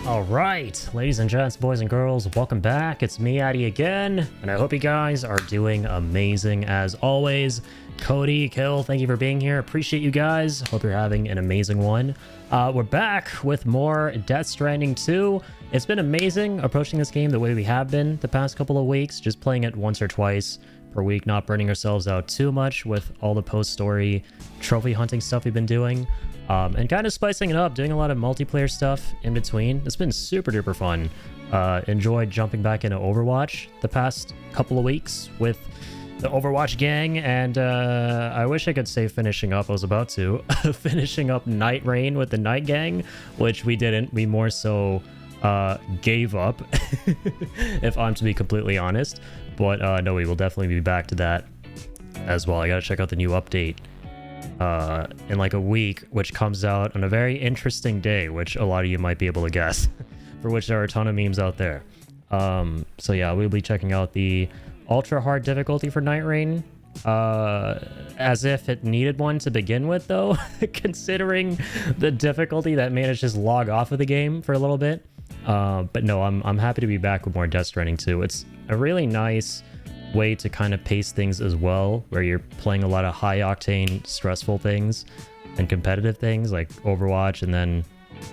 All right, ladies and gents, boys and girls, welcome back. It's me, Addy, again, and I hope you guys are doing amazing as always. Cody, Kill, thank you for being here. Appreciate you guys. Hope you're having an amazing one. We're back with more Death Stranding 2. It's been amazing approaching this game the way we have been the past couple of weeks, just playing it once or twice per week, not burning ourselves out too much with all the post-story trophy hunting stuff we've been doing. And kind of spicing it up, doing a lot of multiplayer stuff in between. It's been super duper fun. Enjoyed jumping back into Overwatch the past couple of weeks with the Overwatch gang, and I wish I could say finishing up. I was about to finishing up Night Rain with the Night Gang, which we didn't. We more so gave up, if I'm to be completely honest. But no, we will definitely be back to that as well. I gotta check out the new update in like a week, which comes out on a very interesting day, which a lot of you might be able to guess, for which there are a ton of memes out there. So yeah, we'll be checking out the ultra hard difficulty for Night Rain, as if it needed one to begin with, though, considering the difficulty that made us just log off of the game for a little bit. But no, I'm happy to be back with more Death Stranding 2. It's a really nice way to kind of pace things as well, where you're playing a lot of high octane stressful things and competitive things like Overwatch, and then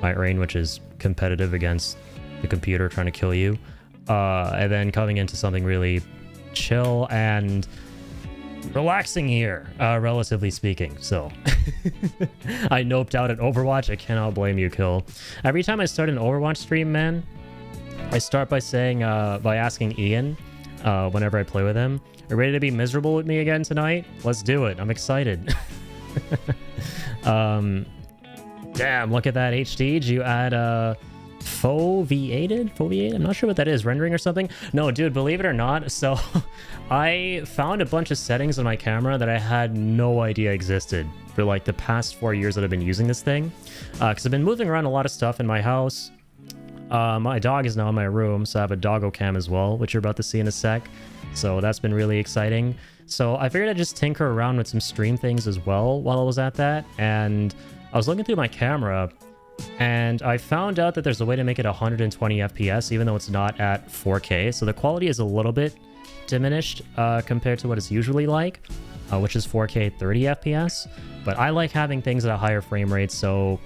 Night Rain, which is competitive against the computer trying to kill you, and then coming into something really chill and relaxing here, relatively speaking. So I noped out at Overwatch. I cannot blame you, Kill. Every time I start an Overwatch stream, man, I start by saying by asking Ian, whenever I play with him, are you ready to be miserable with me again tonight? Let's do it. I'm excited. Damn, look at that HD. Did you add foveated? I'm not sure what that is. Rendering or something? No, dude, believe it or not. So I found a bunch of settings on my camera that I had no idea existed for like the past 4 years that I've been using this thing. Because I've been moving around a lot of stuff in my house. My dog is now in my room, so I have a doggo cam as well, which you're about to see in a sec. So that's been really exciting. So I figured I'd just tinker around with some stream things as well while I was at that. And I was looking through my camera, and I found out that there's a way to make it 120 FPS, even though it's not at 4K. So the quality is a little bit diminished compared to what it's usually like, which is 4K 30 FPS. But I like having things at a higher frame rate, so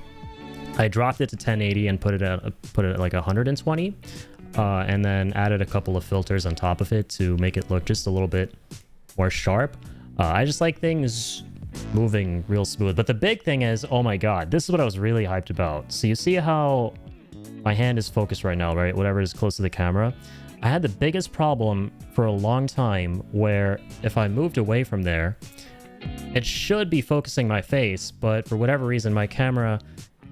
I dropped it to 1080 and put it at like 120, and then added a couple of filters on top of it to make it look just a little bit more sharp. I just like things moving real smooth. But the big thing is, oh my god, this is what I was really hyped about. So you see how my hand is focused right now, right? Whatever is close to the camera. I had the biggest problem for a long time where if I moved away from there, it should be focusing my face, but for whatever reason, my camera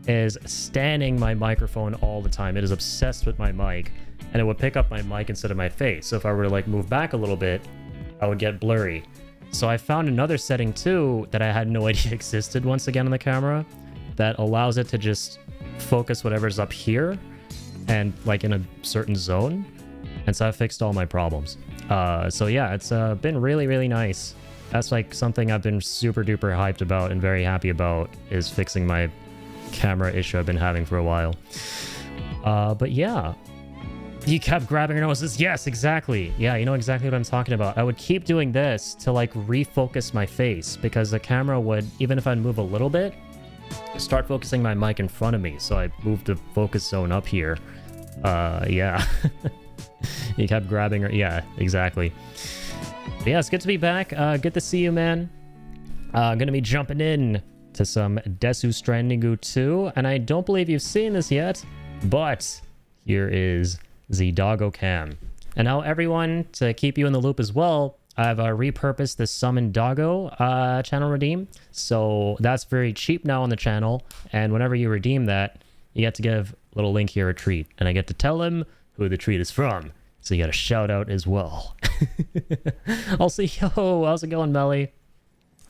is standing my microphone all the time. It is obsessed with my mic, and it would pick up my mic instead of my face. So if I were to like move back a little bit, I would get blurry. So I found another setting too that I had no idea existed once again on the camera that allows it to just focus whatever's up here and like in a certain zone. And so I fixed all my problems. So yeah, it's been really, really nice. That's like something I've been super duper hyped about and very happy about, is fixing my camera issue I've been having for a while. But yeah, you kept grabbing your noses. Yes, exactly. Yeah, you know exactly what I'm talking about. I would keep doing this to like refocus my face, because the camera would, even if I'd move a little bit, start focusing my mic in front of me. So I moved the focus zone up here. Yeah. You kept grabbing her. Yeah, exactly. But yeah, it's good to be back. Good to see you, man. Gonna be jumping in to some Death Stranding 2, and I don't believe you've seen this yet, but here is the doggo cam. And now everyone, to keep you in the loop as well, I've repurposed the summon doggo channel redeem, so that's very cheap now on the channel, and whenever you redeem that, you get to give little Link here a treat, and I get to tell him who the treat is from, so you got a shout out as well. I'll see. Yo, how's it going, Melly?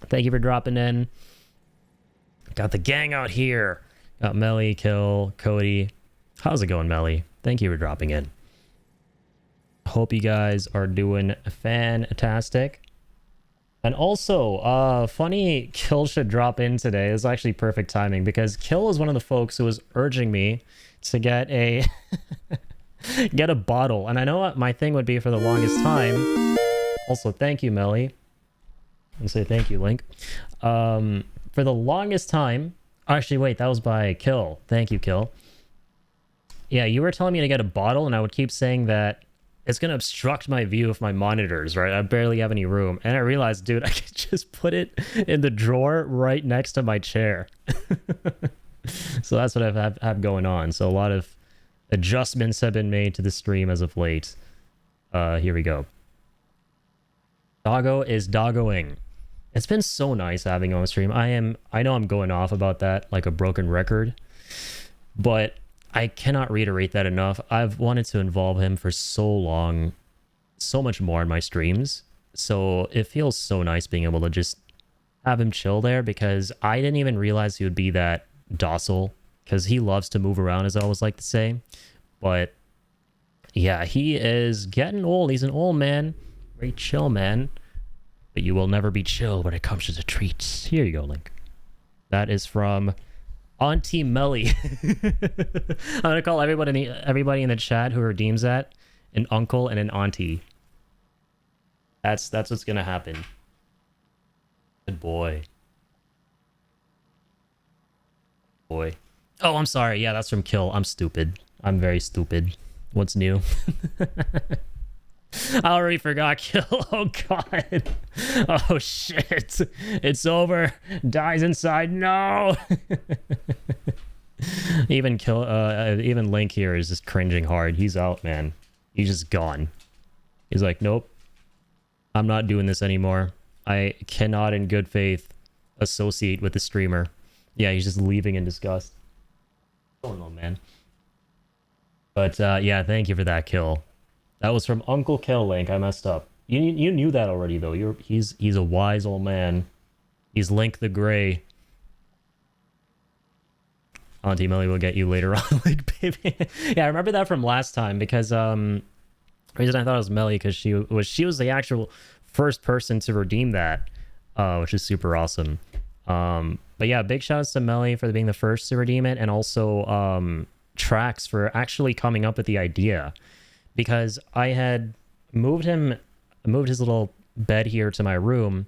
Thank you for dropping in. Got the gang out here. Got Melly, Kill, Cody. How's it going, Melly? Thank you for dropping in. Hope you guys are doing fantastic. And also, funny Kill should drop in today. It's actually perfect timing, because Kill is one of the folks who was urging me to get a get a bottle. And I know what my thing would be for the longest time. Also, thank you, Melly. And say thank you, Link. For the longest time. Actually, wait, that was by Kill. Thank you, Kill. Yeah, you were telling me to get a bottle, and I would keep saying that it's going to obstruct my view of my monitors, right? I barely have any room. And I realized, dude, I could just put it in the drawer right next to my chair. So that's what I've have going on. So a lot of adjustments have been made to the stream as of late. Here we go. Doggo is doggoing. It's been so nice having on stream. I know I'm going off about that like a broken record, but I cannot reiterate that enough. I've wanted to involve him for so long, so much more in my streams. So it feels so nice being able to just have him chill there, because I didn't even realize he would be that docile, because he loves to move around, as I always like to say. But yeah, he is getting old. He's an old man. Very chill man. But you will never be chill when it comes to the treats. Here you go, Link. That is from Auntie Melly. I'm gonna call everybody in the chat who redeems that an uncle and an auntie. That's what's gonna happen. Good boy. Boy. Oh, I'm sorry. Yeah, that's from Kill. I'm stupid. I'm very stupid. What's new? I already forgot Kill. Oh god. Oh shit. It's over. Dies inside. No. Even Link here is just cringing hard. He's out, man. He's just gone. He's like, nope. I'm not doing this anymore. I cannot in good faith associate with the streamer. Yeah, he's just leaving in disgust. What's going on, man? But yeah, thank you for that, Kill. That was from Uncle Kill, Link. I messed up. You knew that already, though. He's a wise old man. He's Link the Gray. Auntie Melly will get you later on, Link, baby. Yeah, I remember that from last time, because the reason I thought it was Melly, because she was the actual first person to redeem that, which is super awesome. But yeah, big shout outs to Melly for being the first to redeem it, and also Trax for actually coming up with the idea. Because I had moved his little bed here to my room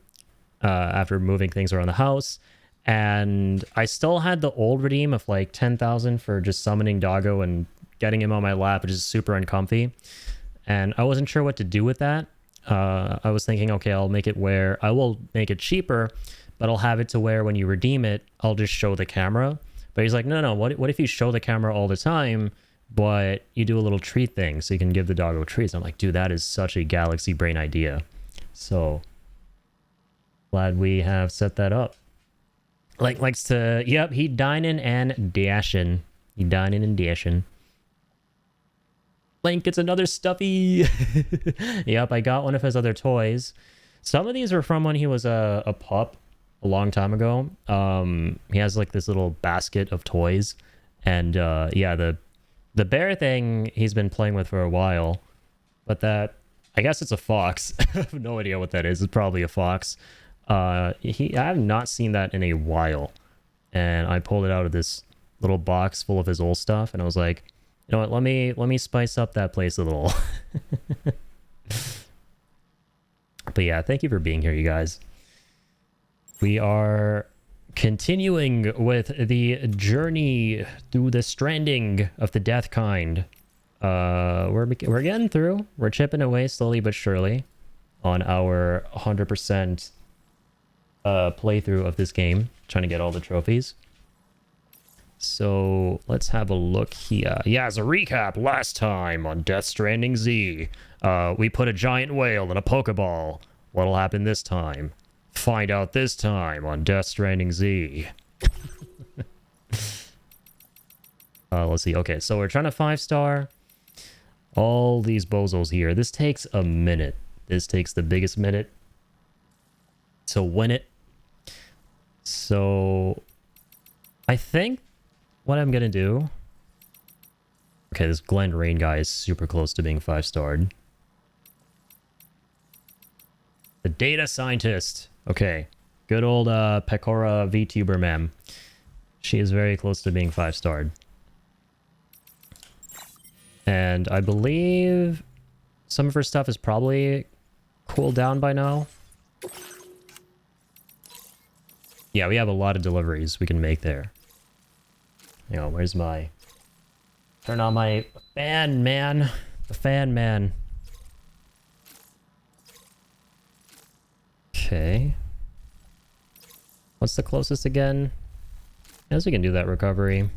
after moving things around the house, and I still had the old redeem of like 10,000 for just summoning Doggo and getting him on my lap, which is super uncomfy, and I wasn't sure what to do with that. I was thinking, okay, I will make it cheaper, but I'll have it to where when you redeem it, I'll just show the camera. But he's like, no, what if you show the camera all the time, but you do a little treat thing so you can give the doggo treats? I'm like, dude, that is such a galaxy brain idea. So glad we have set that up. Likes to, yep, he dining and dashing. He dining and dashing. Link gets another stuffy. Yep, I got one of his other toys. Some of these were from when he was a pup a long time ago. He has like this little basket of toys, and yeah, the bear thing he's been playing with for a while, but that, I guess it's a fox. I have no idea what that is. It's probably a fox. I have not seen that in a while, and I pulled it out of this little box full of his old stuff, and I was like, you know what, let me spice up that place a little. But yeah, thank you for being here, you guys. We are continuing with the journey through the Stranding of the Death Kind. We're getting through. We're chipping away slowly but surely on our 100% playthrough of this game, trying to get all the trophies. So let's have a look here. Yeah, as a recap, last time on Death Stranding Z, we put a giant whale in a Pokeball. What'll happen this time? Find out this time on Death Stranding Z. Let's see. Okay, so we're trying to 5-star all these bozos here. This takes a minute. This takes the biggest minute to win it. So I think what I'm gonna do... Okay, this Glen Rain guy is super close to being 5-starred. The data scientist. Okay. Good old Pecora VTuber ma'am. She is very close to being 5-starred. And I believe some of her stuff is probably cooled down by now. Yeah, we have a lot of deliveries we can make there. You know, where's my... Turn on my fan, man. The fan, man. Okay. What's the closest again? Yes, we can do that recovery.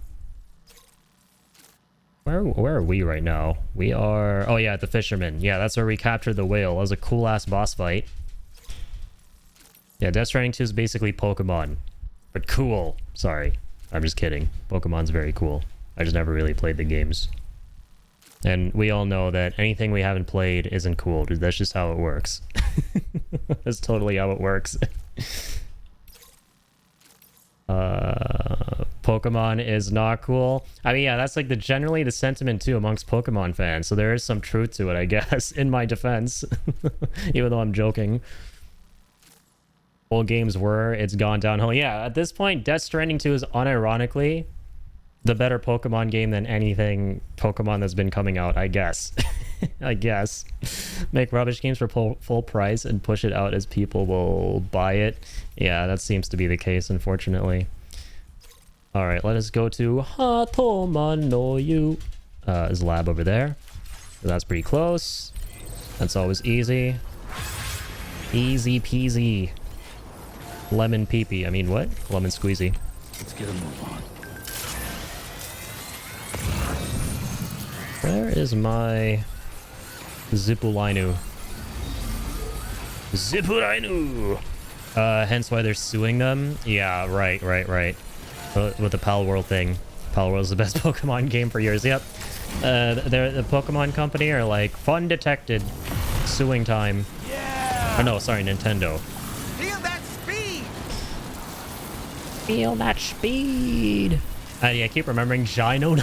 Where are we right now? We are... Oh yeah, at the Fisherman. Yeah, that's where we captured the whale. That was a cool-ass boss fight. Yeah, Death Stranding 2 is basically Pokemon. But cool. Sorry. I'm just kidding. Pokemon's very cool. I just never really played the games. And we all know that anything we haven't played isn't cool, dude. That's just how it works. That's totally how it works. Pokemon is not cool. I mean, yeah, that's like generally the sentiment too amongst Pokemon fans. So there is some truth to it, I guess, in my defense. Even though I'm joking. Old games were, it's gone downhill. Yeah, at this point, Death Stranding 2 is unironically the better Pokemon game than anything Pokemon that's been coming out, I guess. I guess. Make rubbish games for full price and push it out as people will buy it. Yeah, that seems to be the case, unfortunately. Alright, let us go to Hatoma no Yu. His lab over there. That's pretty close. That's always easy. Easy peasy. Lemon peepee. I mean, what? Lemon squeezy. Let's get a move on. Where is my Zipulainu? Zipulainu! Hence why they're suing them? Yeah, right. With the Pal World thing. Pal World is the best Pokemon game for years. Yep. The Pokemon company are like, fun detected. Suing time. Yeah! Oh no, sorry, Nintendo. Feel that speed! Feel that speed! Yeah, I keep remembering Gino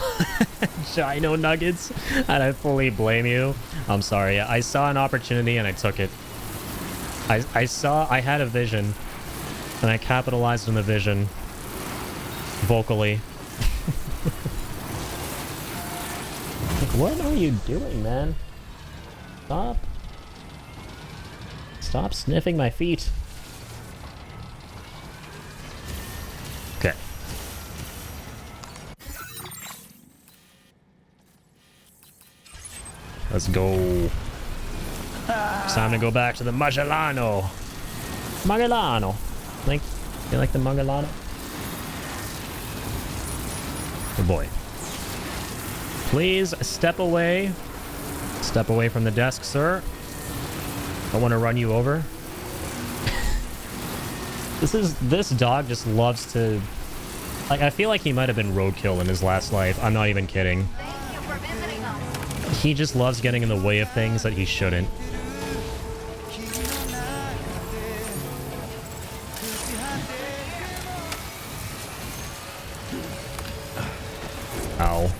Nuggets, and I fully blame you. I'm sorry. I saw an opportunity and I took it. I had a vision, and I capitalized on the vision. Vocally. Like, what are you doing, man? Stop sniffing my feet. Okay. Let's go. It's time to go back to the Magellano. Magellano. You like the Magellano? Oh boy. Please step away. Step away from the desk, sir. I want to run you over. This dog just loves to... Like, I feel like he might have been roadkill in his last life. I'm not even kidding. Thank you for visiting us. He just loves getting in the way of things that he shouldn't. Ow.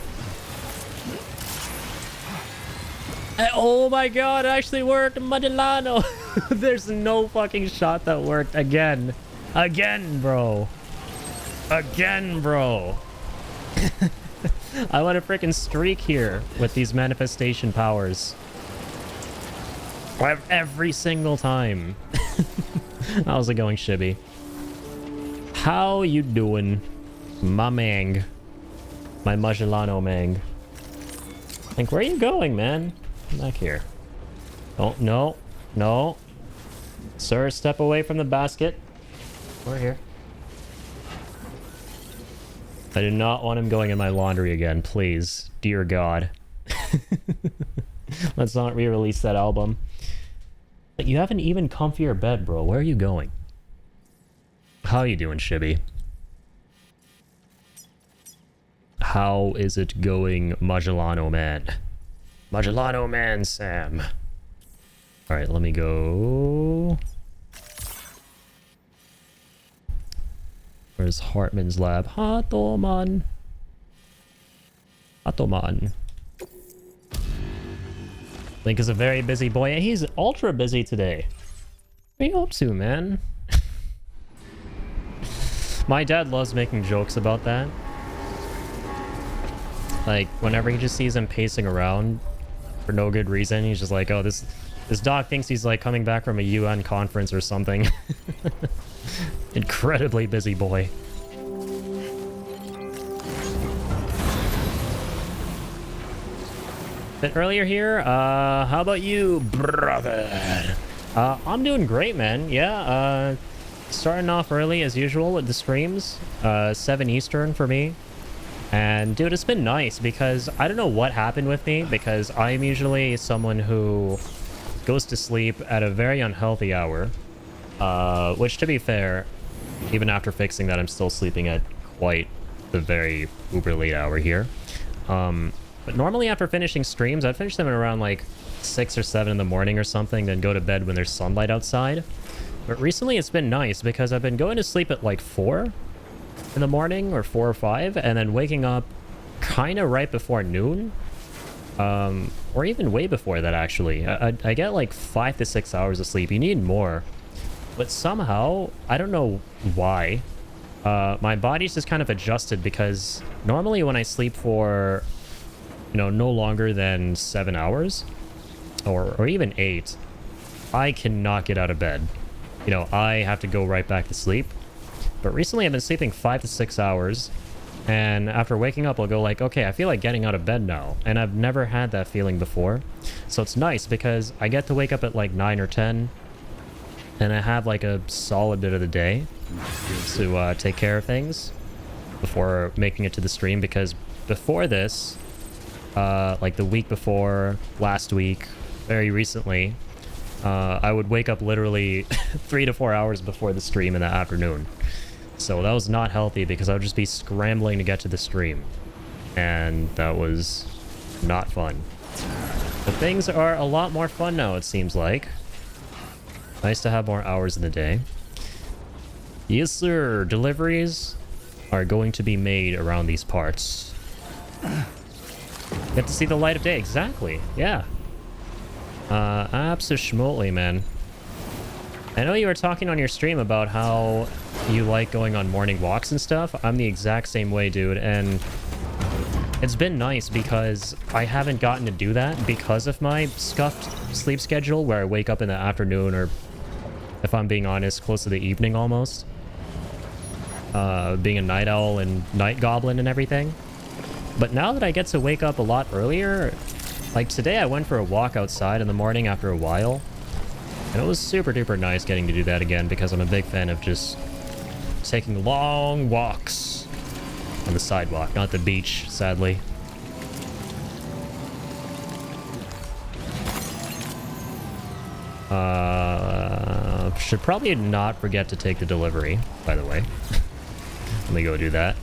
Oh my god, it actually worked! Magellano! There's no fucking shot that worked. Again. Again, bro. Again, bro. I want a freaking streak here with these manifestation powers. Every single time. How's it going, Shibby? How you doing, my mang? My Magellano mang. Like, where are you going, man? Come back here. Oh, no. No. Sir, step away from the basket. We're here. I do not want him going in my laundry again, please. Dear God. Let's not re-release that album. But you have an even comfier bed, bro. Where are you going? How are you doing, Shibby? How is it going, Magellano man? Magellano man, Sam. Alright, let me go... Where's Hartman's lab? Hatoman. Hatoman. Link is a very busy boy, and he's ultra busy today. What are you up to, man? My dad loves making jokes about that. Like, whenever he just sees him pacing around for no good reason, he's just like, oh, this dog thinks he's like coming back from a UN conference or something. Incredibly busy boy. Bit earlier here. How about you, brother? I'm doing great, man. Yeah, starting off early as usual with the streams. 7 Eastern for me. And dude, it's been nice because I don't know what happened with me, because I'm usually someone who goes to sleep at a very unhealthy hour. Which, to be fair, even after fixing that, I'm still sleeping at quite the very uber late hour here. But normally after finishing streams, I'd finish them at around like 6 or 7 in the morning or something, then go to bed when there's sunlight outside. But recently it's been nice because I've been going to sleep at like 4 in the morning, or 4 or 5, and then waking up kind of right before noon. Or even way before that, actually. I get like 5 to 6 hours of sleep. You need more. But somehow, I don't know why, my body's just kind of adjusted, because normally when I sleep for, you know, no longer than 7 hours, or even 8, I cannot get out of bed. You know, I have to go right back to sleep. But recently I've been sleeping 5 to 6 hours, and after waking up I'll go like, okay, I feel like getting out of bed now, and I've never had that feeling before. So it's nice because I get to wake up at like 9 or 10, and I have like a solid bit of the day to take care of things before making it to the stream. Because before this, like the week before, last week, very recently, I would wake up literally 3 to 4 hours before the stream in the afternoon. So that was not healthy, because I would just be scrambling to get to the stream, and that was not fun. But things are a lot more fun now, it seems like. Nice to have more hours in the day. Yes, sir. Deliveries are going to be made around these parts. Get to see the light of day. Exactly. Yeah. Absolutely, man. I know you were talking on your stream about how you like going on morning walks and stuff. I'm the exact same way, dude. And it's been nice because I haven't gotten to do that because of my scuffed sleep schedule, where I wake up in the afternoon, or if I'm being honest, close to the evening almost. Being a night owl and night goblin and everything. But now that I get to wake up a lot earlier, like today I went for a walk outside in the morning after a while. And it was super duper nice getting to do that again, because I'm a big fan of just taking long walks on the sidewalk, not the beach, sadly. Should probably not forget to take the delivery, by the way. Let me go do that.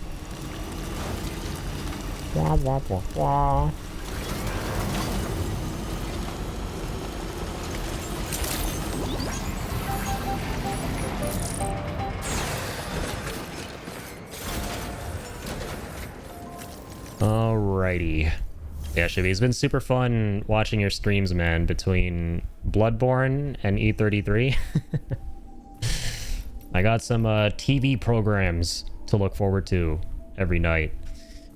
Wah, wah, wah, wah. Alrighty. Yeah, Shivy, it's been super fun watching your streams, man, between Bloodborne and E33. I got some TV programs to look forward to every night.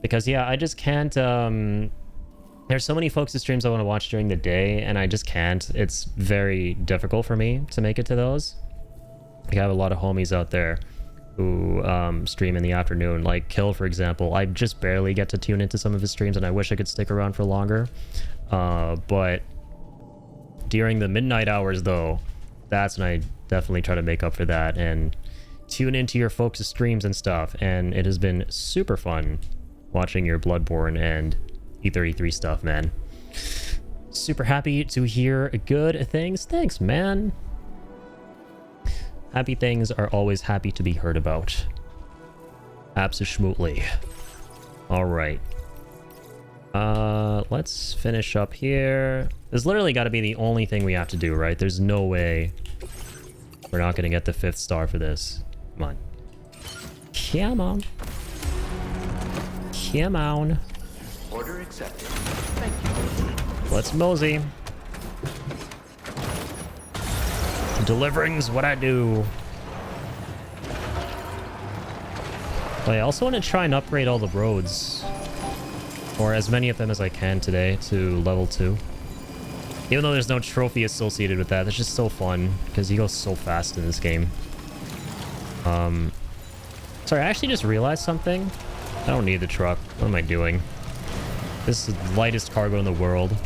Because, yeah, I just can't... There's so many folks' streams I want to watch during the day, and I just can't. It's very difficult for me to make it to those. I have a lot of homies out there who stream in the afternoon, like Kill, for example. I just barely get to tune into some of his streams, and I wish I could stick around for longer. But during the midnight hours, though, that's when I definitely try to make up for that and tune into your folks' streams and stuff. And it has been super fun watching your Bloodborne and E33 stuff, man. Super happy to hear good things. Thanks, man. Happy things are always happy to be heard about. Absolutely. All right. Let's finish up here. This literally got to be the only thing we have to do, right? There's no way we're not going to get the 5th star for this. Come on. Come on. Come on. Order accepted. Thank you. Let's mosey. Delivering's what I do. I also want to try and upgrade all the roads or as many of them as I can today to level 2. Even though there's no trophy associated with that, it's just so fun because you go so fast in this game. Sorry, I actually just realized something. I don't need the truck. What am I doing? This is the lightest cargo in the world.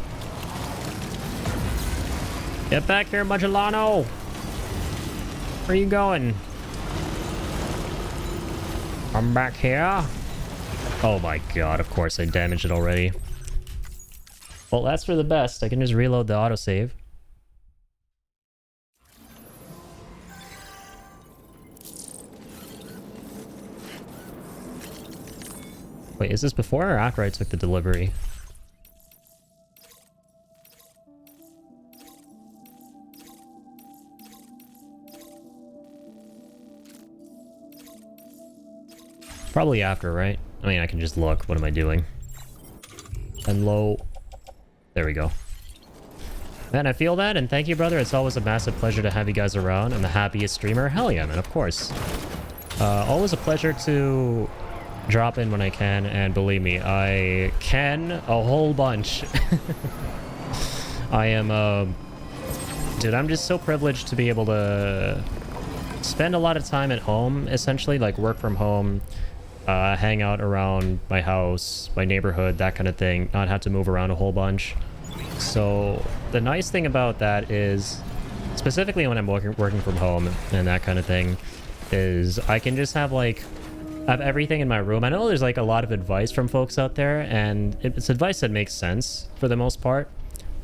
Get back here, Magellano! Where are you going? I'm back here. Oh my god, of course I damaged it already. Well, that's for the best. I can just reload the autosave. Wait, is this before or after I took the delivery? Probably after, right? I mean, I can just look. What am I doing? And low. There we go. Man, I feel that, and thank you, brother. It's always a massive pleasure to have you guys around. I'm the happiest streamer. Hell yeah, man, of course. Always a pleasure to drop in when I can, and believe me, I can a whole bunch. I am, dude, I'm just so privileged to be able to spend a lot of time at home, essentially, like work from home, hang out around my house, my neighborhood, that kind of thing, not have to move around a whole bunch. So the nice thing about that is, specifically when I'm working from home and that kind of thing, is I can just have like, I have everything in my room. I know there's like a lot of advice from folks out there, and it's advice that makes sense for the most part.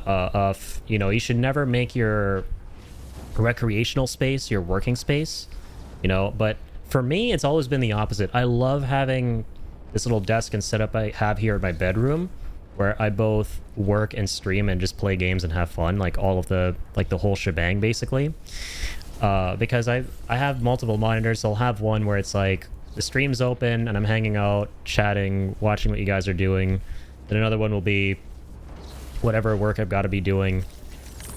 Of, you know, you should never make your recreational space your working space, you know. But for me, it's always been the opposite. I love having this little desk and setup I have here in my bedroom, where I both work and stream and just play games and have fun, like all of the, like the whole shebang basically. Because I have multiple monitors, so I'll have one where it's like the stream's open and I'm hanging out, chatting, watching what you guys are doing. Then another one will be whatever work I've got to be doing.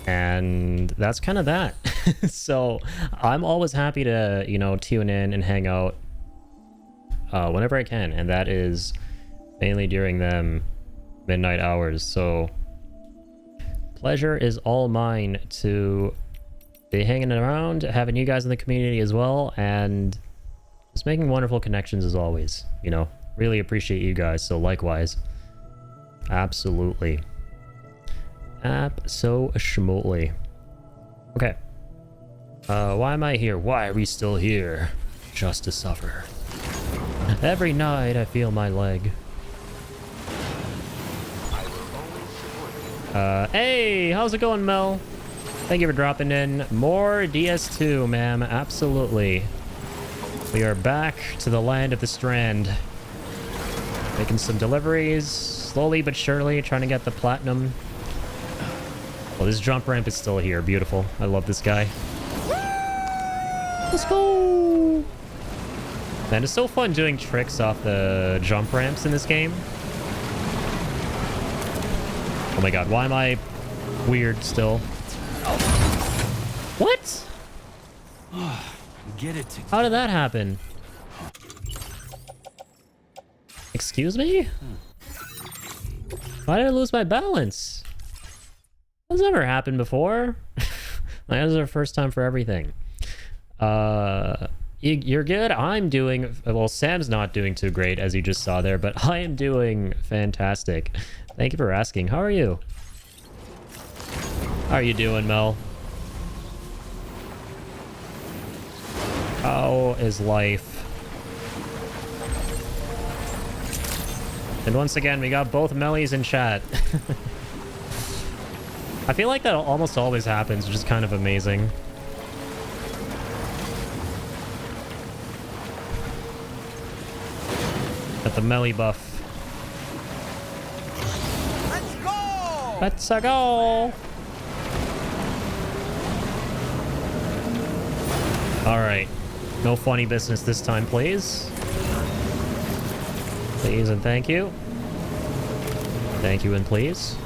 And that's kind of that. So I'm always happy to, you know, tune in and hang out whenever I can. And that is mainly during them midnight hours. So pleasure is all mine to be hanging around, having you guys in the community as well, and just making wonderful connections as always. You know, really appreciate you guys. So likewise. Absolutely. Absolutely. Okay. Why am I here? Why are we still here? Just to suffer. Every night I feel my leg. Hey, how's it going, Mel? Thank you for dropping in. More DS2, ma'am. Absolutely. We are back to the land of the Strand. Making some deliveries, slowly but surely, trying to get the platinum. Well, this jump ramp is still here. Beautiful. I love this guy. Let's go! Man, it's so fun doing tricks off the jump ramps in this game. Oh my god, why am I weird still? What? Get it. How did that happen? Excuse me? Why did I lose my balance? That's never happened before. That was our first time for everything. You're good? I'm doing... Well, Sam's not doing too great, as you just saw there, but I am doing fantastic. Thank you for asking. How are you? How are you doing, Mel? How is life? And once again, we got both Mellies in chat. I feel like that almost always happens, which is kind of amazing. Got the Melly buff. Let's go! Alright. No funny business this time, please. Please and thank you. Thank you and please.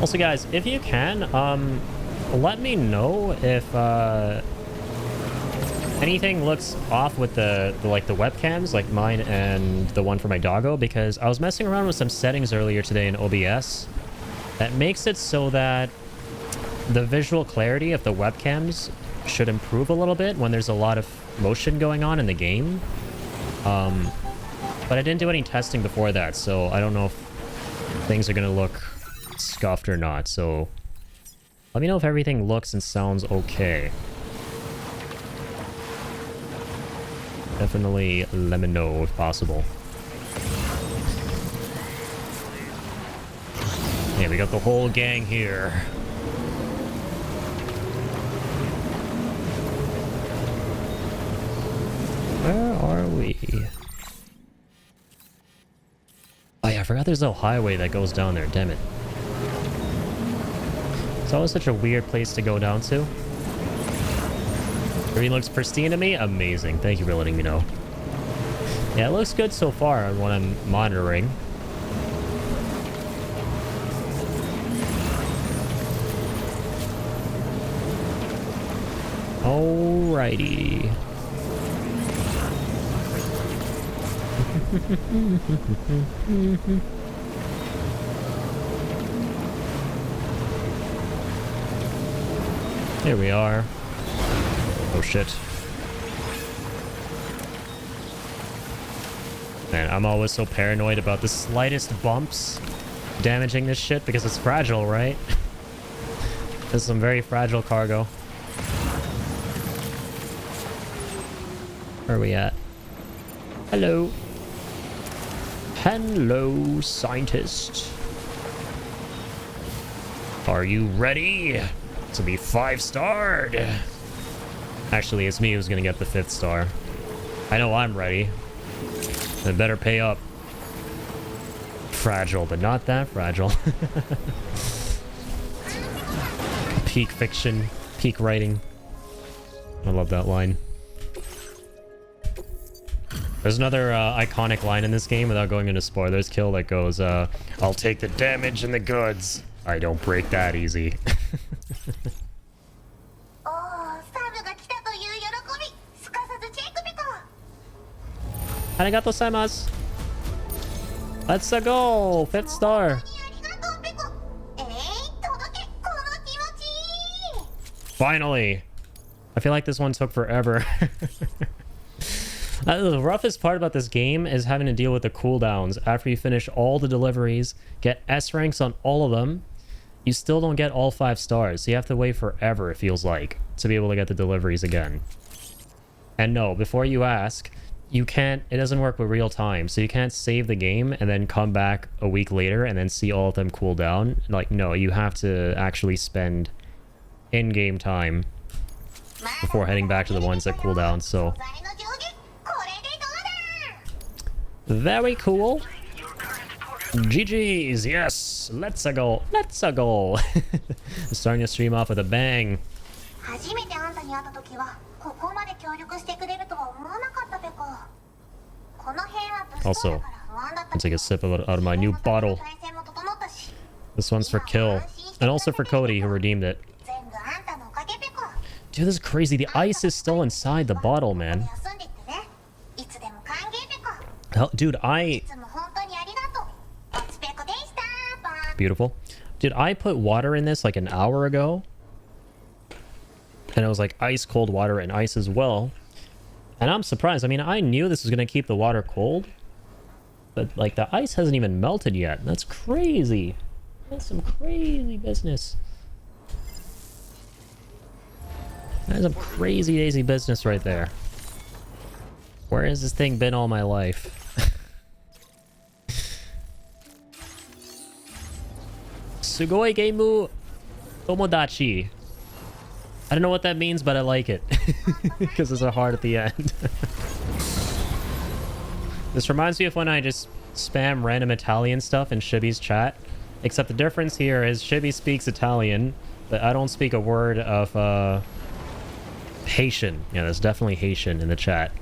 Also, guys, if you can, let me know if anything looks off with the webcams, like mine and the one for my doggo, because I was messing around with some settings earlier today in OBS that makes it so that the visual clarity of the webcams should improve a little bit when there's a lot of motion going on in the game. But I didn't do any testing before that, so I don't know if things are gonna look scuffed or not. So let me know if everything looks and sounds okay. Definitely let me know if possible. Yeah, we got the whole gang here. Where are we? Oh yeah, I forgot there's no highway that goes down there. Damn it. It's always such a weird place to go down to. Everything looks pristine to me. Amazing. Thank you for letting me know. Yeah, it looks good so far on what I'm monitoring. Alrighty. Here we are. Oh shit. Man, I'm always so paranoid about the slightest bumps damaging this shit because it's fragile, right? This is some very fragile cargo. Where are we at? Hello. Hello, scientist. Are you ready to be 5-starred? Actually, it's me who's gonna get the 5th star. I know I'm ready. I better pay up. Fragile, but not that fragile. Peak fiction, peak writing. I love that line. There's another iconic line in this game, without going into spoilers, Kill, that goes, I'll take the damage and the goods. I don't break that easy. Arigato gozaimasu. Let's go! 5th star. Finally! I feel like this one took forever. The roughest part about this game is having to deal with the cooldowns. After you finish all the deliveries, get S ranks on all of them, you still don't get all 5 stars. So you have to wait forever, it feels like, to be able to get the deliveries again. And no, before you ask, you can't, it doesn't work with real time. So you can't save the game and then come back a week later and then see all of them cool down. Like, no, you have to actually spend in-game time before heading back to the ones that cool down. So very cool. GG's, yes. Let's go. Let's go. Starting to stream off with a bang. Also, I'll take a sip of it out of my new bottle. This one's for Kill. And also for Cody, who redeemed it. Dude, this is crazy. The ice is still inside the bottle, man. Dude, Beautiful. Dude, I put water in this like an hour ago. And it was like ice cold water and ice as well. And I'm surprised. I mean, I knew this was going to keep the water cold. But like the ice hasn't even melted yet. That's crazy. That's some crazy business. That's some crazy daisy business right there. Where has this thing been all my life? Sugoi Geimu Tomodachi. I don't know what that means, but I like it. Because there's a heart at the end. This reminds me of when I just spam random Italian stuff in Shibi's chat. Except the difference here is Shibi speaks Italian, but I don't speak a word of Haitian. Yeah, there's definitely Haitian in the chat.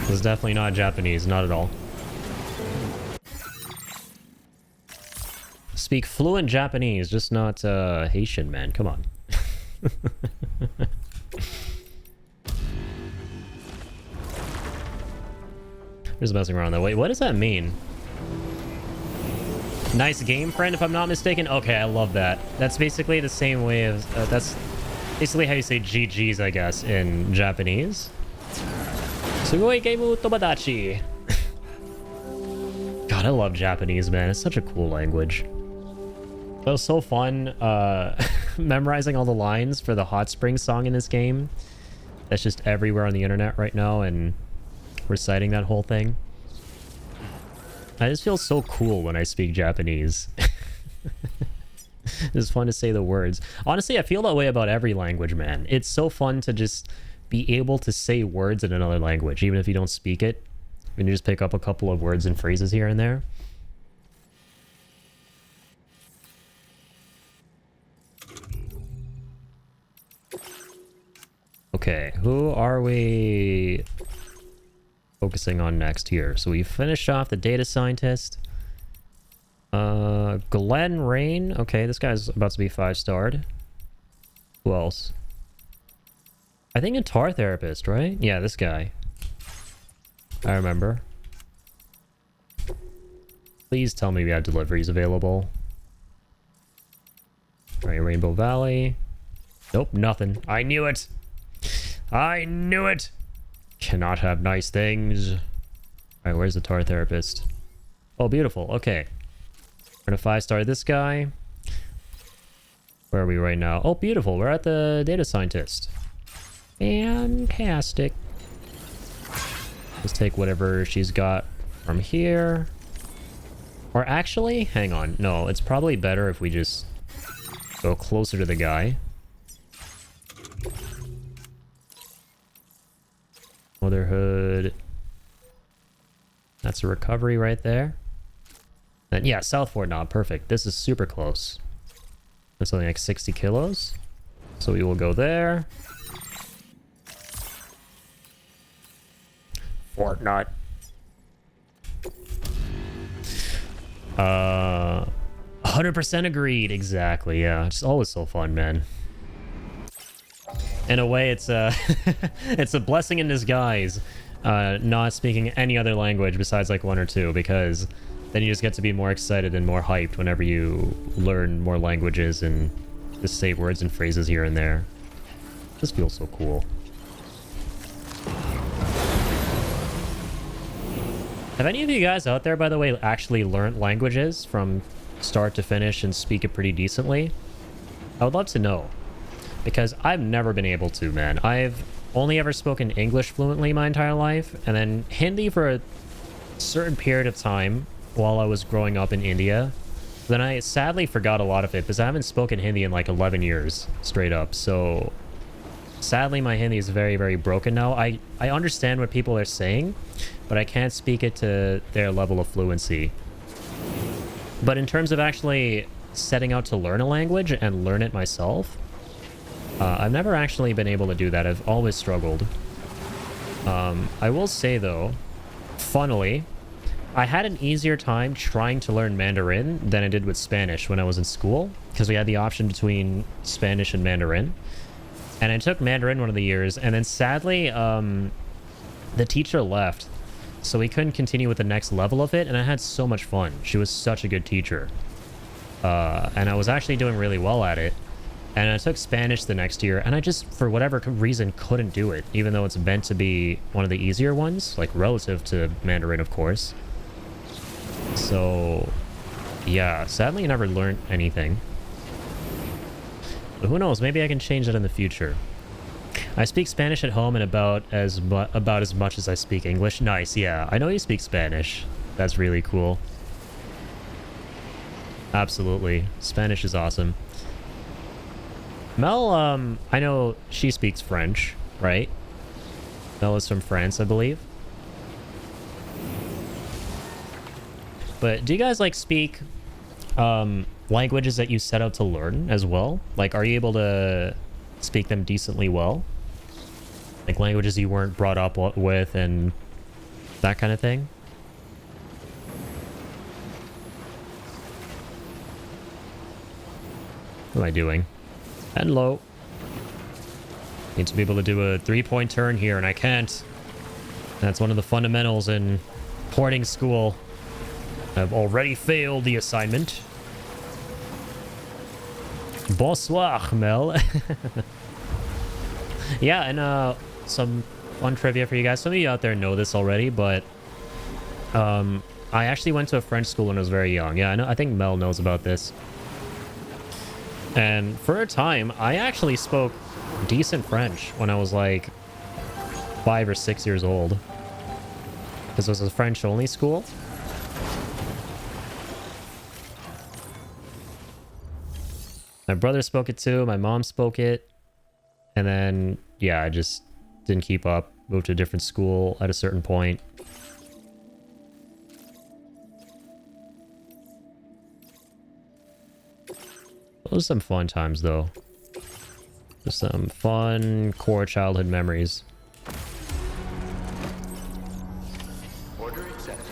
It's definitely not Japanese, not at all. Speak fluent Japanese, just not Haitian, man. Come on. Just messing around though. Wait, what does that mean? Nice game, friend, if I'm not mistaken. Okay, I love that. That's basically the same way as... that's basically how you say GG's, I guess, in Japanese. Sugoi geimu tomodachi. God, I love Japanese, man. It's such a cool language. It was so fun memorizing all the lines for the Hot Spring song in this game. That's just everywhere on the internet right now, and reciting that whole thing. I just feel so cool when I speak Japanese. It's fun to say the words. Honestly, I feel that way about every language, man. It's so fun to just be able to say words in another language, even if you don't speak it. And you just pick up a couple of words and phrases here and there. Okay, who are we focusing on next here? So we finished off the data scientist. Glenn Rain. Okay, this guy's about to be 5-starred. Who else? I think guitar therapist, right? Yeah, this guy. I remember. Please tell me we have deliveries available. Alright, Rainbow Valley. Nope, nothing. I knew it! I knew it! Cannot have nice things. Alright, where's the guitar therapist? Oh, beautiful. Okay. We're gonna 5-star this guy. Where are we right now? Oh, beautiful. We're at the data scientist. Fantastic. Let's take whatever she's got from here. Or actually, hang on. No, it's probably better if we just go closer to the guy. Motherhood. That's a recovery right there. And yeah, South Fort Knob, perfect. This is super close. That's only like 60 kilos. So we will go there. Fortnite. 100% agreed. Exactly. Yeah. It's always so fun, man. In a way, it's a it's a blessing in disguise, not speaking any other language besides like one or two, because then you just get to be more excited and more hyped whenever you learn more languages and just say words and phrases here and there. It just feels so cool. Have any of you guys out there, by the way, actually learned languages from start to finish and speak it pretty decently? I would love to know. Because I've never been able to, man. I've only ever spoken English fluently my entire life, and then Hindi for a certain period of time while I was growing up in India. Then I sadly forgot a lot of it because I haven't spoken Hindi in like 11 years straight up. So sadly my Hindi is very, very broken now. I understand what people are saying, but I can't speak it to their level of fluency. But in terms of actually setting out to learn a language and learn it myself, I've never actually been able to do that. I've always struggled. I will say, though, funnily, I had an easier time trying to learn Mandarin than I did with Spanish when I was in school, because we had the option between Spanish and Mandarin. And I took Mandarin one of the years, and then sadly, the teacher left, so we couldn't continue with the next level of it, and I had so much fun. She was such a good teacher. And I was actually doing really well at it. And I took Spanish the next year, and I just, for whatever reason, couldn't do it, even though it's meant to be one of the easier ones, like relative to Mandarin, of course. So, yeah, sadly I never learned anything. But who knows, maybe I can change that in the future. I speak Spanish at home and about as much as I speak English. Nice, yeah. I know you speak Spanish. That's really cool. Absolutely. Spanish is awesome. Mel, I know she speaks French, right? Mel is from France, I believe. But do you guys, like, speak languages that you set out to learn as well? Like, are you able to speak them decently well? Like, languages you weren't brought up with and that kind of thing? What am I doing? And low. Need to be able to do a 3-point turn here, and I can't. That's one of the fundamentals in porting school. I've already failed the assignment. Bonsoir, Mel. Yeah, and some fun trivia for you guys. Some of you out there know this already, but I actually went to a French school when I was very young. Yeah, I think Mel knows about this. And for a time, I actually spoke decent French when I was like 5 or 6 years old. Because it was a French-only school. My brother spoke it too, my mom spoke it. And then, yeah, I just didn't keep up. Moved to a different school at a certain point. Those are some fun times, though. Just some fun core childhood memories. Order accepted.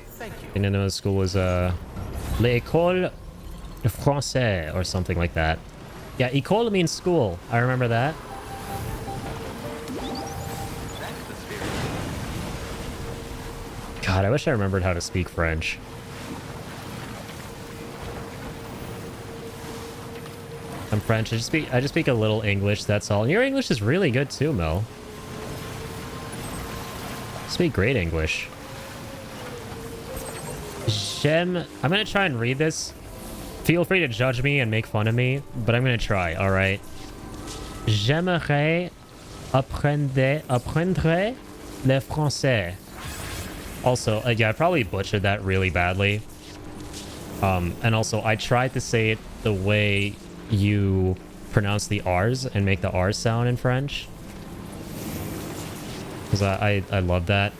Thank you. And then the school was L'École de Français or something like that. Yeah, école means school. I remember that. God, I wish I remembered how to speak French. I'm French. I just speak a little English, that's all. And your English is really good too, Mel. You speak great English. I'm gonna try and read this. Feel free to judge me and make fun of me, but I'm gonna try, alright? J'aimerais apprendre le français. Also, yeah, I probably butchered that really badly. And also, I tried to say it the way you pronounce the R's and make the R's sound in French. Because I love that.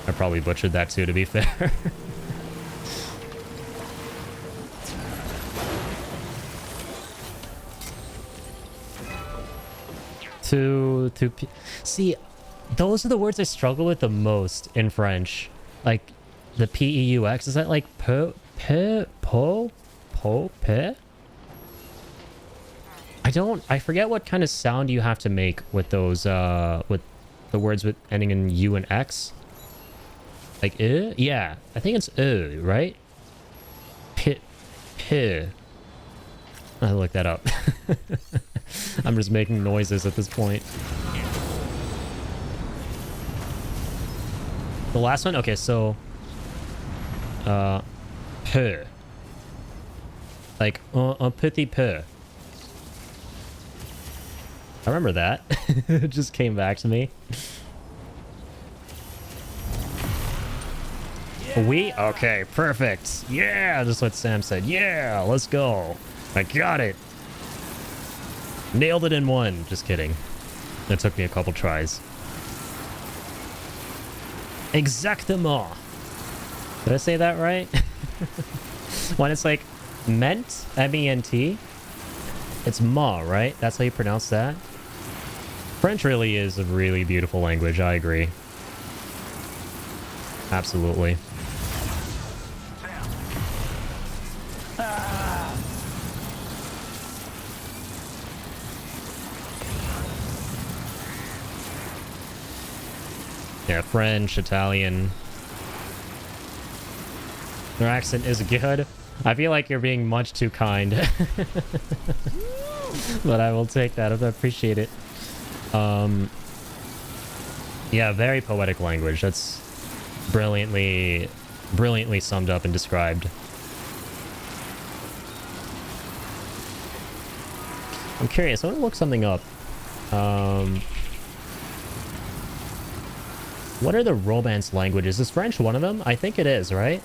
I probably butchered that too, to be fair. See, those are the words I struggle with the most in French. Like, the P-E-U-X. Is that like po, pe? I forget what kind of sound you have to make with those, with the words with ending in U and X. Like, yeah, I think it's right? P. I'll look that up. I'm just making noises at this point. The last one? Okay, so... peu. Like, un petit peu. I remember that. It just came back to me. Yeah. We? Okay, perfect. Yeah, just what Sam said. Yeah, let's go. I got it. Nailed it in one. Just kidding. It took me a couple tries. Exactement. Did I say that right? When it's like ment, M-E-N-T, it's ma, right? That's how you pronounce that? French really is a really beautiful language. I agree. Absolutely. Yeah, French, Italian. Their accent is good. I feel like you're being much too kind. But I will take that. I appreciate it. Yeah, very poetic language. That's brilliantly summed up and described. I'm curious. I want to look something up. What are the Romance languages? Is French one of them? I think it is, right?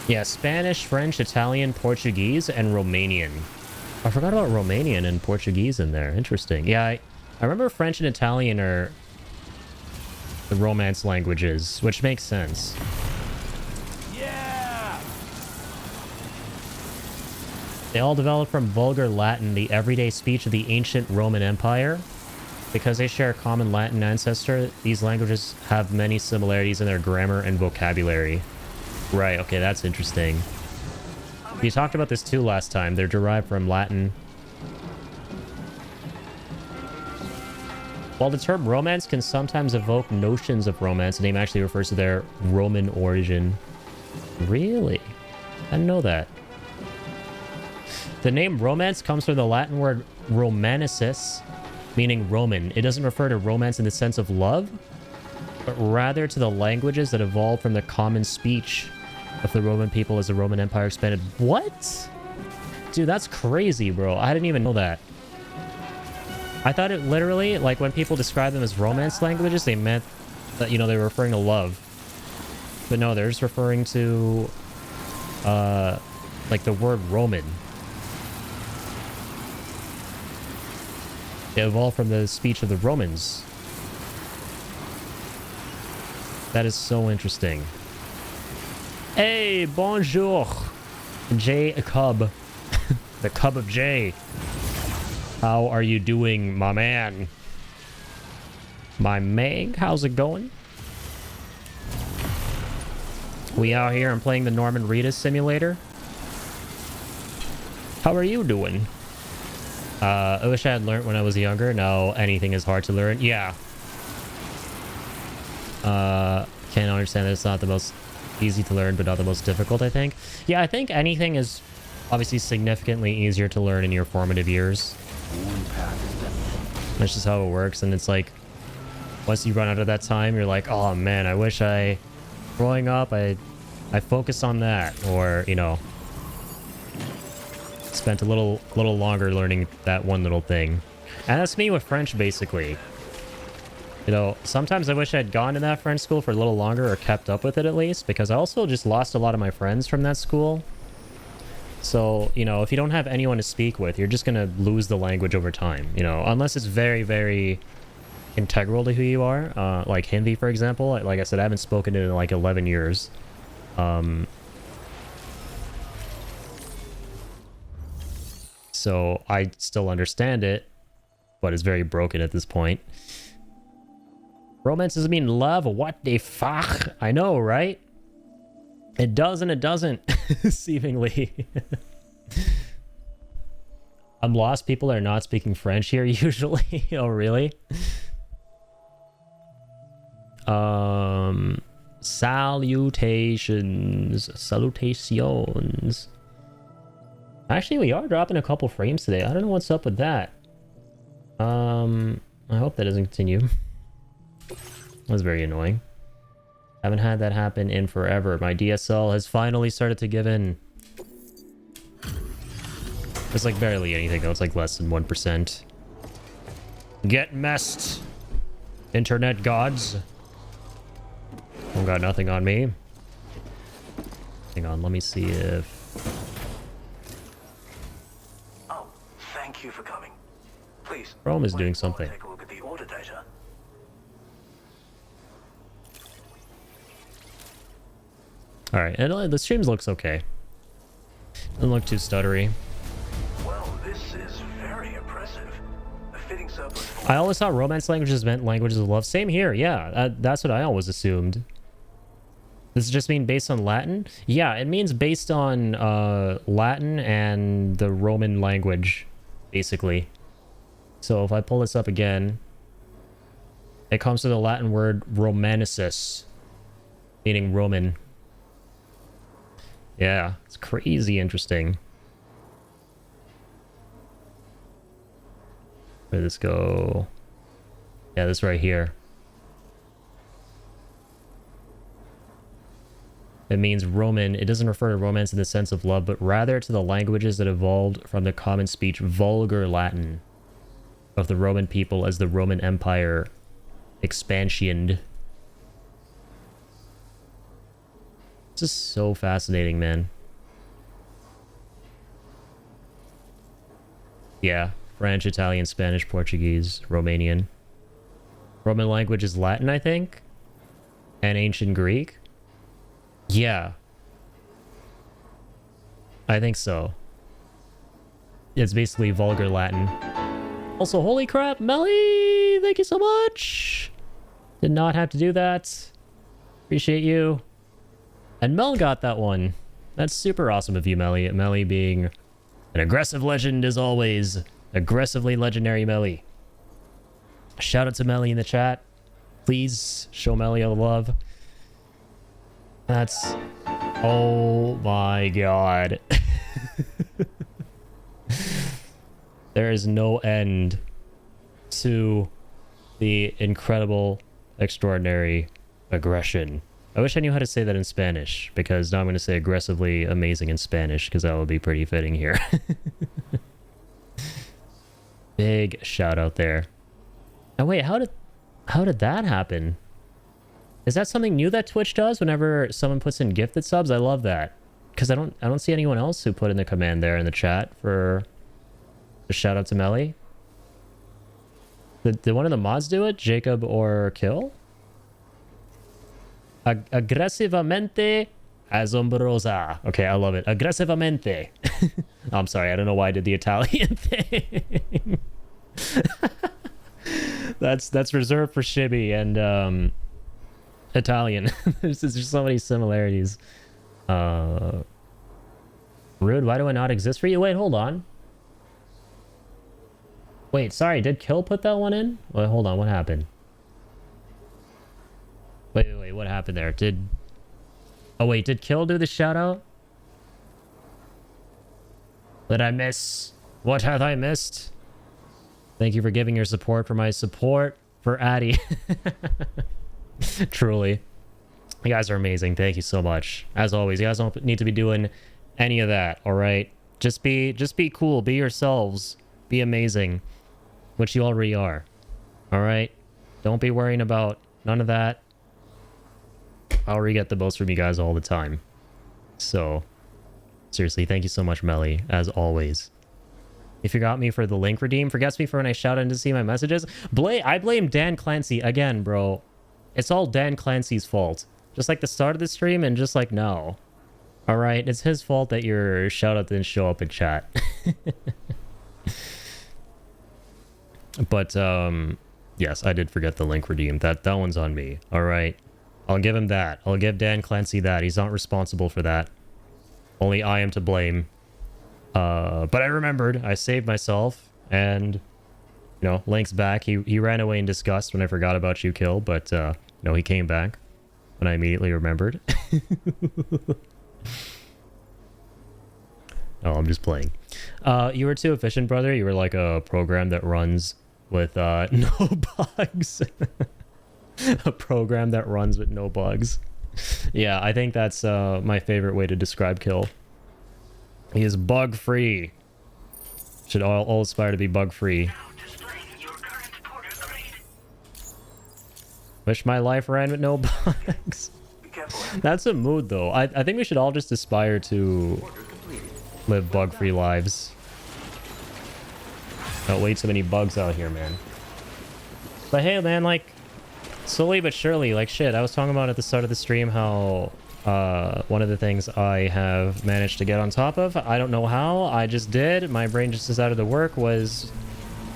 Yeah, Spanish, French, Italian, Portuguese, and Romanian. I forgot about Romanian and Portuguese in there. Interesting. Yeah, I remember French and Italian are the Romance languages, which makes sense. Yeah! They all developed from Vulgar Latin, the everyday speech of the ancient Roman Empire. Because they share a common Latin ancestor, these languages have many similarities in their grammar and vocabulary. Right, okay, that's interesting. You talked about this too last time. They're derived from Latin While the term romance can sometimes evoke notions of romance, the name actually refers to their Roman origin. Really? I didn't know that. The name romance comes from the Latin word romanicis, meaning Roman. It doesn't refer to romance in the sense of love, but rather to the languages that evolved from the common speech of the Roman people as the Roman Empire expanded. What? Dude, that's crazy, bro. I didn't even know that. I thought it literally, like, when people describe them as romance languages, they meant that, you know, they were referring to love. But no, they're just referring to, like, the word Roman. It evolved from the speech of the Romans. That is so interesting. Hey, bonjour, J Cub. The Cub of J. How are you doing, my man? My Meg, how's it going? We out here and playing the Norman Reedus simulator. How are you doing? I wish I had learned when I was younger. Now anything is hard to learn. Yeah. Can't understand that it's not the most easy to learn, but not the most difficult, I think. Yeah, I think anything is obviously significantly easier to learn in your formative years. That's just how it works. And it's like, once you run out of that time, you're like, oh man, I wish growing up, I focused on that. Or, you know, spent a little longer learning that one little thing. And that's me with French, basically. You know, sometimes I wish I'd gone to that French school for a little longer or kept up with it at least, because I also just lost a lot of my friends from that school. So, you know, if you don't have anyone to speak with, you're just going to lose the language over time, you know, unless it's very, very integral to who you are. Like Hindi, for example. Like I said, I haven't spoken it in like 11 years. So I still understand it, but it's very broken at this point. Romance doesn't mean love. What the fuck? I know, right? It does and it doesn't, seemingly. I'm lost. People are not speaking French here usually. Oh, really? Salutations. Actually, we are dropping a couple frames today. I don't know what's up with that. I hope that doesn't continue. That was very annoying. Haven't had that happen in forever. My DSL has finally started to give in. It's like barely anything though. It's like less than 1%. Get messed, internet gods. Don't got nothing on me. Hang on, let me see if... Oh, thank you for coming. Please. Chrome is doing something. Take a look at the order data. Alright, and the streams looks okay. Doesn't look too stuttery. Well, this is very impressive. A fitting surplus for... I always thought romance languages meant languages of love. Same here, yeah. That's what I always assumed. Does it just mean based on Latin? Yeah, it means based on Latin and the Roman language, basically. So if I pull this up again, it comes to the Latin word romanicis, meaning Roman. Yeah, it's crazy interesting. Where did this go? Yeah, this right here. It means Roman. It doesn't refer to romance in the sense of love, but rather to the languages that evolved from the common speech vulgar Latin of the Roman people as the Roman Empire expansioned. This is so fascinating, man. Yeah, French, Italian, Spanish, Portuguese, Romanian. Roman language is Latin, I think, and ancient Greek. Yeah, I think so. It's basically vulgar Latin. Also, holy crap, Melly! Thank you so much! Did not have to do that. Appreciate you. And Mel got that one. That's super awesome of you, Melly. Melly being an aggressive legend as always. Aggressively legendary Melly. Shout out to Melly in the chat. Please show Melly all the love. That's... Oh my god. There is no end to the incredible, extraordinary aggression. I wish I knew how to say that in Spanish, because now I'm going to say aggressively amazing in Spanish, because that would be pretty fitting here. Big shout out there. Now wait, how did that happen? Is that something new that Twitch does whenever someone puts in gifted subs? I love that, because I don't see anyone else who put in the command there in the chat for a shout out to Melly. Did one of the mods do it? Jacob or Kill? Aggressivamente asombrosa. Okay, I love it. Aggressivamente. I'm sorry, I don't know why I did the Italian thing. That's reserved for Shibby and Italian. There's just so many similarities. Rude, why do I not exist for you? Wait, hold on. Wait, sorry, did Kill put that one in? Wait, hold on, what happened? Wait, what happened there? Oh wait, did Kill do the shout out? Did I miss? What have I missed? Thank you for giving your support for my support for Addy. Truly. You guys are amazing. Thank you so much. As always, you guys don't need to be doing any of that, alright? Just be cool, be yourselves, be amazing, which you already are. Alright? Don't be worrying about none of that. I'll re-get the most from you guys all the time. So, seriously, thank you so much, Melly, as always. You forgot me for the link redeem. Forgets me for when I shout in to see my messages. I blame Dan Clancy again, bro. It's all Dan Clancy's fault. Just like the start of the stream and just like now. Alright, it's his fault that your shout out didn't show up in chat. But, yes, I did forget the link redeem. That one's on me. Alright. I'll give him that. I'll give Dan Clancy that. He's not responsible for that. Only I am to blame. But I remembered. I saved myself. And, you know, Link's back. He ran away in disgust when I forgot about you, Kill. But, no, he came back when I immediately remembered. Oh, I'm just playing. You were too efficient, brother. You were like a program that runs with no bugs. A program that runs with no bugs. Yeah, I think that's my favorite way to describe Kill. He is bug-free. Should all aspire to be bug-free. Wish my life ran with no bugs. That's a mood, though. I think we should all just aspire to live bug-free lives. Not way too many bugs out here, man. But hey, man, like, slowly but surely, like, shit, I was talking about at the start of the stream how one of the things I have managed to get on top of, I don't know how, I just did, my brain just decided to work, was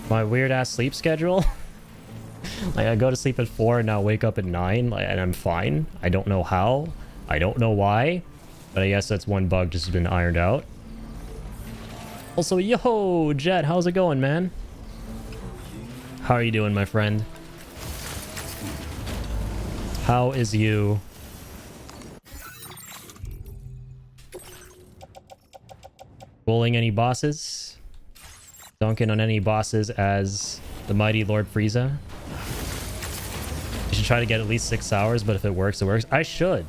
my weird-ass sleep schedule. Like, I go to sleep at 4 and now wake up at 9, like, and I'm fine. I don't know how, I don't know why, but I guess that's one bug just been ironed out. Also, yo, Jet, how's it going, man? How are you doing, my friend? How is you? Bowling any bosses? Dunking on any bosses as the mighty Lord Frieza? You should try to get at least 6 hours, but if it works, it works. I should.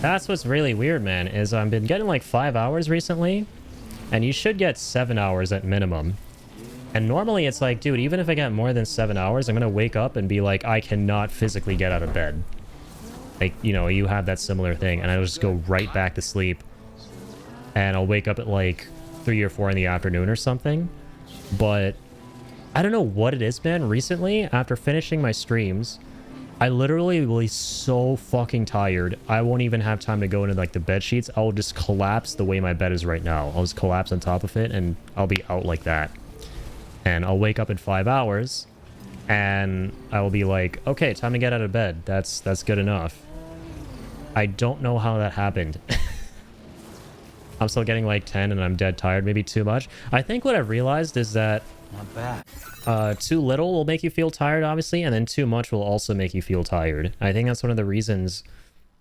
That's what's really weird, man, is I've been getting like 5 hours recently, and you should get 7 hours at minimum. And normally it's like, dude, even if I get more than 7 hours, I'm gonna wake up and be like, I cannot physically get out of bed. Like, you know, you have that similar thing, and I'll just go right back to sleep. And I'll wake up at like 3 or 4 in the afternoon or something. But I don't know what it is, man. Recently, after finishing my streams, I literally will be so fucking tired. I won't even have time to go into like the bed sheets. I'll just collapse the way my bed is right now. I'll just collapse on top of it and I'll be out like that. And I'll wake up in 5 hours and I will be like, okay, time to get out of bed. That's good enough. I don't know how that happened. I'm still getting like 10 and I'm dead tired, maybe too much. I think what I've realized is that Not bad. Too little will make you feel tired, obviously, and then too much will also make you feel tired. I think that's one of the reasons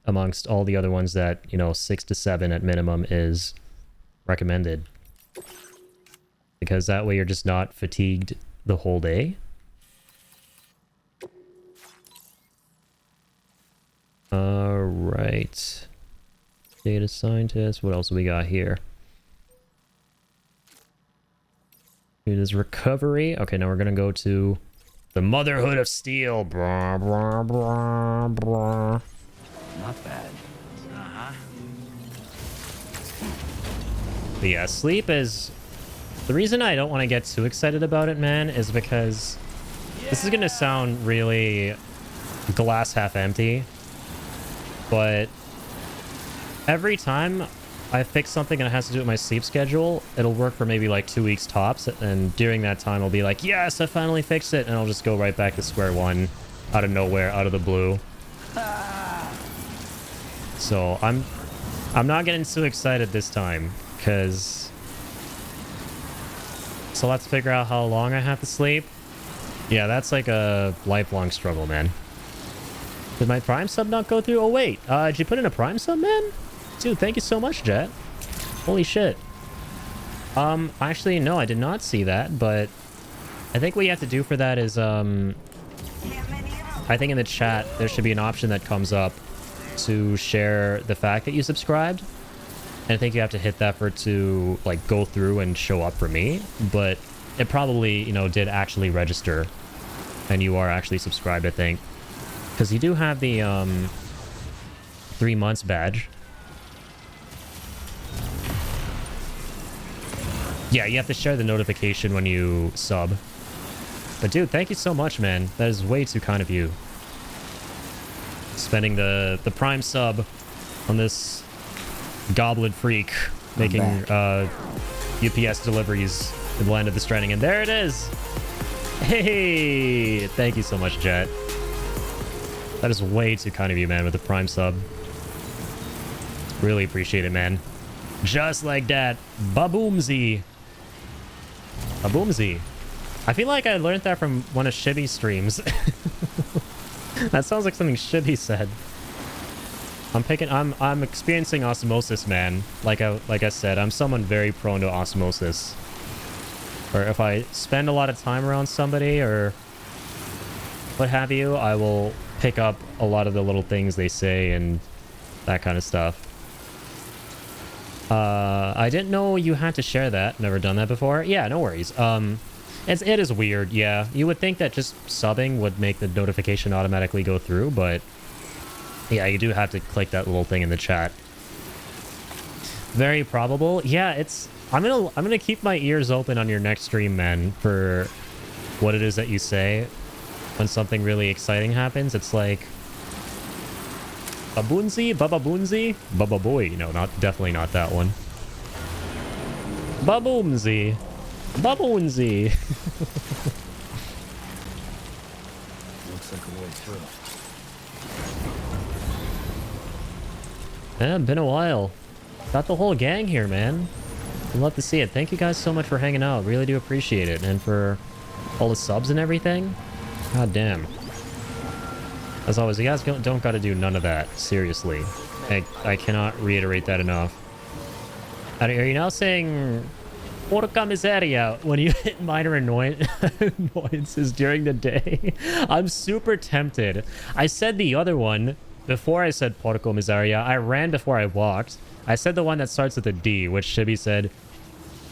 amongst all the other ones that, you know, 6 to 7 at minimum is recommended. Because that way you're just not fatigued the whole day. Alright. Data scientist. What else do we got here? It is recovery. Okay, now we're gonna go to the Motherhood of Steel. Blah, blah, blah, blah. Not bad. But yeah, sleep is... The reason I don't want to get too excited about it, man, is because this is gonna sound really glass half empty, but every time I fix something and it has to do with my sleep schedule, it'll work for maybe like 2 weeks tops, and during that time I'll be like, yes, I finally fixed it, and I'll just go right back to square one out of nowhere, out of the blue. So I'm not getting too excited this time, because... So let's figure out how long I have to sleep. Yeah, that's like a lifelong struggle, man. Did my Prime sub not go through? Oh, wait. Did you put in a Prime sub, man? Dude, thank you so much, Jet. Holy shit. Actually, no, I did not see that, but I think what you have to do for that is, I think in the chat, there should be an option that comes up to share the fact that you subscribed. And I think you have to hit that for it to, like, go through and show up for me. But it probably, you know, did actually register. And you are actually subscribed, I think. Because you do have the, 3 months badge. Yeah, you have to share the notification when you sub. But dude, thank you so much, man. That is way too kind of you. Spending the Prime sub on this goblin freak making UPS deliveries in the land of the Stranding. And there it is! Hey! Thank you so much, Jet. That is way too kind of you, man, with the Prime sub. Really appreciate it, man. Just like that. Baboomzy. Baboomzy. I feel like I learned that from one of Shibby's streams. That sounds like something Shibby said. I'm experiencing osmosis, man. Like I said, I'm someone very prone to osmosis. Or if I spend a lot of time around somebody or what have you, I will pick up a lot of the little things they say and that kind of stuff. I didn't know you had to share that. Never done that before. Yeah, no worries. It is weird, yeah. You would think that just subbing would make the notification automatically go through, but yeah, you do have to click that little thing in the chat. Very probable. Yeah, it's... I'm gonna keep my ears open on your next stream, man, for what it is that you say when something really exciting happens. It's like... Babunzi? Bababunzi? Bababoy. No, definitely not that one. Baboomzi. Baboonzi. Looks like a way through. Yeah, been a while. Got the whole gang here, man. I'd love to see it. Thank you guys so much for hanging out. Really do appreciate it. And for all the subs and everything. God damn. As always, you guys don't gotta do none of that. Seriously. I cannot reiterate that enough. Are you now saying... Porca miseria when you hit minor annoyances during the day? I'm super tempted. I said the other one before I said porca miseria. I ran before I walked. I said the one that starts with a D, which Shibby said,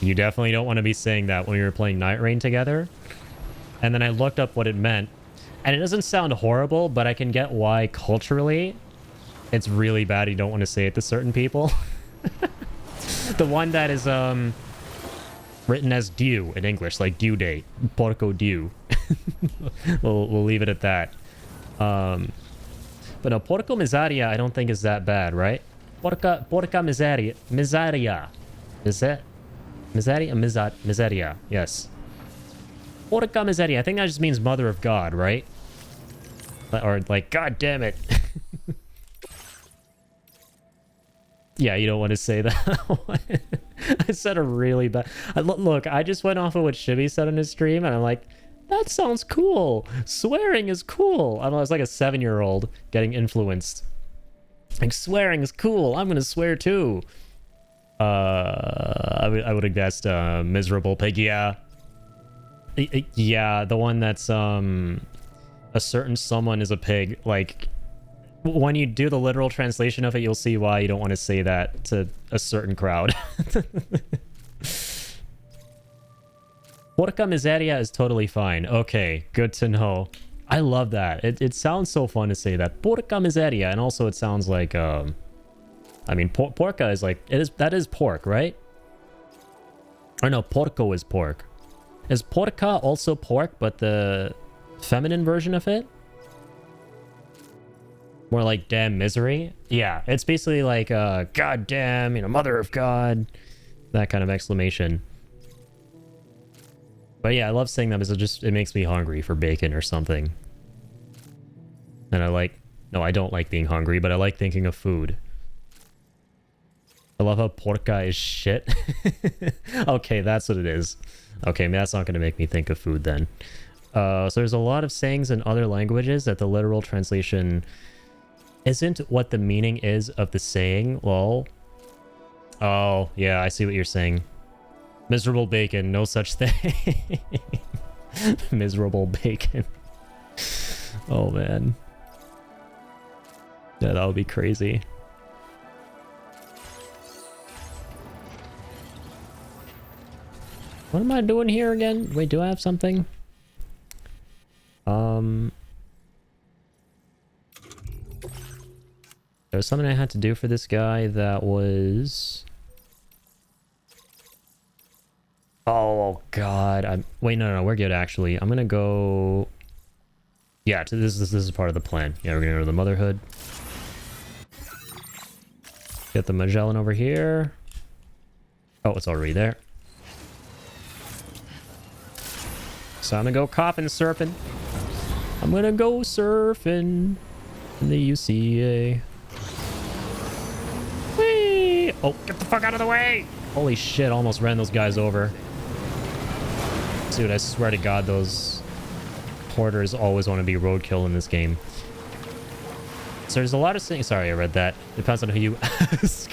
you definitely don't want to be saying that when we were playing Night Rain together. And then I looked up what it meant. And it doesn't sound horrible, but I can get why culturally it's really bad. You don't want to say it to certain people. The one that is written as due in English, like due date. Porco due. We'll leave it at that. But no, porco miseria I don't think is that bad, right? Porca miseria. Miseria. Is that? Miseria? Miseria. Yes. Porca miseria. I think that just means mother of God, right? Or like, God damn it. Yeah, you don't want to say that one. I said a really bad... Look, I just went off of what Shibby said on his stream, and I'm like, that sounds cool. Swearing is cool. I was like a 7-year-old getting influenced. Like, swearing is cool. I'm gonna swear too. I would have guessed miserable pig. Yeah. Yeah, the one that's a certain someone is a pig. Like, when you do the literal translation of it, you'll see why you don't want to say that to a certain crowd. Porca miseria is totally fine. Okay, good to know. I love that. It sounds so fun to say that. Porca miseria. And also it sounds like, I mean, porca is like, that is pork, right? Or no, porco is pork. Is porca also pork, but the feminine version of it? More like damn misery? Yeah, it's basically like, god damn, you know, mother of God. That kind of exclamation. But yeah, I love saying that because it makes me hungry for bacon or something. And no, I don't like being hungry, but I like thinking of food. I love how porca is shit. Okay, that's what it is. Okay, that's not going to make me think of food then. So there's a lot of sayings in other languages that the literal translation isn't what the meaning is of the saying, lol. Oh, yeah, I see what you're saying. Miserable bacon, no such thing. Miserable bacon. Oh, man. Yeah, that would be crazy. What am I doing here again? Wait, do I have something? There was something I had to do for this guy that was... Oh, God. Wait, no, we're good, actually. I'm gonna go... Yeah, this is part of the plan. Yeah, we're gonna go to the Motherhood. Get the Magellan over here. Oh, it's already there. So I'm gonna go coffin surfing. I'm gonna go surfing in the UCA. Whee! Oh, get the fuck out of the way! Holy shit, almost ran those guys over. Dude, I swear to God, those porters always want to be roadkill in this game. So there's a lot of things... Sorry, I read that. Depends on who you ask.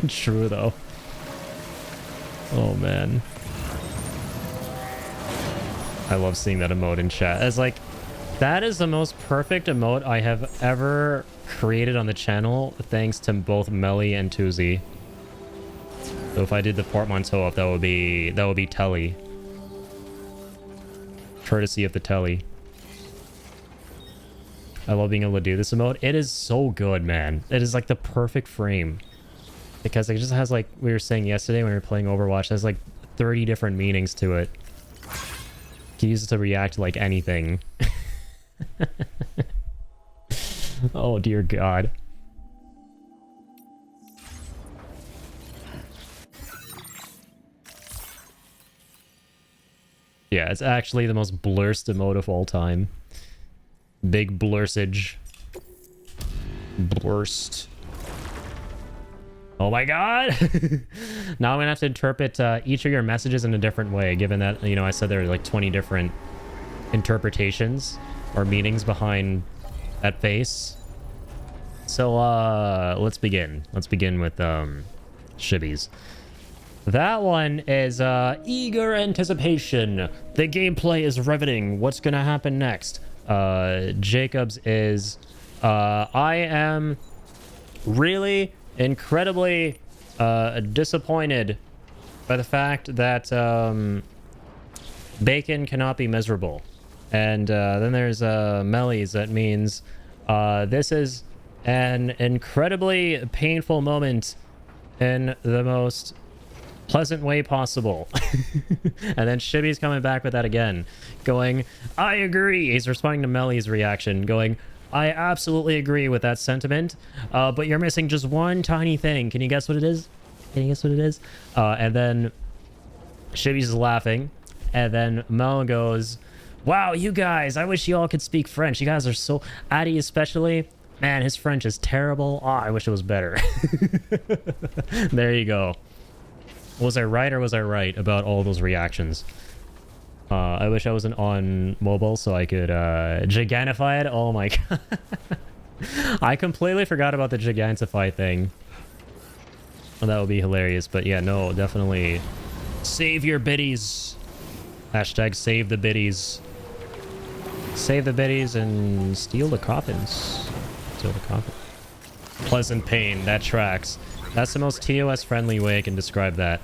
True, though. Oh, man. I love seeing that emote in chat. It's like, that is the most perfect emote I have ever created on the channel, thanks to both Melly and Tuzi. So if I did the portmanteau up, that would be Telly. Courtesy of the Telly. I love being able to do this emote. It is so good, man. It is like the perfect frame. Because it just has, like we were saying yesterday when we were playing Overwatch, it has like 30 different meanings to it. You can use it to react to like anything. Oh dear God. Yeah, it's actually the most blurst emote of all time. Big blursage. Blurst. Oh my God! Now I'm gonna have to interpret each of your messages in a different way, given that, you know, I said there are like 20 different interpretations or meanings behind that face. So, let's begin. Let's begin with, Shibby's. That one is, eager anticipation. The gameplay is riveting. What's gonna happen next? Jacob's is, I am really incredibly, disappointed by the fact that, bacon cannot be miserable. And, then there's, Mellies that means, this is an incredibly painful moment in the most pleasant way possible. And then Shibby's coming back with that again, going, I agree. He's responding to Melly's reaction, going, I absolutely agree with that sentiment, but you're missing just one tiny thing. Can you guess what it is? Can you guess what it is? And then Shibby's laughing, and then Mel goes, wow, you guys, I wish you all could speak French. You guys are so... Addy especially. Man, his French is terrible. Oh, I wish it was better. There you go. Was I right or was I right about all those reactions? I wish I wasn't on mobile so I could gigantify it. Oh my god. I completely forgot about the gigantify thing. Well, that would be hilarious. But yeah, no, definitely save your biddies. Hashtag save the biddies. Save the biddies and steal the coffins. Steal the coffin. Pleasant pain. That tracks. That's the most TOS friendly way I can describe that.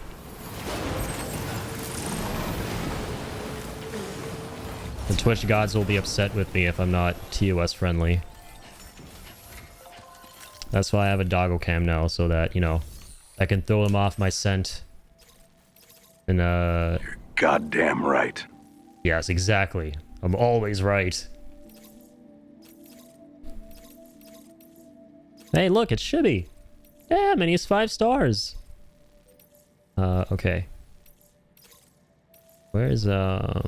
The Twitch gods will be upset with me if I'm not TOS friendly. That's why I have a doggo cam now, so that, you know, I can throw them off my scent. And, You're goddamn right. yes, exactly. I'm always right. Hey, look, it's Shibby. Damn, and he's 5 stars. Okay. Where's, the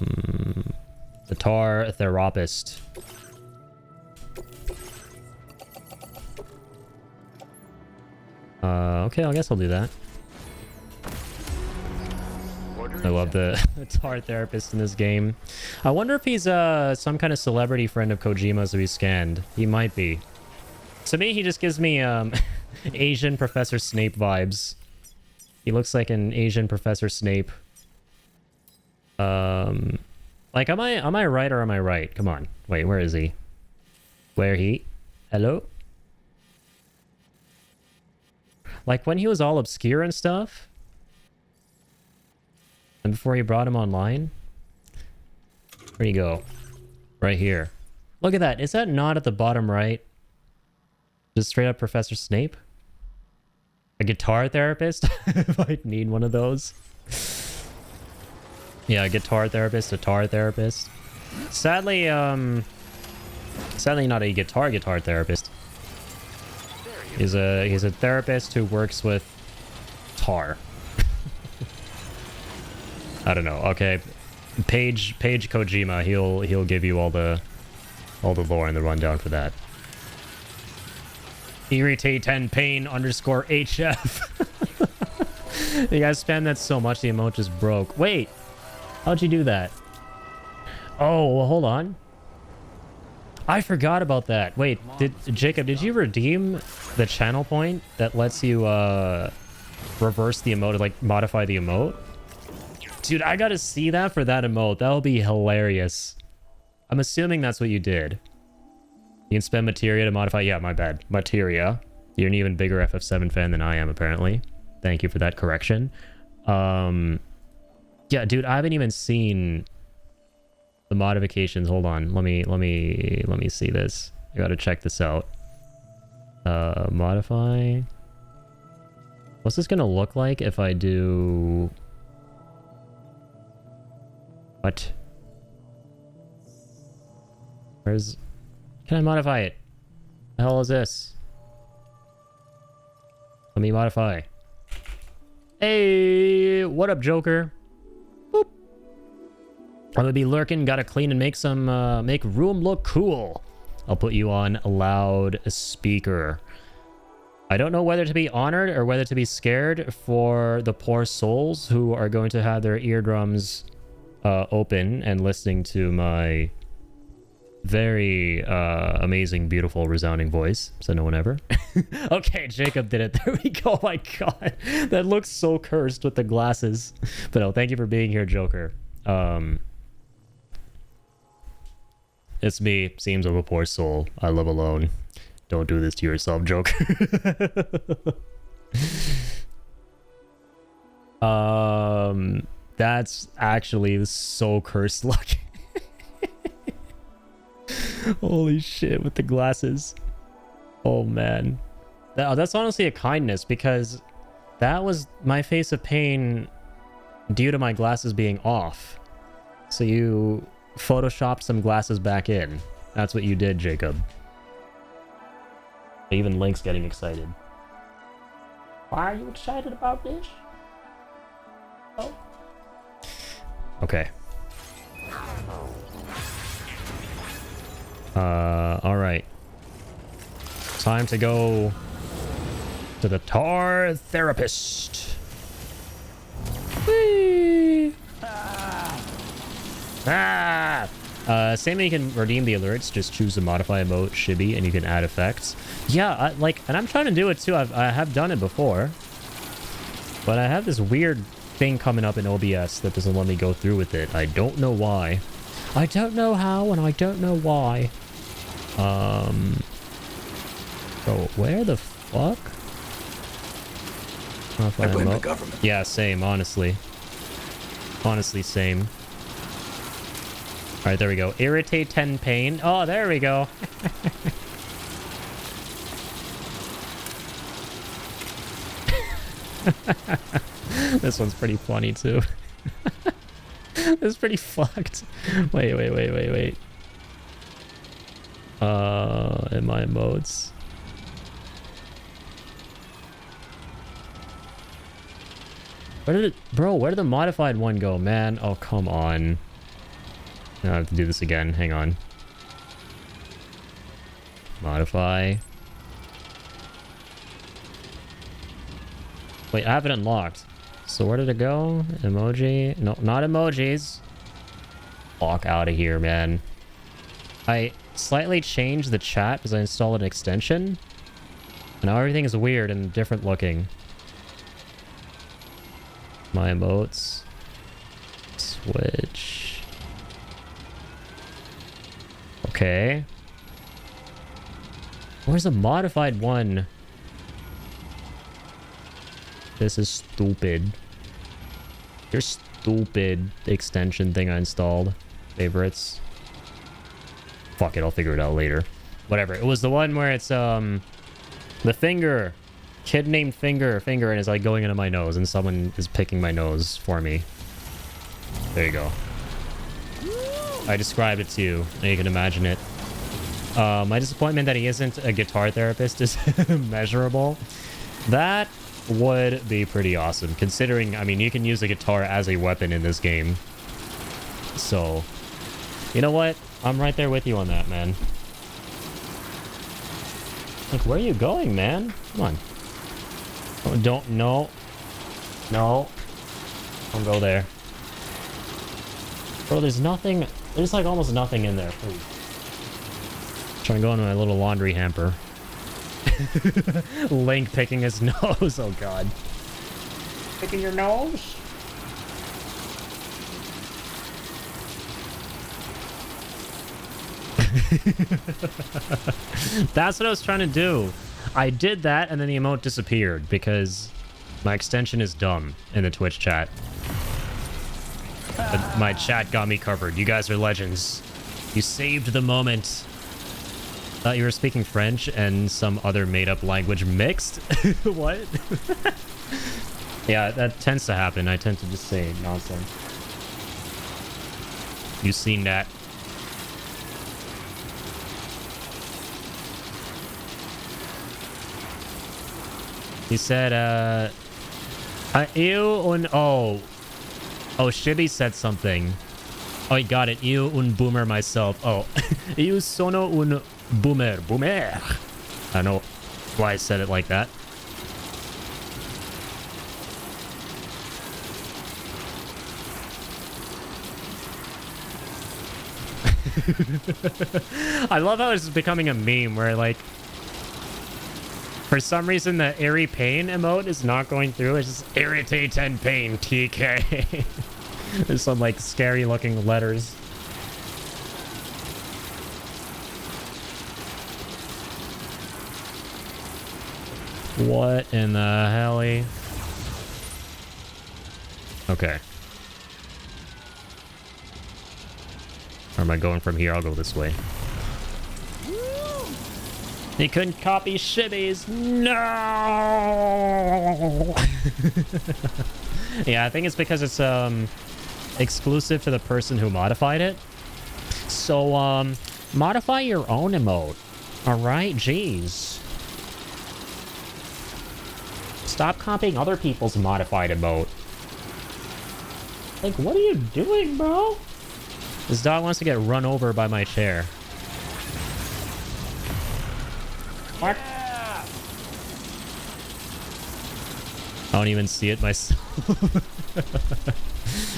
Tar Therapist? Okay, I guess I'll do that. I love the Tar Therapist in this game. I wonder if he's some kind of celebrity friend of Kojima's who he scanned. He might be. To me, he just gives me Asian Professor Snape vibes. He looks like an Asian Professor Snape. Like, am I right or am I right? Come on. Wait, where is he? Where he? Hello? Like, when he was all obscure and stuff? And before you brought him online? Where you go? Right here. Look at that. Is that not at the bottom right? Just straight up Professor Snape? A guitar therapist? Might need one of those. Yeah, a guitar therapist, a tar therapist. Sadly, sadly not a guitar therapist. He's a therapist who works with tar. I don't know. Okay, Page Kojima. He'll give you all the lore and the rundown for that. Irritate 10 pain underscore HF. You guys spam that so much the emote just broke. Wait, how'd you do that? Oh, well, hold on. I forgot about that. Wait, Jacob, did you redeem the channel point that lets you reverse the emote, like modify the emote? Dude, I gotta see that for that emote. That'll be hilarious. I'm assuming that's what you did. You can spend materia to modify. Yeah, my bad. Materia. You're an even bigger FF7 fan than I am, apparently. Thank you for that correction. Yeah, dude, I haven't even seen the modifications. Hold on. Let me see this. I gotta check this out. Modify. What's this gonna look like if I do... What? Where's... Can I modify it? The hell is this? Let me modify. Hey, what up, Joker? Boop. I'm gonna be lurking. Gotta clean and make some, make room look cool. I'll put you on loudspeaker. I don't know whether to be honored or whether to be scared for the poor souls who are going to have their eardrums open and listening to my very amazing, beautiful, resounding voice. So no one ever. Okay, Jacob did it. There we go. Oh my god, that looks so cursed with the glasses. But no, thank you for being here, Joker. It's me, seems of a poor soul. I live alone. Don't do this to yourself, Joker. That's actually so cursed looking. Holy shit, with the glasses. Oh man. That's honestly a kindness, because that was my face of pain due to my glasses being off. So you photoshopped some glasses back in. That's what you did, Jacob. Even Link's getting excited. Why are you excited about this? Oh. Okay. Alright. Time to go to the tar therapist. Whee! Ah! Same way you can redeem the alerts, just choose the modify emote shibby and you can add effects. Yeah, and I'm trying to do it too. I have done it before. But I have this weird thing coming up in OBS that doesn't let me go through with it. I don't know why. I don't know how and I don't know why. Bro, where the fuck? I blame the government. Yeah, same, honestly. Honestly, same. Alright, there we go. Irritate 10 pain. Oh, there we go. This one's pretty funny, too. It's pretty fucked. Wait. In my emotes. Where did the modified one go, man? Oh, come on. I have to do this again. Hang on. Modify. Wait, I have it unlocked. So where did it go? Emoji? No, not emojis. Walk out of here, man. I slightly changed the chat because I installed an extension. And now everything is weird and different looking. My emotes. Switch. Okay. Where's the modified one? This is stupid. Your stupid extension thing I installed. Favorites. Fuck it, I'll figure it out later. Whatever. It was the one where it's the finger. Kid named Finger and is like going into my nose and someone is picking my nose for me. There you go. I described it to you and you can imagine it. My disappointment that he isn't a guitar therapist is measurable. That would be pretty awesome considering, I mean, you can use a guitar as a weapon in this game. So, you know what? I'm right there with you on that, man. Like, where are you going, man? Come on. Oh, don't, no. No. Don't go there. Bro, there's nothing, there's like almost nothing in there. Please. Trying to go into my little laundry hamper. Link picking his nose. Oh, God. Picking your nose? That's what I was trying to do. I did that and then the emote disappeared because my extension is dumb in the Twitch chat. But my chat got me covered. You guys are legends. You saved the moment. Thought you were speaking French and some other made-up language mixed? What? Yeah, that tends to happen. I tend to just say nonsense. You seen that? He said, ew un... Oh, Shibby said something. Oh, I got it. Ew un boomer myself. Oh, ew sono un boomer. Boomer. I don't know why I said it like that. I love how it's becoming a meme where, like, for some reason the airy pain emote is not going through. It's just irritate and pain TK. There's some like scary looking letters. What in the helly? Okay. Or am I going from here? I'll go this way. He couldn't copy Shibby's. No! Yeah, I think it's because it's exclusive to the person who modified it. So, modify your own emote. Alright, jeez. Stop copying other people's modified emote. Like, what are you doing, bro? This dog wants to get run over by my chair. What? I don't even see it myself.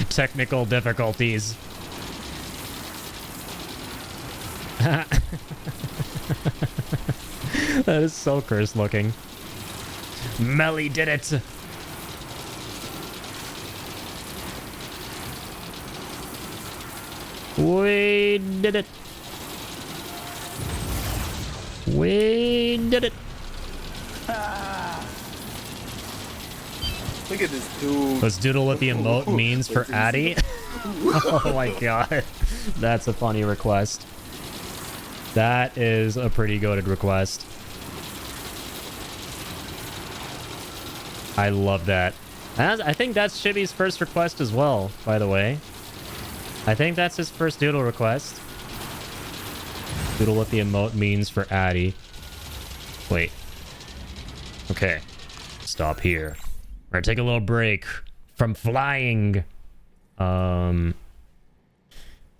Technical difficulties. That is so cursed looking. Melly did it. We did it. We did it. Look at this dude. Let's doodle what the emote means for Addy. Oh my god. That's a funny request. That is a pretty goated request. I love that. I think that's Chibi's first request as well, by the way. I think that's his first doodle request. Doodle what the emote means for Addy. Wait. Okay. Stop here. We're gonna take a little break from flying.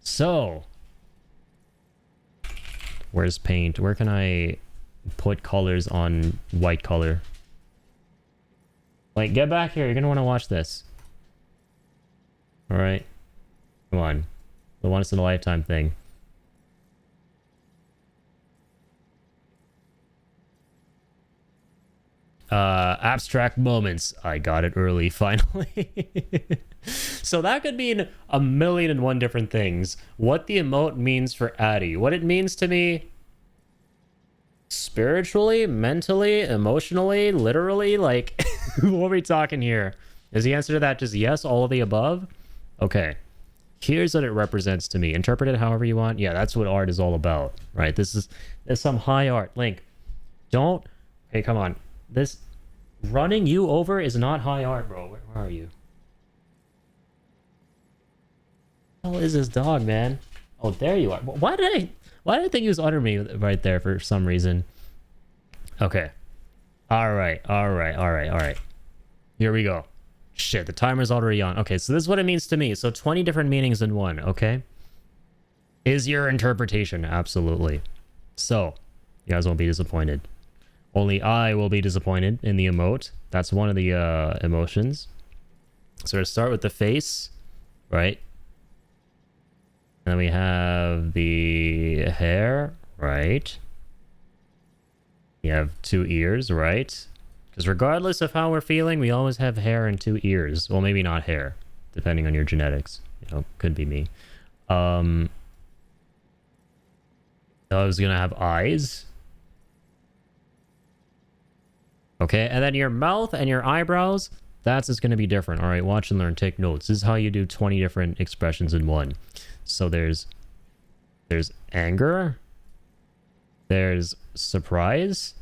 So. Where's paint? Where can I put colors on white color? Like, get back here. You're gonna want to watch this. Alright. Come on. The once in a lifetime thing. Abstract moments. I got it early, finally. So that could mean a million and one different things. What the emote means for Addy. What it means to me spiritually, mentally, emotionally, literally, like, what are we talking here? Is the answer to that just yes, all of the above? Okay. Here's what it represents to me. Interpret it however you want. Yeah, that's what art is all about, right? This is some high art. Link, don't... Hey, come on. This... Running you over is not high art, bro. Where are you? What the hell is this dog, man? Oh, there you are. Why did I think he was under me right there for some reason? Okay. All right. Here we go. Shit, the timer's already on. Okay, so this is what it means to me. So 20 different meanings in one, okay? Is your interpretation. Absolutely. So, you guys won't be disappointed. Only I will be disappointed in the emote. That's one of the emotions. So to start with the face, right? And then we have the hair, right? You have 2 ears, right? Because regardless of how we're feeling, we always have hair and 2 ears. Well, maybe not hair, depending on your genetics. You know, could be me. I was gonna have eyes. Okay, and then your mouth and your eyebrows, that's just going to be different. All right, watch and learn. Take notes. This is how you do 20 different expressions in one. So there's anger. There's surprise.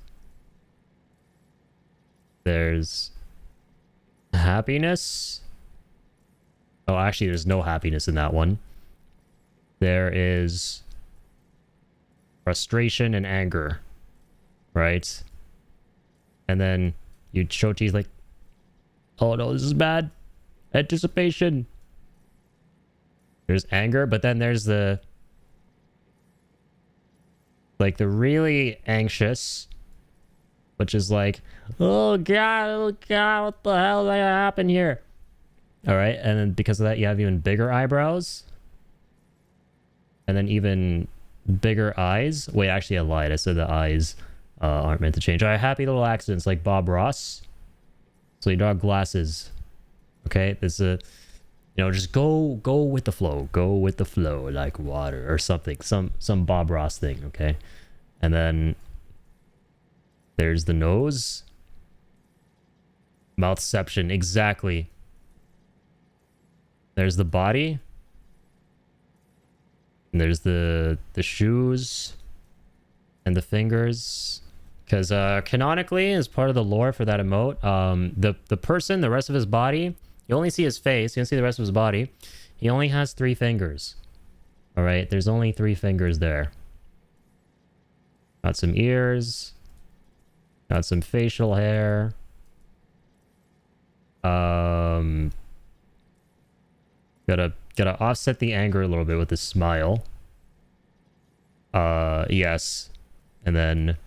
There's happiness. Oh, actually, there's no happiness in that one. There is frustration and anger, right? And then you show cheese like, oh no, this is bad. Anticipation. There's anger, but then there's the... like the really anxious, which is like, oh god, what the hell is gonna happen here? Alright, and then because of that, you have even bigger eyebrows. And then even bigger eyes. Wait, actually I lied. I said the eyes... aren't meant to change. All right, happy little accidents like Bob Ross. So you draw glasses. Okay, this is you know, just go with the flow. Go with the flow like water or something. Some Bob Ross thing, okay? And then there's the nose. Mouthception, exactly. There's the body. And there's the shoes and the fingers. Because canonically, as part of the lore for that emote, the person, the rest of his body, you only see his face, you don't see the rest of his body. He only has 3 fingers. Alright, there's only 3 fingers there. Got some ears. Got some facial hair. Gotta offset the anger a little bit with a smile. Yes. And then,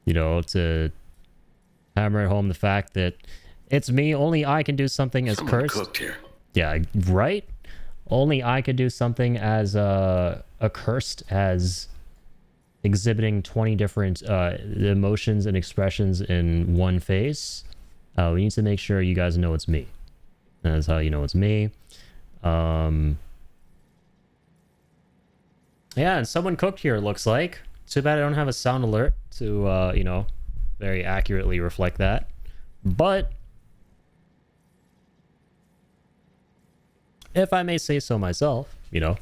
you know, to hammer home the fact that It's me. Only I can do something as Someone cursed. cooked here. Yeah, right? Only I could do something as accursed as exhibiting 20 different emotions and expressions in one face. We need to make sure you guys know it's me. That's how you know it's me. Yeah, and someone cooked here, it looks like. Too bad I don't have a sound alert to, you know, very accurately reflect that. But if I may say so myself, you know.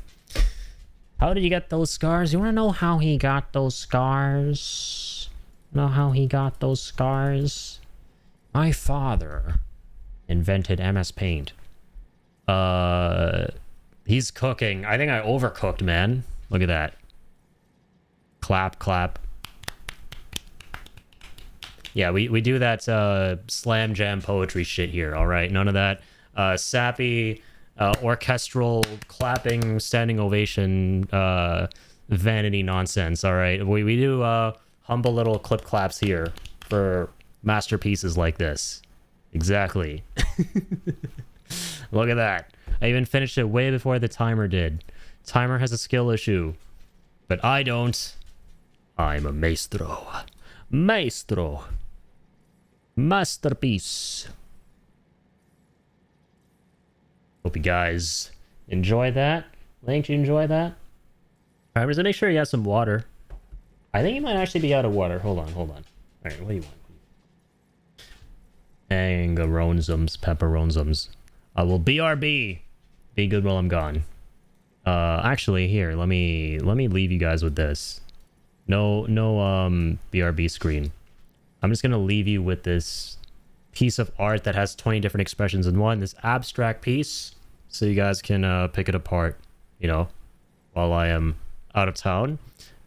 How did you get those scars? You want to know how he got those scars? Know how he got those scars? My father invented MS Paint. He's cooking. I think I overcooked, man. Look at that. Clap, clap. Yeah, we do that slam jam poetry shit here, all right? None of that sappy orchestral clapping standing ovation vanity nonsense, all right? We do humble little clip claps here for masterpieces like this. Exactly. Look at that. I even finished it way before the timer did. Timer has a skill issue, but I don't. I'm a maestro. Maestro. Masterpiece. Hope you guys enjoy that. Link, you enjoy that? Alright, we're gonna make sure you have some water. I think you might actually be out of water. Hold on. Alright, what do you want? Angaronsums, pepperonsums. Well, BRB. Be good while I'm gone. Actually, here, let me leave you guys with this. No, BRB screen. I'm just gonna leave you with this piece of art that has 20 different expressions in one. This abstract piece, so you guys can pick it apart, you know, while I am out of town.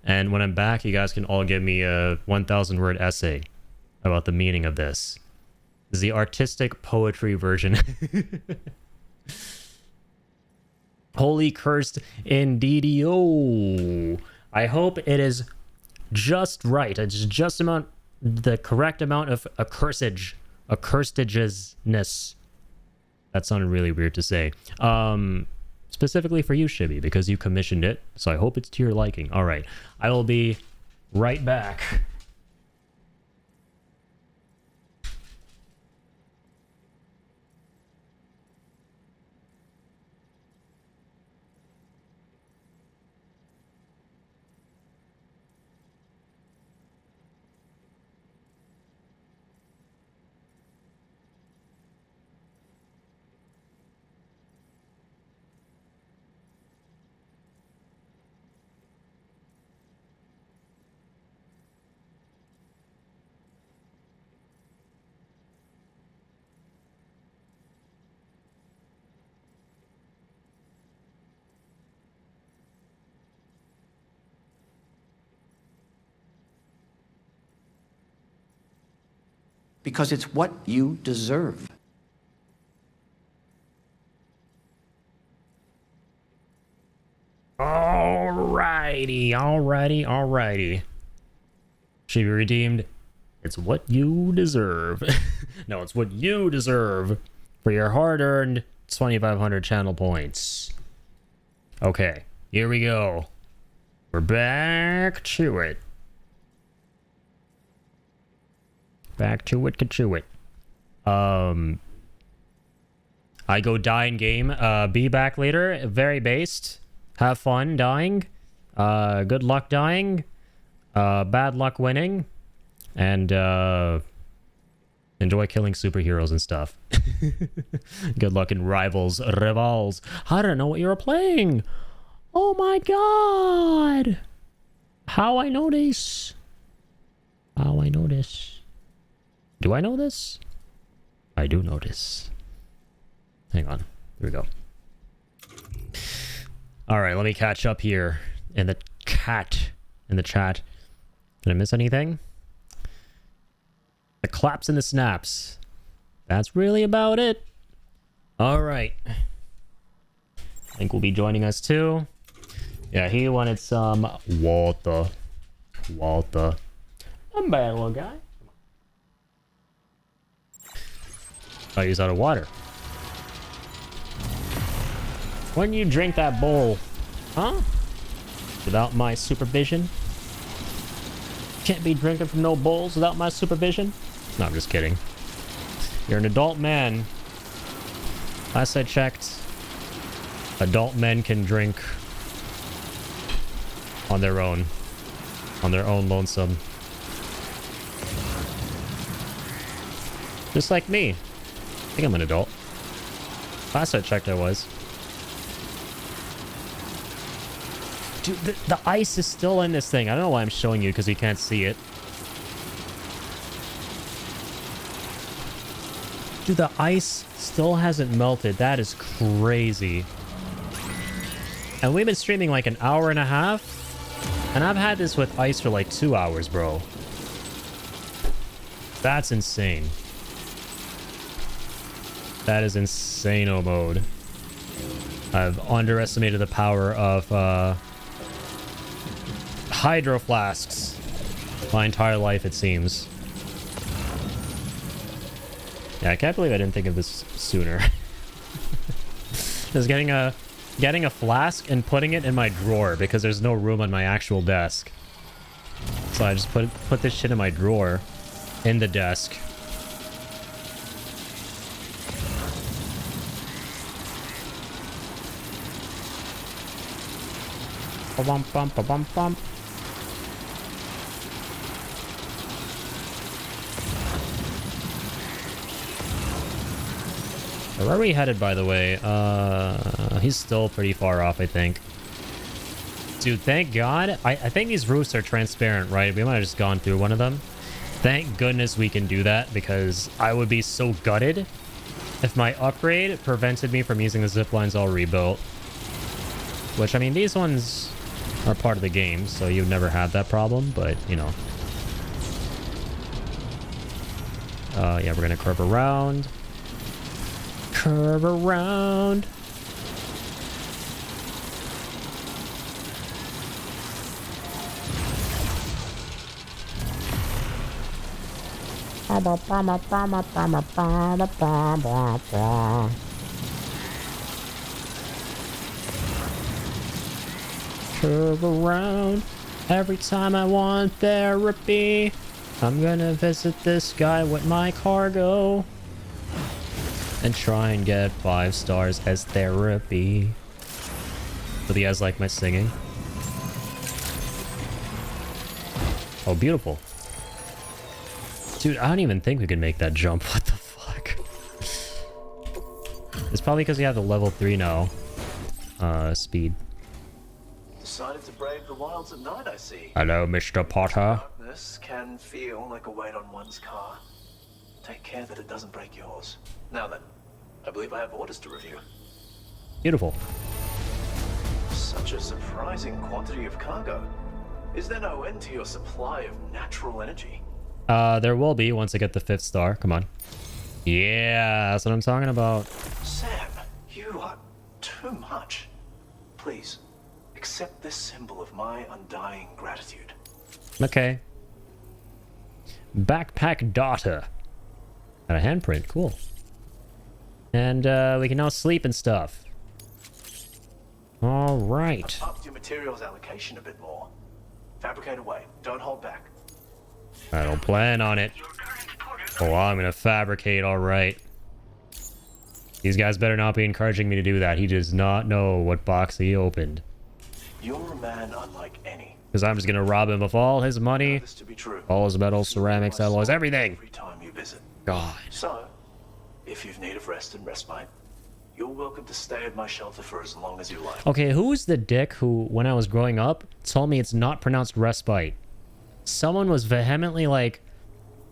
And when I'm back, you guys can all give me a 1,000-word essay about the meaning of this. This is the artistic poetry version. Holy cursed indeed-o. I hope it is just right. It's just the correct amount of accursageness. That sounded really weird to say. Specifically for you, Shibby, because you commissioned it. So I hope it's to your liking. All right. I will be right back. Because it's what you deserve. Alrighty. Should be redeemed. It's what you deserve. No, it's what you deserve for your hard-earned 2,500 channel points. Okay, here we go. We're back to it. Back to it, ka-chew it. I go die in game. Be back later. Very based. Have fun dying. Good luck dying. Bad luck winning. And enjoy killing superheroes and stuff. Good luck in rivals. I don't know what you were playing. Oh my god. How I know this? Do I know this? I do know this. Hang on. Here we go. Alright, let me catch up here in the chat. Did I miss anything? The claps and the snaps. That's really about it. Alright. Link will be joining us too. Yeah, he wanted some water. I'm bad little guy. Oh, he's out of water. When you drink that bowl, huh? Without my supervision? Can't be drinking from no bowls without my supervision? No, I'm just kidding. You're an adult man. Last I checked, adult men can drink on their own lonesome. Just like me. I think I'm an adult. Last I checked, I was. Dude, the ice is still in this thing. I don't know why I'm showing you, because you can't see it. Dude, the ice still hasn't melted. That is crazy. And we've been streaming like an hour and a half. And I've had this with ice for like 2 hours, bro. That's insane. That is insano mode. I've underestimated the power of hydro flasks my entire life, it seems. Yeah, I can't believe I didn't think of this sooner. Just getting a flask and putting it in my drawer because there's no room on my actual desk. So I just put this shit in my drawer in the desk. Ba-bum, bum, ba-bum, bum. Where are we headed, by the way? He's still pretty far off, I think. Dude, thank God. I think these roofs are transparent, right? We might have just gone through one of them. Thank goodness we can do that, because I would be so gutted if my upgrade prevented me from using the zip lines all rebuilt. Which, I mean, these ones are part of the game, so you'd never have that problem, but, you know. Yeah, we're gonna curve around. Curve around. Curve around. Every time I want therapy, I'm gonna visit this guy with my cargo and try and get 5 stars as therapy. So you guys like my singing? Oh, beautiful. Dude, I don't even think we can make that jump. What the fuck? It's probably because we have the level 3 now. Speed. Decided to brave the wilds at night, I see. Hello, Mr. Potter. Darkness can feel like a weight on one's car. Take care that it doesn't break yours. Now then, I believe I have orders to review. Beautiful. Such a surprising quantity of cargo. Is there no end to your supply of natural energy? There will be once I get the 5th star. Come on. Yeah, that's what I'm talking about. Sam, you are too much. Please, accept this symbol of my undying gratitude. Okay. Backpack data. Got a handprint. Cool. And we can now sleep and stuff. All right. I've upped your materials allocation a bit more. Fabricate away. Don't hold back. I don't plan on it. Oh, I'm gonna fabricate, all right. These guys better not be encouraging me to do that. He does not know what box he opened. You're a man unlike any. Because I'm just gonna rob him of all his money, This to be true. all his metals, ceramics, alloys, everything. Every time you visit. God. So, if you've need of rest and respite, you're welcome to stay at my shelter for as long as you like. Okay, who's the dick who, when I was growing up, told me it's not pronounced respite? Someone was vehemently like,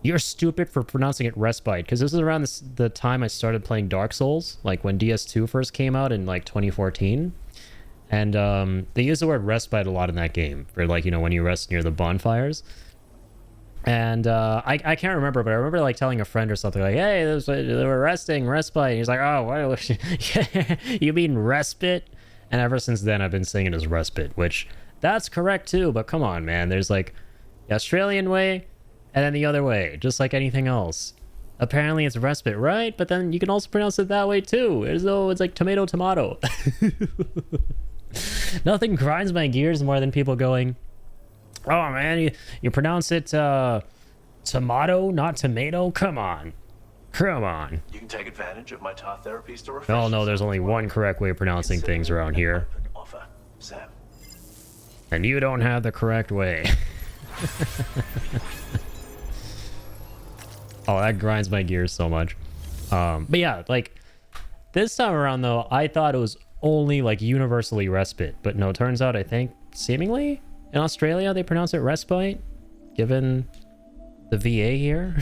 you're stupid for pronouncing it respite. Because this is around the time I started playing Dark Souls, like when DS2 first came out in like 2014. And they use the word respite a lot in that game for, like, you know, when you rest near the bonfires. And I can't remember, but I remember like telling a friend or something like, hey, they were resting, respite. And he's like, oh, what? You mean respite? And ever since then, I've been saying it as respite, which that's correct too. But come on, man. There's like the Australian way and then the other way, just like anything else. Apparently it's respite, right? But then you can also pronounce it that way too, as though it's like tomato tomato. Nothing grinds my gears more than people going, oh man, you pronounce it tomato, not tomato? Come on. Come on. You can take advantage of my tar therapies to refresh. Oh no, there's only one correct way of pronouncing things around here. Open offer, Sam. And you don't have the correct way. Oh, that grinds my gears so much. But yeah, like, this time around, though, I thought it was only, like, universally respite. But no, turns out, I think, seemingly, in Australia, they pronounce it respite, given the VA here.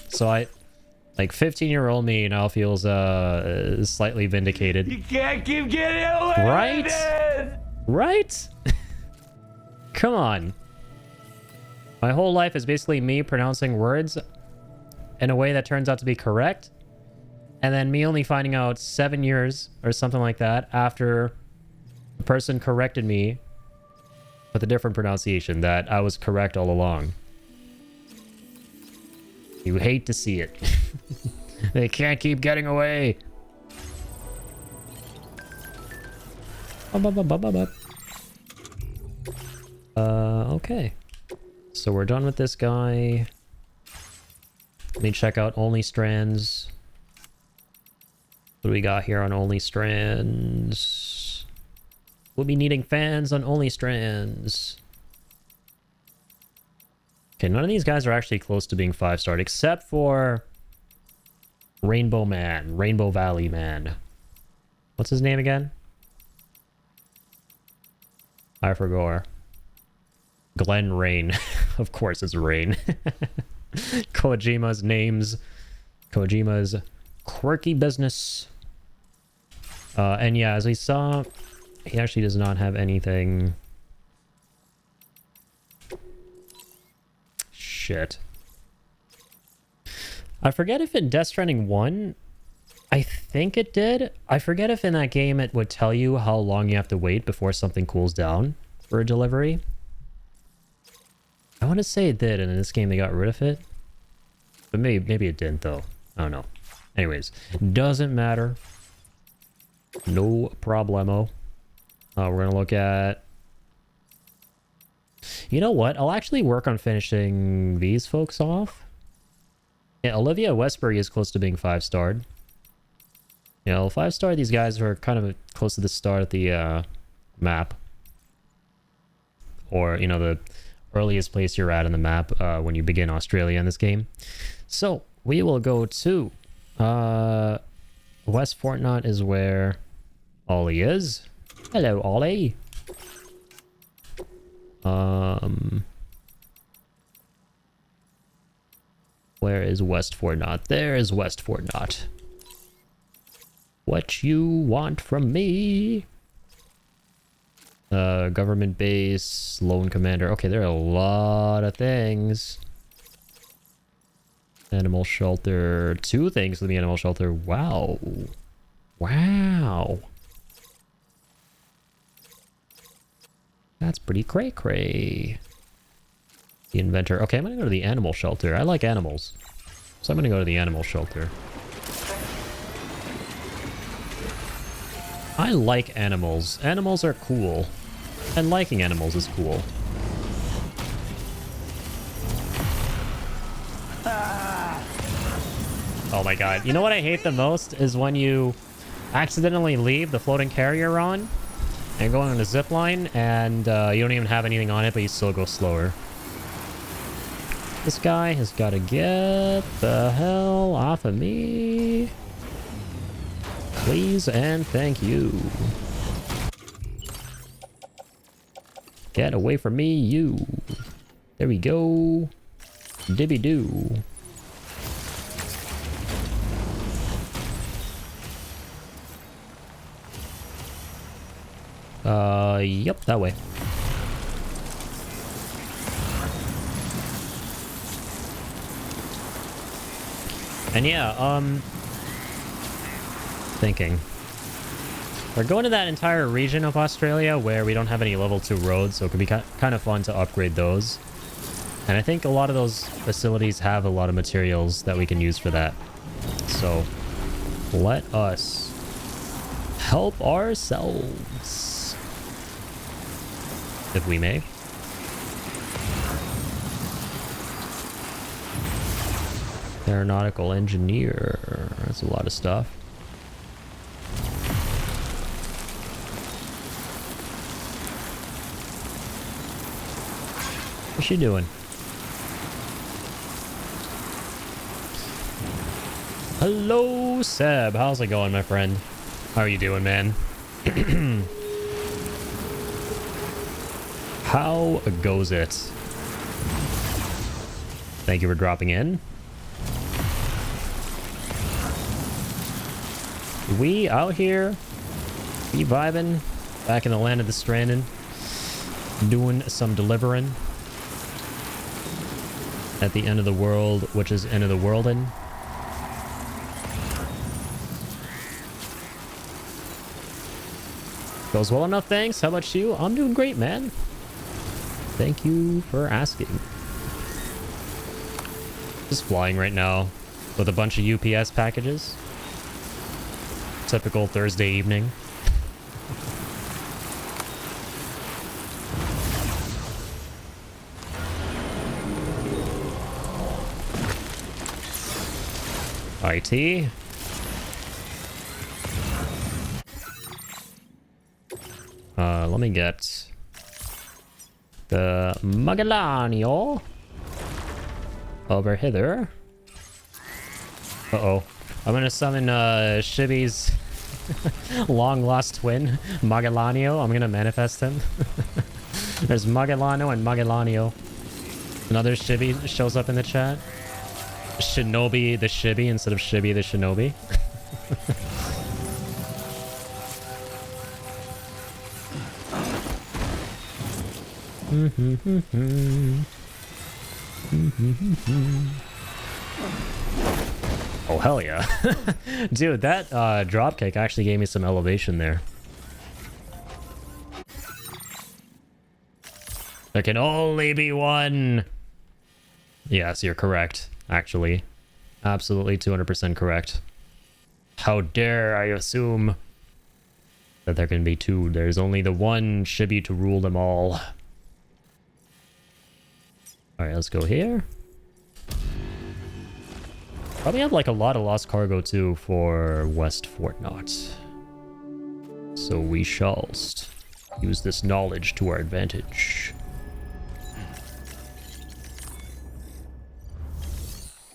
So I, like, 15-year-old me now feels, slightly vindicated. You can't keep getting away Right? with it! Right? Come on. My whole life is basically me pronouncing words in a way that turns out to be correct. And then me only finding out 7 years or something like that after the person corrected me with a different pronunciation that I was correct all along. You hate to see it. They can't keep getting away. Okay. So we're done with this guy. Let me check out Only Strands. What do we got here on Only Strands? We'll be needing fans on Only Strands. Okay, none of these guys are actually close to being 5-starred, except for Rainbow Man, Rainbow Valley Man. What's his name again? I forgot. Glenn Rain. Of course it's Rain. Kojima's names. Kojima's quirky business. And yeah, as we saw, he actually does not have anything. Shit. I forget if in Death Stranding 1, I think it did. I forget if in that game it would tell you how long you have to wait before something cools down for a delivery. I want to say it did, and in this game they got rid of it. But maybe it didn't, though. I don't know. Anyways, doesn't matter. No problemo. We're going to look at... You know what? I'll actually work on finishing these folks off. Yeah, Olivia Westbury is close to being 5-starred. You know, 5-star, these guys are kind of close to the start of the map. Or, you know, the earliest place you're at in the map when you begin Australia in this game. So, we will go to West Fortnott is where Ollie is. Hello, Ollie. Where is West Fortnott? There is West Fortnott. What you want from me? Government base, lone commander. Okay, there are a lot of things. Animal shelter. 2 things with the animal shelter. Wow. Wow. That's pretty cray-cray. The inventor. Okay, I'm gonna go to the animal shelter. I like animals. So I'm gonna go to the animal shelter. I like animals. Animals are cool. And liking animals is cool. Oh my god. You know what I hate the most is when you accidentally leave the floating carrier on and go on a zip line and you don't even have anything on it, but you still go slower. This guy has got to get the hell off of me. Please and thank you. Get away from me, you. There we go. Dibby doo. Yep, that way. And yeah, thinking. We're going to that entire region of Australia where we don't have any level 2 roads, so it could be kind of fun to upgrade those. And I think a lot of those facilities have a lot of materials that we can use for that. So let us help ourselves, if we may. Aeronautical engineer. That's a lot of stuff. What's she doing? Hello, Seb. How's it going, my friend? How are you doing, man? How goes it? Thank you for dropping in. We out here, we vibing, back in the land of the Stranding, doing some delivering at the end of the world, which is end of the worldin'. Goes well enough, thanks. How about you? I'm doing great, man. Thank you for asking. Just flying right now with a bunch of UPS packages. Typical Thursday evening. IT. Let me get the Magellanio over hither. Uh-oh. I'm gonna summon Shibi's long lost twin, Magellanio. I'm gonna manifest him. There's Magellano and Magellanio. Another Shibi shows up in the chat. Shinobi the Shibi instead of Shibi the Shinobi. Oh, hell yeah. Dude, that dropkick actually gave me some elevation there. There can only be one. Yes, you're correct, actually. Absolutely 200% correct. How dare I assume that there can be two. There's only the one Shibi to rule them all. Alright, let's go here. Probably have like a lot of lost cargo too for West Fort Knox. So we shall use this knowledge to our advantage.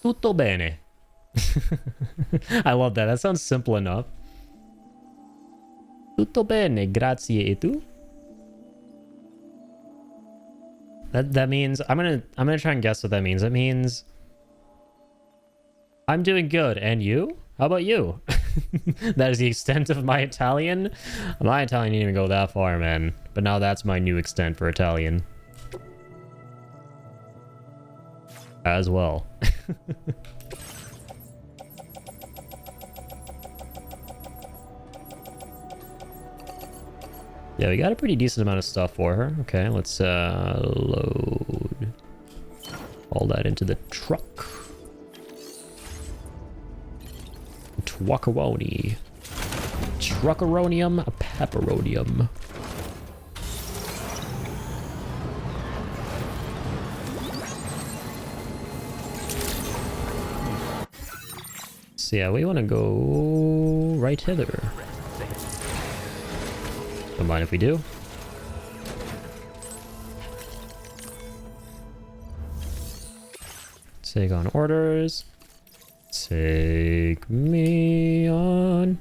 Tutto bene. I love that. That sounds simple enough. Tutto bene, grazie e tu? That means I'm gonna try and guess what that means. It means I'm doing good, and you? How about you? That is the extent of my Italian. My Italian didn't even go that far, man. But now that's my new extent for Italian. As well. Yeah, we got a pretty decent amount of stuff for her. Okay, let's load all that into the truck. Twackaroni. Truckaronium, pepperonium. So yeah, we want to go right hither. Don't mind if we do. Take on orders. Take me on.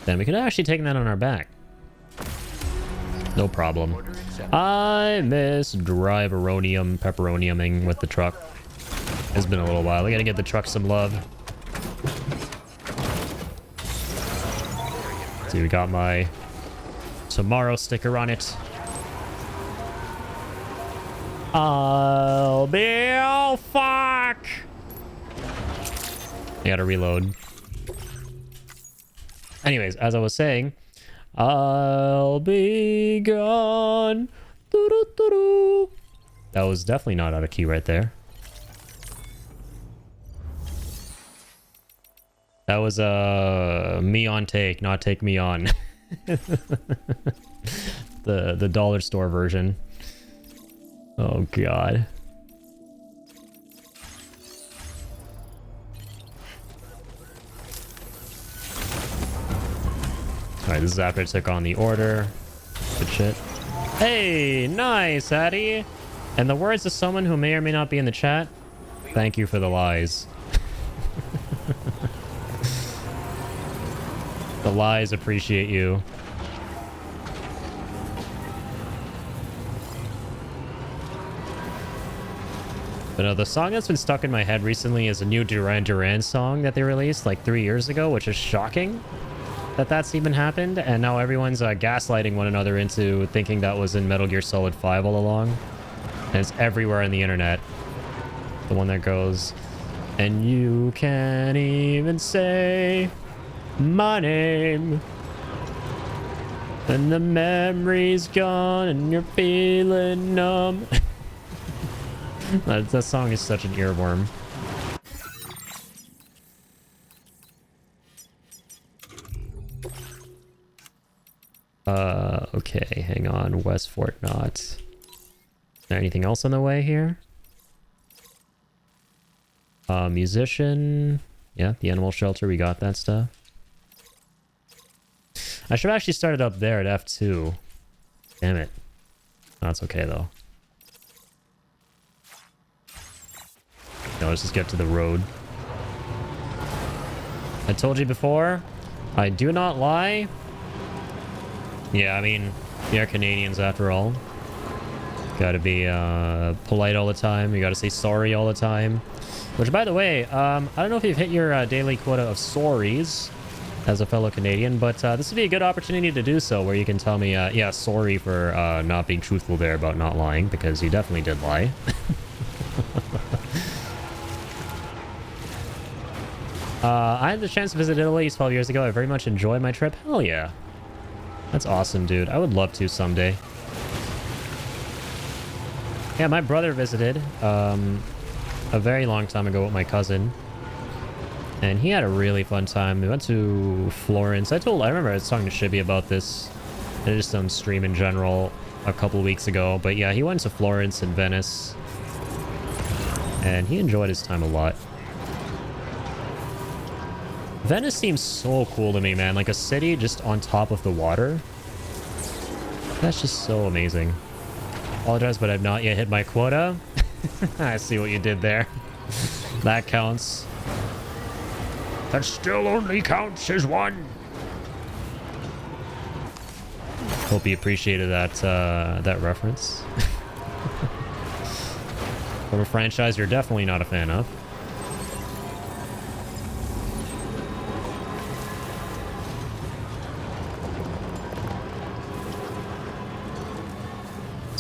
Then we could actually take that on our back. No problem. I miss driveronium, pepperoniuming with the truck. It's been a little while. We gotta give the truck some love. See, we got my tomorrow sticker on it. Oh, Bill, fuck! I gotta reload. Anyways, as I was saying, I'll be gone. Doo-doo-doo-doo. That was definitely not out of key right there. That was me on take, not take me on. the dollar store version. Oh god. Alright, this is after I took on the order. Good shit. Hey, nice, Addy. And the words of someone who may or may not be in the chat, thank you for the lies. The lies appreciate you. But no, the song that's been stuck in my head recently is a new Duran song that they released like 3 years ago, which is shocking that that's even happened. And now everyone's gaslighting one another into thinking that was in Metal Gear Solid 5 all along. And it's everywhere on the internet. The one that goes, and you can't even say my name, and the memory's gone and you're feeling numb. That song is such an earworm. Okay, hang on. West Fort Knott. Is there anything else on the way here? Musician. Yeah, the animal shelter, we got that stuff. I should have actually started up there at F2. Damn it. That's okay, though. No, let's just get to the road. I told you before, I do not lie. Yeah, I mean, we are Canadians after all. Gotta be polite all the time. You gotta say sorry all the time. Which, by the way, I don't know if you've hit your daily quota of sorries as a fellow Canadian, but this would be a good opportunity to do so, where you can tell me, yeah, sorry for not being truthful there about not lying, because you definitely did lie. I had the chance to visit Italy 12 years ago. I very much enjoyed my trip. Hell yeah. That's awesome, dude. I would love to someday. Yeah, my brother visited a very long time ago with my cousin. And he had a really fun time. We went to Florence. I remember I was talking to Shibby about this. And just on stream in general a couple weeks ago. But yeah, he went to Florence and Venice. And he enjoyed his time a lot. Venice seems so cool to me, man. Like a city just on top of the water. That's just so amazing. Apologize, but I've not yet hit my quota. I see what you did there. That counts. That still only counts as one. Hope you appreciated that reference. From a franchise you're definitely not a fan of.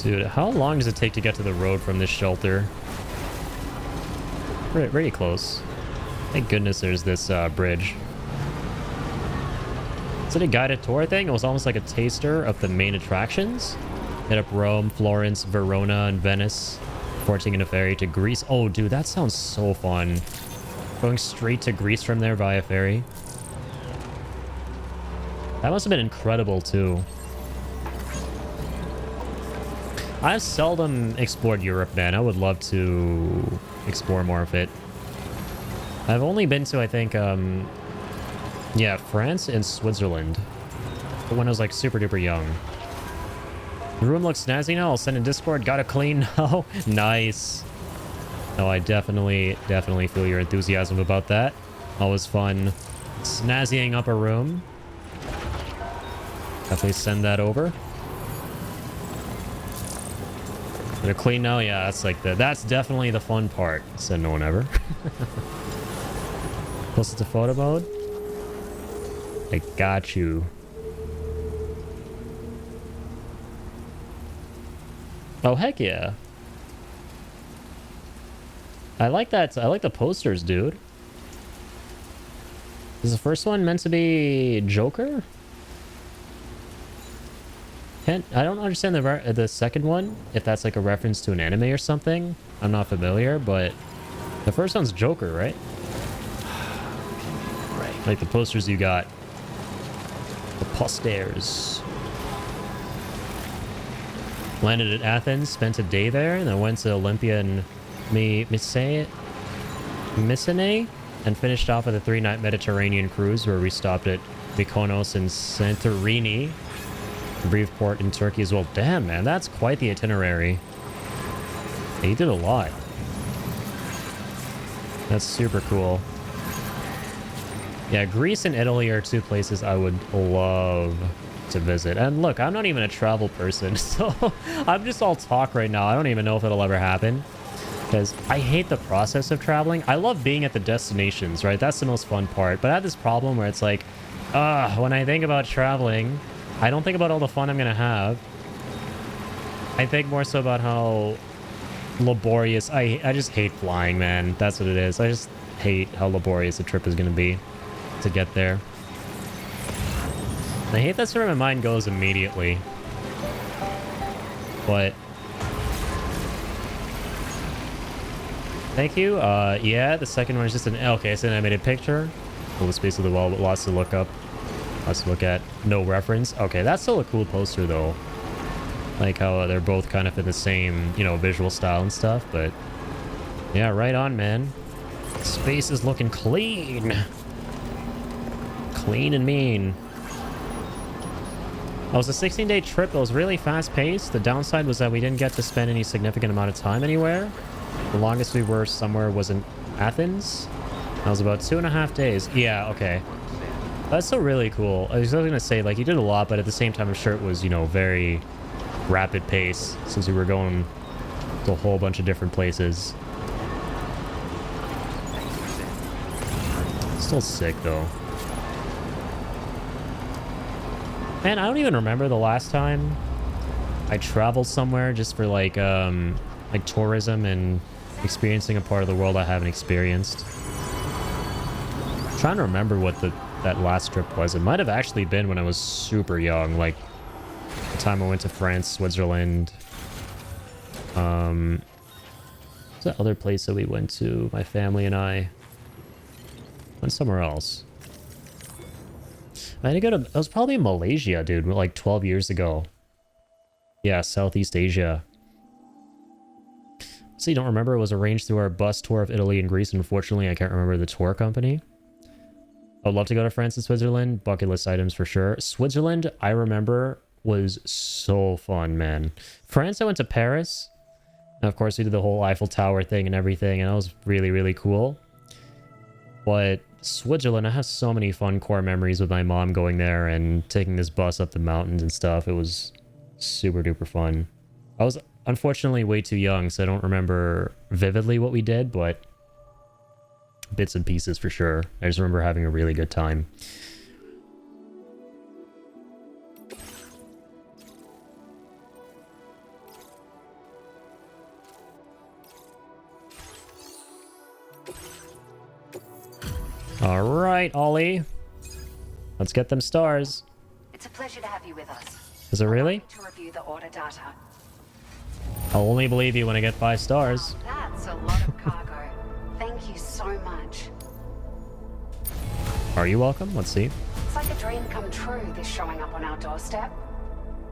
Dude, how long does it take to get to the road from this shelter? Pretty close. Thank goodness there's this bridge. Is it a guided tour thing? It was almost like a taster of the main attractions. Hit up Rome, Florence, Verona, and Venice. Before taking a ferry to Greece. Oh, dude, that sounds so fun. Going straight to Greece from there via ferry. That must have been incredible, too. I've seldom explored Europe, man. I would love to explore more of it. I've only been to, I think, yeah, France and Switzerland. But when I was, like, super duper young. The room looks snazzy now. I'll send in Discord. Got it clean now. Nice. No, I definitely feel your enthusiasm about that. Always fun snazzying up a room. Definitely send that over. They're clean now? Yeah, that's definitely the fun part. Said no one ever. Close to photo mode. I got you. Oh, heck yeah. I like that. I like the posters, dude. Is the first one meant to be Joker? I don't understand the second one, if that's like a reference to an anime or something. I'm not familiar, but the first one's Joker, right? Like the posters you got. The posters. Landed at Athens, spent a day there, and then went to Olympia and Mycenae, and finished off with a 3-night Mediterranean cruise where we stopped at Mykonos and Santorini. A brief port in Turkey as well. Damn, man, that's quite the itinerary. He did a lot. That's super cool. Yeah, Greece and Italy are two places I would love to visit. And look, I'm not even a travel person, so I'm just all talk right now. I don't even know if it'll ever happen, because I hate the process of traveling. I love being at the destinations, right? That's the most fun part. But I have this problem where it's like, when I think about traveling, I don't think about all the fun I'm gonna have. I think more so about how laborious. I just hate flying, man. That's what it is. I just hate how laborious the trip is gonna be to get there. I hate that's where my mind goes immediately. But thank you. Yeah, the second one is just okay, it's an animated picture. Full space of the wall, but lots to look up. Lots to look at. No reference. Okay, that's still a cool poster though. Like how they're both kind of in the same, you know, visual style and stuff, but yeah, right on, man. Space is looking clean. Clean and mean. It was a 16-day trip. It was really fast-paced. The downside was that we didn't get to spend any significant amount of time anywhere. The longest we were somewhere was in Athens. That was about 2.5 days. Yeah, okay. That's still really cool. I was going to say, like, you did a lot, but at the same time, I'm sure it was, you know, very rapid pace since we were going to a whole bunch of different places. Still sick, though. Man, I don't even remember the last time I traveled somewhere just for, like tourism and experiencing a part of the world I haven't experienced. I'm trying to remember what that last trip was. It might have actually been when I was super young, like the time I went to France, Switzerland. What's that other place that we went to? My family and I went somewhere else. I had to go to, it was probably Malaysia, dude, like 12 years ago. Yeah, Southeast Asia. So you don't remember, it was arranged through our bus tour of Italy and Greece. Unfortunately, I can't remember the tour company. I'd love to go to France and Switzerland. Bucket list items for sure. Switzerland, I remember, was so fun, man. France, I went to Paris. And of course, we did the whole Eiffel Tower thing and everything, and that was really, really cool. But Switzerland, I have so many fun core memories with my mom going there and taking this bus up the mountains and stuff. It was super duper fun. I was unfortunately way too young, so I don't remember vividly what we did, but bits and pieces for sure. I just remember having a really good time. All right, Ollie. Let's get them stars. It's a pleasure to have you with us. Is it really? To review the order data. I'll only believe you when I get 5 stars. Wow, that's a lot of cargo. Thank you so much. Are you welcome? Let's see. It's like a dream come true, this showing up on our doorstep.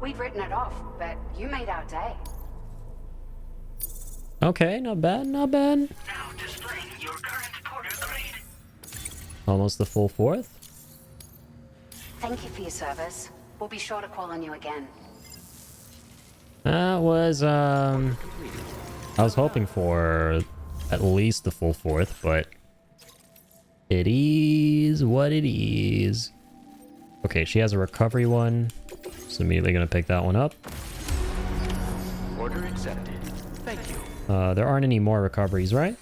We'd written it off, but you made our day. Okay, not bad, not bad. Now displaying your current porter grade. Almost the full 4th. Thank you for your service. We'll be sure to call on you again. That was, I was hoping for at least the full 4th, but it is what it is. Okay, she has a recovery one, so immediately gonna pick that one up. Order accepted. Thank you. There aren't any more recoveries, right?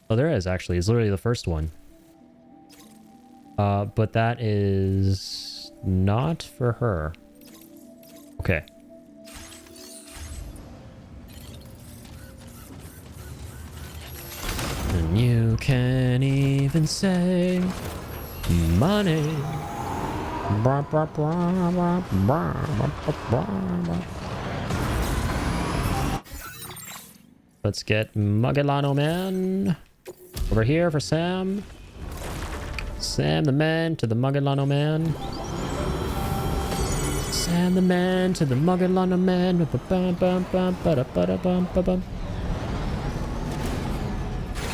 Oh, there is actually. It's literally the first one. But that is not for her. Okay. And You can't even say money. Let's get Magellano Man over here for Sam. Sam the man to the Magellano Man. Sam the man to the Magellano Man.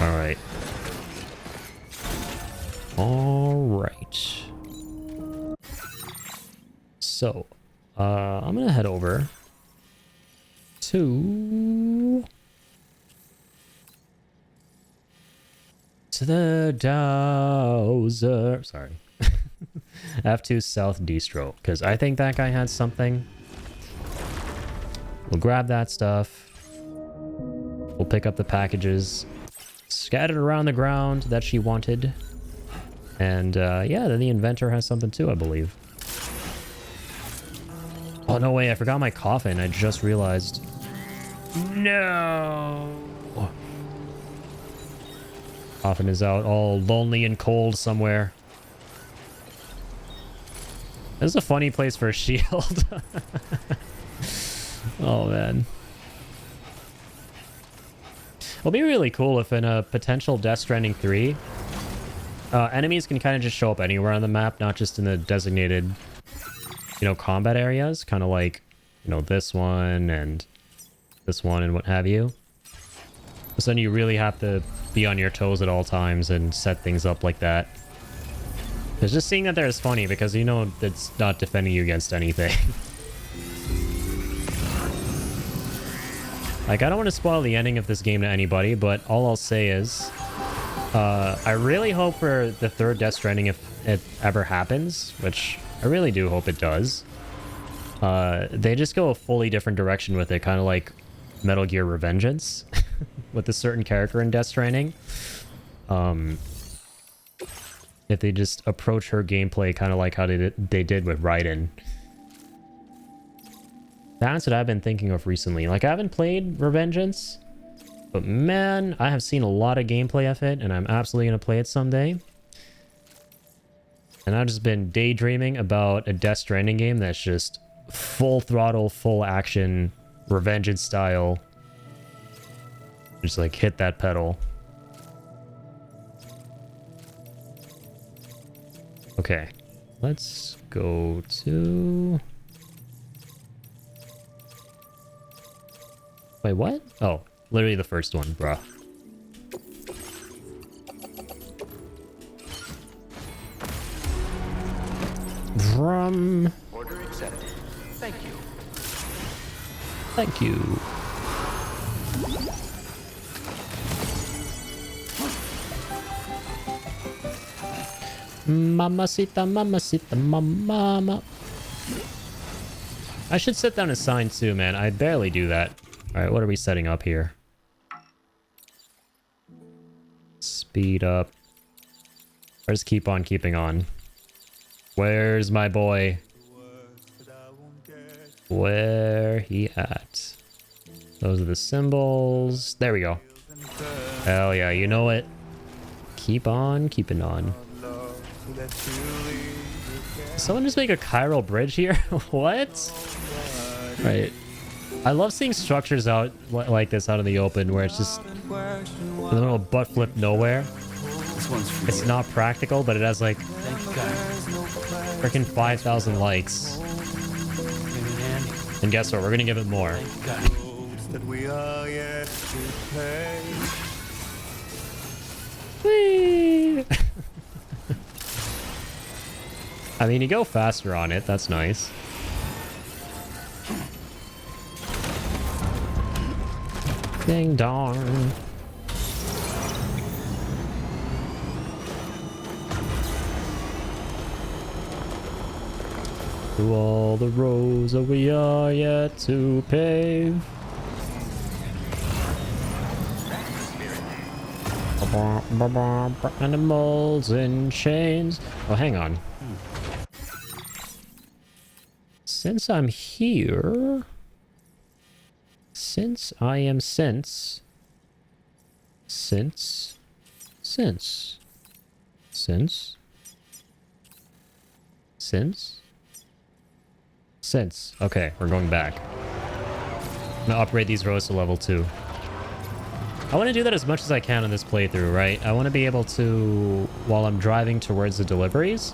Alright. Alright. So, I'm gonna head over to the Dowser. Sorry. F2 South Distro, because I think that guy had something. We'll grab that stuff. We'll pick up the packages scattered around the ground that she wanted. And yeah, then the inventor has something too, I believe. Oh, no way. I forgot my coffin. I just realized. No. Coffin is out all lonely and cold somewhere. This is a funny place for a shield. Oh, man. It'll be really cool if in a potential Death Stranding 3, enemies can kind of just show up anywhere on the map, not just in the designated, you know, combat areas. Kind of like, you know, this one and what have you. So then you really have to be on your toes at all times and set things up like that. Because just seeing that there is funny because you know it's not defending you against anything. Like, I don't want to spoil the ending of this game to anybody, but all I'll say is I really hope for the third Death Stranding, if it ever happens, which I really do hope it does, they just go a fully different direction with it, kind of like Metal Gear Revengeance with a certain character in Death Stranding. If they just approach her gameplay kind of like how they did with Raiden. That's what I've been thinking of recently. Like, I haven't played Revengeance, but man, I have seen a lot of gameplay of it, and I'm absolutely going to play it someday. And I've just been daydreaming about a Death Stranding game that's just full throttle, full action, Revengeance style. Just like hit that pedal. Okay, let's go to... Wait, what? Oh, literally the first one, bruh. Drum. Order accepted. Thank you. Thank you. Mamacita, mamacita, mama. I should set down a sign too, man. I barely do that. Alright, what are we setting up here? Speed up. Or just keep on keeping on. Where's my boy? Where he at? Those are the symbols. There we go. Hell yeah, you know it. Keep on keeping on. Someone just make a chiral bridge here? What? Right. I love seeing structures out like this out in the open where it's just in the middle of butt flip nowhere. It's not practical, but it has like freaking 5,000 likes. And guess what? We're gonna give it more. Whee! I mean, you go faster on it. That's nice. Ding dong. To all the roads that we are yet to pave. Animals in chains. Oh, hang on. Since I'm here... Since Since. Okay, we're going back. I'm gonna upgrade these roads to level 2. I want to do that as much as I can in this playthrough, right? I want to be able to, while I'm driving towards the deliveries,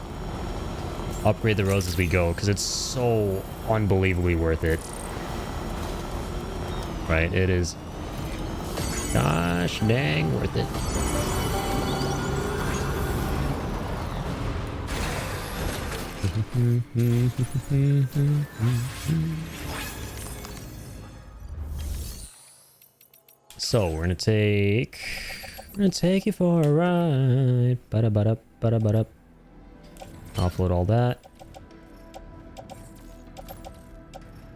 upgrade the roads as we go, because it's so unbelievably worth it. Right, it is gosh dang worth it. So we're gonna take you for a ride. Ba-da-ba-da, ba-da-ba-da. Offload all that.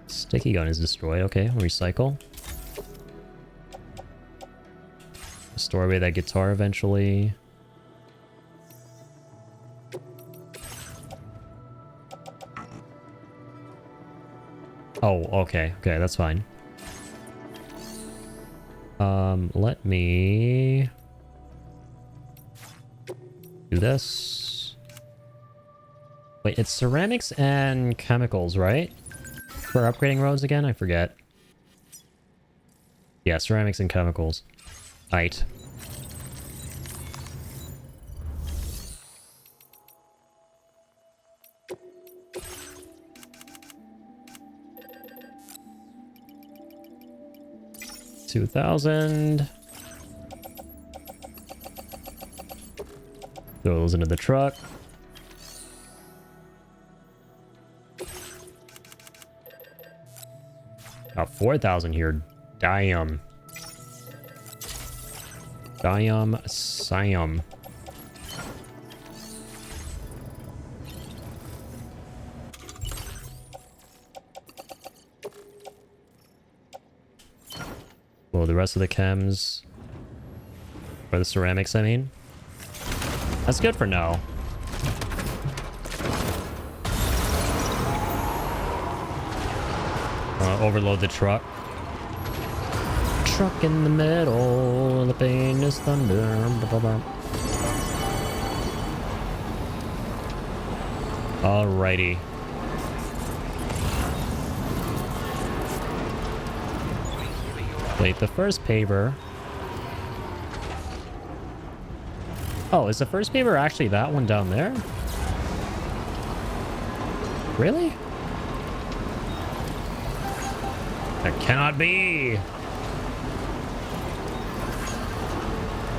Sticky gun is destroyed. Okay, recycle. Store away that guitar eventually. Oh, okay. Okay, that's fine. Let me do this. Wait, it's ceramics and chemicals, right? For upgrading roads again? I forget. Yeah, ceramics and chemicals. Right. $2,000. Throw those into the truck. Got 4,000 here. Damn. Siam. Well, the rest of the chems, or the ceramics, I mean. That's good for now. Overload the truck. Truck in the middle, the pain is thunder. Blah, blah, blah. Alrighty. Wait, the first paver. Oh, is the first paver actually that one down there? Really? That cannot be.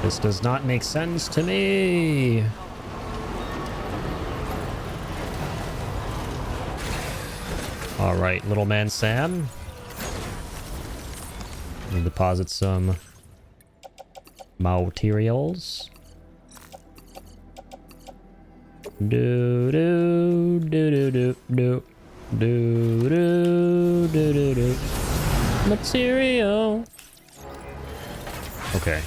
This does not make sense to me. All right, little man Sam. We'll deposit some materials. Do do do do do do do do do do. Material. Okay.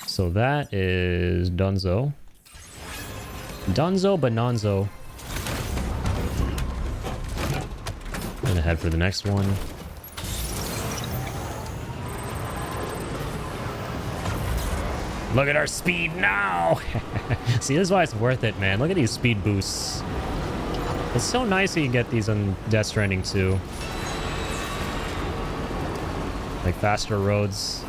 So that is Dunzo. Dunzo Bonanzo. Gonna head for the next one. Look at our speed now! See, this is why it's worth it, man. Look at these speed boosts. It's so nice that you get these on Death Stranding too. Like faster roads.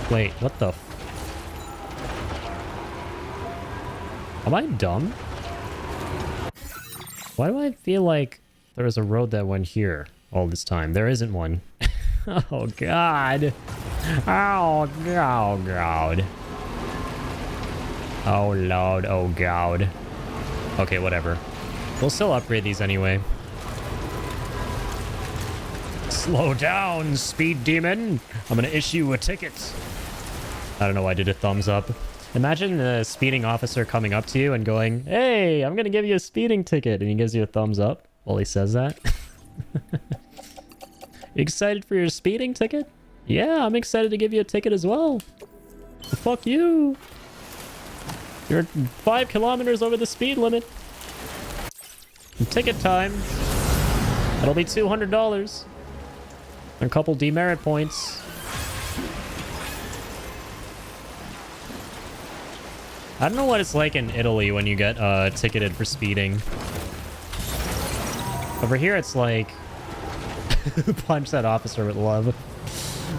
Wait, what the Am I dumb? Why do I feel like there was a road that went here all this time? There isn't one. Oh, God. Oh, God. Oh, Lord. Oh, God. Okay, whatever. We'll still upgrade these anyway. Slow down, speed demon. I'm gonna issue a ticket. I don't know why I did a thumbs up. Imagine the speeding officer coming up to you and going, "Hey, I'm gonna give you a speeding ticket," and he gives you a thumbs up while he says that. You excited for your speeding ticket? Yeah, I'm excited to give you a ticket as well. Fuck you. You're 5 kilometers over the speed limit. Ticket time. That'll be $200. And a couple demerit points. I don't know what it's like in Italy when you get ticketed for speeding. Over here, it's like punch that officer with love.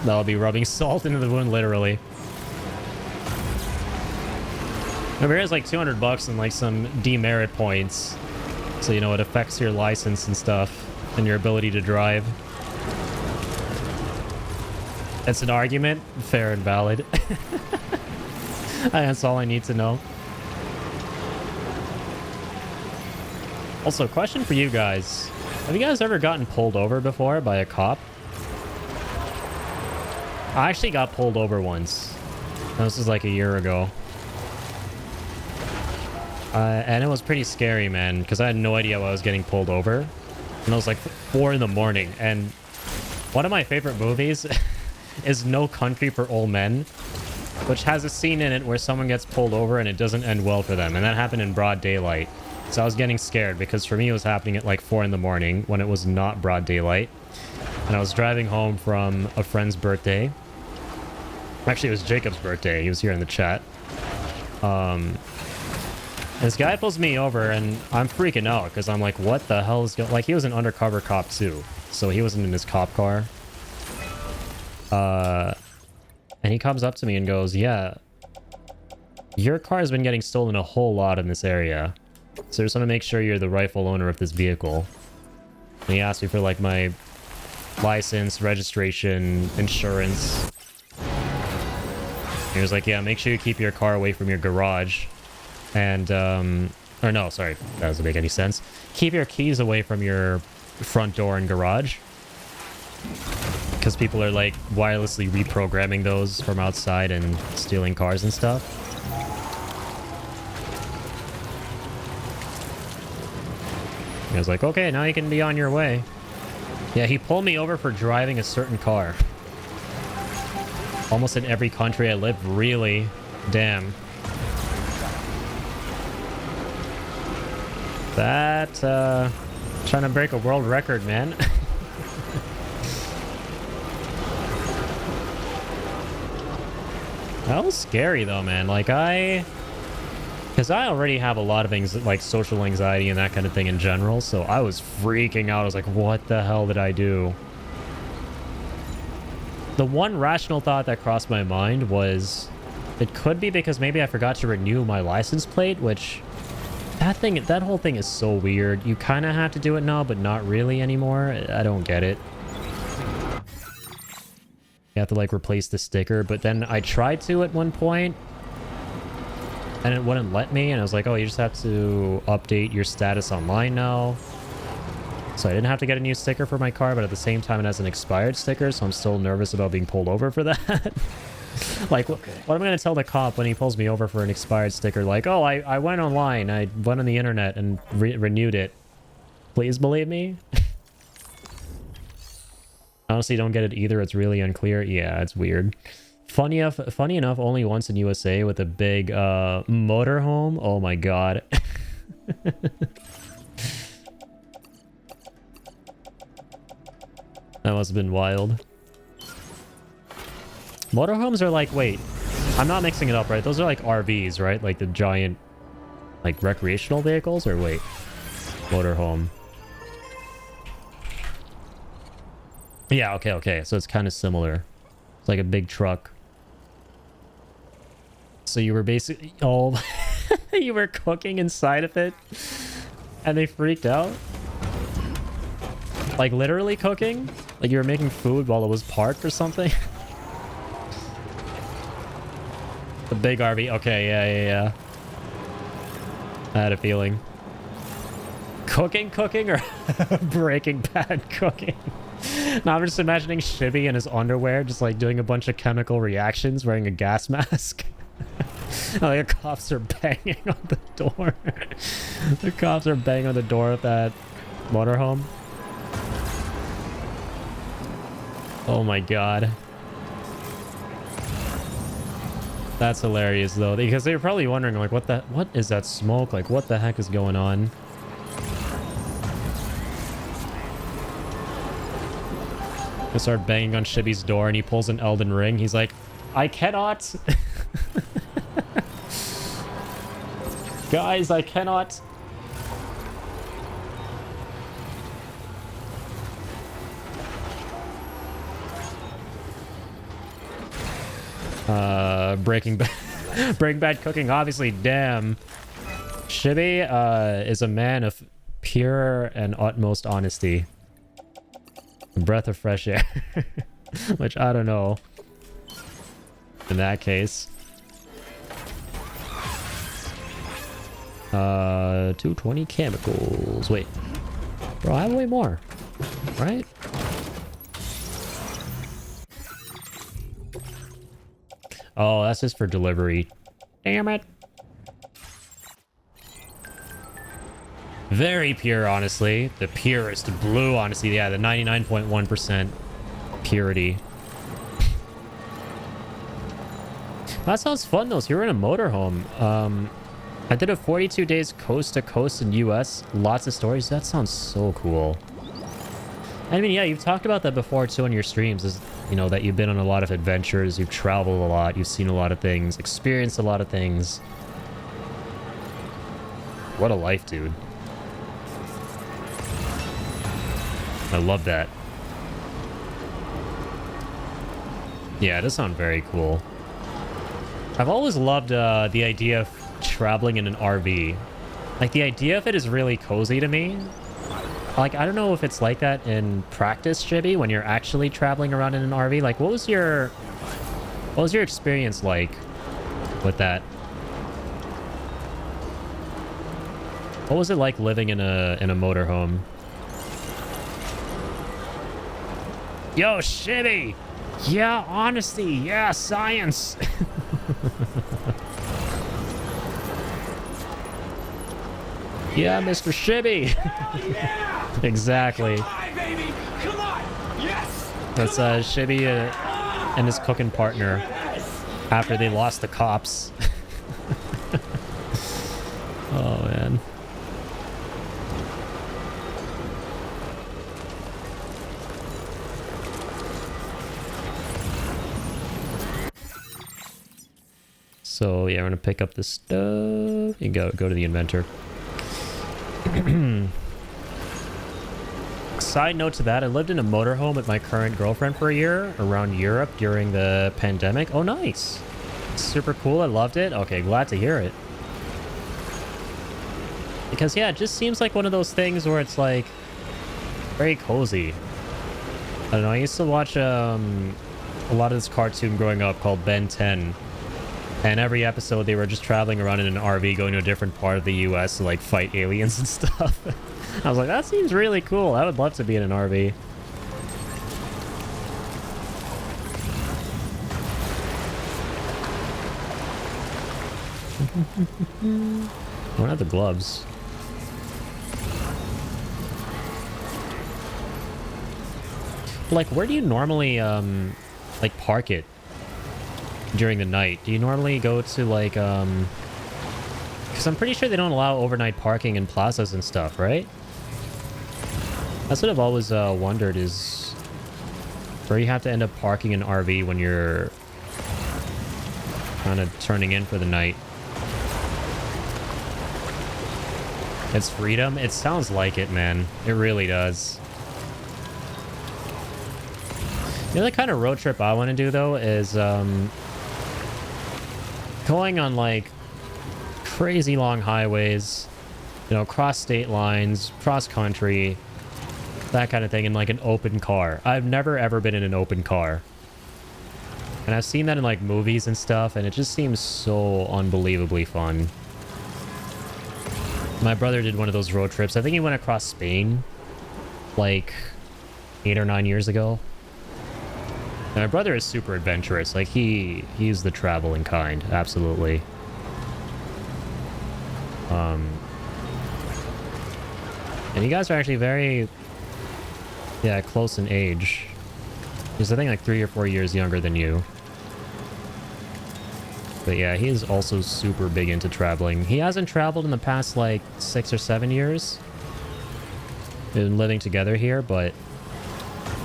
That'll be rubbing salt into the wound, literally. Over here, it's like $200 and like some demerit points, so you know it affects your license and stuff and your ability to drive. It's an argument, fair and valid. That's all I need to know. Also, question for you guys. Have you guys ever gotten pulled over before by a cop? I actually got pulled over once. This was like a year ago. And it was pretty scary, man, because I had no idea why I was getting pulled over. And it was like 4 in the morning. And one of my favorite movies is No Country for Old Men, which has a scene in it where someone gets pulled over and it doesn't end well for them. And that happened in broad daylight. So I was getting scared because for me it was happening at like 4 in the morning when it was not broad daylight. And I was driving home from a friend's birthday. Actually, it was Jacob's birthday. He was here in the chat. This guy pulls me over and I'm freaking out because I'm like, what the hell is going on? Like, he was an undercover cop too. So he wasn't in his cop car. And he comes up to me and goes, yeah, your car has been getting stolen a whole lot in this area. So I just want to make sure you're the rightful owner of this vehicle. And he asked me for like my license, registration, insurance. He was like, yeah, make sure you keep your car away from your garage. And, or no, sorry, that doesn't make any sense. Keep your keys away from your front door and garage. Because people are like wirelessly reprogramming those from outside and stealing cars and stuff. I was like, okay, now you can be on your way. Yeah, he pulled me over for driving a certain car. Almost in every country I live, really? Damn. That, trying to break a world record, man. That was scary though, man. Like because I already have a lot of things like social anxiety and that kind of thing in general, so I was freaking out. I was like, what the hell did I do? The one rational thought that crossed my mind was it could be because maybe I forgot to renew my license plate, which that whole thing is so weird. You kind of have to do it now, but not really anymore. I don't get it. You have to like replace the sticker, but then I tried to at one point and it wouldn't let me, and I was like, oh, you just have to update your status online now. So I didn't have to get a new sticker for my car, but at the same time it has an expired sticker, so I'm still nervous about being pulled over for that. Like, okay, what am I going to tell the cop when he pulls me over for an expired sticker? Like, oh, I went online, I went on the internet and renewed it. Please believe me? Honestly, don't get it either. It's really unclear. Yeah, it's weird. Funny enough, only once in USA with a big motorhome. Oh my god. That must have been wild. Motorhomes are like, wait, I'm not mixing it up, right? Those are like RVs, right? Like the giant, like recreational vehicles, or wait, motorhome. Yeah, okay. So it's kind of similar. It's like a big truck. So you were basically, oh, you were cooking inside of it and they freaked out? Like literally cooking? Like you were making food while it was parked or something? The big RV. Okay, yeah. I had a feeling. Cooking or Breaking Bad cooking? Now I'm just imagining Shibby in his underwear just like doing a bunch of chemical reactions wearing a gas mask. Like the cops are banging on the door. The cops are banging on the door of that motorhome. Oh my god. That's hilarious though, because they're probably wondering like what is that smoke? Like what the heck is going on? I start banging on Shibby's door and he pulls an Elden Ring. He's like, I cannot. Guys, I cannot. Breaking Bad. Breaking Bad cooking, obviously. Damn. Shibby is a man of pure and utmost honesty. A breath of fresh air. Which I don't know. In that case. 220 chemicals. Wait. Bro, I have way more. Right? Oh, that's just for delivery. Damn it. Very pure, honestly. The purest blue, honestly. Yeah, the 99.1% purity. That sounds fun, though. So you're in a motorhome. I did a 42 days coast to coast in US. Lots of stories. That sounds so cool. I mean, yeah, you've talked about that before, too, on your streams. Is, you know, that you've been on a lot of adventures. You've traveled a lot. You've seen a lot of things. Experienced a lot of things. What a life, dude. I love that. Yeah, it does sound very cool. I've always loved the idea of traveling in an RV. Like, the idea of it is really cozy to me. Like, I don't know if it's like that in practice, Shibby, when you're actually traveling around in an RV. Like, what was your experience like with that? What was it like living in a motorhome? Yo, Shibby! Yeah, honesty! Yeah, science! Yeah, Mr. Shibby! Yeah! Exactly. Come on, baby! Come on! Yes! That's Shibby and his cooking partner after they lost the cops. Oh, man. So yeah, I'm gonna pick up this stuff. You go to the inventor. Side note to that, I lived in a motorhome with my current girlfriend for a year around Europe during the pandemic. Oh, nice. Super cool. I loved it. Okay, glad to hear it. Because yeah, it just seems like one of those things where it's like very cozy. I don't know. I used to watch a lot of this cartoon growing up called Ben 10. And every episode, they were just traveling around in an RV, going to a different part of the U.S. to, like, fight aliens and stuff. I was like, that seems really cool. I would love to be in an RV. I don't have the gloves. Like, where do you normally, like, park it? During the night? Do you normally go to like because I'm pretty sure they don't allow overnight parking in plazas and stuff, right? That's what I've always wondered, is where you have to end up parking an RV when you're kind of turning in for the night. It's freedom. It sounds like it, man. It really does. The other kind of road trip I want to do, though, is going on like crazy long highways, you know, cross state lines, cross country, that kind of thing, in like an open car. I've never ever been in an open car, and I've seen that in like movies and stuff, and it just seems so unbelievably fun. My brother did one of those road trips. I think he went across Spain like 8 or 9 years ago. And my brother is super adventurous. Like, he's the traveling kind. Absolutely. And you guys are actually very, yeah, close in age. He's, I think, like 3 or 4 years younger than you. But yeah, he is also super big into traveling. He hasn't traveled in the past, like, 6 or 7 years. We've been living together here, but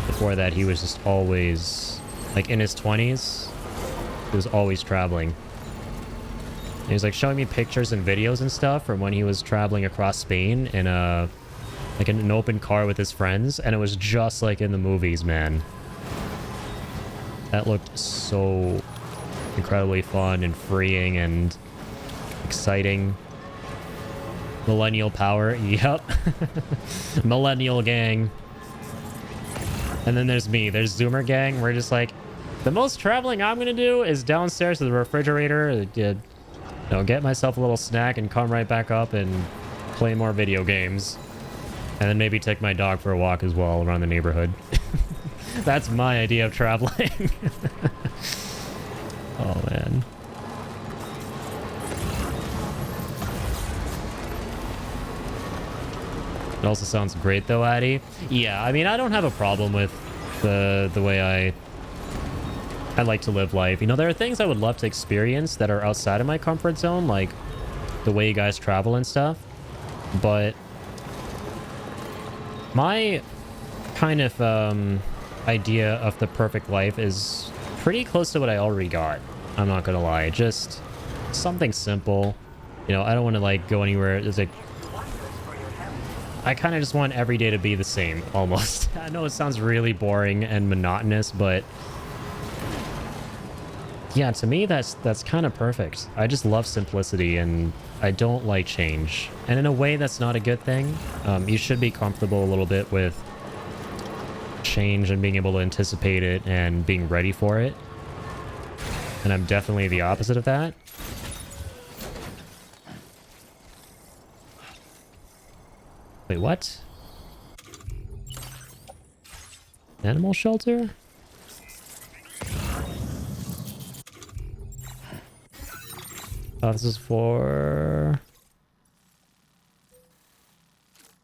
before that, he was just always, like, in his 20s, he was always traveling. He was like showing me pictures and videos and stuff from when he was traveling across Spain in a like in an open car with his friends, and it was just like in the movies, man. That looked so incredibly fun and freeing and exciting. Millennial power, yep. Millennial gang. And then there's me, there's Zoomer gang. We're just like, the most traveling I'm gonna do is downstairs to the refrigerator, you know, get myself a little snack and come right back up and play more video games. And then maybe take my dog for a walk as well around the neighborhood. That's my idea of traveling. Oh, man. It also sounds great, though, Addy. Yeah, I mean, I don't have a problem with the way I like to live life. You know, there are things I would love to experience that are outside of my comfort zone, like the way you guys travel and stuff. But my kind of idea of the perfect life is pretty close to what I already got. I'm not gonna lie, just something simple. You know, I don't want to like go anywhere. It's like I kind of just want every day to be the same, almost. I know it sounds really boring and monotonous, but yeah, to me that's kind of perfect. I just love simplicity, and I don't like change. And in a way, that's not a good thing. You should be comfortable a little bit with change and being able to anticipate it and being ready for it. And I'm definitely the opposite of that. Wait, what? Animal shelter? Oh, this is for...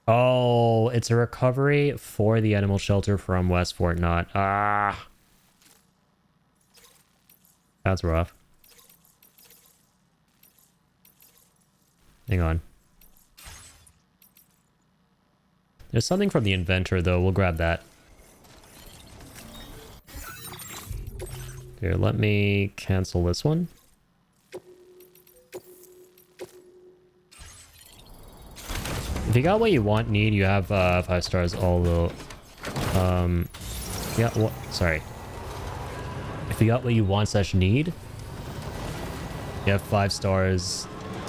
Oh, it's a recovery for the animal shelter from West Fort Knott. Ah. That's rough. Hang on. There's something from the inventor, though. We'll grab that. Here, let me cancel this one. If you got what you want, need, you have 5 stars, although... Yeah, well, sorry. If you got what you want / need, you have 5 stars.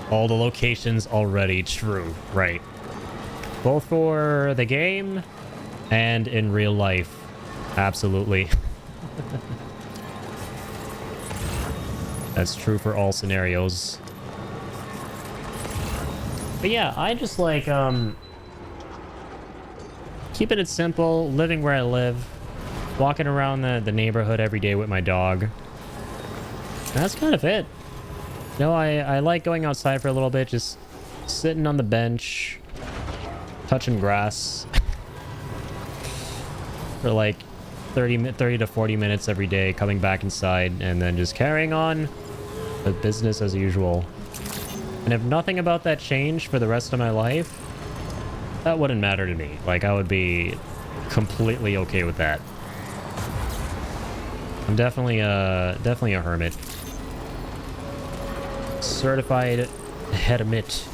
All the locations already. True, right. Both for the game and in real life. Absolutely. That's true for all scenarios. But yeah, I just like keeping it simple, living where I live, walking around the neighborhood every day with my dog. That's kind of it. You know, I like going outside for a little bit, just sitting on the bench, touching grass for like 30 to 40 minutes every day, coming back inside, and then just carrying on with business as usual. And if nothing about that changed for the rest of my life, that wouldn't matter to me. Like, I would be completely okay with that. I'm definitely a hermit. Certified hermit.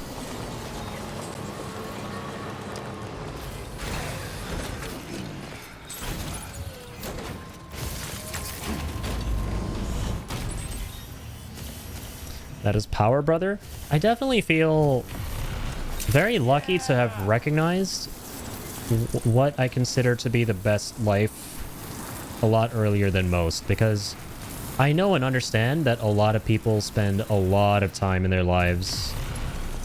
That is Power Brother. I definitely feel very lucky to have recognized what I consider to be the best life a lot earlier than most, because I know and understand that a lot of people spend a lot of time in their lives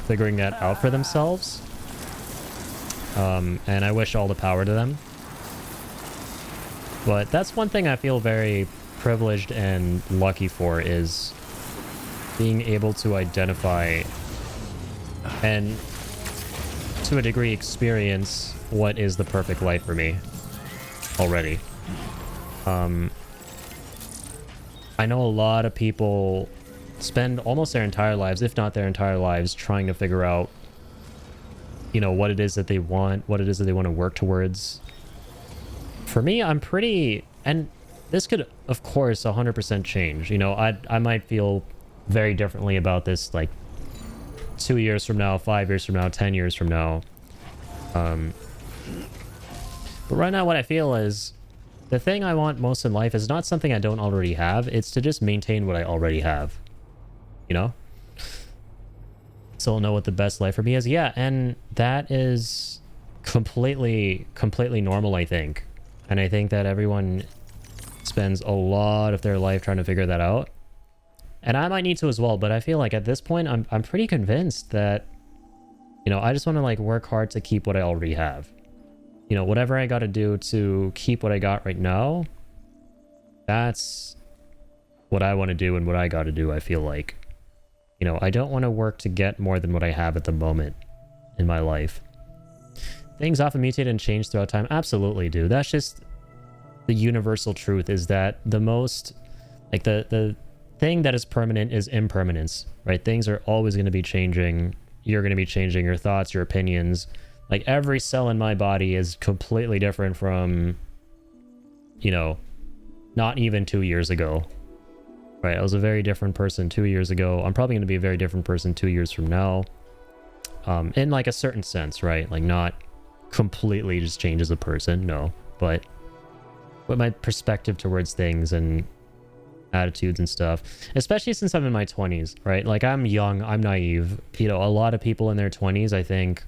figuring that out for themselves. And I wish all the power to them. But that's one thing I feel very privileged and lucky for, is being able to identify and to a degree experience what is the perfect life for me already. I know a lot of people spend almost their entire lives, if not their entire lives, trying to figure out, you know, what it is that they want, what it is that they want to work towards. For me, I'm pretty, and this could, of course, 100% change. You know, I might feel very differently about this, like 2 years from now, 5 years from now, 10 years from now. But right now what I feel is the thing I want most in life is not something I don't already have. It's to just maintain what I already have, you know? So I'll know what the best life for me is. Yeah, and that is completely normal, I think. And I think that everyone spends a lot of their life trying to figure that out. And I might need to as well, but I feel like at this point I'm pretty convinced that, you know, I just want to like work hard to keep what I already have. You know, whatever I got to do to keep what I got right now, that's what I want to do and what I got to do, I feel like. You know, I don't want to work to get more than what I have at the moment in my life. Things often mutate and change throughout time. Absolutely do. That's just the universal truth, is that the most, like the thing that is permanent is impermanence, right? Things are always going to be changing. You're going to be changing your thoughts, your opinions. Like every cell in my body is completely different from, you know, not even 2 years ago. Right, I was a very different person 2 years ago. I'm probably going to be a very different person 2 years from now. In like a certain sense, right? Like not completely just change as a person, no. But my perspective towards things and attitudes and stuff, especially since I'm in my 20s, right? Like I'm young, I'm naive. You know, a lot of people in their 20s, I think,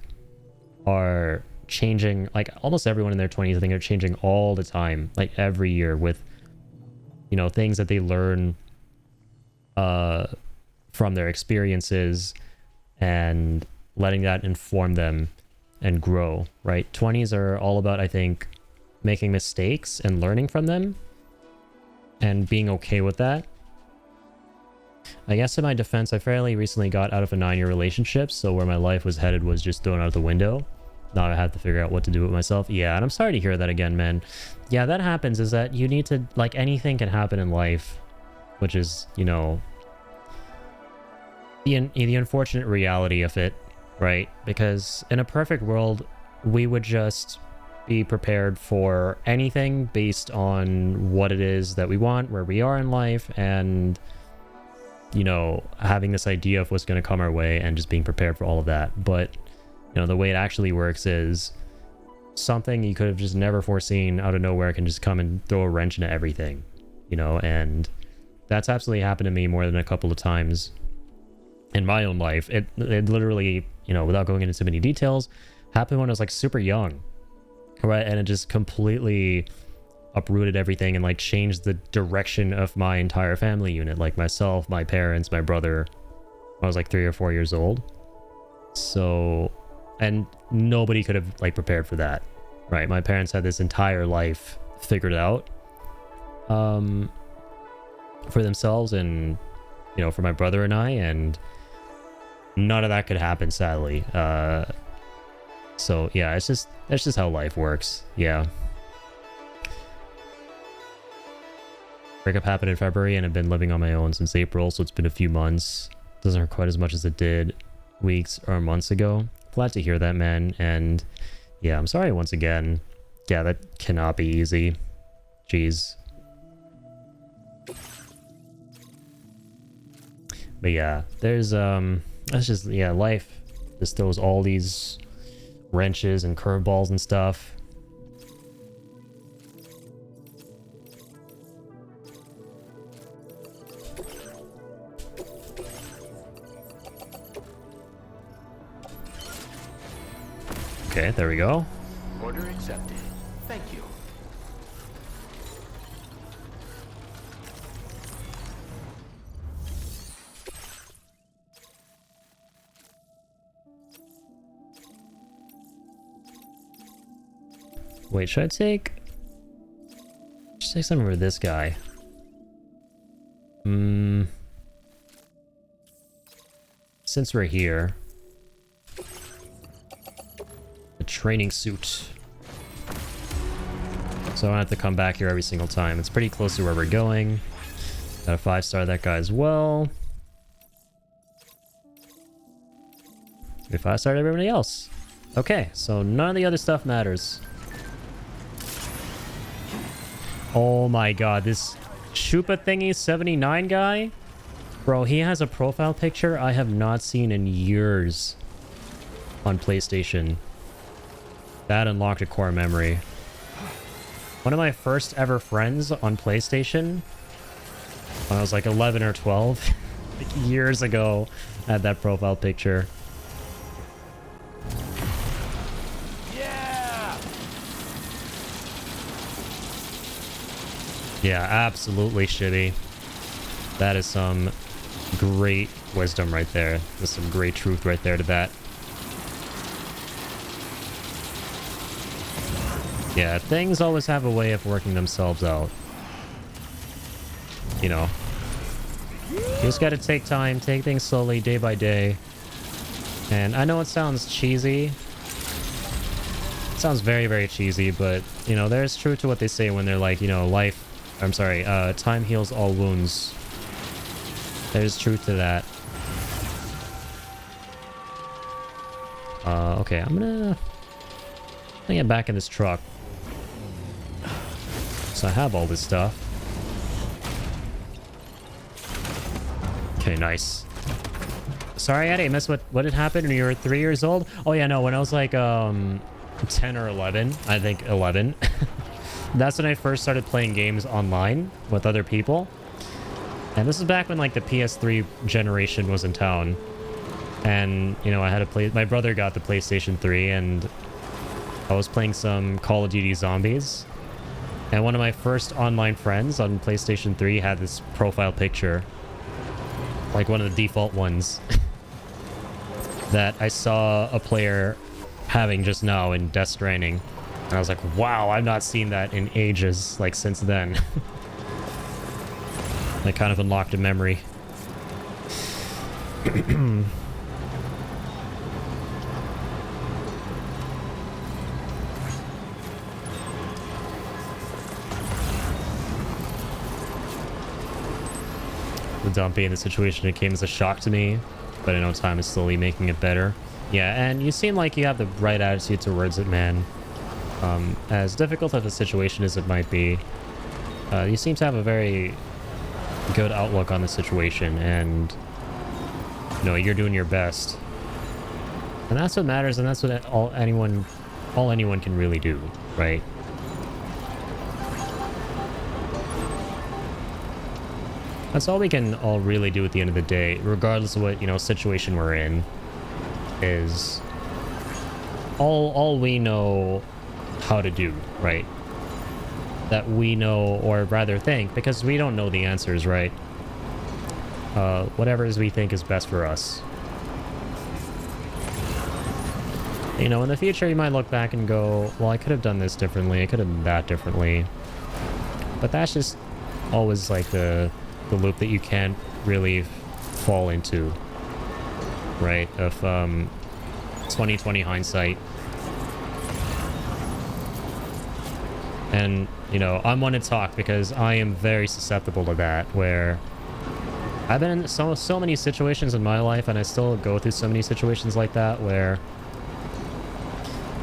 are changing. Like almost everyone in their 20s, I think, are changing all the time, like every year with, you know, things that they learn from their experiences and letting that inform them and grow, right? 20s are all about, I think, making mistakes and learning from them and being okay with that. I guess in my defense, I fairly recently got out of a 9-year relationship, so where my life was headed was just thrown out the window. Now I have to figure out what to do with myself. Yeah, and I'm sorry to hear that again, man. Yeah, that happens, is that you need to, like, anything can happen in life, which is, you know, the unfortunate reality of it, right? Because in a perfect world, we would just be prepared for anything based on what it is that we want, where we are in life, and, you know, having this idea of what's going to come our way and just being prepared for all of that. But, you know, the way it actually works is something you could have just never foreseen out of nowhere can just come and throw a wrench into everything, you know? And that's absolutely happened to me more than a couple of times in my own life. It literally, you know, without going into too many details, happened when I was like super young, right? And it just completely uprooted everything and like changed the direction of my entire family unit, like myself, my parents, my brother. I was like 3 or 4 years old. So, and nobody could have like prepared for that, right? My parents had this entire life figured out for themselves, and, you know, for my brother and I, and none of that could happen, sadly. So yeah, that's just how life works. Yeah. Breakup happened in February, and I've been living on my own since April, so it's been a few months. Doesn't hurt quite as much as it did weeks or months ago. Glad to hear that, man. And yeah, I'm sorry once again. Yeah, that cannot be easy. Jeez. But yeah, there's that's just, yeah, life just throws all these wrenches and curveballs and stuff. Okay, there we go. Order accepted. Thank you. Wait, should I take something with this guy? Since we're here, the training suit. So I don't have to come back here every single time. It's pretty close to where we're going. Got a 5-star that guy as well. We 5-starred everybody else. Okay, so none of the other stuff matters. Oh my god, this Chupa thingy 79 guy? Bro, he has a profile picture I have not seen in years on PlayStation. That unlocked a core memory. One of my first ever friends on PlayStation, when I was like 11 or 12, like years ago, had that profile picture. Yeah! Yeah, absolutely shitty. That is some great wisdom right there. There's some great truth right there to that. Yeah, things always have a way of working themselves out. You know. You just gotta take time, take things slowly, day by day. And I know it sounds cheesy. It sounds very, very cheesy, but, you know, there's truth to what they say when they're like, you know, time heals all wounds. There's truth to that. Okay, I'm gonna get back in this truck. So I have all this stuff. Okay, nice. Sorry, Eddie, I missed what had happened when you were 3 years old. Oh yeah, no, when I was like 10 or 11, I think 11. That's when I first started playing games online with other people. And this is back when like the PS3 generation was in town. And, you know, my brother got the PlayStation 3 and I was playing some Call of Duty Zombies. And one of my first online friends on PlayStation 3 had this profile picture. Like one of the default ones. That I saw a player having just now in Death Stranding. And I was like, wow, I've not seen that in ages, like since then. I kind of unlocked a memory. The dumpy in the situation, it came as a shock to me, but I know time is slowly making it better. Yeah, and you seem like you have the right attitude towards it, man. As difficult of a situation as it might be, you seem to have a very good outlook on the situation, and you know, you're doing your best. And that's what matters, and that's what all anyone can really do, right? That's all we can all really do at the end of the day, regardless of what, you know, situation we're in, is all we know how to do, right? That we know, or rather think, because we don't know the answers, right? Whatever we think is best for us. You know, in the future, you might look back and go, well, I could have done this differently, I could have done that differently. But that's just always like the loop that you can't really fall into, right? Of 2020 hindsight. And, you know, I'm one to talk because I am very susceptible to that, where I've been in so many situations in my life, and I still go through so many situations like that, where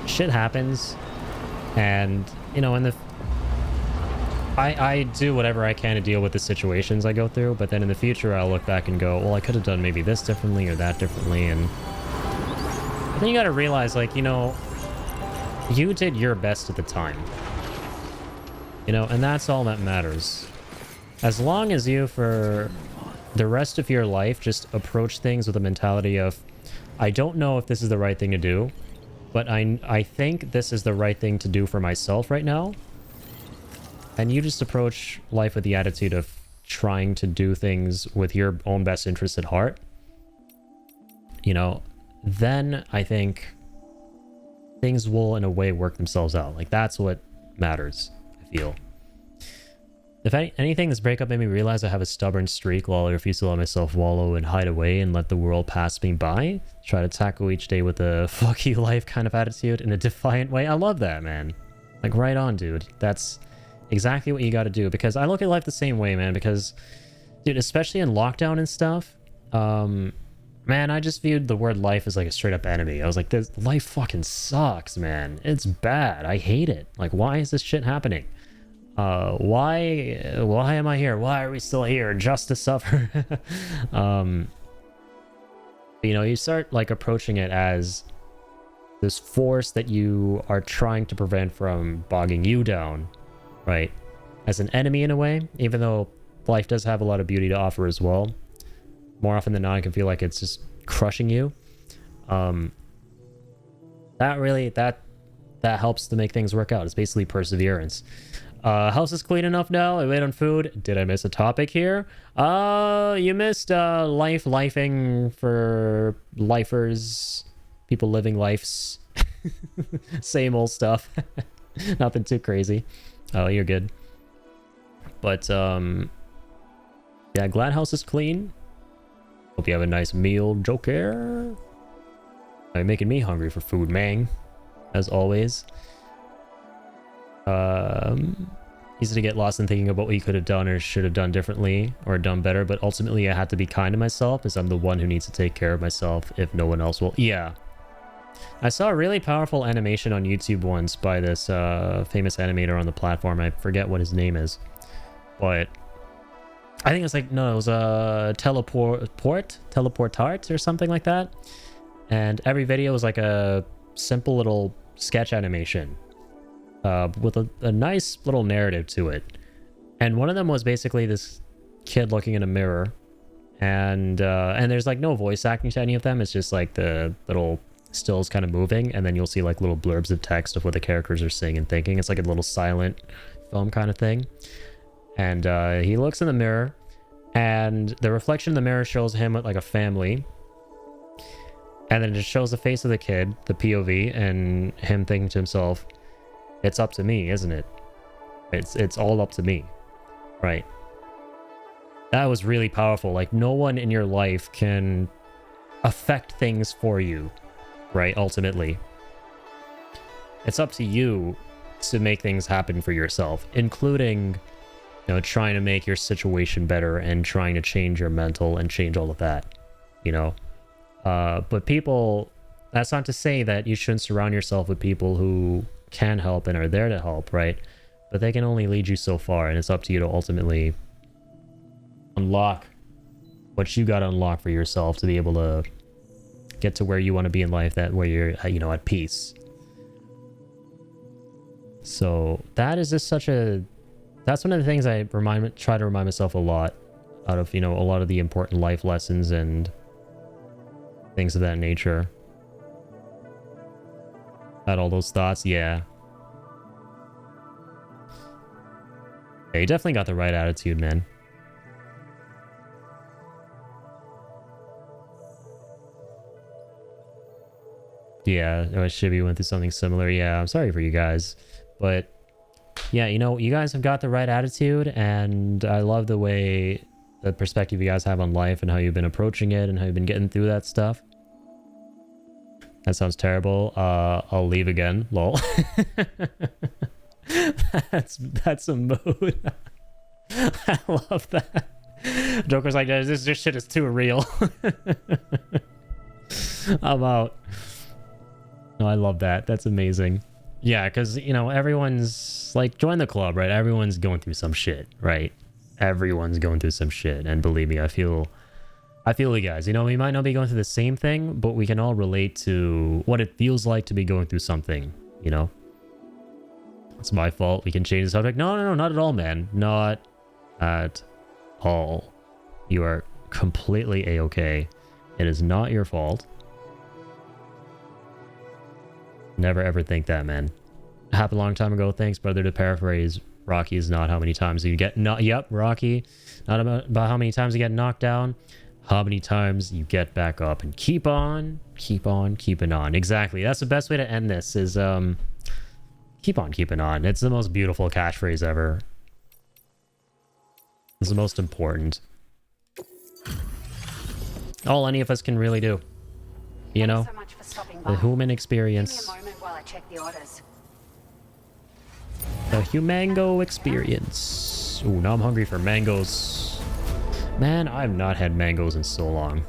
shit happens, and, you know, I do whatever I can to deal with the situations I go through, but then in the future I'll look back and go, well, I could have done maybe this differently or that differently, and then you gotta realize, like, you know, you did your best at the time. You know, and that's all that matters. As long as you, for the rest of your life, just approach things with a mentality of, I don't know if this is the right thing to do, but I think this is the right thing to do for myself right now. And you just approach life with the attitude of trying to do things with your own best interests at heart. You know, then I think things will, in a way, work themselves out. Like, that's what matters, I feel. If anything, this breakup made me realize I have a stubborn streak while I refuse to let myself wallow and hide away and let the world pass me by. Try to tackle each day with a fuck you life kind of attitude in a defiant way. I love that, man. Like, right on, dude. That's exactly what you got to do, because I look at life the same way, man, because, dude, especially in lockdown and stuff, man, I just viewed the word life as like a straight up enemy. I was like, this life fucking sucks, man. It's bad. I hate it. Like, why is this shit happening? Why am I here? Why are we still here? Just to suffer. You know, you start like approaching it as this force that you are trying to prevent from bogging you down, right? As an enemy in a way, even though life does have a lot of beauty to offer as well. More often than not, I can feel like it's just crushing you. That helps to make thing work out. It's basically perseverance. House is clean enough now. I wait on food. Did I miss a topic here? You missed lifing for lifers, people living lives. Same old stuff. Nothing too crazy. Oh, you're good. But yeah, glad house is clean. Hope you have a nice meal, Joker. You're making me hungry for food, man. As always. Easy to get lost in thinking about what you could have done or should have done differently or done better, but ultimately I had to be kind to myself as I'm the one who needs to take care of myself if no one else will. Yeah. I saw a really powerful animation on YouTube once by this famous animator on the platform. I forget what his name is. But I think it's like, no, it was a teleportart or something like that. And every video was like a simple little sketch animation with a nice little narrative to it. And one of them was basically this kid looking in a mirror, and there's like no voice acting to any of them. It's just like the little stills kind of moving, and then you'll see like little blurbs of text of what the characters are saying and thinking. It's like a little silent film kind of thing. And he looks in the mirror, and the reflection in the mirror shows him with like a family. And then it just shows the face of the kid, the POV, and him thinking to himself, it's up to me, isn't it? It's all up to me. Right. That was really powerful. Like, no one in your life can affect things for you, right? Ultimately. It's up to you to make things happen for yourself, including, you know, trying to make your situation better and trying to change your mental and change all of that, you know? But people, that's not to say that you shouldn't surround yourself with people who can help and are there to help, right? But they can only lead you so far, and it's up to you to ultimately unlock what you got to unlock for yourself to be able to get to where you want to be in life, that where you're, you know, at peace. So that is just such a, that's one of the things I try to remind myself a lot out of, you know, a lot of the important life lessons and things of that nature. Had all those thoughts, yeah. Yeah, you definitely got the right attitude, man. Yeah, Shibi went through something similar. Yeah, I'm sorry for you guys. But yeah, you know, you guys have got the right attitude, and I love the way, the perspective you guys have on life and how you've been approaching it and how you've been getting through that stuff. That sounds terrible. I'll leave again. Lol. That's a mood. I love that. Joker's like, this shit is too real. I'm out. No, I love that. That's amazing. Yeah, because, you know, everyone's like, join the club, right? Everyone's going through some shit, right? Everyone's going through some shit. And believe me, I feel you guys. You know, we might not be going through the same thing, but we can all relate to what it feels like to be going through something, you know? It's my fault. We can change the subject. No, not at all, man. Not at all. You are completely A-okay. It is not your fault. Never ever think that, man. It happened a long time ago. Thanks, brother. To paraphrase, Rocky is not how many times you get yep, Rocky. Not about how many times you get knocked down. How many times you get back up and keep on keeping on. Exactly. That's the best way to end this is keep on keeping on. It's the most beautiful catchphrase ever. It's the most important. All any of us can really do. You know? So much for stopping by. The human experience. Give me a moment while I check the orders. The humango experience. Ooh, now I'm hungry for mangoes. Man, I've not had mangoes in so long.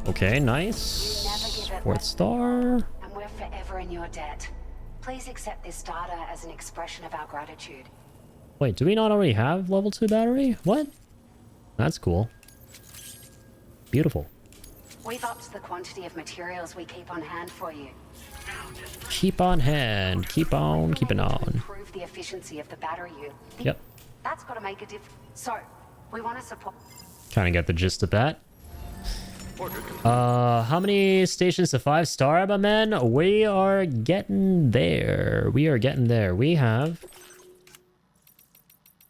Okay, nice. Fourth star. And we're forever in your debt. Please accept this data as an expression of our gratitude. Wait, do we not already have level 2 battery? What? That's cool. Beautiful. We've upped the quantity of materials we keep on hand for you. Keep on hand. Keep on keeping on. Improve the efficiency of the battery you. Yep. That's got to make a difference. So, we want to support. Kind of get the gist of that. Order complete. How many stations to 5-star, my man? We are getting there. We are getting there. We have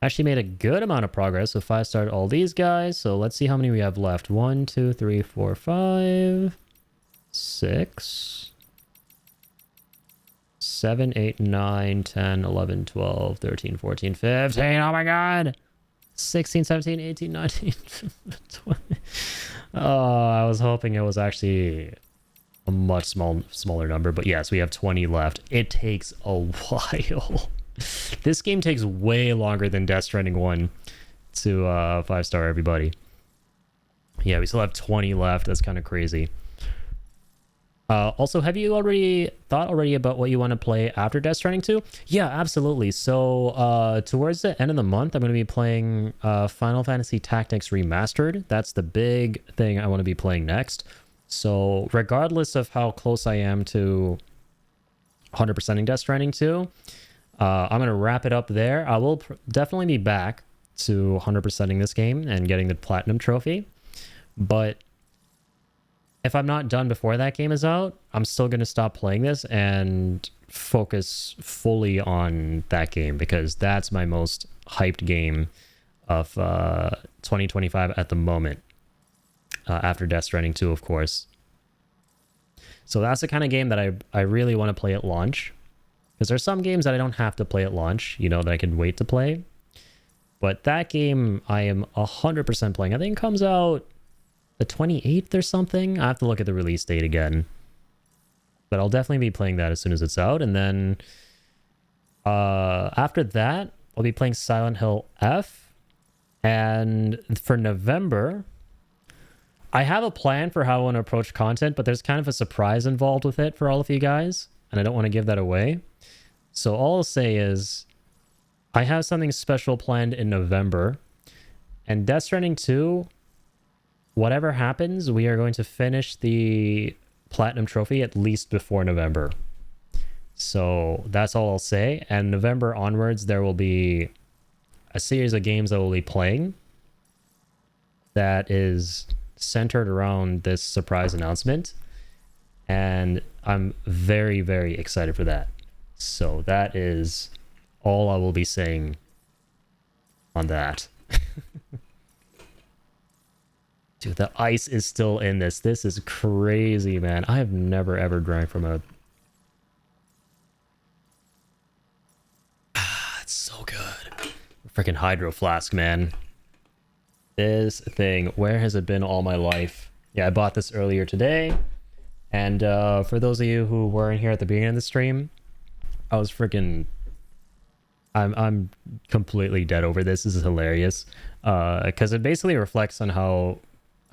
actually made a good amount of progress with 5-starred all these guys. So let's see how many we have left. 1, 2, 3, 4, 5, 6, 7, 8, 9, 10, 11, 12, 13, 14, 15. Oh my god. 16, 17, 18, 19, 20. Oh, I was hoping it was actually a much smaller number, but yes, we have 20 left. It takes a while. This game takes way longer than Death Stranding 1 to 5-star everybody. Yeah, we still have 20 left. That's kind of crazy. Also, have you thought about what you want to play after Death Stranding 2? Yeah, absolutely. So towards the end of the month, I'm going to be playing Final Fantasy Tactics Remastered. That's the big thing I want to be playing next. So regardless of how close I am to 100%ing Death Stranding 2, I'm going to wrap it up there. I will definitely be back to 100%ing this game and getting the Platinum Trophy. But if I'm not done before that game is out, I'm still going to stop playing this and focus fully on that game because that's my most hyped game of 2025 at the moment. After Death Stranding 2, of course. So that's the kind of game that I really want to play at launch. Because there's some games that I don't have to play at launch, you know, that I can wait to play. But that game I am 100% playing. I think it comes out the 28th or something. I have to look at the release date again. But I'll definitely be playing that as soon as it's out. And then after that, I'll be playing Silent Hill F. And for November, I have a plan for how I want to approach content, but there's kind of a surprise involved with it for all of you guys. And I don't want to give that away. So all I'll say is I have something special planned in November. And Death Stranding 2... whatever happens, we are going to finish the Platinum Trophy at least before November. So that's all I'll say. And November onwards, there will be a series of games that we'll be playing that is centered around this surprise announcement. And I'm very, very excited for that. So that is all I will be saying on that. Dude, the ice is still in this. This is crazy, man. I have never, ever drank from a... It's so good. Freaking hydro flask, man. This thing, where has it been all my life? Yeah, I bought this earlier today. And for those of you who weren't here at the beginning of the stream, I was freaking... I'm completely dead over this. This is hilarious. Because it basically reflects on how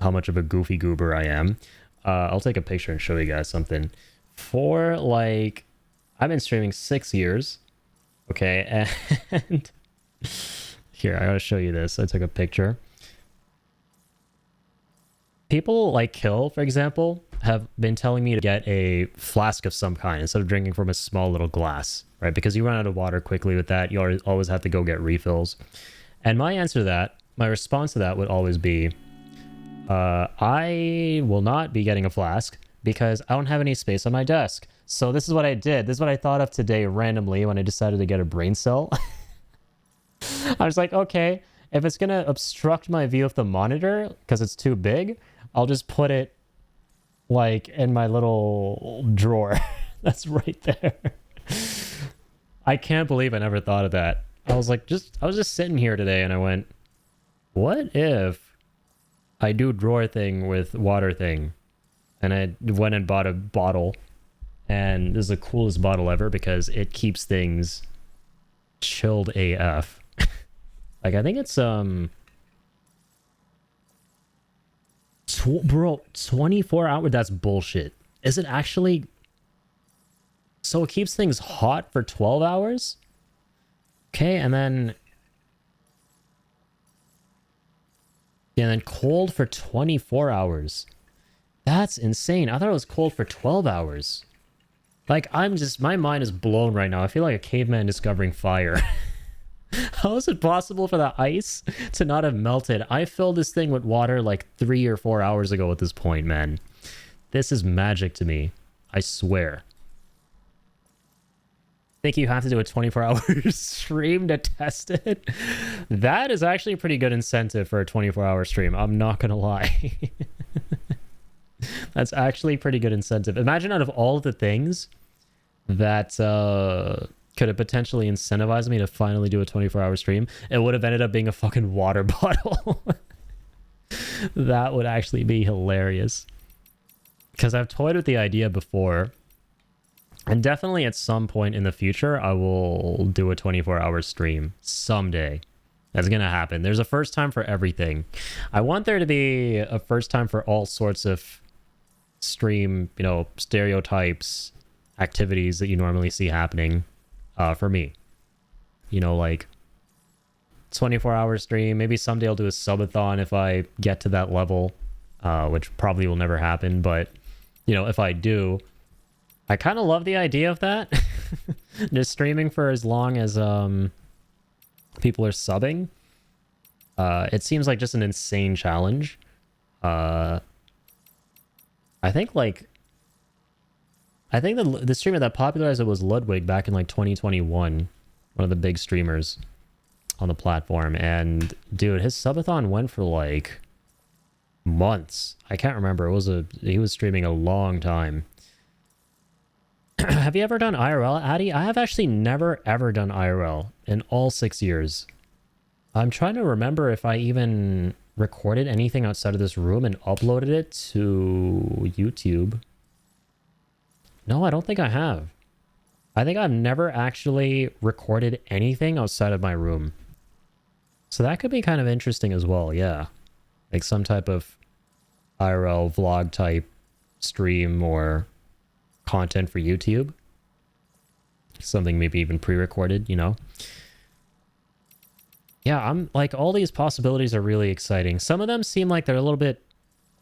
much of a goofy goober I am. I'll take a picture and show you guys something. For like, I've been streaming 6 years. Okay, and here, I gotta show you this. I took a picture. People like Kill, for example, have been telling me to get a flask of some kind instead of drinking from a small little glass, right? Because you run out of water quickly with that. You always have to go get refills. And my answer to that, my response to that would always be, I will not be getting a flask because I don't have any space on my desk. So this is what I did. This is what I thought of today randomly when I decided to get a brain cell. I was like, okay, if it's going to obstruct my view of the monitor because it's too big, I'll just put it like in my little drawer. That's right there. I can't believe I never thought of that. I was just sitting here today and I went, what if I do drawer thing with water thing? And I went and bought a bottle, and this is the coolest bottle ever because it keeps things chilled AF. Like, I think it's bro, 24 hour. That's bullshit. Is it actually? So it keeps things hot for 12 hours? Okay, and then... yeah, and then cold for 24 hours. That's insane. I thought it was cold for 12 hours. Like, my mind is blown right now. I feel like a caveman discovering fire. How is it possible for the ice to not have melted? I filled this thing with water like 3 or 4 hours ago at this point, man. This is magic to me. I swear. I think you have to do a 24-hour stream to test it. That is actually a pretty good incentive for a 24-hour stream. I'm not going to lie. That's actually a pretty good incentive. Imagine out of all of the things that could have potentially incentivized me to finally do a 24-hour stream, it would have ended up being a fucking water bottle. That would actually be hilarious. Because I've toyed with the idea before. And definitely at some point in the future, I will do a 24-hour stream. Someday. That's going to happen. There's a first time for everything. I want there to be a first time for all sorts of stream, you know, stereotypes, activities that you normally see happening for me. You know, like 24-hour stream. Maybe someday I'll do a subathon if I get to that level, which probably will never happen. But, you know, if I do... I kind of love the idea of that. Just streaming for as long as people are subbing. It seems like just an insane challenge. I think the streamer that popularized it was Ludwig back in like 2021. One of the big streamers on the platform. And dude, his subathon went for like months. I can't remember. He was streaming a long time. Have you ever done IRL, Addy? I have actually never ever done IRL in all 6 years. I'm trying to remember if I even recorded anything outside of this room and uploaded it to YouTube. No, I don't think I have. I think I've never actually recorded anything outside of my room. So that could be kind of interesting as well, yeah. Like some type of IRL vlog type stream or content for YouTube. Something maybe even pre-recorded, you know? Yeah, I'm like, all these possibilities are really exciting. Some of them seem like they're a little bit,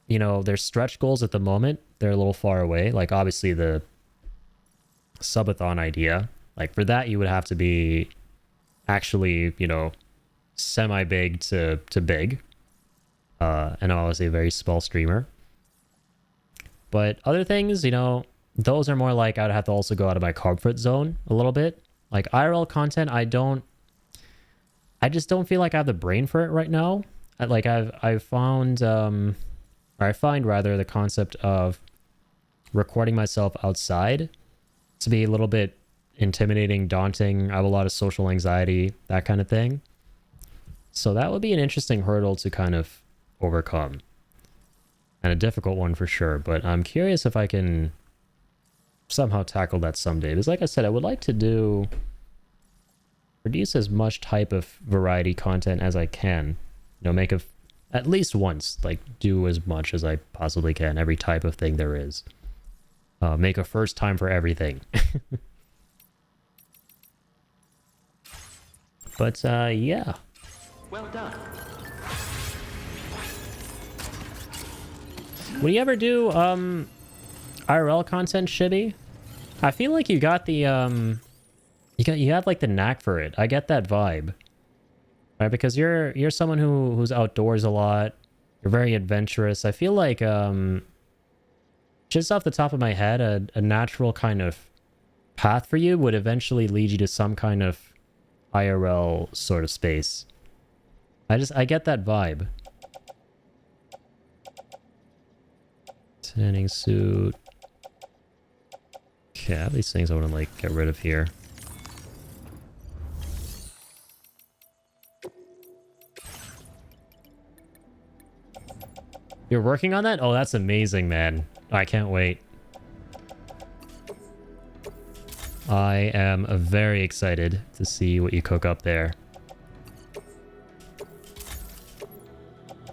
you know, they're stretch goals at the moment. They're a little far away. Like obviously the subathon idea, like for that you would have to be actually, you know, semi-big to big. And obviously a very small streamer. But other things, you know, those are more like I'd have to also go out of my comfort zone a little bit. Like IRL content, I just don't feel like I have the brain for it right now. Like I've found, or I find rather, the concept of recording myself outside to be a little bit intimidating, daunting. I have a lot of social anxiety, that kind of thing. So that would be an interesting hurdle to kind of overcome. And a difficult one for sure, but I'm curious if I can somehow tackle that someday. Because like I said, I would like to produce as much type of variety content as I can. You know, make at least once, like do as much as I possibly can, every type of thing there is. Make a first time for everything. But yeah. Well done. Will you ever do IRL content, Shibby? I feel like you got the you have like the knack for it. I get that vibe. Right? Because you're someone who's outdoors a lot. You're very adventurous. I feel like just off the top of my head, a natural kind of path for you would eventually lead you to some kind of IRL sort of space. I get that vibe. Tanning suit. Okay, I have these things I want to like get rid of here. You're working on that? Oh, that's amazing, man. I can't wait. I am very excited to see what you cook up there.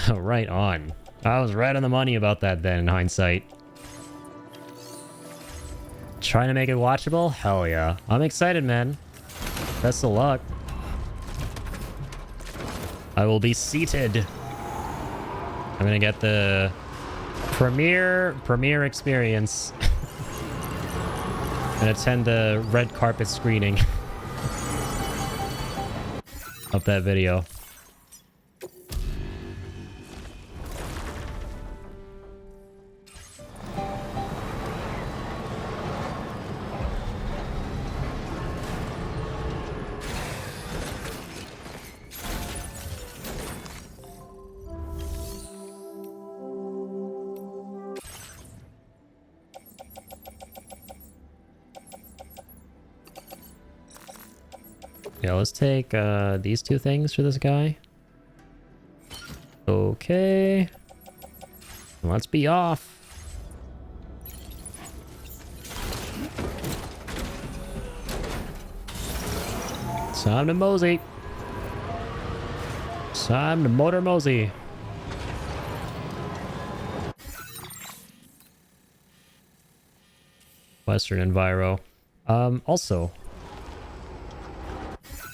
Oh, right on. I was right on the money about that then, in hindsight. Trying to make it watchable? Hell yeah. I'm excited, man. Best of luck. I will be seated. I'm gonna get the premiere experience and attend the red carpet screening of that video. Yeah, let's take these two things for this guy. Okay. Let's be off. Time to mosey. Time to motor mosey. Western Enviro. Also,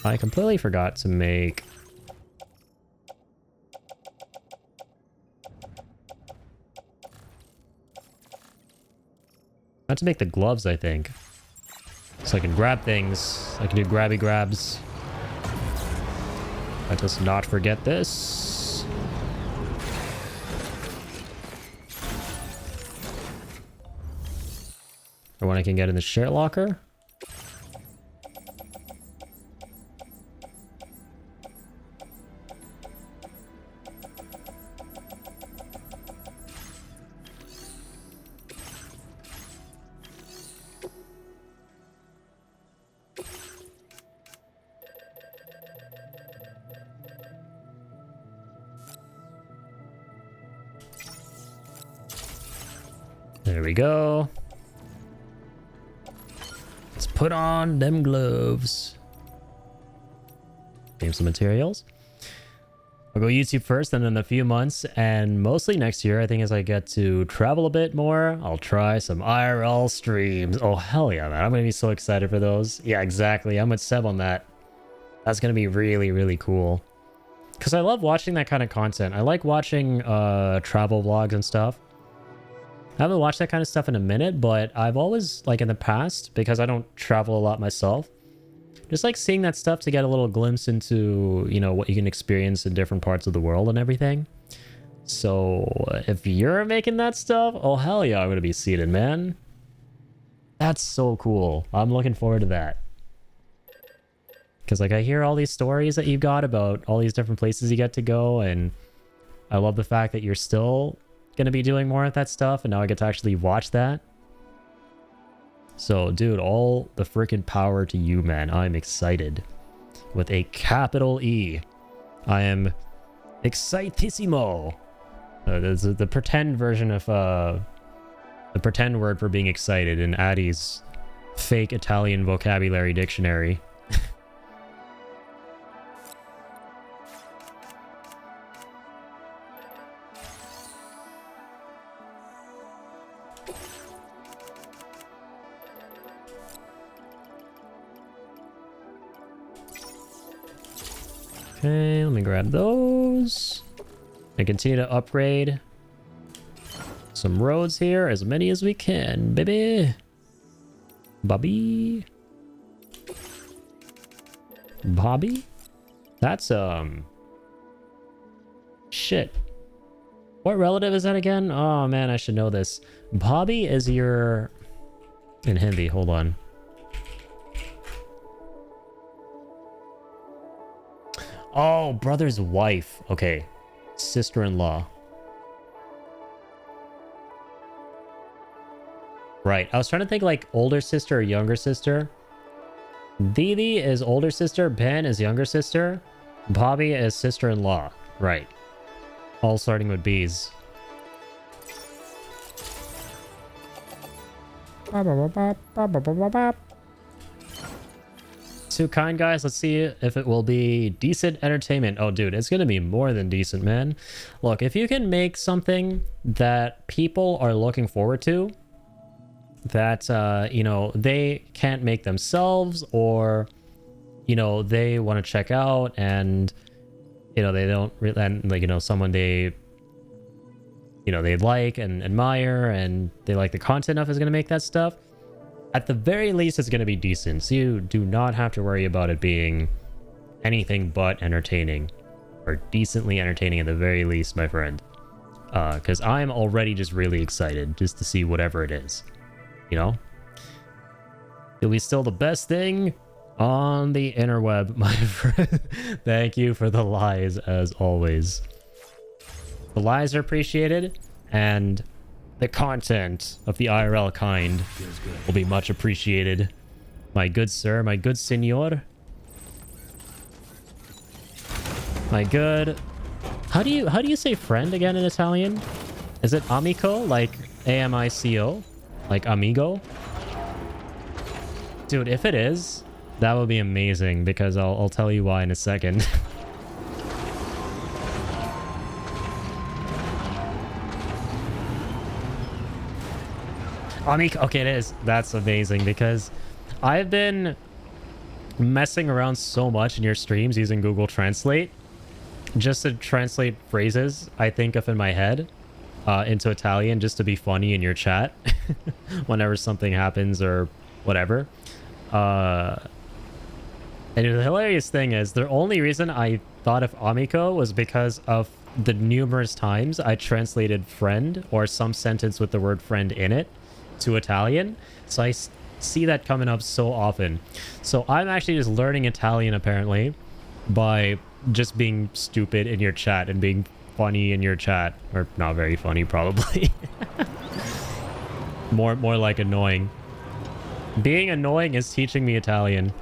I completely forgot to make... I have to make the gloves, I think. So I can grab things. I can do grabby grabs. Let us not forget this. Or one I can get in the share locker. There we go. Let's put on them gloves. Name some materials. I'll go YouTube first, and in a few months, and mostly next year, I think as I get to travel a bit more, I'll try some IRL streams. Oh, hell yeah, man. I'm going to be so excited for those. Yeah, exactly. I'm with Seb on that. That's going to be really, really cool. Because I love watching that kind of content. I like watching travel vlogs and stuff. I haven't watched that kind of stuff in a minute, but I've always, like in the past, because I don't travel a lot myself, just like seeing that stuff to get a little glimpse into, you know, what you can experience in different parts of the world and everything. So if you're making that stuff, oh hell yeah, I'm going to be seated, man. That's so cool. I'm looking forward to that. Because like I hear all these stories that you've got about all these different places you get to go, and I love the fact that you're still going to be doing more of that stuff, and now I get to actually watch that. So dude, all the freaking power to you, man. I'm excited with a capital E. I am excitissimo. There's the pretend version of the pretend word for being excited in Addie's fake Italian vocabulary dictionary. Okay, let me grab those. And continue to upgrade some roads here, as many as we can, baby. Bobby. Bobby? That's, shit. What relative is that again? Oh, man, I should know this. Bobby is your... In Hindi, hold on. Oh, brother's wife. Okay. Sister-in-law. Right. I was trying to think like older sister or younger sister. Didi is older sister. Ben is younger sister. Bobby is sister-in-law. Right. All starting with B's. Too kind, guys. Let's see if it will be decent entertainment. Oh, dude, it's going to be more than decent, man. Look, if you can make something that people are looking forward to, that, you know, they can't make themselves, or, you know, they want to check out and, you know, they don't really, and, like, you know, someone they, you know, they like and admire and they like the content of is going to make that stuff. At the very least, it's going to be decent. So you do not have to worry about it being anything but entertaining, or decently entertaining at the very least, my friend. Because I'm already just really excited just to see whatever it is, you know? It'll be still the best thing on the interweb, my friend. Thank you for the lies, as always. The lies are appreciated, and the content of the IRL kind will be much appreciated. My good sir, my good signor. My good... How do you say friend again in Italian? Is it amico? Like A-M-I-C-O? Like amigo? Dude, if it is, that would be amazing, because I'll tell you why in a second. Amico, okay, it is. That's amazing, because I've been messing around so much in your streams using Google Translate just to translate phrases I think of in my head into Italian, just to be funny in your chat whenever something happens or whatever. And the hilarious thing is, the only reason I thought of amico was because of the numerous times I translated friend or some sentence with the word friend in it to Italian. So I see that coming up so often. So I'm actually just learning Italian apparently by just being stupid in your chat and being funny in your chat, or not very funny probably. more like annoying. Being annoying is teaching me Italian.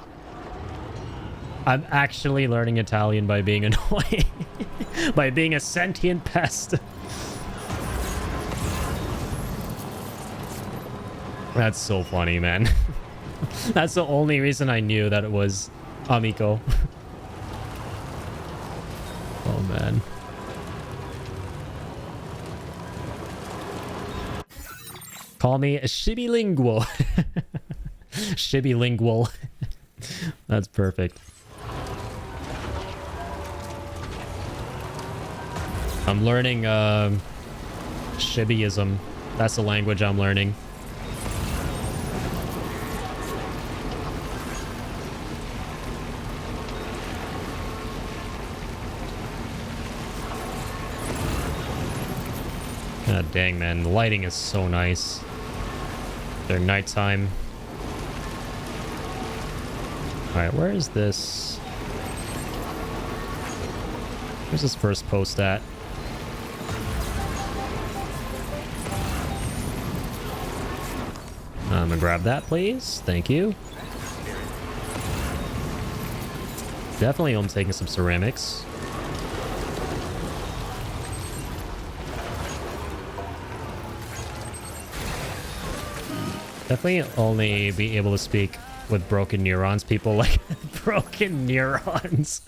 I'm actually learning Italian by being annoying. By being a sentient pest. That's so funny, man. That's the only reason I knew that it was amico. Oh, man. Call me shibilingual. Shibilingual. That's perfect. I'm learning Shibiism. That's the language I'm learning. God dang, man. The lighting is so nice. They're nighttime. Alright, where is this? Where's this first post at? I'm gonna grab that, please. Thank you. Definitely I'm taking some ceramics. Definitely only be able to speak with broken neurons, people like broken neurons.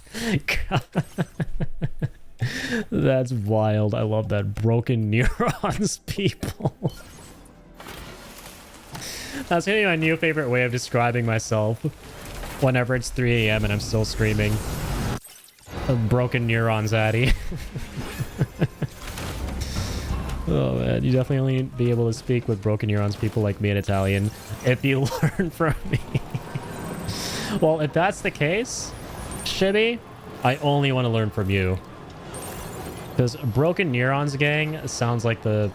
That's wild. I love that. Broken neurons, people. That's gonna be my new favorite way of describing myself whenever it's 3 a.m. and I'm still streaming. A broken neurons, Addy. Oh man, you definitely only be able to speak with broken neurons, people like me in Italian, if you learn from me. Well, if that's the case, Shibby, I only want to learn from you. Because Broken Neurons gang sounds like the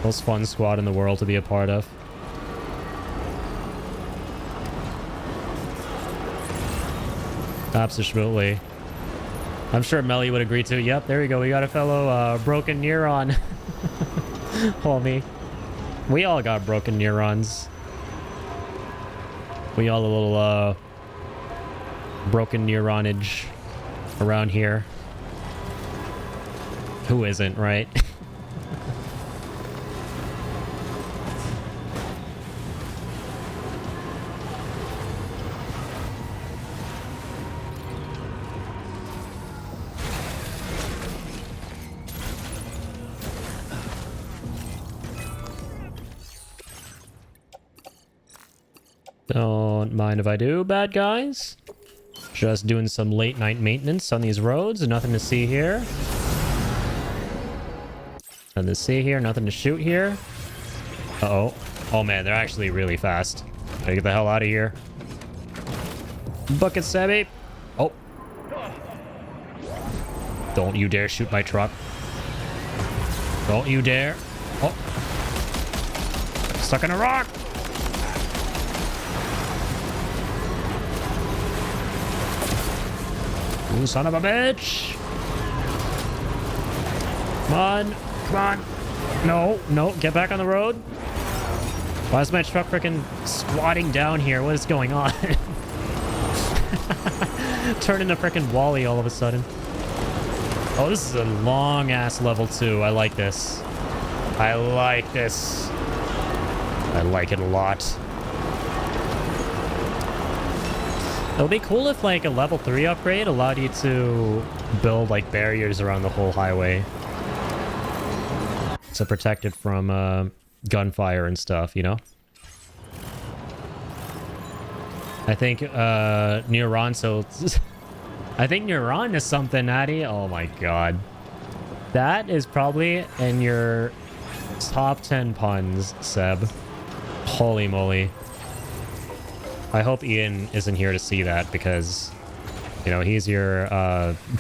most fun squad in the world to be a part of. Absolutely. I'm sure Melly would agree too. Yep, there we go. We got a fellow broken neuron. Homie. We all got broken neurons. We all a little broken neuronage around here. Who isn't, right? Don't mind if I do, bad guys. Just doing some late night maintenance on these roads. Nothing to see here. Nothing to see here. Nothing to shoot here. Uh-oh. Oh man, they're actually really fast. Gotta get the hell out of here. Bucket Sebby. Oh. Don't you dare shoot my truck. Don't you dare. Oh. Stuck in a rock. You son of a bitch. Come on. Come on. No, no. Get back on the road. Why is my truck freaking squatting down here? What is going on? Turn into freaking Wally all of a sudden. Oh, this is a long-ass level 2. I like this. I like this. I like it a lot. It'll be cool if, like, a level 3 upgrade allowed you to build, like, barriers around the whole highway. To protect it from, gunfire and stuff, you know? I think, Neuron, so... I think Neuron is something, Natty. Oh my god. That is probably in your top 10 puns, Seb. Holy moly. I hope Ian isn't here to see that because, you know, he's your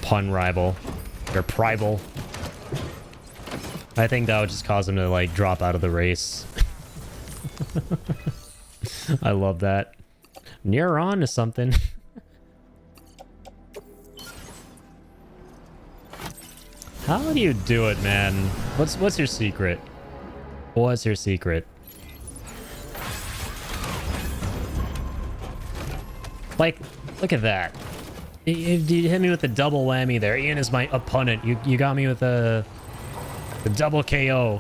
pun rival. Your prival. I think that would just cause him to, like, drop out of the race. I love that. Neuron is something. How do you do it, man? What's your secret? What's your secret? Like, look at that. You hit me with the double whammy there. Ian is my opponent. You got me with the double KO.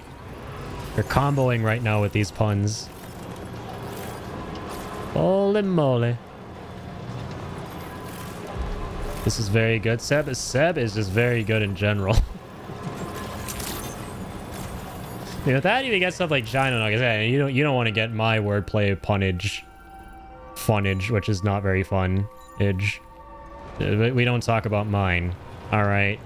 You're comboing right now with these puns. Holy moly. This is very good. Seb is just very good in general. I mean, with that, you get stuff like China Nuggets. Hey, you don't want to get my wordplay funnage, which is not very fun. We don't talk about mine. All right.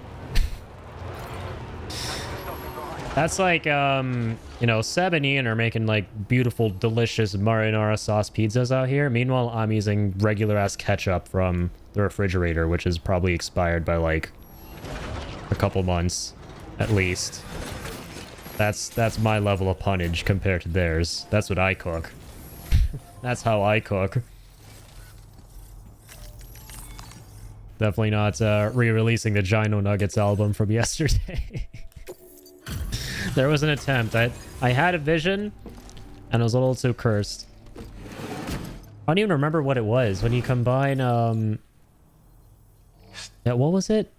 That's like, you know, Seb and Ian are making, like, beautiful, delicious marinara sauce pizzas out here. Meanwhile, I'm using regular-ass ketchup from the refrigerator, which is probably expired by, like, a couple months, at least. That's my level of punnage compared to theirs. That's what I cook. That's how I cook. Definitely not re-releasing the Gino Nuggets album from yesterday. There was an attempt. I had a vision, and it was a little too cursed. I don't even remember what it was. When you combine, yeah, what was it?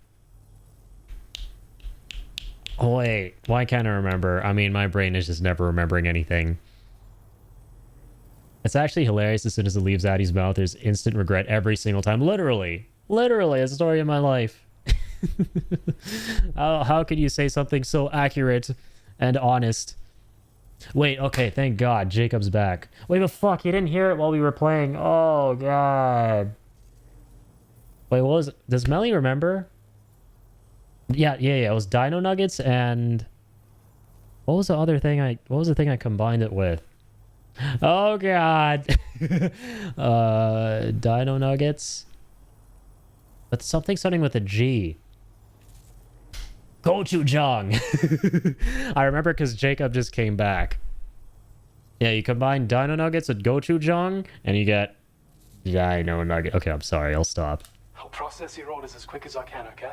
Oh, wait. Why can't I remember? I mean, my brain is just never remembering anything. It's actually hilarious. As soon as it leaves Addie's mouth, there's instant regret every single time. Literally. Literally, it's the story of my life. How could you say something so accurate and honest? Wait, okay, thank God. Jacob's back. Wait, but fuck, you didn't hear it while we were playing. Oh, God. Wait, what was it? Does Melly remember? Yeah. It was Dino Nuggets and... What was the other thing what was the thing I combined it with? Oh, God. Dino Nuggets. But something starting with a G. Gochujang. I remember because Jacob just came back. Yeah, you combine Dino Nuggets with Gochujang, and you get Dino Nugget. Okay, I'm sorry. I'll stop. I'll process your orders as quick as I can, okay?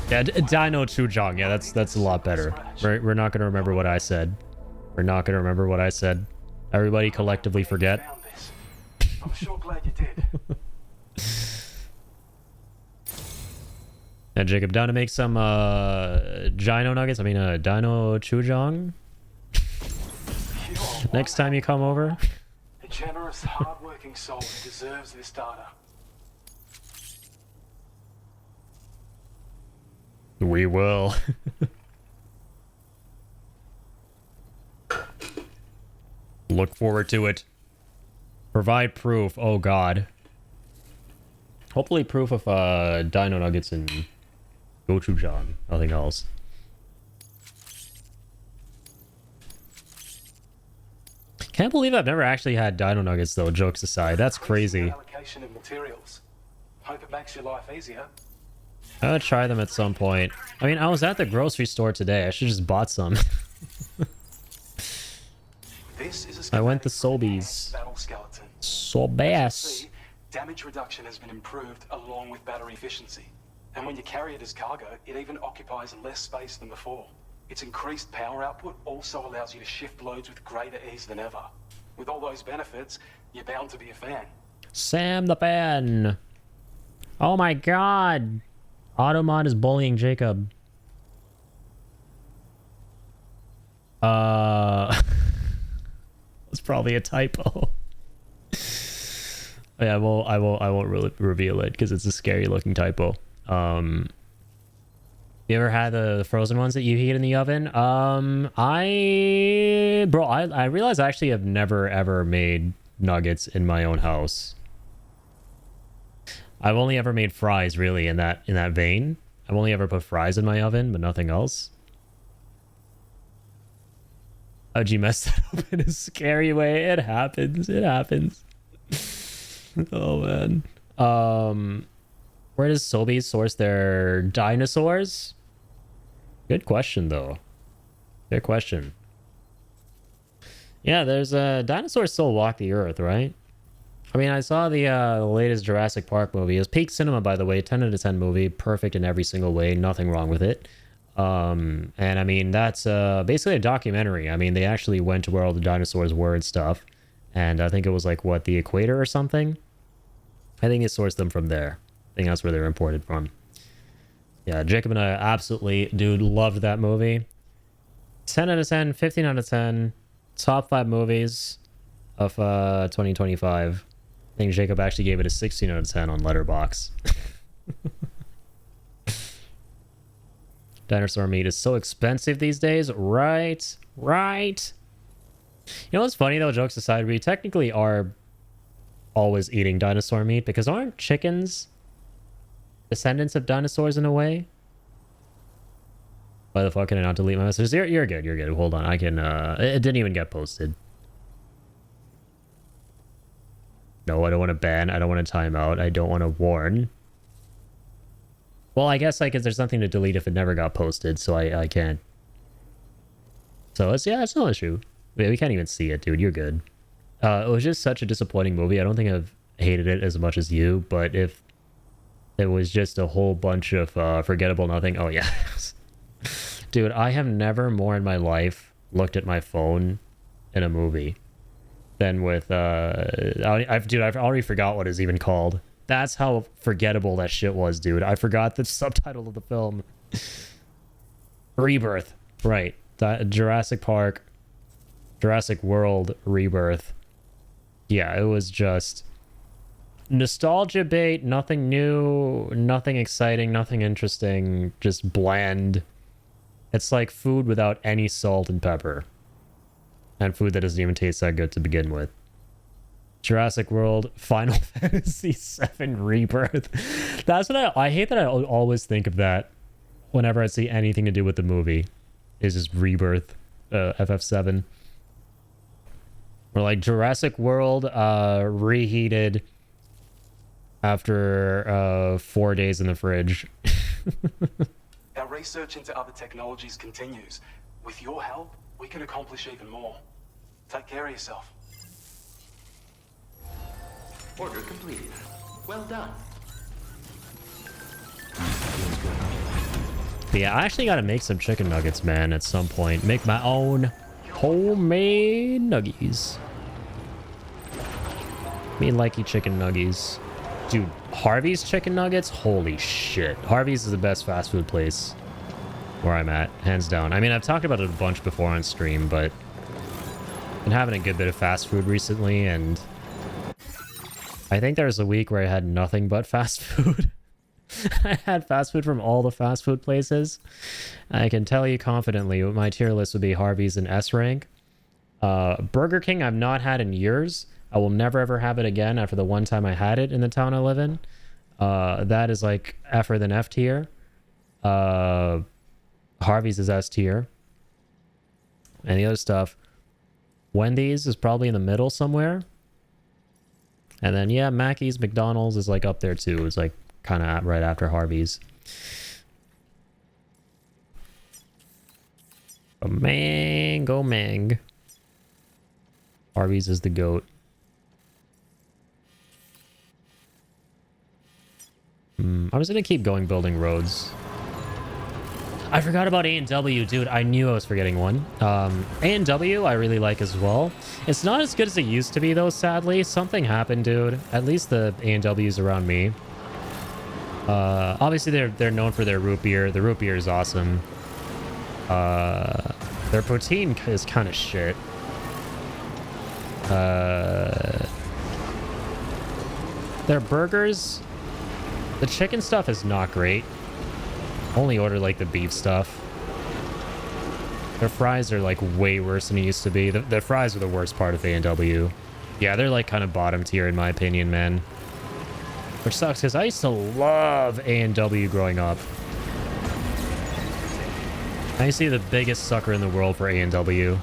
Yeah, Dino Chujang. Yeah, that's a lot better. We're not going to remember what I said. We're not going to remember what I said. Everybody collectively forget. I'm sure glad you did. Yeah, Jacob, down to make some Gino Nuggets. I mean, Dino Chujang. Next time you come over. A generous, hard-working soul who deserves this data. We will. Look forward to it. Provide proof. Oh god. Hopefully proof of dino nuggets and gochujang. Nothing else. Can't believe I've never actually had dino nuggets though, jokes aside. That's crazy. Allocation of materials. Hope it makes your life easier. I would try them at some point. I mean, I was at the grocery store today. I should just bought some. This is a I went to schematic Sobeys. battle skeleton. So bass. See, damage reduction has been improved along with battery efficiency. And when you carry it as cargo, it even occupies less space than before. Its increased power output also allows you to shift loads with greater ease than ever. With all those benefits, you're bound to be a fan. Sam the fan. Oh my god. Automod is bullying Jacob. It's probably a typo. Yeah, I won't really reveal it because it's a scary looking typo. You ever had the frozen ones that you heat in the oven? I realize I actually have never ever made nuggets in my own house. I've only ever made fries really in that vein. I've only ever put fries in my oven, but nothing else. How'd you mess that up in a scary way? It happens. It happens. Oh man. Where does Sobeys source their dinosaurs? Good question though. Good question. Yeah, there's dinosaurs still walk the earth, right? I mean, I saw the latest Jurassic Park movie. It was peak cinema, by the way. 10 out of 10 movie. Perfect in every single way. Nothing wrong with it. And I mean, that's basically a documentary. I mean, they actually went to where all the dinosaurs were and stuff. And I think it was like, what, the equator or something? I think it sourced them from there. I think that's where they're imported from. Yeah, Jacob and I absolutely, dude, loved that movie. 10 out of 10, 15 out of 10. Top 5 movies of 2025. I think Jacob actually gave it a 16 out of 10 on Letterboxd. Dinosaur meat is so expensive these days. Right. Right. You know what's funny though, jokes aside, we technically are always eating dinosaur meat because aren't chickens descendants of dinosaurs in a way? Why the fuck can I not delete my messages? You're good, you're good. Hold on, I can, it didn't even get posted. No, I don't want to ban. I don't want to time out. I don't want to warn. Well, I guess like there's nothing to delete if it never got posted, so I can't. So it's, yeah, it's no issue. We can't even see it, dude. You're good. It was just such a disappointing movie. I don't think I've hated it as much as you, but if it was just a whole bunch of forgettable nothing. Oh yeah. Dude, I have never more in my life looked at my phone in a movie than with I've already forgot what it's even called. That's how forgettable that shit was, dude. I forgot the subtitle of the film. Rebirth. Right. Jurassic Park. Jurassic World Rebirth. Yeah, it was just nostalgia bait, nothing new, nothing exciting, nothing interesting, just bland. It's like food without any salt and pepper. And food that doesn't even taste that good to begin with. Jurassic World, Final Fantasy VII Rebirth. That's what I hate that I always think of that whenever I see anything to do with the movie. Is just Rebirth, FF7. Or like Jurassic World reheated after 4 days in the fridge. Our research into other technologies continues. With your help, we can accomplish even more. Take care of yourself. Order completed. Well done. But yeah, I actually gotta make some chicken nuggets, man, at some point. Make my own homemade nuggies. Me likey chicken nuggies. Dude, Harvey's chicken nuggets? Holy shit. Harvey's is the best fast food place where I'm at, hands down. I mean, I've talked about it a bunch before on stream, but I've been having a good bit of fast food recently, and I think there was a week where I had nothing but fast food. I had fast food from all the fast food places. I can tell you confidently my tier list would be Harvey's and S rank. Burger King I've not had in years. I will never ever have it again after the one time I had it in the town I live in. That is like F-er than F tier. Harvey's is S tier. And the other stuff, Wendy's is probably in the middle somewhere. And then yeah, Mackey's, McDonald's is like up there too. It's like kind of right after Harvey's. A mango mang. Harvey's is the GOAT. I was gonna keep going building roads. I forgot about A&W, dude. I knew I was forgetting one. A&W I really like as well. It's not as good as it used to be though, sadly. Something happened, dude. At least the A&Ws around me. Obviously they're known for their root beer. The root beer is awesome. Their poutine is kind of shit. Their burgers, the chicken stuff is not great. Only order like the beef stuff. Their fries are like way worse than it used to be. The fries are the worst part of A&W. Yeah, they're like kind of bottom tier in my opinion, man. Which sucks because I used to love A&W growing up. I used to be the biggest sucker in the world for A&W.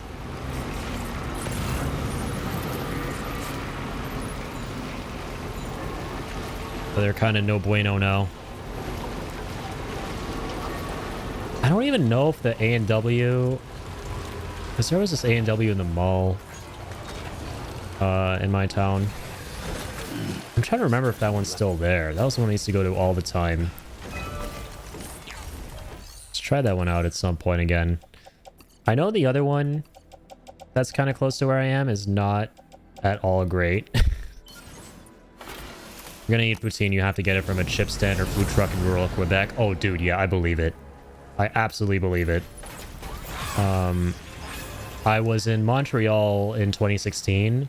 But they're kind of no bueno now. I don't even know if the A&W... Because there was this A&W in the mall. In my town. I'm trying to remember if that one's still there. That was the one I used to go to all the time. Let's try that one out at some point again. I know the other one that's kind of close to where I am is not at all great. You're gonna eat poutine, you have to get it from a chip stand or food truck in rural Quebec. Oh, dude, yeah, I believe it. I absolutely believe it. I was in Montreal in 2016,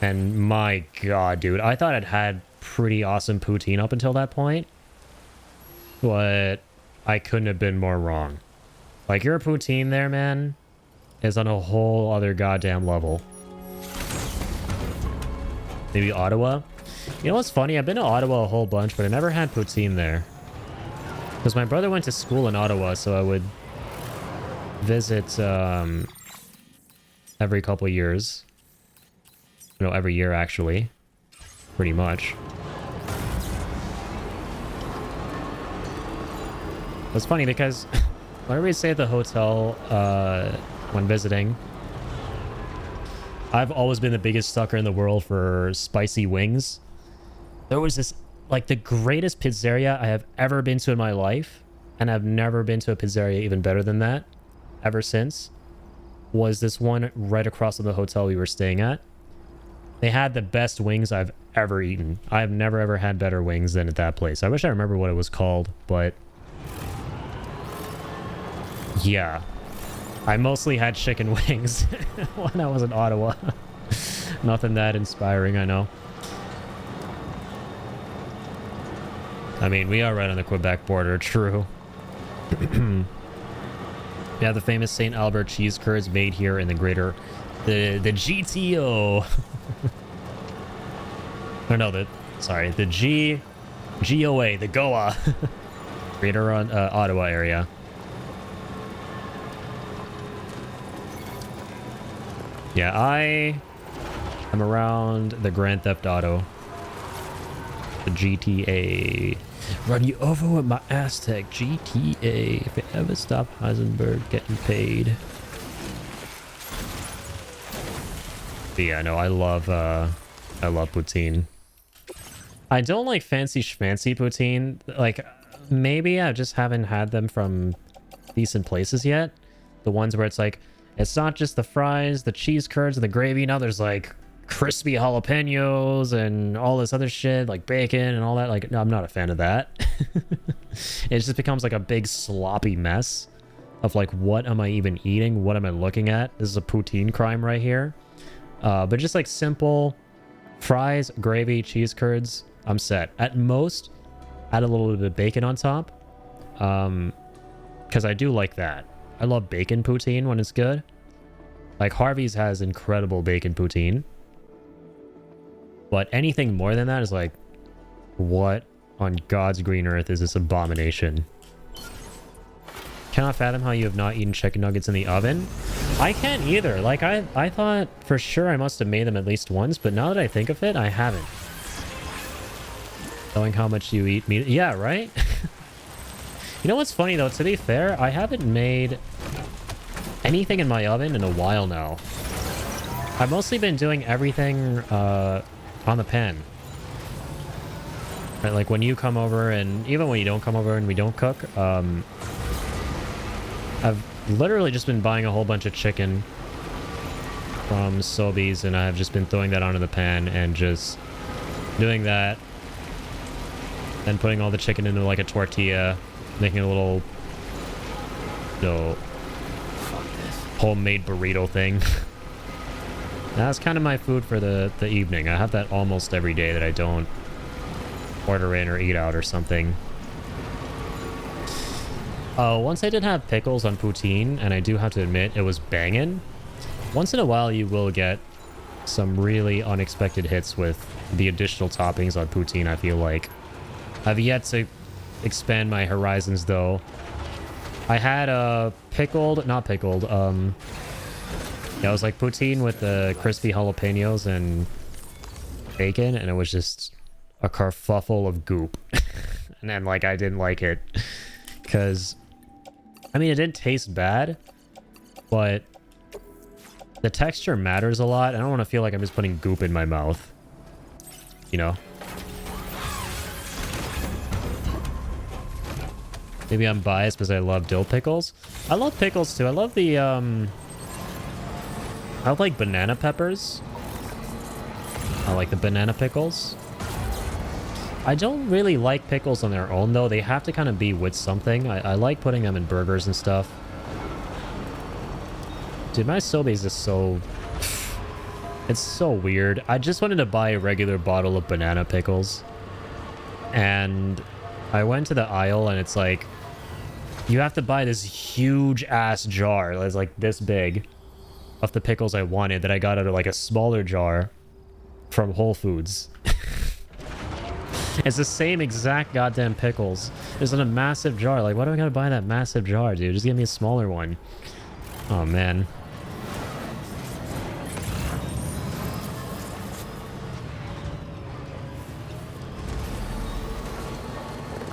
and my god, dude, I thought I'd had pretty awesome poutine up until that point, but I couldn't have been more wrong. Like, your poutine there, man, is on a whole other goddamn level. Maybe Ottawa? You know what's funny? I've been to Ottawa a whole bunch, but I never had poutine there. Because my brother went to school in Ottawa, so I would visit every couple years. No, every year, actually. Pretty much. It's funny because whenever we stay at the hotel when visiting, I've always been the biggest sucker in the world for spicy wings. There was this, like, the greatest pizzeria I have ever been to in my life, and I've never been to a pizzeria even better than that ever since, was this one right across from the hotel we were staying at. They had the best wings I've ever eaten. I've never ever had better wings than at that place. I wish I remember what it was called, but yeah. I mostly had chicken wings when I was in Ottawa. Nothing that inspiring, I know. I mean, we are right on the Quebec border, true. Yeah, the famous St. Albert cheese curds made here in the greater... The GTO. Or no, the GOA, the Goa. Greater Ottawa area. Yeah, I am around the Grand Theft Auto. The GTA. Run you over with my Aztec GTA. If it ever stop Heisenberg getting paid. But yeah, no, I love poutine. I don't like fancy schmancy poutine. Like, maybe I just haven't had them from decent places yet. The ones where it's like, it's not just the fries, the cheese curds, and the gravy. Now there's like crispy jalapenos and all this other shit, like bacon and all that. Like, no, I'm not a fan of that. It just becomes like a big sloppy mess of like, what am I even eating? What am I looking at? This is a poutine crime right here. But just like simple fries, gravy, cheese curds, I'm set. At most, add a little bit of bacon on top. Because I do like that. I love bacon poutine when it's good. Like, Harvey's has incredible bacon poutine. But anything more than that is like, what on God's green earth is this abomination? Cannot fathom how you have not eaten chicken nuggets in the oven. I can't either. Like, I thought for sure I must have made them at least once, but now that I think of it, I haven't. Knowing how much you eat meat. Yeah, right? You know what's funny, though? To be fair, I haven't made anything in my oven in a while now. I've mostly been doing everything on the pan. Right, like when you come over, and even when you don't come over and we don't cook, I've literally just been buying a whole bunch of chicken from Sobeys, and I've just been throwing that onto the pan and just doing that. Then putting all the chicken into like a tortilla, making a little, you know, homemade burrito thing. That's kind of my food for the evening. I have that almost every day that I don't order in or eat out or something. Once I did have pickles on poutine, and I do have to admit, it was banging. Once in a while, you will get some really unexpected hits with the additional toppings on poutine, I feel like. I've yet to expand my horizons, though. I had a not pickled, yeah, it was like poutine with the crispy jalapenos and bacon, and it was just a kerfuffle of goop. And then, like, I didn't like it. Because, I mean, it didn't taste bad, but the texture matters a lot. I don't want to feel like I'm just putting goop in my mouth. You know? Maybe I'm biased because I love dill pickles. I love pickles too. I love the, I like banana peppers. I like the banana pickles. I don't really like pickles on their own, though. They have to kind of be with something. I like putting them in burgers and stuff. Dude, my Sobeys is so... It's so weird. I just wanted to buy a regular bottle of banana pickles. And I went to the aisle, and it's like... You have to buy this huge-ass jar that's like this big of the pickles I wanted that I got out of like a smaller jar from Whole Foods. It's the same exact goddamn pickles. It's in a massive jar. Like, why do I gotta buy that massive jar, dude? Just give me a smaller one. Oh, man.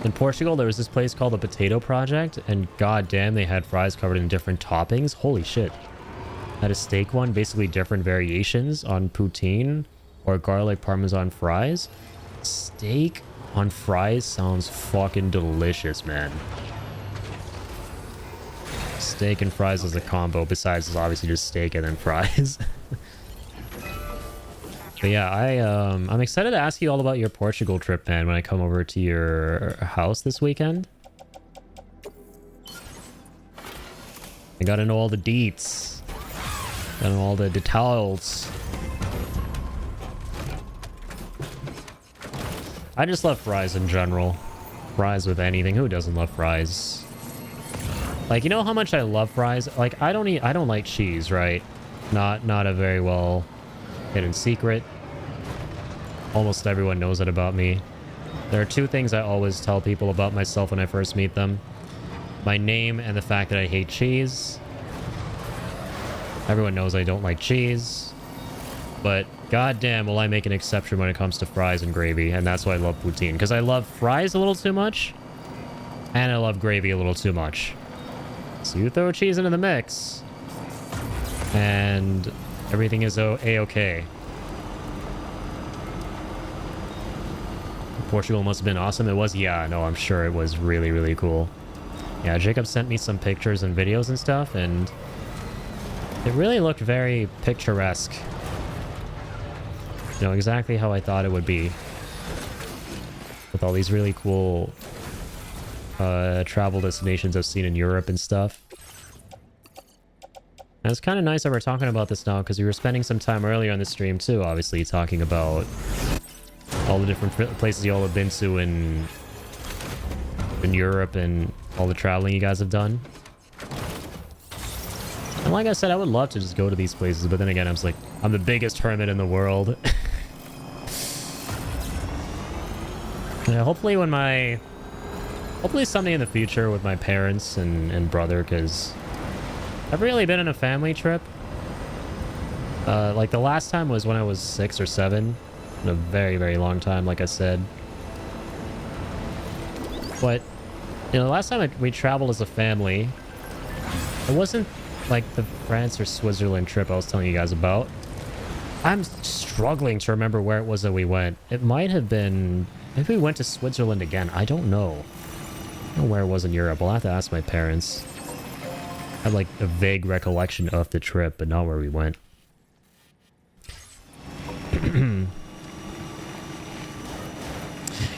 In Portugal, there was this place called the Potato Project, and goddamn, they had fries covered in different toppings. Holy shit. Had a steak one, basically different variations on poutine or garlic parmesan fries. Steak on fries sounds fucking delicious, man. Steak and fries as a combo, besides obviously just steak and then fries. But yeah, I'm excited to ask you all about your Portugal trip, man, when I come over to your house this weekend. I gotta know all the deets. Gotta know all the details. I just love fries in general. Fries with anything. Who doesn't love fries? Like, you know how much I love fries? Like, I don't like cheese, right? Not a very well hidden secret. Almost everyone knows it about me. There are two things I always tell people about myself when I first meet them. My name and the fact that I hate cheese. Everyone knows I don't like cheese. But goddamn, will I make an exception when it comes to fries and gravy. And that's why I love poutine. Because I love fries a little too much. And I love gravy a little too much. So you throw cheese into the mix. And everything is a-okay. Portugal must have been awesome. It was, yeah, no, I'm sure it was really, really cool. Yeah, Jacob sent me some pictures and videos and stuff, and it really looked very picturesque. You know, exactly how I thought it would be. With all these really cool travel destinations I've seen in Europe and stuff. And it's kind of nice that we're talking about this now, because we were spending some time earlier on the stream too, obviously, talking about all the different places y'all have been to in Europe and all the traveling you guys have done. And like I said, I would love to just go to these places, but then again, I was like, I'm the biggest hermit in the world. Yeah, hopefully someday in the future with my parents and brother, because I've really been on a family trip. Like the last time was when I was 6 or 7. In a very, very long time, like I said. But, you know, the last time we traveled as a family, it wasn't like the France or Switzerland trip I was telling you guys about. I'm struggling to remember where it was that we went. It might have been... Maybe we went to Switzerland again. I don't know. I don't know where it was in Europe. I'll have to ask my parents. I have like a vague recollection of the trip, but not where we went.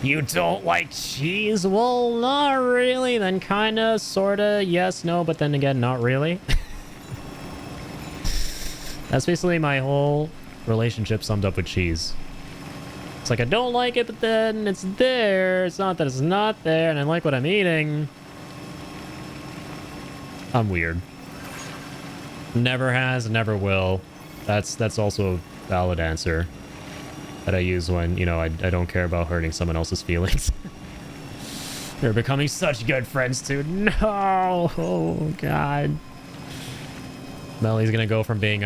You don't like cheese? Well, not really. Then kinda, sorta, yes, no, but then again, not really. That's basically my whole relationship summed up with cheese. It's like I don't like it, but then it's there. It's not that it's not there, and I like what I'm eating. I'm weird. Never has, never will. That's also a valid answer that I use when, you know, I don't care about hurting someone else's feelings. They're becoming such good friends too. No! Oh, God. Melly's gonna go from being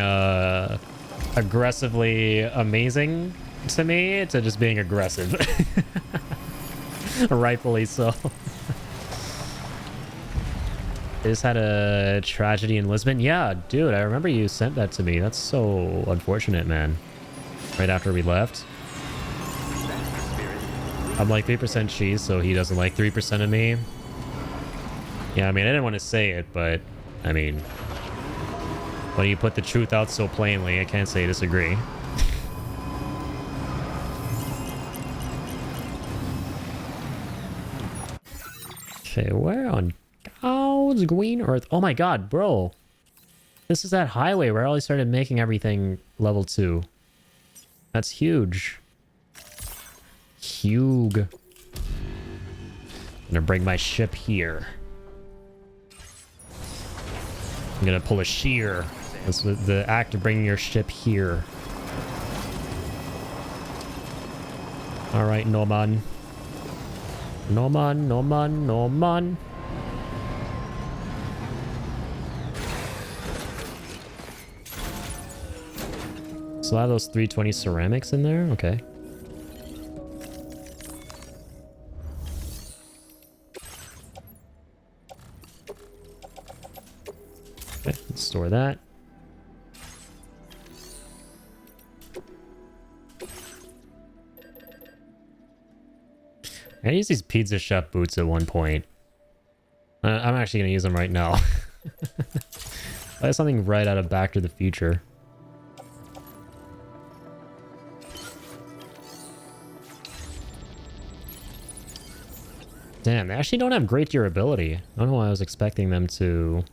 aggressively amazing to me to just being aggressive. Rightfully so. They just had a tragedy in Lisbon. Yeah, dude, I remember you sent that to me. That's so unfortunate, man. Right after we left. I'm like 3% cheese, so he doesn't like 3% of me. Yeah, I mean, I didn't want to say it, but I mean, when you put the truth out so plainly, I can't say I disagree. Okay, where on God's green earth? Oh my God, bro. This is that highway where I always started making everything level 2. That's huge. Huge. I'm gonna bring my ship here. I'm gonna pull a shear. That's the act of bringing your ship here. Alright, Norman. Norman, Norman, Norman. So I have those 320 ceramics in there? Okay. Okay, let's store that. I used these pizza chef boots at one point. I'm actually going to use them right now. I have something right out of Back to the Future. Damn, they actually don't have great durability. I don't know why I was expecting them to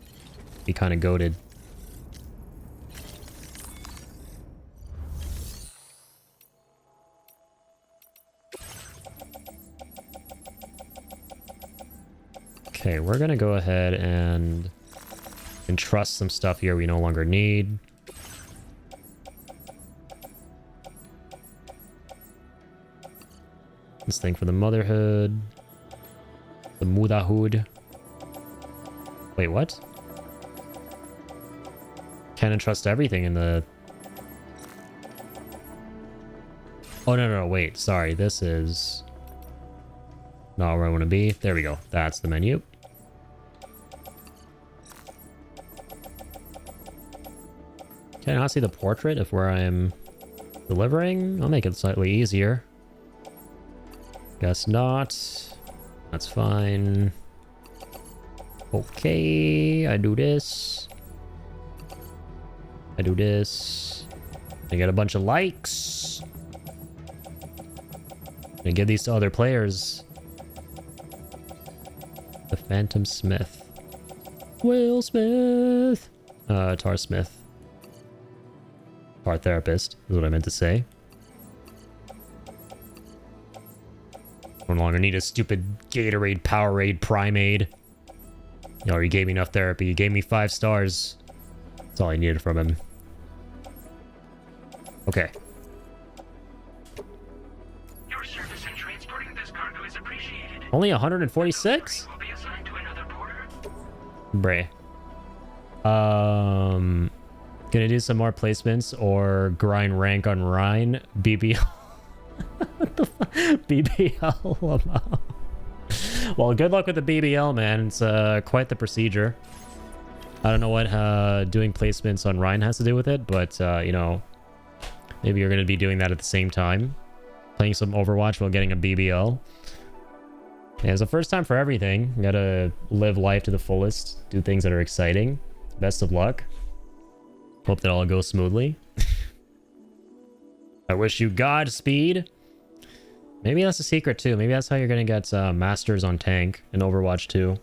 be kind of goated. Okay, we're gonna go ahead and entrust some stuff here we no longer need. This thing for the motherhood. The motherhood. Wait, what? Can't entrust everything in the... Oh, no, wait. Sorry, this is... not where I want to be. There we go. That's the menu. Can I not see the portrait of where I'm delivering? I'll make it slightly easier. Guess not. That's fine. Okay, I do this. I do this. I get a bunch of likes. I give these to other players. The Phantom Smith. Will Smith. Tar Smith. Tar Therapist is what I meant to say. No longer need a stupid Gatorade, Powerade, Primeade. You already gave me enough therapy. You gave me 5 stars. That's all I needed from him. Okay. Your service in transporting this cargo is appreciated. Only 146? Will be assigned to another porter. Bray. Gonna do some more placements or grind rank on Rhine. BBL. What the fuck? BBL. Well, good luck with the BBL, man. It's quite the procedure. I don't know what doing placements on Rhine has to do with it, but you know, maybe you're gonna be doing that at the same time, playing some Overwatch while getting a BBL. Yeah, it's the first time for everything. You gotta live life to the fullest, do things that are exciting. Best of luck. Hope that all goes smoothly. I wish you Godspeed. Maybe that's a secret too. Maybe that's how you're gonna get Masters on Tank in Overwatch 2.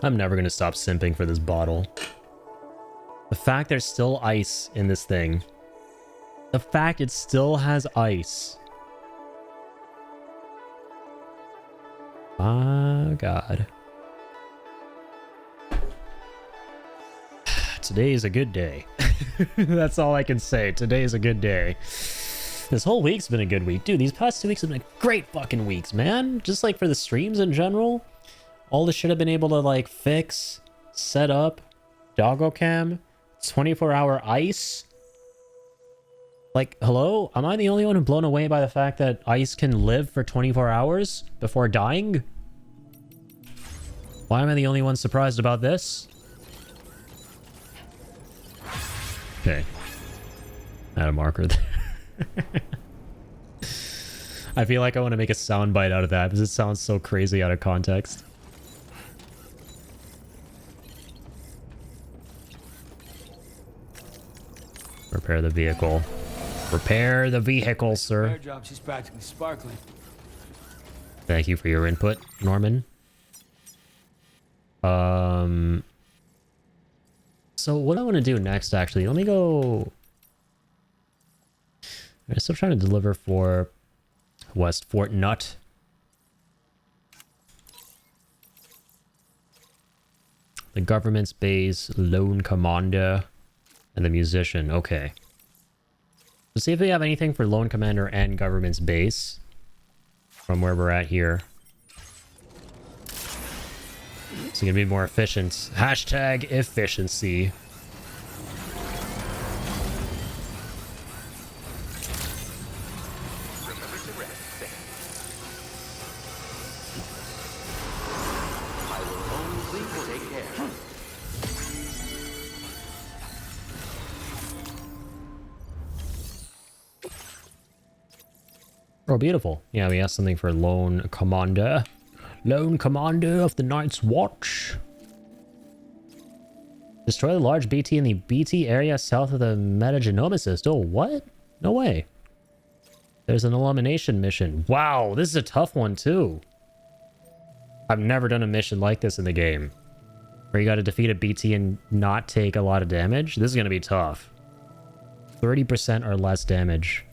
I'm never gonna stop simping for this bottle. The fact there's still ice in this thing. The fact it still has ice. My God. Today is a good day. That's all I can say. Today is a good day. This whole week's been a good week. Dude, these past 2 weeks have been great fucking weeks, man. Just like for the streams in general. All the shit I've been able to like fix, set up, doggo cam, 24-hour ice. Like, hello? Am I the only one who's blown away by the fact that ice can live for 24 hours before dying? Why am I the only one surprised about this? Okay. Add a marker there. I feel like I want to make a soundbite out of that because it sounds so crazy out of context. Repair the vehicle. Repair the vehicle, sir. Air job, she's practically sparkling. Thank you for your input, Norman. So what I want to do next, actually, let me go... I'm still trying to deliver for West Fort Nut. The government's base, lone commander, and the musician. Okay. Let's see if we have anything for lone commander and government's base from where we're at here. It's gonna be more efficient. Hashtag efficiency. Remember to rest, Sam. I will only take care. Oh, beautiful. Yeah, we asked something for lone commander. Lone commander of the Night's Watch. Destroy the large BT in the BT area south of the metagenomicist. Oh, what? No way. There's an elimination mission. Wow, this is a tough one too. I've never done a mission like this in the game. Where you gotta defeat a BT and not take a lot of damage. This is gonna be tough. 30% or less damage.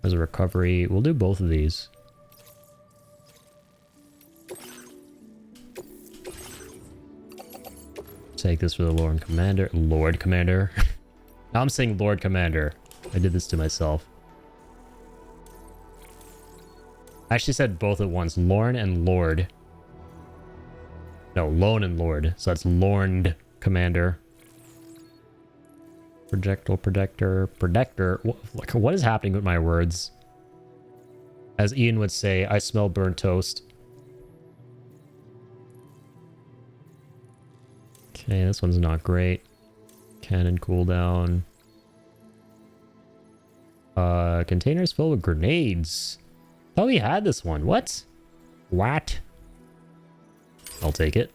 There's a recovery. We'll do both of these. Take this for the Lord Commander. Lord Commander. Now I'm saying Lord Commander. I did this to myself. I actually said both at once. Lorne and Lord. No, Lone and Lord. So that's Lorned Commander. Projectile, protector. What is happening with my words? As Ian would say, I smell burnt toast. Okay, this one's not great. Cannon cooldown. Containers filled with grenades. Thought we had this one. What? What? I'll take it.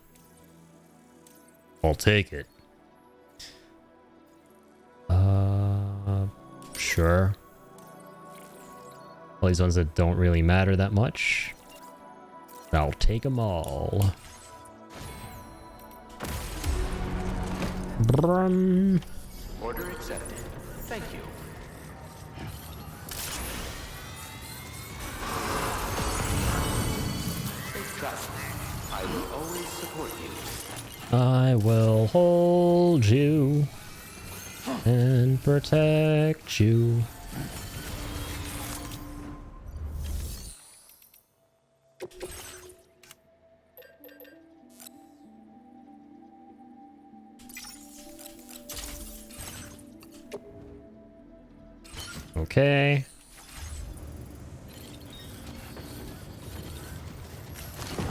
I'll take it. Sure. All these ones that don't really matter that much. I'll take them all. Brum. Order accepted. Thank you. Safe travel. I will always support you. I will hold you and protect you. Okay.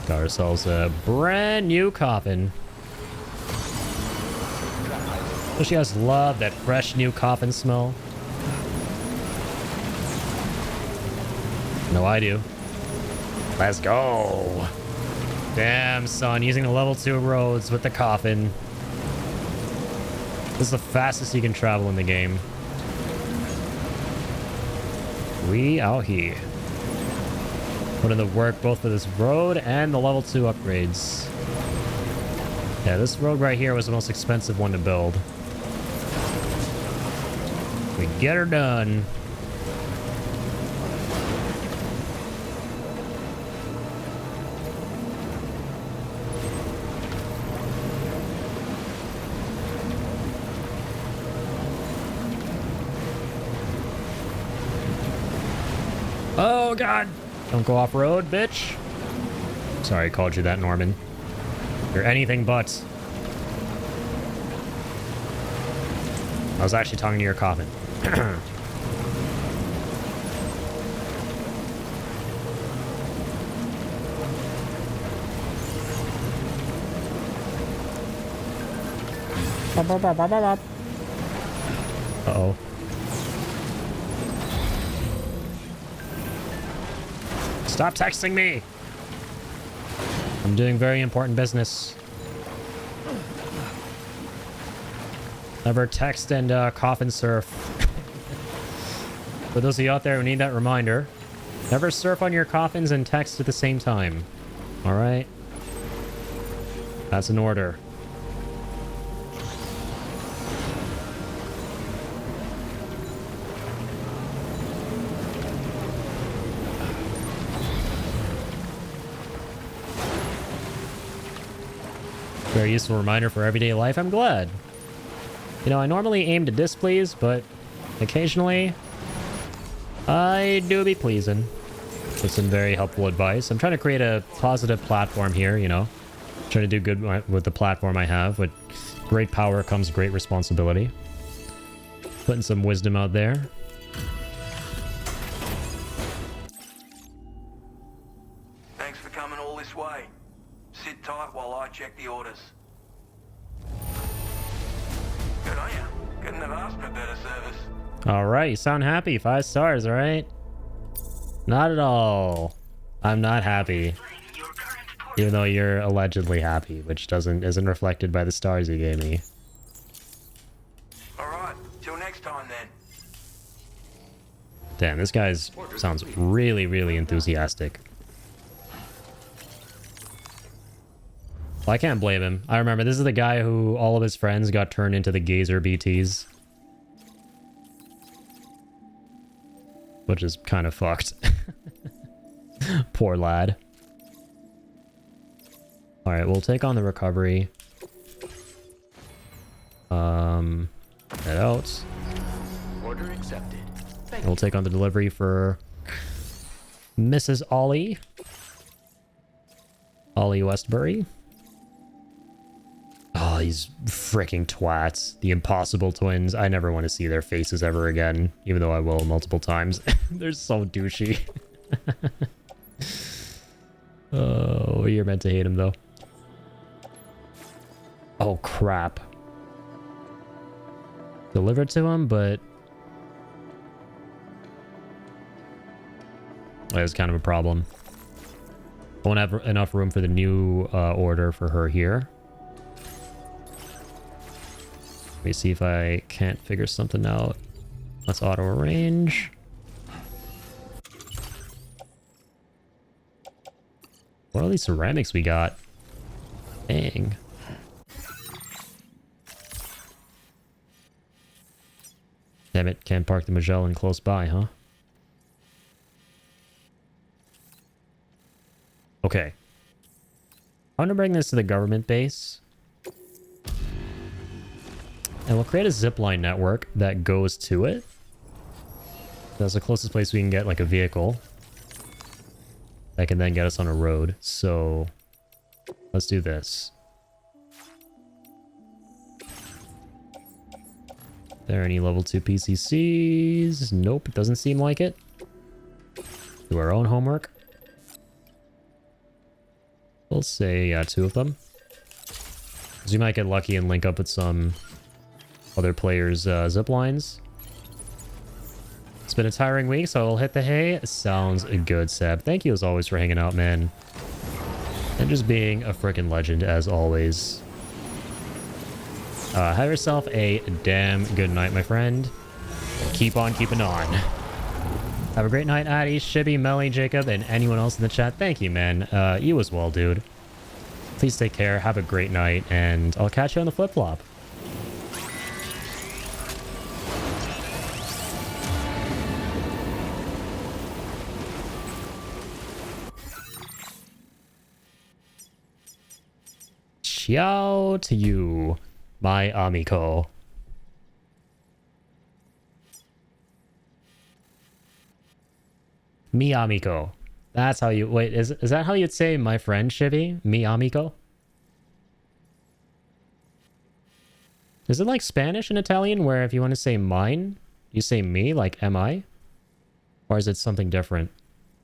Got ourselves a brand new coffin. Don't you guys love that fresh new coffin smell? No, I do. Let's go. Damn, son, using the level 2 roads with the coffin. This is the fastest you can travel in the game. We out here. Put in the work both for this road and the level 2 upgrades. Yeah, this road right here was the most expensive one to build. We get her done. Oh god! Don't go off-road, bitch. Sorry I called you that, Norman. You're anything but. I was actually talking to your coffin. Uh-oh. Stop texting me! I'm doing very important business. Never text and coffin surf. For those of you out there who need that reminder, never surf on your coffins and text at the same time. Alright? That's an order. Very useful reminder for everyday life. I'm glad. You know, I normally aim to displease, but occasionally I do be pleasing with some very helpful advice. I'm trying to create a positive platform here, you know. Trying to do good with the platform I have. With great power comes great responsibility. Putting some wisdom out there. Thanks for coming all this way. Sit tight while I check the orders. Good on ya. Couldn't have asked for better service. Alright, you sound happy. 5 stars, alright? Not at all. I'm not happy. Even though you're allegedly happy, which isn't reflected by the stars you gave me. Alright, till next time then. Damn, this guy sounds really, really enthusiastic. Well, I can't blame him. I remember this is the guy who all of his friends got turned into the Gazer BTs. Which is kind of fucked. Poor lad. Alright, we'll take on the recovery. Head out. Order accepted. We'll take on the delivery for Mrs. Ollie. Ollie Westbury. Oh, these freaking twats. The Impossible Twins. I never want to see their faces ever again, even though I will multiple times. They're so douchey. Oh, you're meant to hate him, though. Oh, crap. Delivered to him, but... that was kind of a problem. I won't have enough room for the new order for her here. Let me see if I can't figure something out. Let's auto arrange. What are these ceramics we got? Dang. Damn it, can't park the Magellan close by, huh? Okay. I'm gonna bring this to the government base. And we'll create a zipline network that goes to it. That's the closest place we can get like a vehicle that can then get us on a road. So let's do this. There any level 2 PCCs? Nope, it doesn't seem like it. Do our own homework. We'll say 2 of them. Because we might get lucky and link up with some other players' zip lines. It's been a tiring week, so I'll hit the hay. Sounds good, Seb. Thank you as always for hanging out, man. And just being a freaking legend as always. Have yourself a damn good night, my friend. Keep on keeping on. Have a great night, Addy, Shibby, Melly, Jacob, and anyone else in the chat. Thank you, man. You as well, dude. Please take care. Have a great night, and I'll catch you on the flip-flop. Ciao to you, my amico. Mi amico. That's how you... Wait, is that how you'd say my friend, Shibby? Mi amico? Is it like Spanish and Italian where if you want to say mine, you say me, like am I? Or is it something different?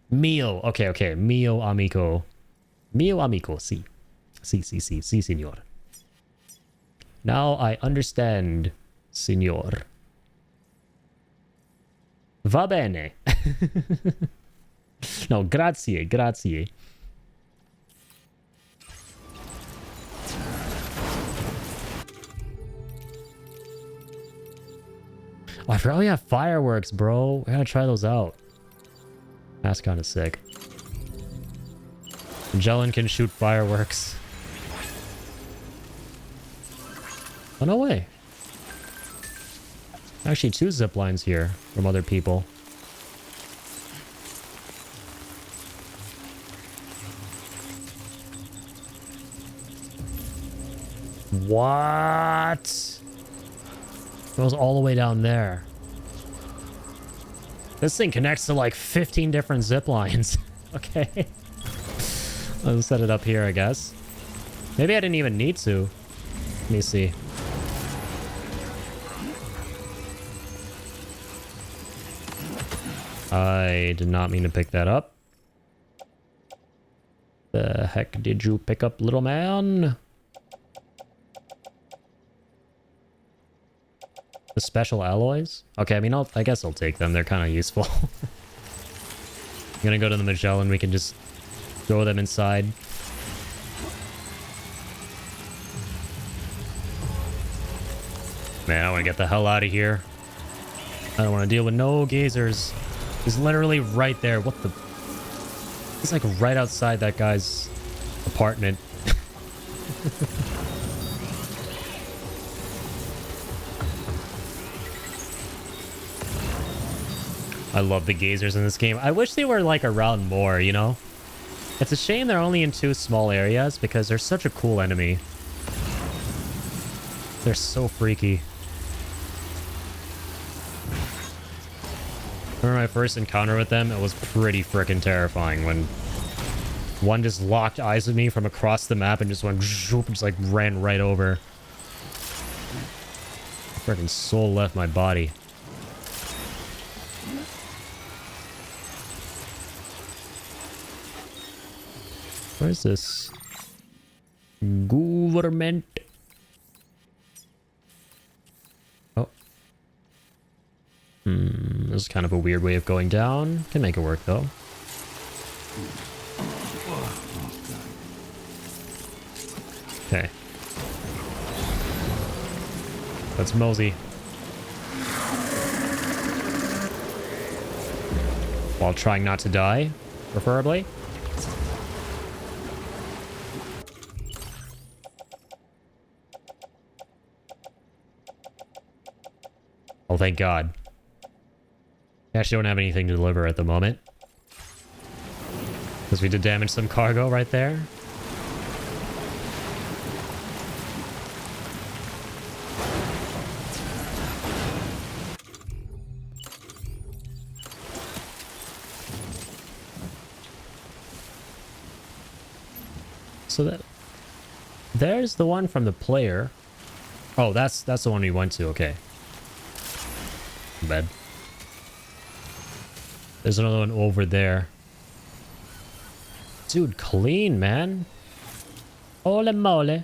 Mio. Okay, okay. Mio amico. Mio amico, si. Si, signor. Now I understand, signor. Va bene. No, grazie, grazie. Oh, I forgot we have fireworks, bro. We gotta try those out. That's kind of sick. Magellan can shoot fireworks. Oh, no way. Actually, 2 zip lines here from other people. What? It goes all the way down there. This thing connects to like 15 different zip lines. Okay. I'll set it up here, I guess. Maybe I didn't even need to. Let me see. I did not mean to pick that up. The heck did you pick up, little man? The special alloys? Okay, I mean, I guess I'll take them. They're kind of useful. I'm gonna go to the Magellan. We can just throw them inside. Man, I want to get the hell out of here. I don't want to deal with no gazers. He's literally right there. What the... He's like right outside that guy's apartment. I love the gazers in this game. I wish they were like around more, you know? It's a shame they're only in 2 small areas because they're such a cool enemy. They're so freaky. Remember my first encounter with them? It was pretty freaking terrifying when one just locked eyes with me from across the map and just went zoop, just like ran right over. Freaking soul left my body. Where is this? Government. Oh. This is kind of a weird way of going down. Can make it work though. Okay. Let's mosey. While trying not to die, preferably. Oh, thank God. Actually don't have anything to deliver at the moment. Because we did damage some cargo right there. So that there's the one from the player. Oh, that's the one we went to. Okay. Bad. There's another one over there. Dude, clean, man. Holy moly.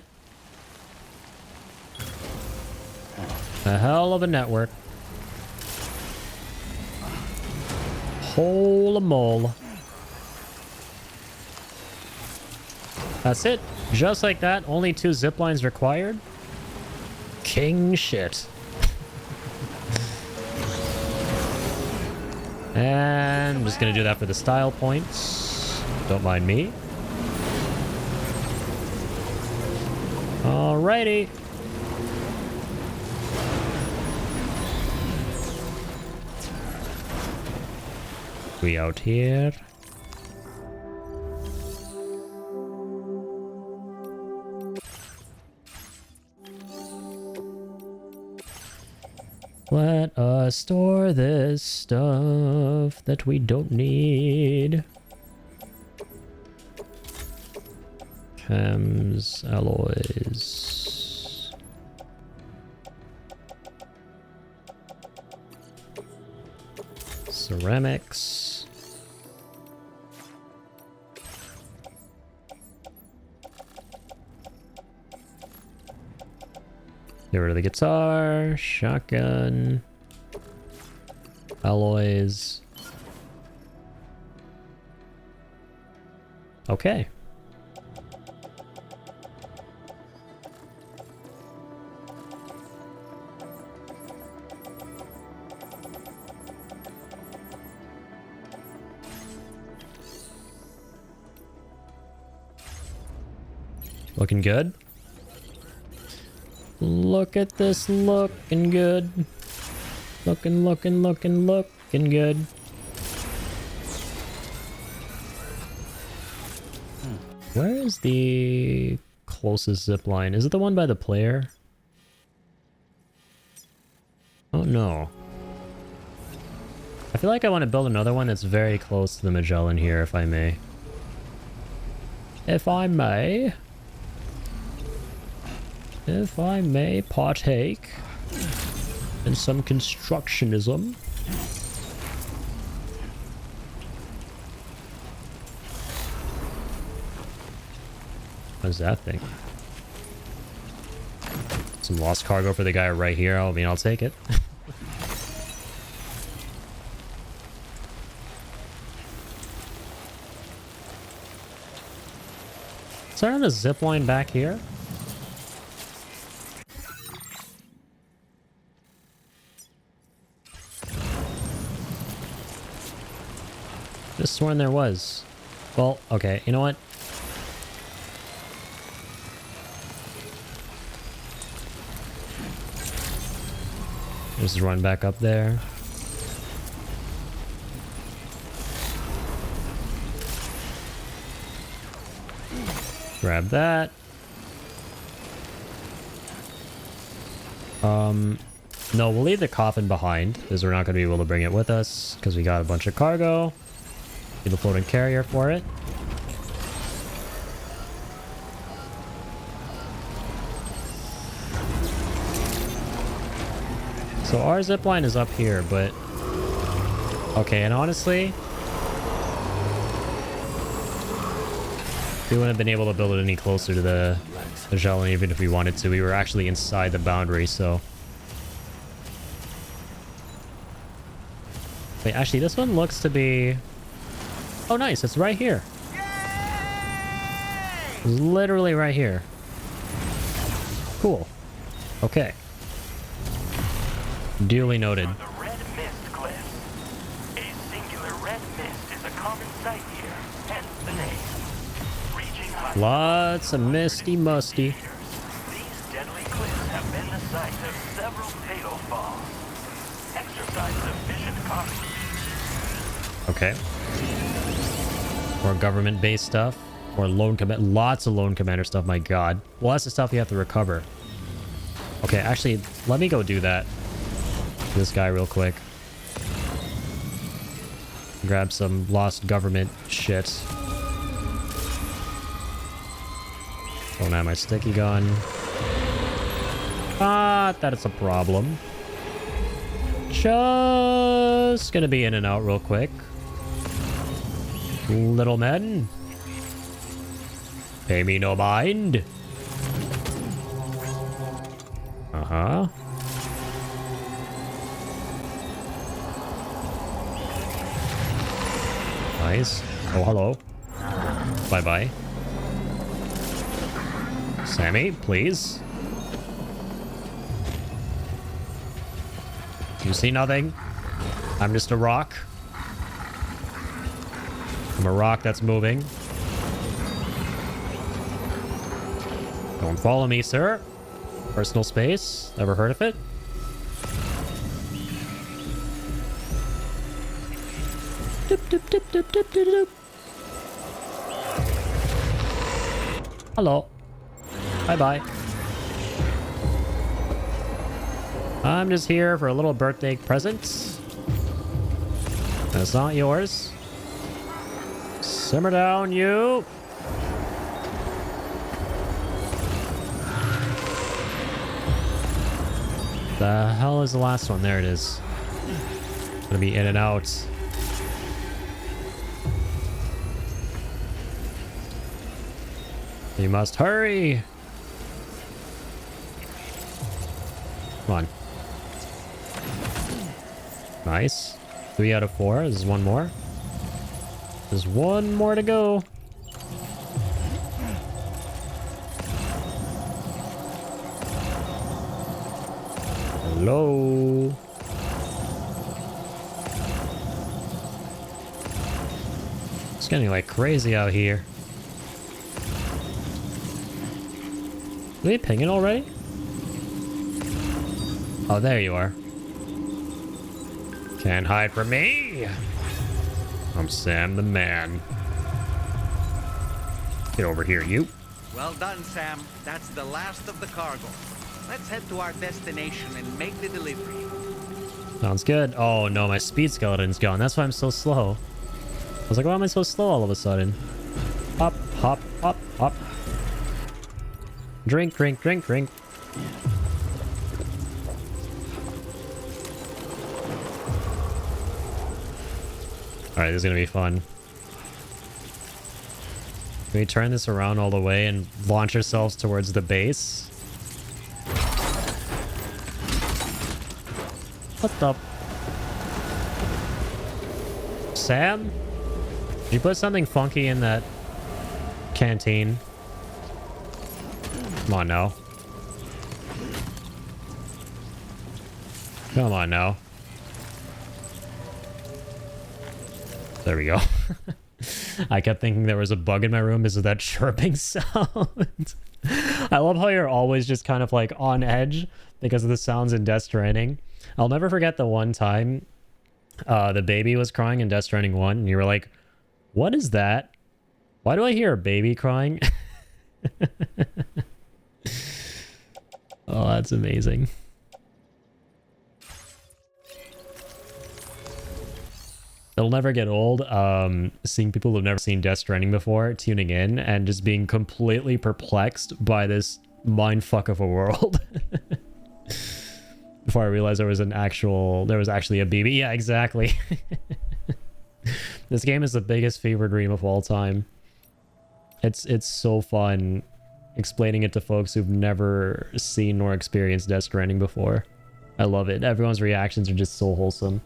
A hell of a network. Holy mole. That's it. Just like that. Only 2 zip lines required. King shit. And I'm just gonna do that for the style points. Don't mind me. Alrighty. We out here. Let us store this stuff that we don't need. Chems, alloys. Ceramics. Get rid of the guitar, shotgun, alloys. Okay. Looking good. Look at this, looking good. Looking good. Where is the closest zip line? Is it the one by the player? Oh no. I feel like I want to build another one that's very close to the Magellan here, if I may. If I may. If I may partake in some constructionism. What is that thing? Some lost cargo for the guy right here. I mean, I'll take it. Is there a zip line back here? Just sworn there was. Well, okay, you know what? Just run back up there. Grab that. No, we'll leave the coffin behind because we're not going to be able to bring it with us because we got a bunch of cargo. Need a floating carrier for it. So our zipline is up here, but okay, and honestly, we wouldn't have been able to build it any closer to the Magellan even if we wanted to. We were actually inside the boundary, so. Wait, actually, this one looks to be... Oh, nice. It's right here. It's literally right here. Cool. Okay. Duly noted. The red mist cliffs. A singular red mist is a common sight here, hence the name. Reaching high. Lots of misty musty. These deadly cliffs have been the site of several fatal falls. Exercise sufficient caution. Okay. More government-based stuff. More lone command. Lots of lone commander stuff, my god. Well, that's the stuff you have to recover. Okay, actually, let me go do that. This guy real quick. Grab some lost government shit. Don't have my sticky gun. That is a problem. Just gonna be in and out real quick. Little men. Pay me no mind. Uh-huh. Nice. Oh, hello. Bye-bye. Sammy, please. You see nothing? I'm just a rock. I'm a rock that's moving. Don't follow me, sir. Personal space. Ever heard of it? Doop, doop, doop, doop, doop, doop, doop. Hello. Bye-bye. I'm just here for a little birthday present. That's not yours. Simmer down, you. The hell is the last one? There it is. It's gonna be in and out. You must hurry. Come on. Nice. 3 out of 4. There's one more. There's one more to go. Hello. It's getting like crazy out here. Are they pinging already? Oh, there you are. Can't hide from me. I'm Sam the Man. Get over here, you. Well done, Sam. That's the last of the cargo. Let's head to our destination and make the delivery. Sounds good. Oh no, my speed skeleton's gone. That's why I'm so slow. I was like, why am I so slow all of a sudden? Hop, hop, hop, hop. Drink, drink, drink, drink. Alright, this is gonna be fun. Can we turn this around all the way and launch ourselves towards the base? What the? Sam? Did you put something funky in that canteen? Come on now. Come on now. There we go. I kept thinking there was a bug in my room because of that chirping sound. I love how you're always just kind of like on edge because of the sounds in Death Stranding. I'll never forget the one time the baby was crying in Death Stranding 1 and you were like, what is that? Why do I hear a baby crying? Oh, that's amazing. It'll never get old, seeing people who've never seen Death Stranding before tuning in and just being completely perplexed by this mindfuck of a world. Before I realized there was actually a BB. Yeah, exactly. This game is the biggest fever dream of all time. It's so fun explaining it to folks who've never seen nor experienced Death Stranding before. I love it. Everyone's reactions are just so wholesome.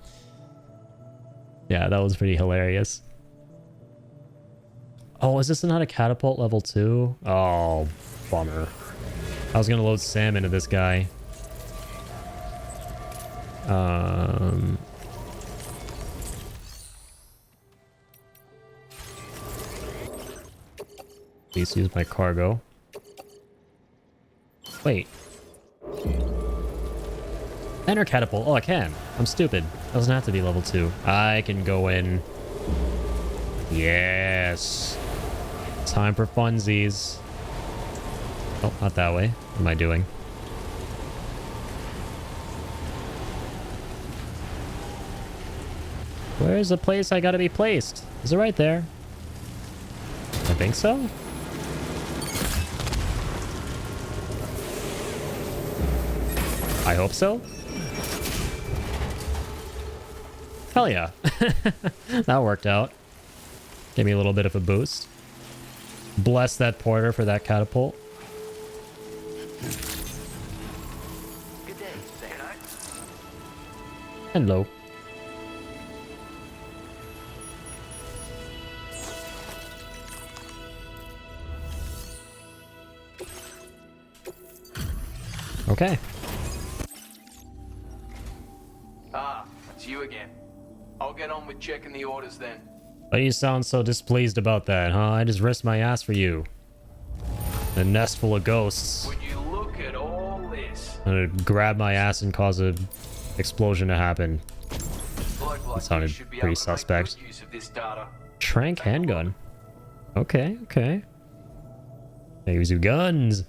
Yeah, that was pretty hilarious. Oh, is this not a catapult level 2? Oh, bummer. I was gonna load Sam into this guy. Please use my cargo. Wait. Enter catapult. Oh, I can. I'm stupid. Doesn't have to be level 2. I can go in Yes. Time for funsies. Oh, not that way. What am I doing? Where's the place I gotta be placed? Is it right there? I think so. I hope so. Hell yeah. That worked out. Gave me a little bit of a boost. Bless that porter for that catapult. Good day, Sam. Hello. Okay. Ah, it's you again. I'll get on with checking the orders then. Why do you sound so displeased about that, huh? I just risked my ass for you. A nest full of ghosts. Would you look at all this? I'm gonna grab my ass and cause a explosion to happen. Bloke like That sounded you should be pretty able to make suspect. good use of this data. Trank handgun. Okay, okay. They use your guns.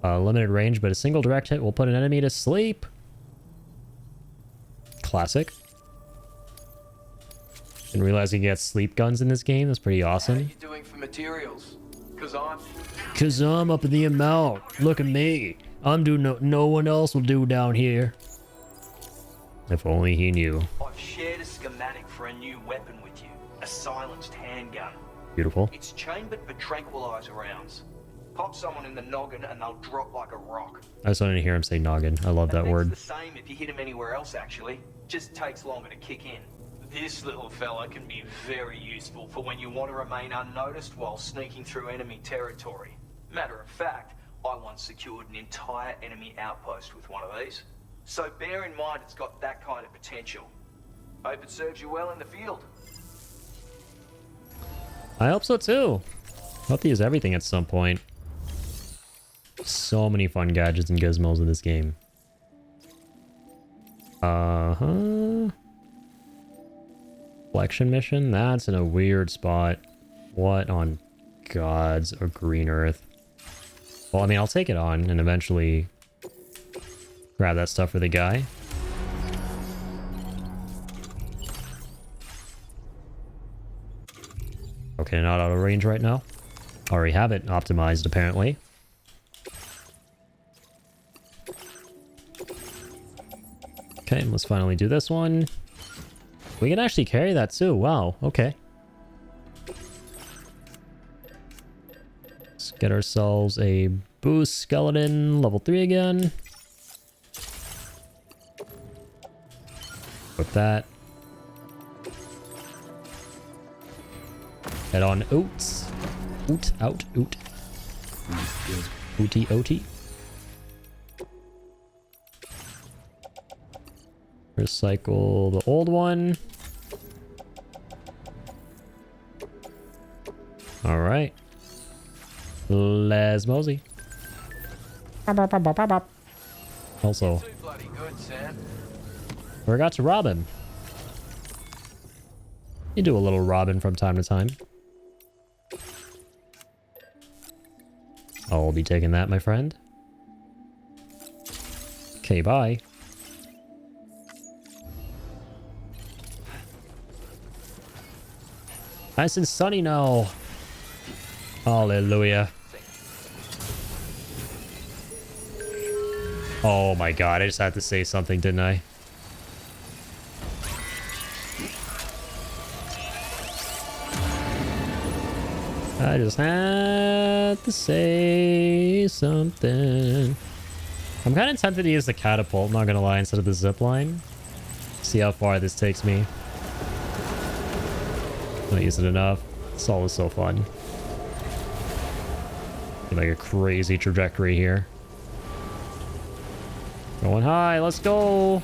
Limited range, but a single direct hit will put an enemy to sleep. Classic. Didn't realize you can get sleep guns in this game. That's pretty How are awesome. you doing for materials? Cause I'm up in the amount. Look at me. I'm doing no one else will do down here. If only he knew. I've shared a schematic for a new weapon with you. A silenced handgun. Beautiful. It's chambered for tranquilizer rounds. Pop someone in the noggin and they'll drop like a rock. I just wanted to hear him say noggin. I love that And word. it's the same if you hit him anywhere else, actually. Just takes longer to kick in. This little fella can be very useful for when you want to remain unnoticed while sneaking through enemy territory. Matter of fact, I once secured an entire enemy outpost with one of these. So bear in mind it's got that kind of potential. Hope it serves you well in the field. I hope so too. Hope to use everything at some point. So many fun gadgets and gizmos in this game. Uh-huh. Collection mission? That's in a weird spot. What on God's green earth? Well, I mean, I'll take it on and eventually grab that stuff for the guy. Okay, not out of range right now. Already have it optimized, apparently. Okay, let's finally do this one. We can actually carry that too. Wow, okay. Let's get ourselves a boost skeleton, level 3 again. With that. Head on oats. Oot, out, oot. Ooty, oty. Recycle the old one. All right. Les mosey. Also, Too bloody good, Sam. forgot to rob him. You do a little robbing from time to time. I'll be taking that, my friend. Okay, bye. Nice and sunny now. Hallelujah. Oh my god, I just had to say something, didn't I? I just had to say something. I'm kind of tempted to use the catapult, not gonna lie, instead of the zipline. See how far this takes me. Don't use it enough. It's always so fun. Like a crazy trajectory here. Going high, let's go.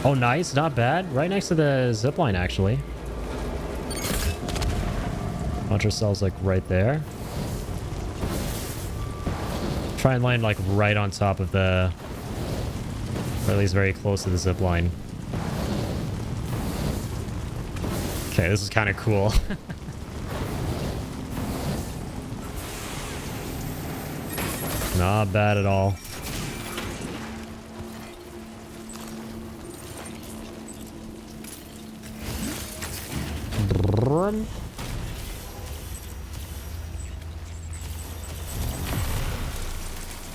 Oh, nice, not bad. Right next to the zipline, actually. Launch ourselves like right there. Try and land like right on top of the, or at least very close to the zipline. Okay, this is kind of cool. Not bad at all. Brum.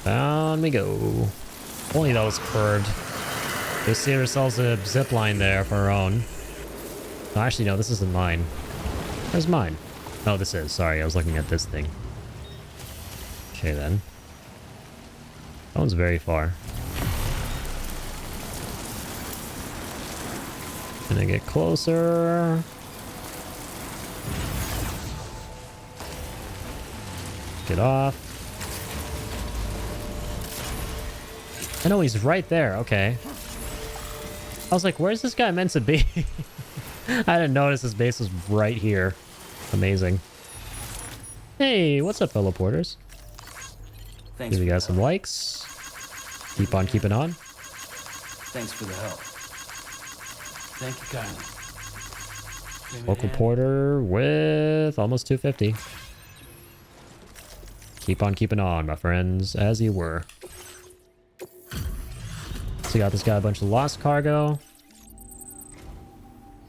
Down we go. Only that was curved. We see ourselves a zip line there for our own. Oh, actually, no, this isn't mine. Where's mine? Oh, this is. Sorry, I was looking at this thing. Okay, then. That one's very far. Gonna get closer. Get off. I know he's right there. Okay. I was like, where's this guy meant to be? I didn't notice his base was right here. Amazing. Hey, what's up, fellow porters? Thanks. Give you guys some likes. Keep on keeping on. Thanks for the help. Thank you kindly. Give me Local a hand. porter with almost 250. Keep on keeping on, my friends, as you were. So you got this guy a bunch of lost cargo.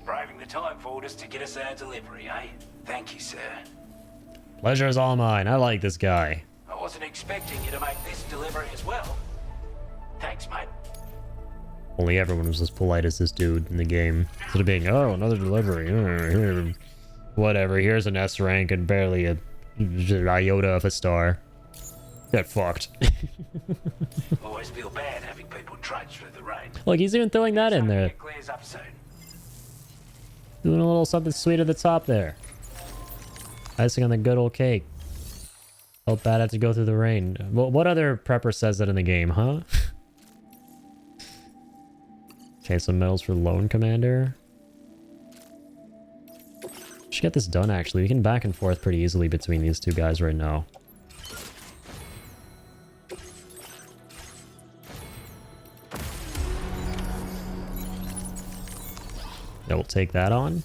Braving the time for us to get us our delivery, eh? Thank you, sir. Pleasure is all mine. I like this guy. I wasn't expecting you to make this delivery as well. Thanks, mate. Only everyone was as polite as this dude in the game. Instead of being, oh, another delivery. Whatever, here's an S rank and barely a iota of a star. Get fucked. Always feel bad having people trudge through the rain. Look, he's even throwing that in there. It clears up soon. Doing a little something sweet at the top there. Icing on the good old cake. Felt bad I had to go through the rain. Well, what other prepper says that in the game, huh? Okay, some medals for Lone Commander. Should get this done, actually. We can back and forth pretty easily between these two guys right now. Yeah, we'll take that on.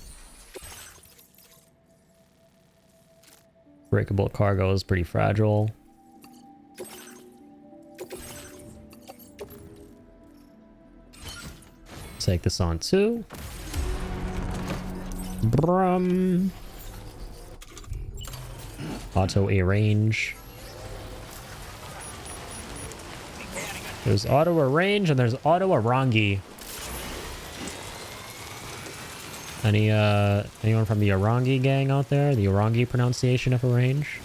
Breakable cargo is pretty fragile. Take this on too. Brum. Auto arrange. There's auto arrange and there's auto arangi. Anyone from the Arangi gang out there? The Arangi pronunciation of arrange?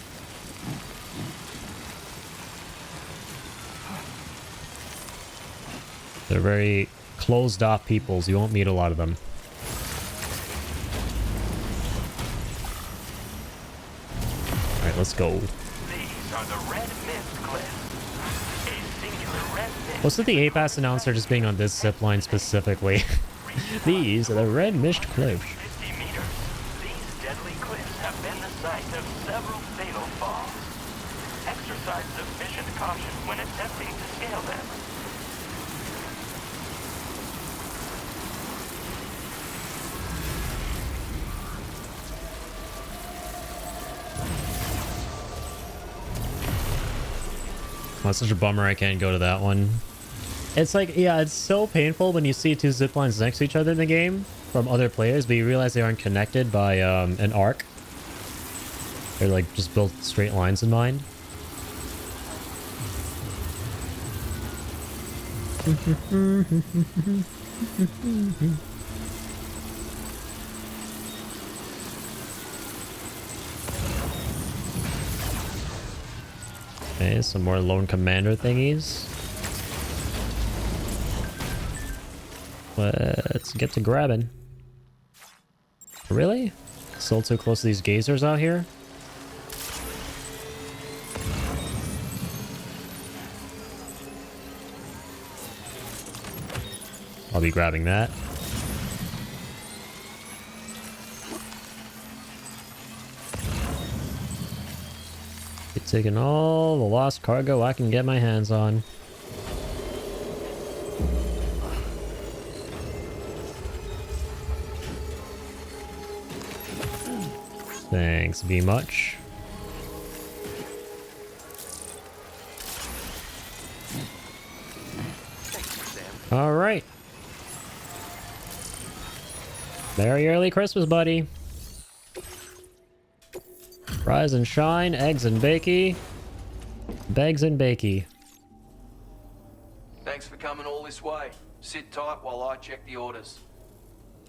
They're very closed off peoples. You won't meet a lot of them. Alright, let's go. These are the Red Mist Cliffs. A singular red mist. What's with the APAS announcer just being on this zipline specifically? These are the Red Mist Cliffs. 50 meters. These deadly cliffs have been the site of several fatal falls. Exercise sufficient caution when attempting to scale them. Oh, it's such a bummer I can't go to that one. It's like, yeah, it's so painful when you see two zip lines next to each other in the game from other players, but you realize they aren't connected by an arc. They're like just built straight lines in mind. Okay, some more Lone Commander thingies. Let's get to grabbing. Really? Still too close to these geysers out here? I'll be grabbing that. Be taking all the lost cargo I can get my hands on. Thanks, V much. All right. Merry early Christmas, buddy. Rise and shine, eggs and bakey. Begs and bakey. Thanks for coming all this way. Sit tight while I check the orders.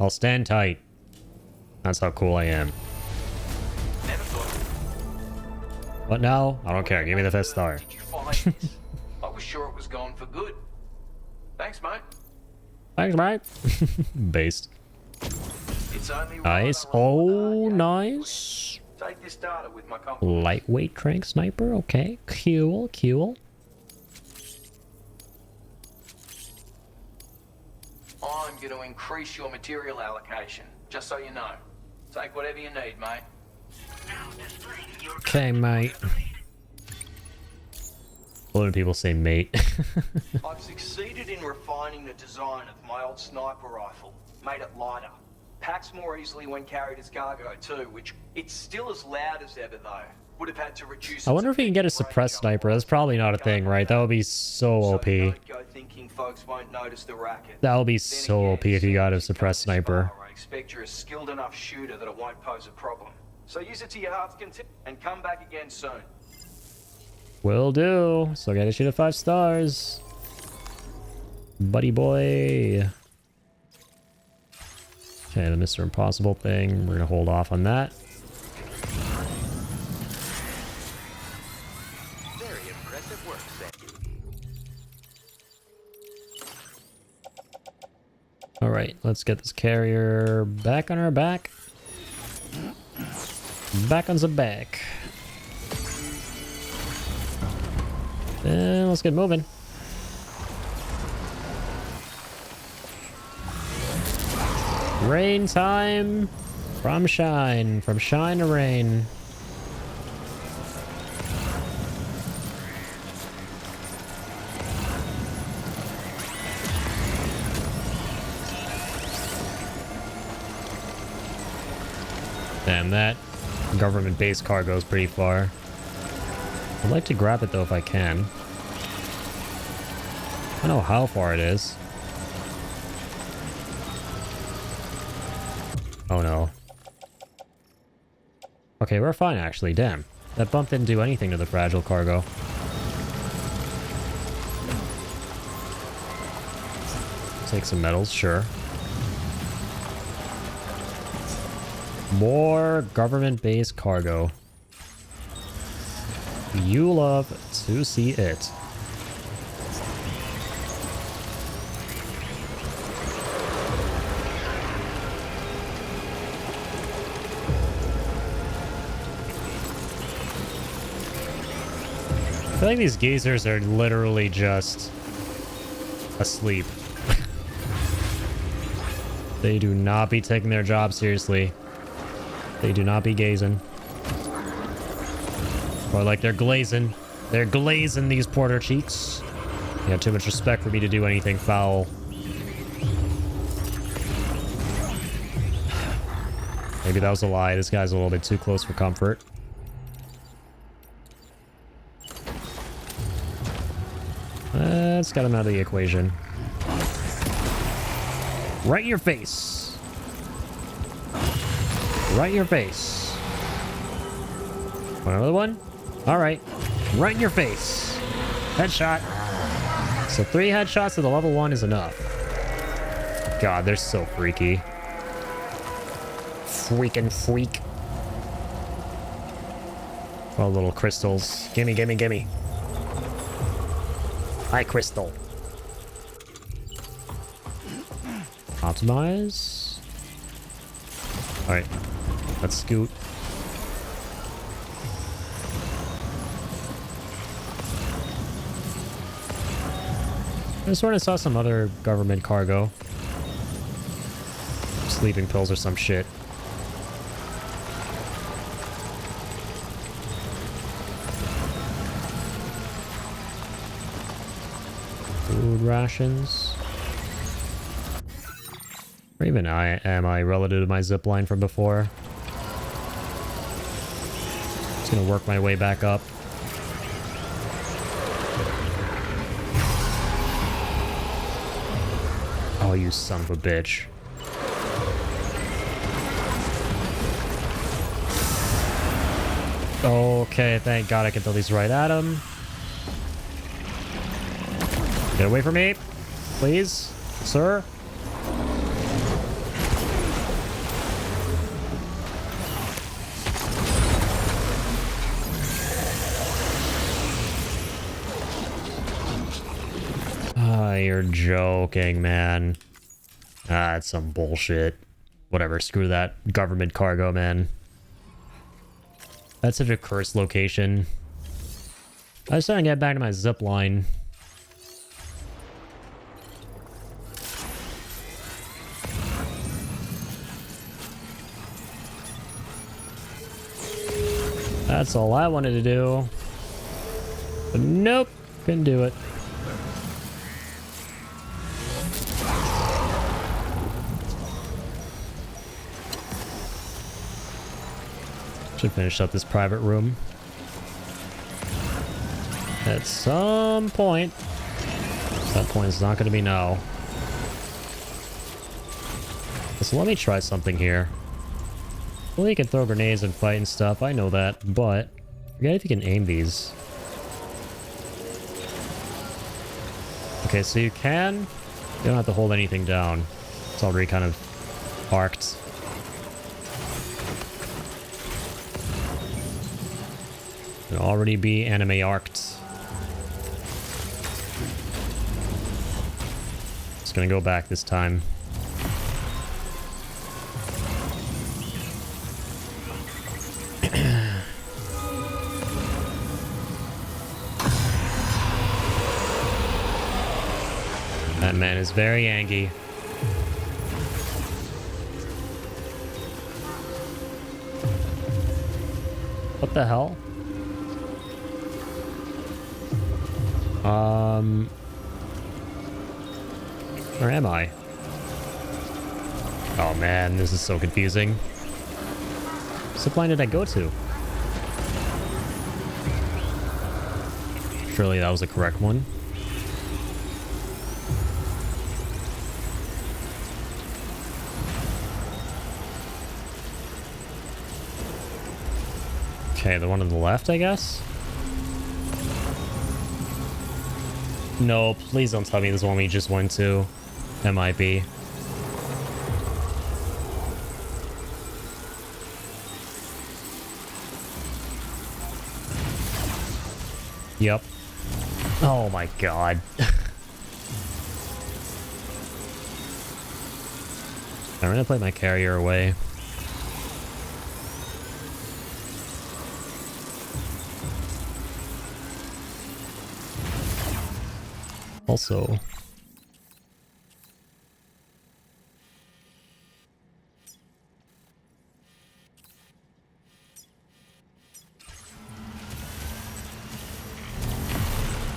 I'll stand tight. That's how cool I am. Never thought. What now? I don't care. Give me the fifth star. Did you find this? I was sure it was gone for good. Thanks, mate. Thanks, mate. Based. It's only Nice. Oh, nice. Take this data with my company. Lightweight trank sniper. Okay. Cool. Cool. I'm going to increase your material allocation, just so you know. Take whatever you need, mate. Okay, mate. A lot of people say mate. I've succeeded in refining the design of my old sniper rifle. Made it lighter. Packs more easily when carried as cargo too, which it's still as loud as ever though. Would have had to reduce. I wonder if we can get a suppressed sniper. That's probably not a thing, right? That would be so OP. Don't go thinking folks won't notice the racket. That would be so OP if you got a suppressed sniper. I expect you're a skilled enough shooter that it won't pose a problem. So use it to your heart's content and come back again soon. Will do. So I gotta shoot at 5 stars. Buddy boy. Okay, the Mr. Impossible thing. We're gonna hold off on that. Very impressive work, Sam. Alright, let's get this carrier back on our back. Back on the back. And let's get moving. Rain time from shine to rain. Damn, that government base car goes pretty far. I'd like to grab it though if I can. I don't know how far it is. Oh no. Okay, we're fine actually, damn. That bump didn't do anything to the fragile cargo. Take some metals, sure. More government-based cargo. You love to see it. I feel like these geezers are literally just asleep. They do not be taking their job seriously. They do not be gazing. Or like they're glazing. They're glazing these porter cheeks. You have too much respect for me to do anything foul. Maybe that was a lie. This guy's a little bit too close for comfort. Let's get him out of the equation. Right in your face. Right in your face. Want another one? Alright. Right in your face. Headshot. So 3 headshots to the level 1 is enough. God, they're so freaky. Freaking freak. Oh, little crystals. Gimme, gimme, gimme. Hi, crystal. Optimize. Alright. Let's scoot. I sort of saw some other government cargo. Sleeping pills or some shit. Food rations. Or even am I relative to my zipline from before? Gonna work my way back up. Oh, you son of a bitch. Okay, thank God I can throw these right at him. Get away from me, please, sir. Ah, you're joking, man. Ah, that's some bullshit. Whatever, screw that government cargo, man. That's such a cursed location. I was trying to get back to my zip line. That's all I wanted to do. But nope, couldn't do it. Should finish up this private room. At some point. That point is not going to be now. So let me try something here. Well, you can throw grenades and fight and stuff, I know that, but forget if you can aim these. Okay, so you can. You don't have to hold anything down. It's already kind of arced. It'll already be anime arced. Just gonna go back this time. That man is very angry. What the hell? Where am I? Oh man, this is so confusing. What line did I go to? Surely that was the correct one. Okay, the one on the left, I guess? No, please don't tell me this one we just went to. That might be. Yep. Oh my god. I'm gonna play my carrier away. Also,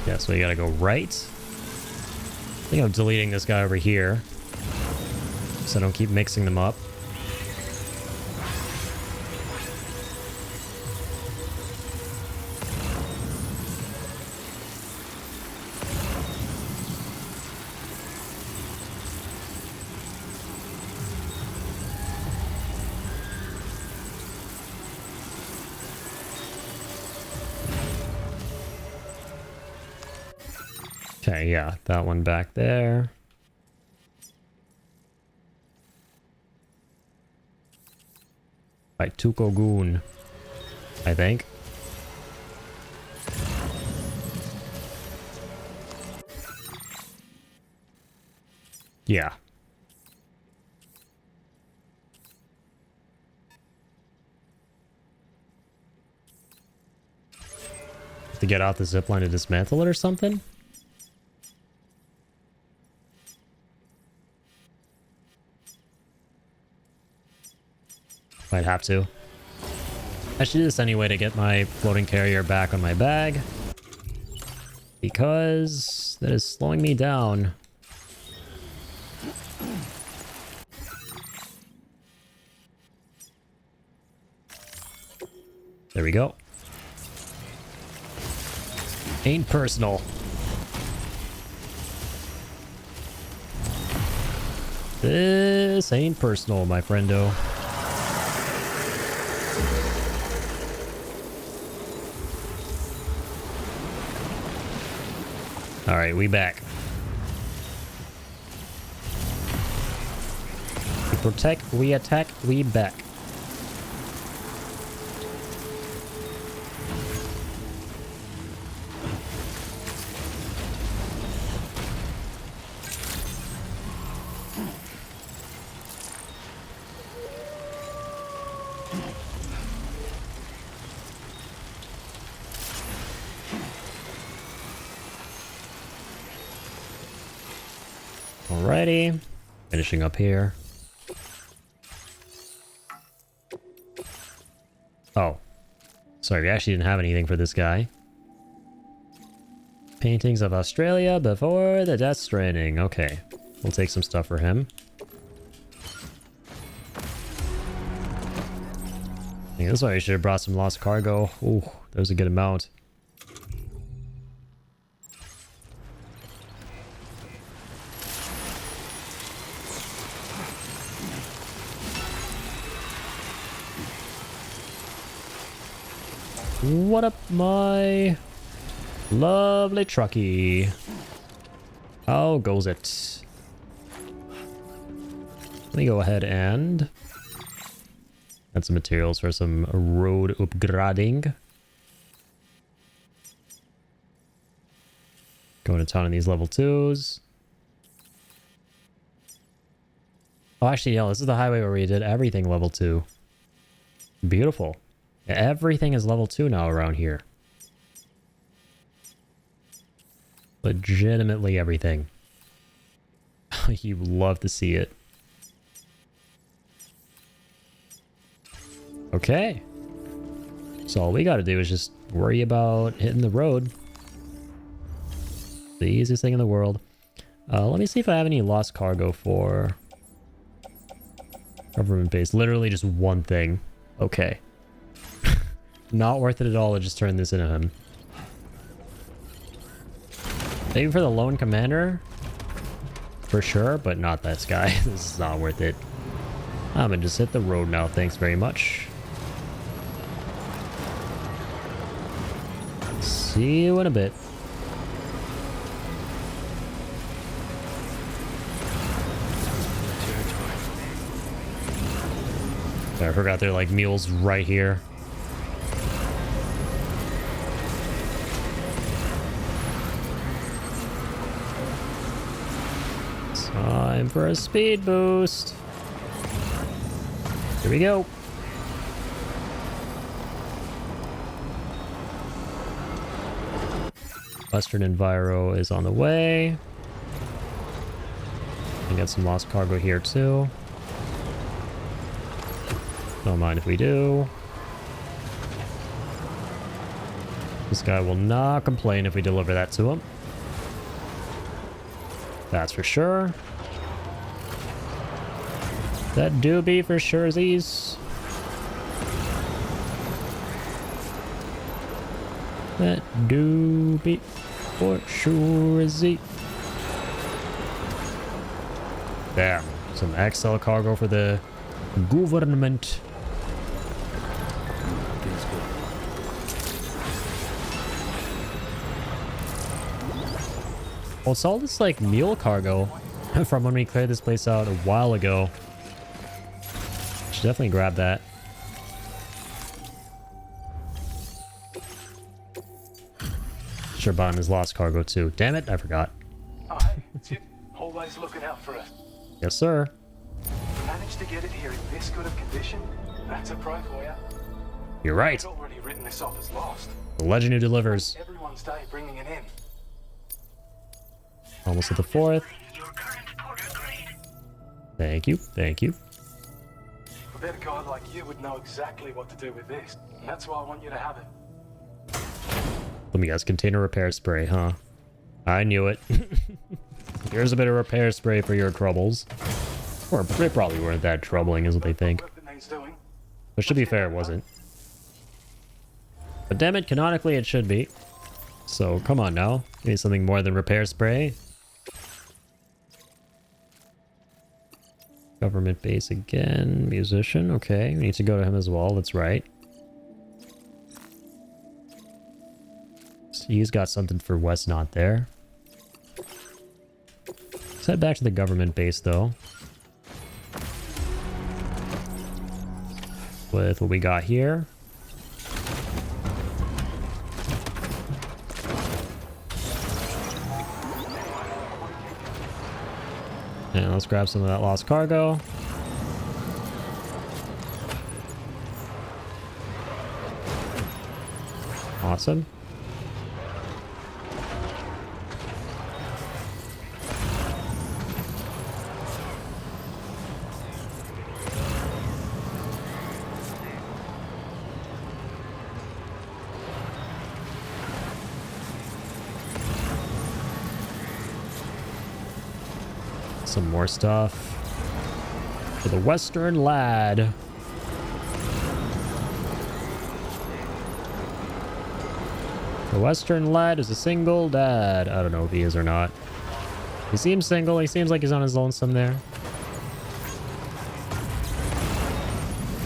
yeah, so you gotta go right. I think I'm deleting this guy over here so I don't keep mixing them up. Okay, yeah, that one back there. Right, Tukogun, I think. Yeah. To get out the zipline to dismantle it or something? Might have to. I should do this anyway to get my floating carrier back on my bag. Because that is slowing me down. There we go. Ain't personal. This ain't personal, my friendo. Alright, we back. We protect, we attack, we back. Alrighty, finishing up here. Oh, sorry, we actually didn't have anything for this guy. Paintings of Australia before the Death Stranding. Okay, we'll take some stuff for him. I think that's why we should have brought some lost cargo. Ooh, that was a good amount. What up, my lovely truckie? How goes it? Let me go ahead and add some materials for some road upgrading. Going to town on these level 2s. Oh, actually, yeah, this is the highway where we did everything level 2. Beautiful. Everything is level 2 now around here. Legitimately everything. You love to see it. Okay. So all we gotta do is just worry about hitting the road. The easiest thing in the world. Let me see if I have any lost cargo for government base. Literally just one thing. Okay. Not worth it at all to just turn this into him. Maybe for the lone commander? For sure, but not this guy. This is not worth it. I'm gonna just hit the road now, thanks very much. See you in a bit. I forgot they're like mules right here. Time for a speed boost. Here we go. Western Enviro is on the way. We got some lost cargo here too. Don't mind if we do. This guy will not complain if we deliver that to him. That's for sure. That do be for sure, these. That do be for sure, Z. Damn, some XL cargo for the government. Well, it's all this like mule cargo from when we cleared this place out a while ago. Should definitely grab that. Sure, bought his lost cargo too. Damn it, I forgot. Oh, hey, it's you. Always looking out for us. Yes, sir. Managed to get it here in this good of condition? That's a pro for you. You're right. I'd already written this off as lost. The legend who delivers. Everyone's day bringing it in. Almost at the 4th. Thank you. Thank you. I bet a guy like you would know exactly what to do with this. And that's why I want you to have it. Let me guess, container repair spray, huh? I knew it. Here's a bit of repair spray for your troubles. Or they probably weren't that troubling, is what they think. But to be fair, it wasn't. But damn it, canonically it should be. So come on now. We need something more than repair spray. Government base again. Musician. Okay, we need to go to him as well. That's right. So he's got something for West not there. Let's head back to the government base though. With what we got here. And let's grab some of that lost cargo. Awesome. Some more stuff for the Western lad. The Western lad is a single dad. I don't know if he is or not. He seems single. He seems like he's on his lonesome there.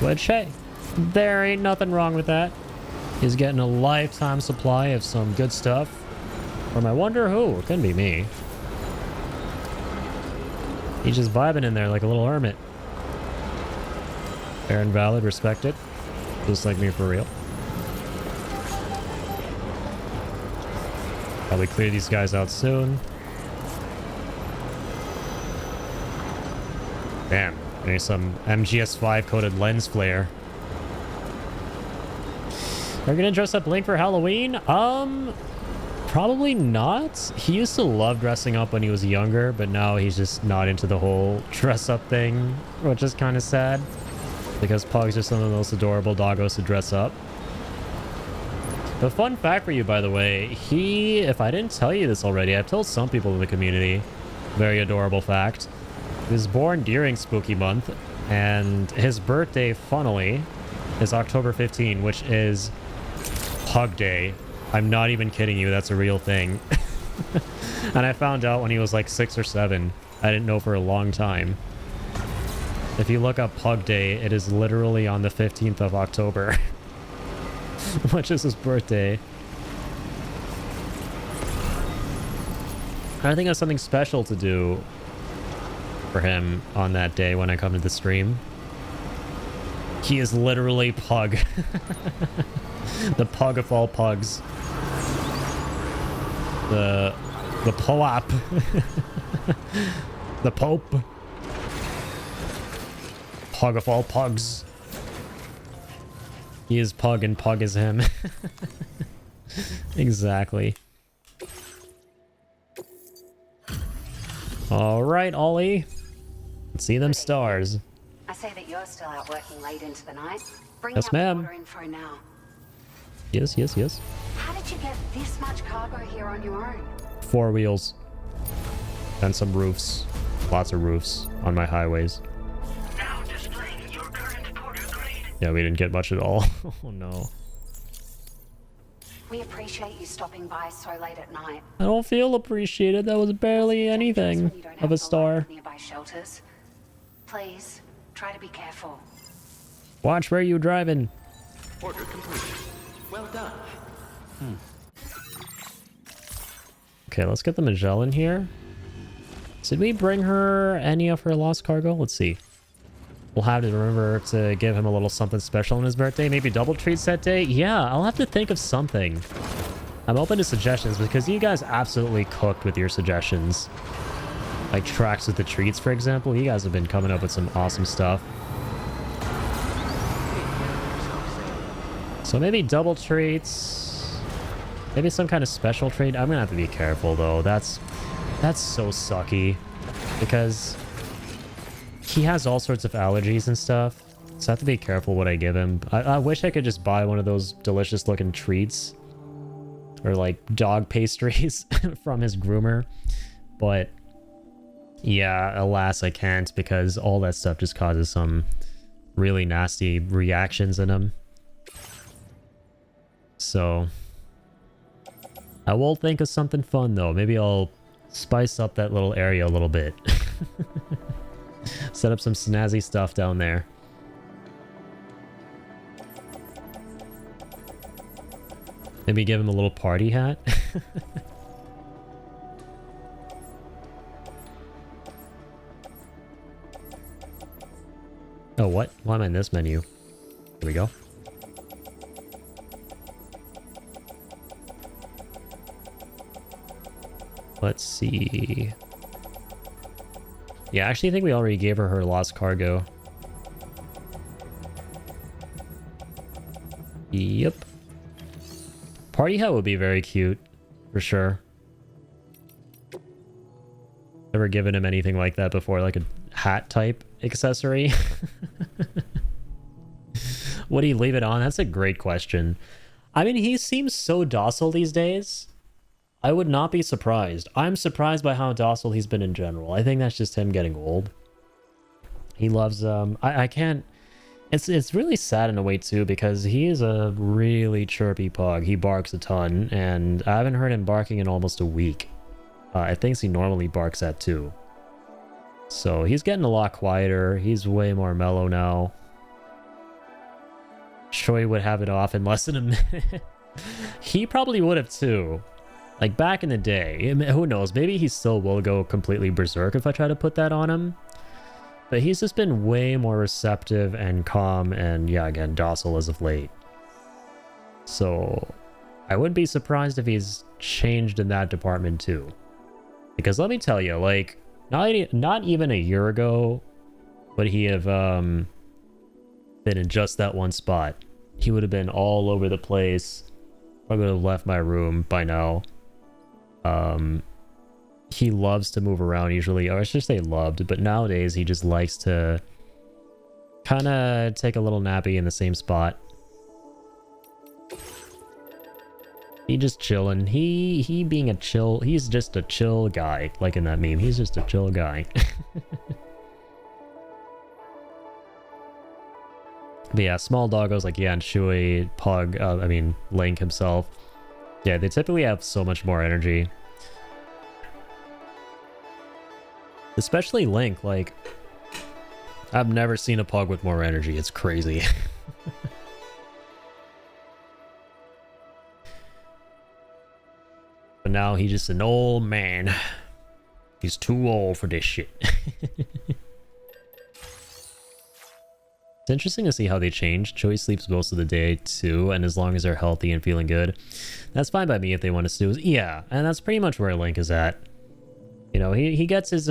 Which, hey, there ain't nothing wrong with that. He's getting a lifetime supply of some good stuff. From I wonder who. It couldn't be me. He's just vibing in there like a little hermit. Fair and valid, respect it. Just like me for real. Probably clear these guys out soon. Damn, there's some MGS5 coated lens flare. Are we gonna dress up Link for Halloween? Probably not. He used to love dressing up when he was younger, but now he's just not into the whole dress up thing, which is kind of sad because Pugs are some of the most adorable doggos to dress up. But fun fact for you, by the way, if I didn't tell you this already, I've told some people in the community, very adorable fact, he was born during Spooky Month, and his birthday, funnily, is October 15, which is Pug Day. I'm not even kidding you, that's a real thing. And I found out when he was like 6 or 7. I didn't know for a long time. If you look up Pug Day, it is literally on the 15th of October. Which is his birthday. I think I have something special to do for him on that day when I come to the stream. He is literally Pug. The Pug of all pugs. The Poap. The Pope. Pug of all pugs. He is Pug and Pug is him. Exactly. Alright, Ollie. Let's see them stars. I say that you're still out working late into the night. Bring Yes, out the ma'am. order info now. Yes, yes, yes. How did you get this much cargo here on your own? 4 wheels. And some roofs. Lots of roofs on my highways. Now displaying your current order grade. Yeah, we didn't get much at all. Oh no. We appreciate you stopping by so late at night. I don't feel appreciated. That was barely anything When you don't of have a to star. load nearby shelters. Please, try to be careful. Watch where you driving. Order complete. Well done. Okay, let's get the Magellan here. Did we bring her any of her lost cargo? Let's see. We'll have to remember to give him a little something special on his birthday. Maybe double treats that day? Yeah, I'll have to think of something. I'm open to suggestions because you guys absolutely cooked with your suggestions. Like tracks with the treats, for example. You guys have been coming up with some awesome stuff. So maybe double treats. Maybe some kind of special treat. I'm gonna have to be careful though. That's so sucky. Because he has all sorts of allergies and stuff. So I have to be careful what I give him. I wish I could just buy one of those delicious looking treats. Or like dog pastries from his groomer. But yeah, alas I can't because all that stuff just causes some really nasty reactions in him. So I will think of something fun though. Maybe I'll spice up that little area a little bit. Set up some snazzy stuff down there. Maybe give him a little party hat. Oh, what? Why am I in this menu? Here we go. Let's see. Yeah, I actually think we already gave her lost cargo. Yep. Party hat would be very cute, for sure. Never given him anything like that before, like a hat type accessory. Would he leave it on? That's a great question. I mean, he seems so docile these days. I would not be surprised. I'm surprised by how docile he's been in general. I think that's just him getting old. He loves, I can't... It's really sad in a way too, because he is a really chirpy pug. He barks a ton, and I haven't heard him barking in almost a week. I think he normally barks at 2. So he's getting a lot quieter. He's way more mellow now. Choi would have it off in less than a minute. He probably would have too. Like back in the day. Who knows? Maybe he still will go completely berserk if I try to put that on him. But he's just been way more receptive and calm and, yeah, again, docile as of late. So I wouldn't be surprised if he's changed in that department too. Because let me tell you, like, not even a year ago would he have been in just that one spot. He would have been all over the place. Probably would have left my room by now. He loves to move around usually, or I should say loved, but nowadays he just likes to kind of take a little nappy in the same spot. He just chilling. He being a chill, he's just a chill guy, like in that meme. He's just a chill guy. But yeah, small doggos like Yan Shui, Pug, I mean, Link himself. Yeah, they typically have so much more energy. Especially Link, like, I've never seen a Pug with more energy. It's crazy. But now he's just an old man. He's too old for this shit. It's interesting to see how they change. Choi sleeps most of the day too, and as long as they're healthy and feeling good, that's fine by me if they want to snooze. Yeah, and that's pretty much where Link is at. You know, he gets his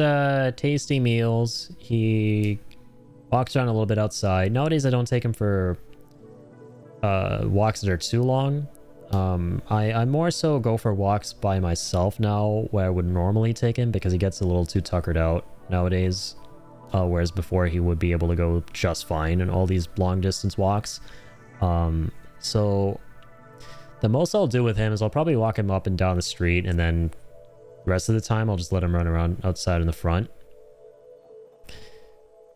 tasty meals. He walks around a little bit outside. Nowadays, I don't take him for walks that are too long. I more so go for walks by myself now, where I would normally take him, because he gets a little too tuckered out nowadays. Whereas before he would be able to go just fine in all these long distance walks. So the most I'll do with him is I'll probably walk him up and down the street, and then the rest of the time I'll just let him run around outside in the front.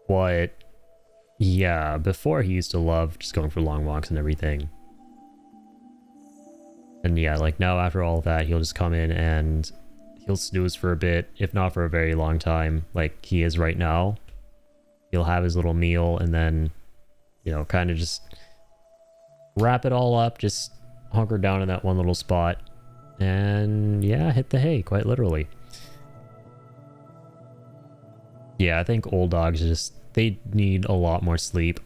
But yeah, before he used to love just going for long walks and everything. And yeah, like now after all of that, he'll just come in and he'll snooze for a bit, if not for a very long time, like he is right now. He'll have his little meal and then, you know, kind of just wrap it all up, just hunker down in that one little spot. And yeah, hit the hay, quite literally. Yeah, I think old dogs just, they need a lot more sleep,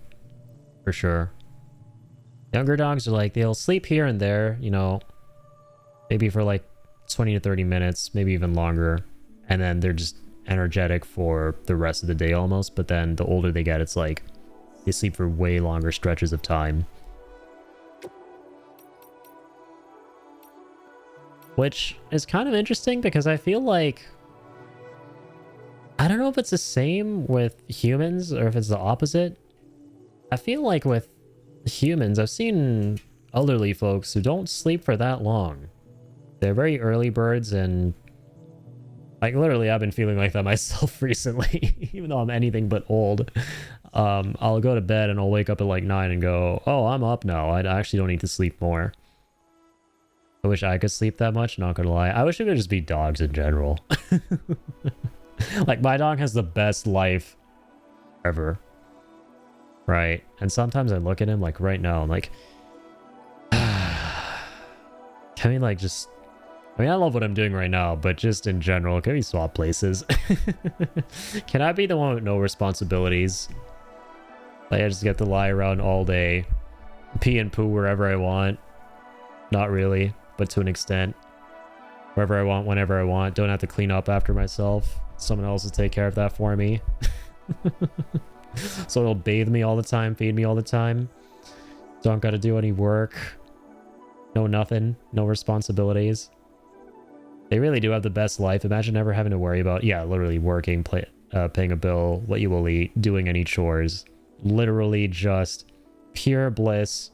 for sure. Younger dogs are like, they'll sleep here and there, you know, maybe for like 20 to 30 minutes, maybe even longer. And then they're just energetic for the rest of the day almost. But then the older they get, it's like they sleep for way longer stretches of time. Which is kind of interesting because I feel like, I don't know if it's the same with humans or if it's the opposite. I feel like with humans, I've seen elderly folks who don't sleep for that long. They're very early birds, and like literally I've been feeling like that myself recently. Even though I'm anything but old. I'll go to bed and I'll wake up at like 9 and go, oh, I'm up now. I actually don't need to sleep more. I wish I could sleep that much, not gonna lie. I wish it could just be dogs in general. Like, my dog has the best life ever. Right? And sometimes I look at him, like, right now, I'm like... Can we, like, just... I mean, I love what I'm doing right now, but just in general, can we swap places? Can I be the one with no responsibilities? Like, I just get to lie around all day, pee and poo wherever I want. Not really, but to an extent. Wherever I want, whenever I want. Don't have to clean up after myself. Someone else will take care of that for me. So it'll bathe me all the time, feed me all the time. Don't gotta do any work. No nothing. No responsibilities. They really do have the best life. Imagine never having to worry about, yeah, literally working, paying a bill, what you will eat, doing any chores. Literally just pure bliss.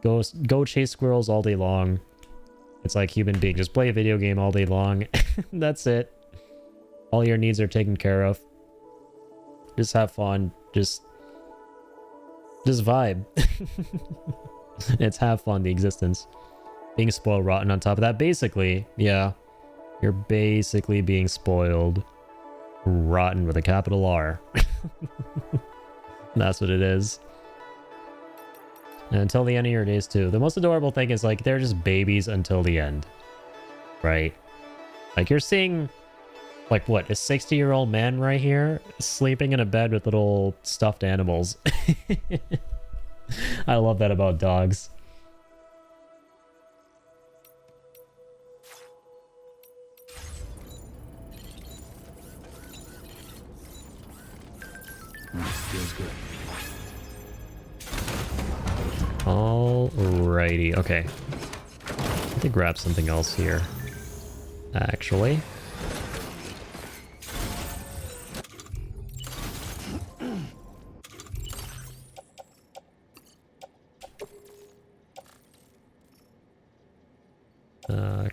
Go chase squirrels all day long. It's like human being. Just play a video game all day long. That's it. All your needs are taken care of. Just have fun. Just vibe. It's have fun, the existence. Being spoiled rotten on top of that. Basically, yeah. You're basically being spoiled rotten with a capital R. That's what it is. And until the end of your days too. The most adorable thing is, like, they're just babies until the end. Right? Like, you're seeing, like, what, a 60-year-old man right here sleeping in a bed with little stuffed animals. I love that about dogs. Feels good. Alrighty, okay. I need to grab something else here. Actually.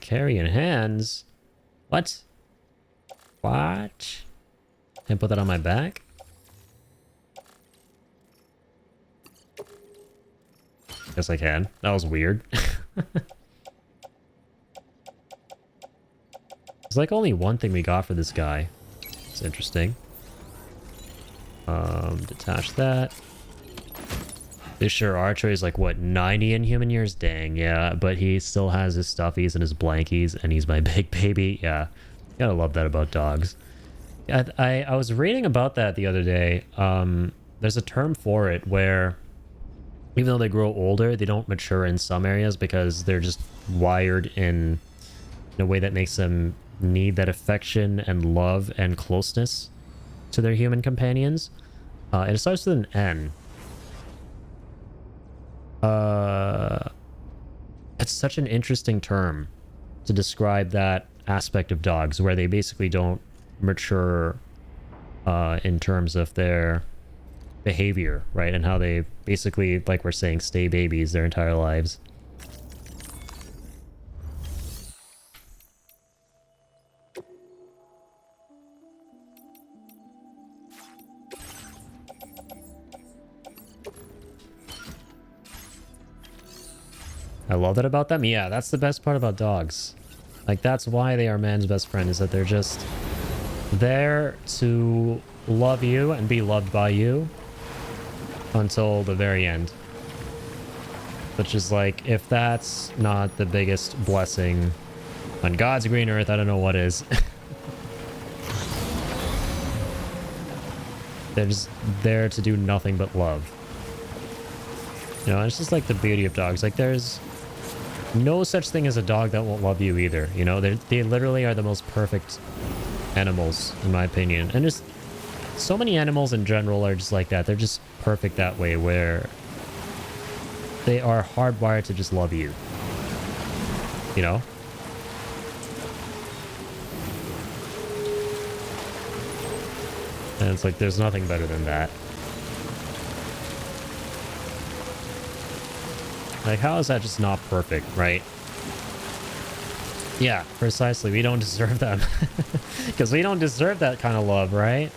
Carrying hands? What? What? Can I put that on my back? Guess I can. That was weird. There's like only one thing we got for this guy. It's interesting. Detach that. This sure archer is like, what, 90 in human years? Dang, yeah. But he still has his stuffies and his blankies, and he's my big baby. Yeah. Gotta love that about dogs. I was reading about that the other day. There's a term for it where even though they grow older, they don't mature in some areas because they're just wired in a way that makes them need that affection and love and closeness to their human companions. And it starts with an N. It's such an interesting term to describe that aspect of dogs where they basically don't mature in terms of their behavior, right? And how they basically, like we're saying, stay babies their entire lives. I love that about them. Yeah, that's the best part about dogs. Like, that's why they are man's best friend, is that they're just there to love you and be loved by you until the very end. Which is like, if that's not the biggest blessing on God's green earth, I don't know what is. They're just there to do nothing but love. You know, it's just like the beauty of dogs. Like, there's no such thing as a dog that won't love you either. You know, they literally are the most perfect animals, in my opinion. And just so many animals in general are just like that. They're just perfect that way, where they are hardwired to just love you. You know? And it's like, there's nothing better than that. Like, how is that just not perfect, right? Yeah, precisely. We don't deserve them. Because we don't deserve that kind of love, right?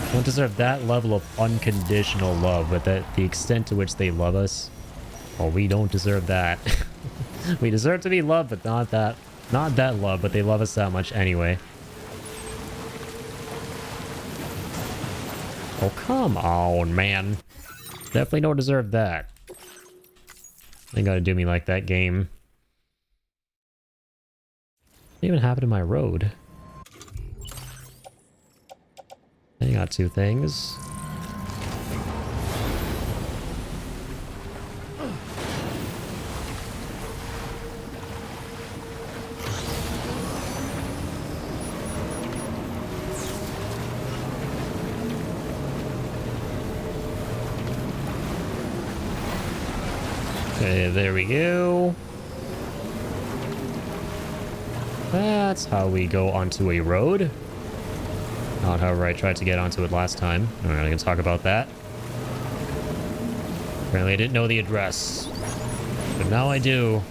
We don't deserve that level of unconditional love, but the extent to which they love us, well, we don't deserve that. We deserve to be loved, but not that love, but they love us that much anyway. Oh, come on, man. Definitely don't deserve that. They gotta do me like that game. What even happened to my road? I got two things. Okay, there we go. That's how we go onto a road. Not however I tried to get onto it last time. We're not going to talk about that. Apparently I didn't know the address. But now I do.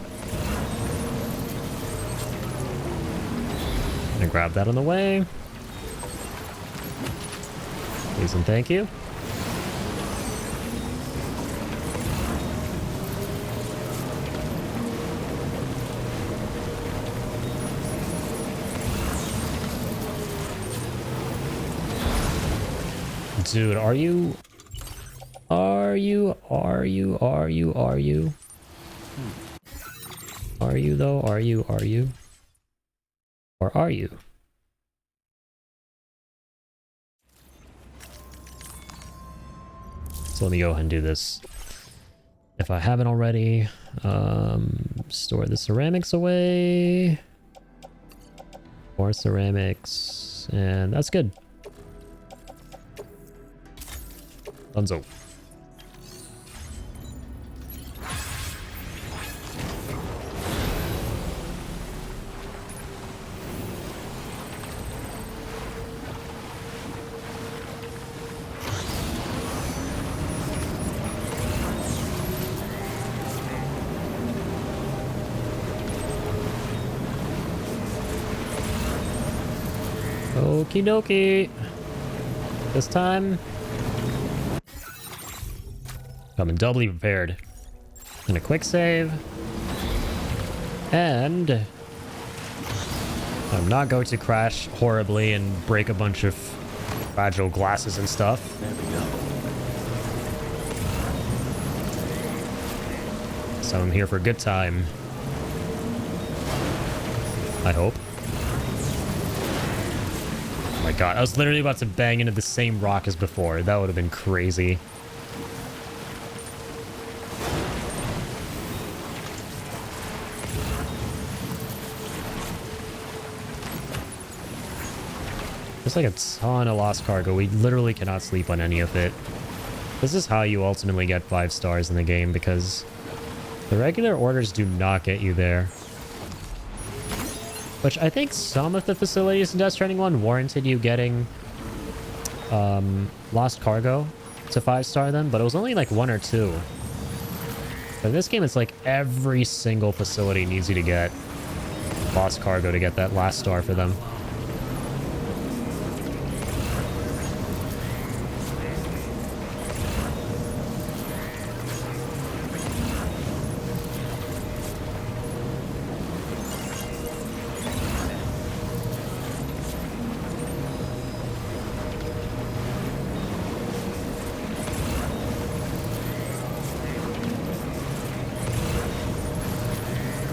Gonna grab that on the way. Please and thank you. Dude, are you? Are you though? Are you? Or are you? So let me go ahead and do this. If I haven't already, store the ceramics away. More ceramics, and that's good. Dunzo. Okie dokie. This time, I'm doubly prepared. And a quick save. And I'm not going to crash horribly and break a bunch of fragile glasses and stuff. There we go. So I'm here for a good time. I hope. Oh my god, I was literally about to bang into the same rock as before. That would have been crazy. There's like a ton of lost cargo. We literally cannot sleep on any of it. This is how you ultimately get 5 stars in the game, because the regular orders do not get you there. Which I think some of the facilities in Death Stranding 1 warranted you getting lost cargo to 5-star them, but it was only like 1 or 2. But in this game, it's like every single facility needs you to get lost cargo to get that last star for them.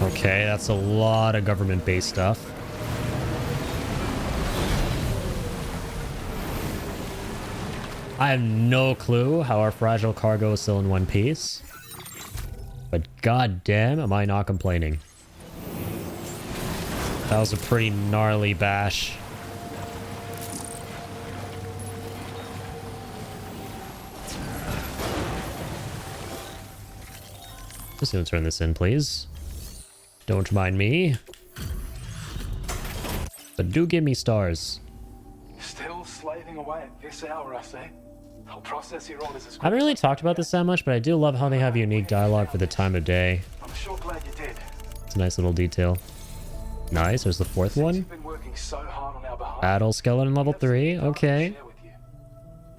Okay, that's a lot of government-based stuff. I have no clue how our fragile cargo is still in one piece. But goddamn, am I not complaining. That was a pretty gnarly bash. Just gonna turn this in, please. Don't mind me. But do give me stars. Still slaving away at this hour, I say. I'll process your orders as I haven't really talked about this that much, but I do love how they have unique dialogue for the time of day. I'm sure glad you did. It's a nice little detail. Nice, there's the 4th one. You've been working so hard on our behalf. Battle skeleton level 3, okay.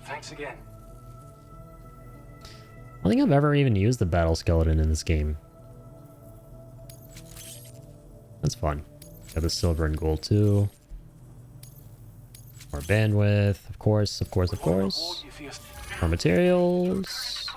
Thanks again. I don't think I've ever even used the battle skeleton in this game. That's fun. Got the silver and gold too. More bandwidth, of course, of course, of course. More materials.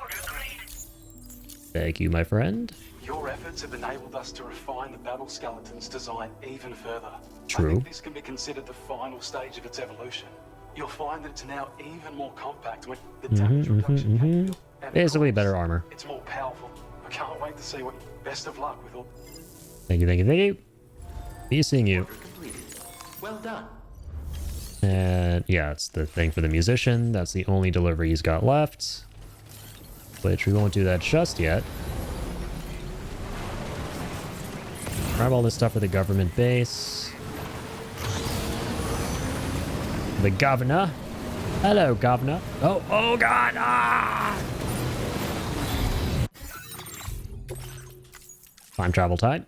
Thank you, my friend. Your efforts have enabled us to refine the battle skeleton's design even further. True. I think this can be considered the final stage of its evolution. You'll find that it's now even more compact with the damage reduction capability. And Basically of course, better armor. It's more powerful. I can't wait to see what. Best of luck with all. Thank you, thank you, thank you. Be seeing you. Well done. And yeah, it's the thing for the musician. That's the only delivery he's got left. Which we won't do that just yet. Grab all this stuff for the government base. The governor. Hello, governor. Oh, oh god! Ah! Time travel time.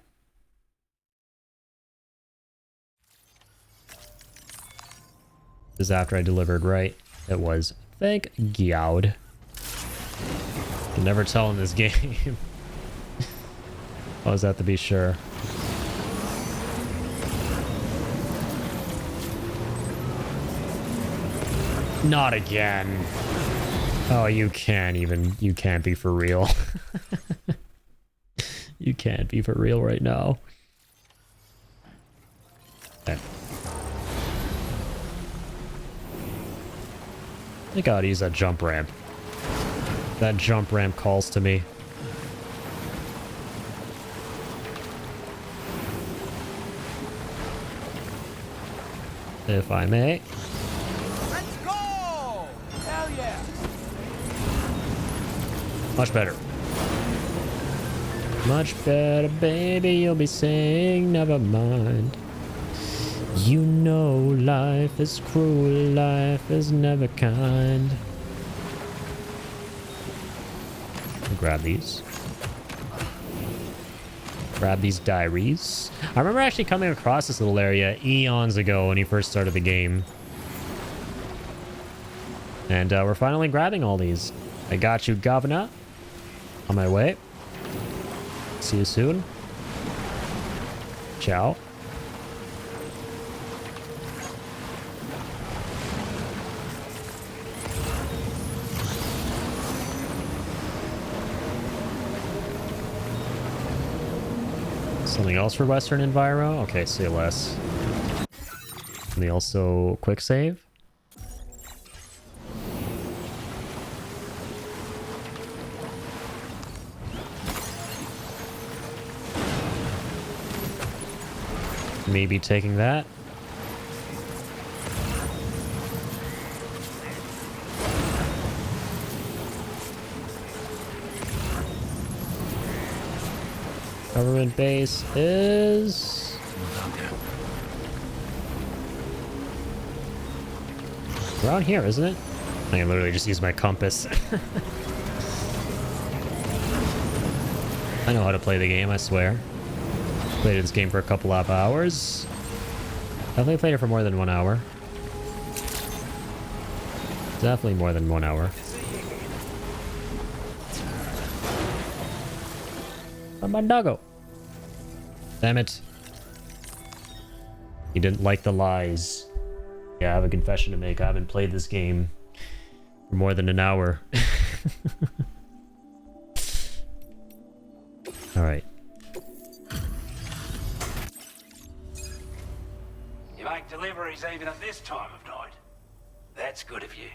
This is after I delivered, right? It was. Thank God. Can never tell in this game. Always have to be sure. Not again. Oh, you can't be for real. You can't be for real right now. Okay. I gotta use that jump ramp. That jump ramp calls to me. If I may. Let's go! Hell yeah! Much better. Much better, baby, you'll be saying never mind. You know life is cruel, life is never kind. I'll grab these. Grab these diaries. I remember actually coming across this little area eons ago when you first started the game. And we're finally grabbing all these. I got you, governor. On my way. See you soon. Ciao. Something else for Western Enviro? Okay, see you less. Can we also quick save? Maybe taking that. Government base is... around here, isn't it? I can literally just use my compass. I know how to play the game, I swear. Played this game for a couple of hours. Definitely played it for more than 1 hour. Definitely more than 1 hour. Where's my doggo? Damn it. You didn't like the lies. Yeah, I have a confession to make. I haven't played this game for more than an hour. Alright. You make deliveries even at this time of night. That's good of you.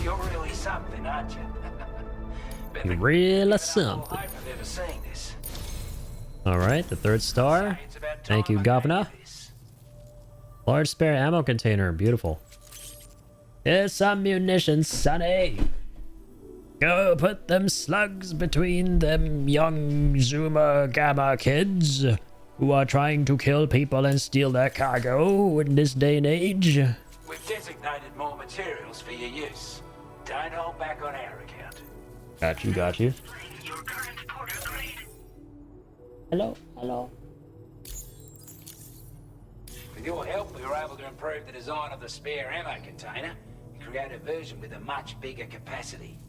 You're really something, aren't you? You're really something. I've never seen this. Alright, the 3rd star. Thank you, Governor. Large spare ammo container. Beautiful. Here's some munitions, sonny. Go put them slugs between them young Zuma Gamma kids who are trying to kill people and steal their cargo in this day and age. We've designated more materials for your use. Don't hold back on our account. Got you, got you. Hello, hello. With your help, we were able to improve the design of the spare ammo container and create a version with a much bigger capacity.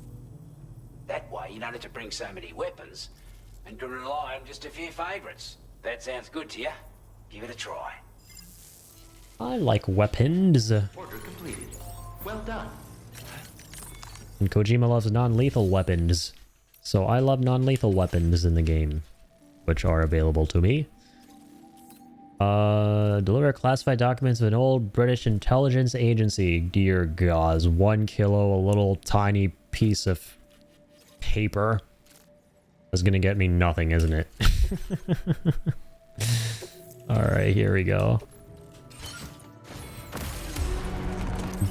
That way, you don't have to bring so many weapons and can rely on just a few favorites. That sounds good to you? Give it a try. I like weapons. Order completed. Well done. And Kojima loves non-lethal weapons. So I love non-lethal weapons in the game, which are available to me. Deliver classified documents of an old British intelligence agency. Dear gods, 1 kilo, a little tiny piece of paper. That's gonna get me nothing, isn't it? Alright, here we go.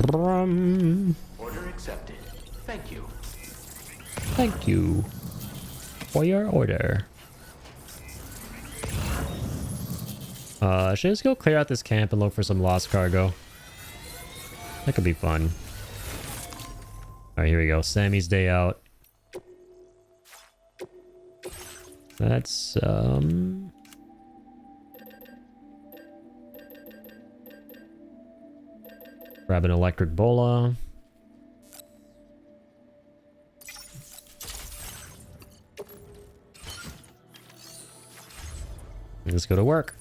Brum. Order accepted. Thank you. Thank you for your order. Should I just go clear out this camp and look for some lost cargo? That could be fun. Alright, here we go. Sammy's day out. That's, grab an electric bola. Let's go to work.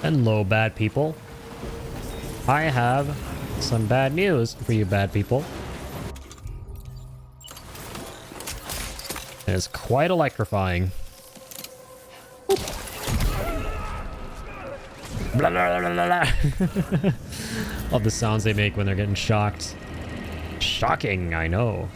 Hello, bad people. I have some bad news for you bad people. It is quite electrifying. Blah, blah, blah, blah, blah. Love the sounds they make when they're getting shocked. Shocking, I know.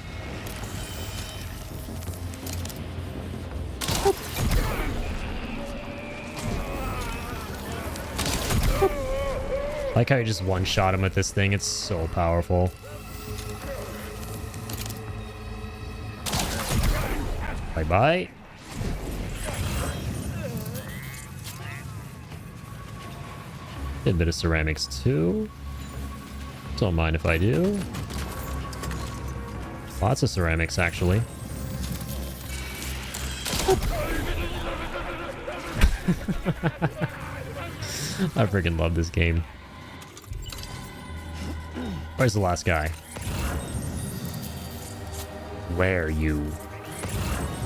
Like how you just one-shot him with this thing. It's so powerful. Bye-bye. Did a bit of ceramics too. Don't mind if I do. Lots of ceramics, actually. I freaking love this game. Where's the last guy? Where are you?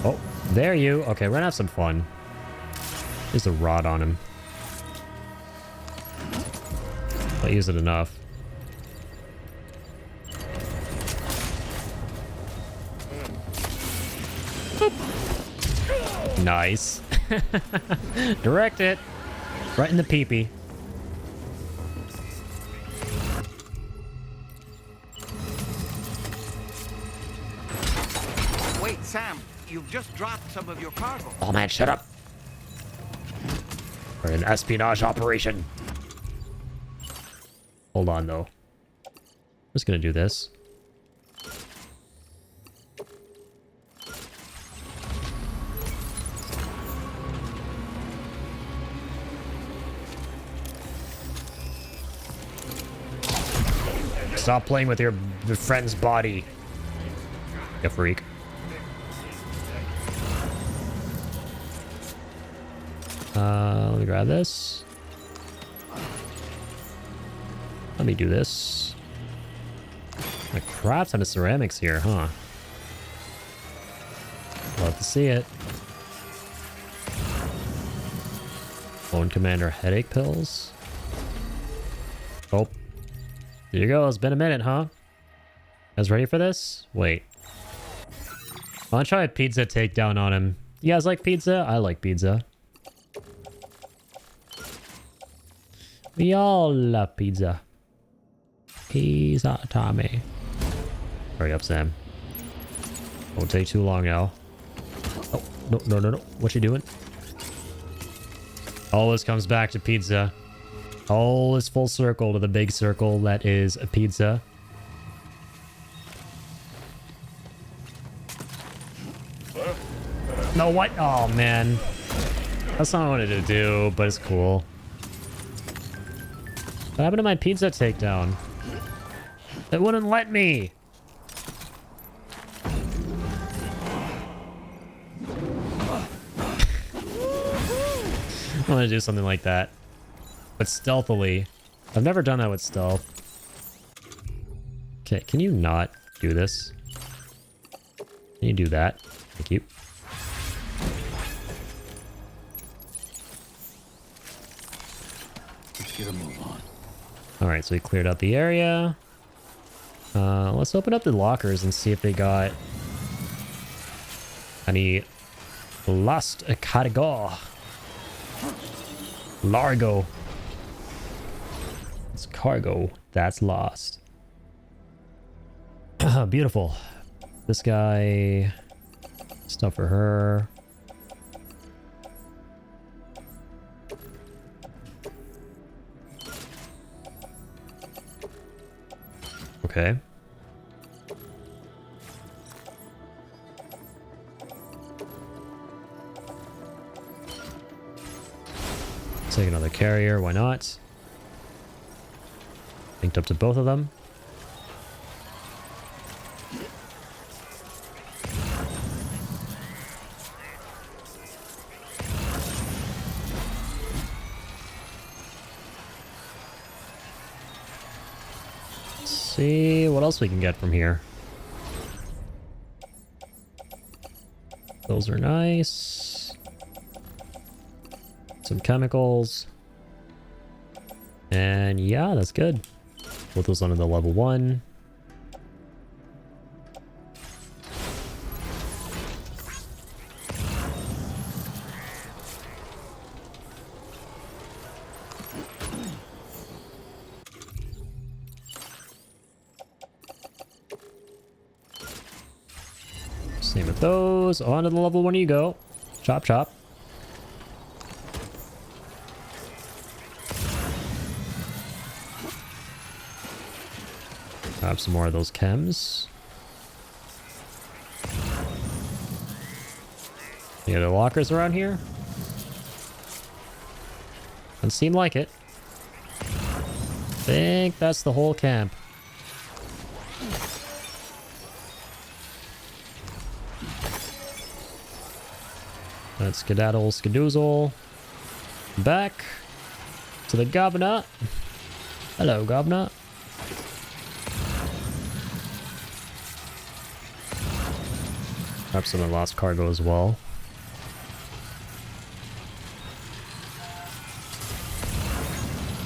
Oh, there you. Okay, we're gonna have some fun. There's a rod on him. I'll use it enough. Nice. Direct it. Right in the peepee. Wait, Sam, you've just dropped some of your cargo. Oh man, shut up. For an espionage operation. Hold on though. I'm just gonna do this. Stop playing with your friend's body, you freak. Let me grab this. Let me do this. A crap ton of ceramics here, huh? Love to see it. Phone Commander headache pills. Oh. There you go. It's been a minute, huh? You guys ready for this? Wait. I want to try a pizza takedown on him. You guys like pizza? I like pizza. We all love pizza. Pizza Tommy. Hurry up, Sam. Won't take too long now. Oh, no, no, no, no. What you doing? Always comes back to pizza. Always full circle to the big circle that is a pizza. No, what? Oh, man. That's not what I wanted to do, but it's cool. What happened to my pizza takedown? It wouldn't let me. I want to do something like that, but stealthily. I've never done that with stealth. Okay, can you not do this? Can you do that? Thank you. Let's get a move on. Alright, so we cleared out the area. Let's open up the lockers and see if they got any lost cargo. Largo. It's cargo that's lost. Beautiful. This guy. Stuff for her. Okay. Take another carrier, why not? Linked up to both of them. Let's see what else we can get from here. Those are nice. Some chemicals. And yeah, that's good. Put those onto the level 1. Same with those. Onto the level 1 you go. Chop, chop. Grab some more of those chems. Any other lockers around here? Doesn't seem like it. Think that's the whole camp. Let's skedaddle, skedoozle. Back to the governor. Hello, governor. Grab some of the lost cargo as well.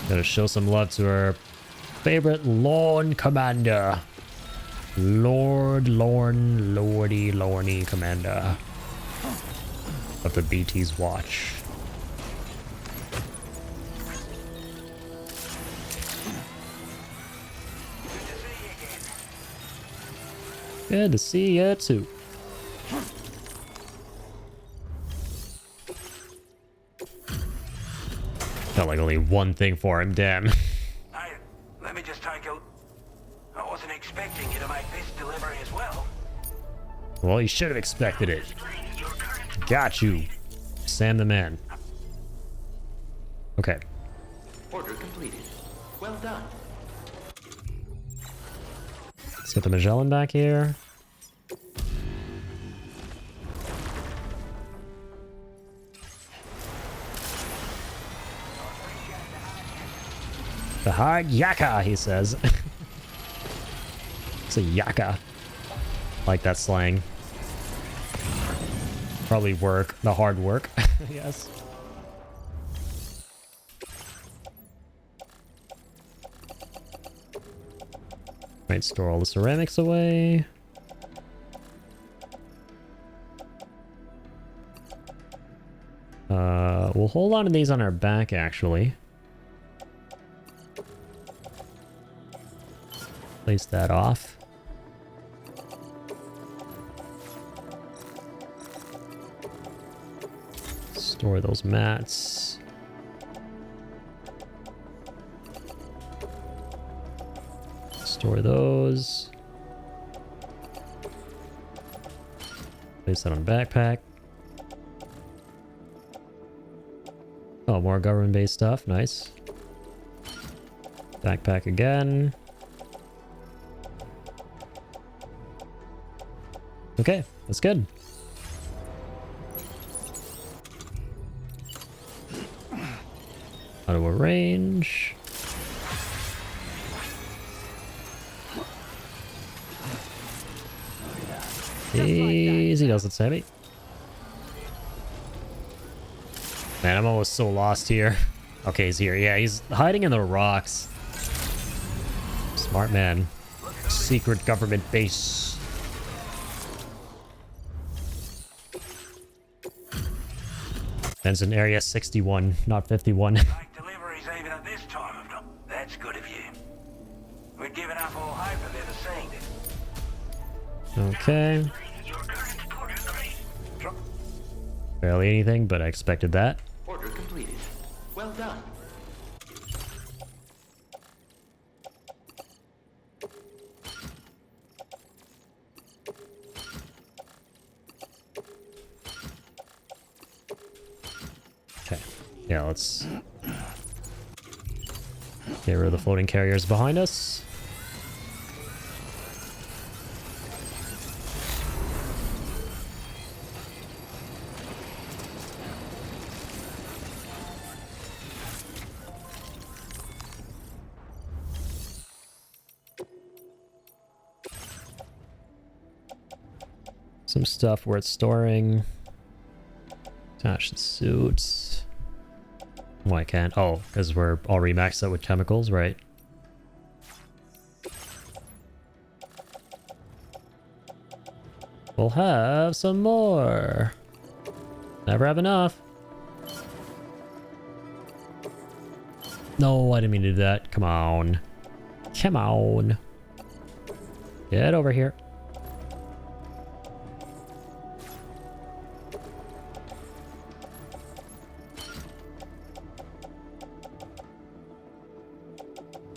Gotta show some love to our favorite Lorne Commander. Lordy Commander of the BT's watch. Good to see you too. Felt like only one thing for him, damn. Let me just take out. I wasn't expecting you to make this delivery as well. Well, you should have expected it. Got you, Sam the man. Okay. Order completed. Well done. Let's get the Magellan back here. The hard yakka, he says. It's a yakka. I like that slang. Probably work. The hard work, yes. Might store all the ceramics away. We'll hold on to these on our back, actually. Place that off. Store those mats. Store those. Place that on backpack. Oh, more government-based stuff. Nice. Backpack again. Okay, that's good. Out of a range. Easy does it, Sammy. Man, I'm almost so lost here. Okay, he's here. Yeah, he's hiding in the rocks. Smart man. Secret government base. That's in area 61, not 51. Like deliveries even at this time of night. That's good of you. We'd given up all hope of ever seeing it. Okay. Barely anything, but I expected that. Order completed. Well done. Okay. Yeah, let's get rid of the floating carriers behind us. Some stuff worth storing. Attach the suits. Oh, I can't. Oh, because we're already maxed out with chemicals, right? We'll have some more. Never have enough. No, I didn't mean to do that. Come on. Come on. Get over here.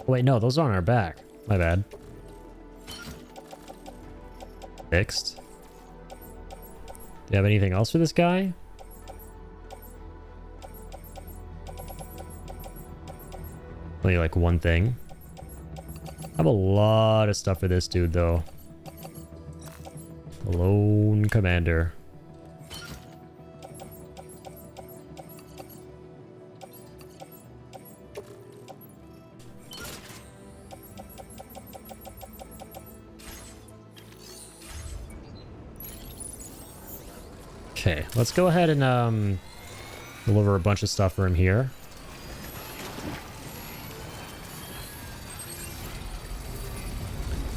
Wait, no, those are on our back. My bad. Fixed. Do you have anything else for this guy? Only like one thing. I have a lot of stuff for this dude, though. The lone commander. Okay, let's go ahead and deliver a bunch of stuff for him here.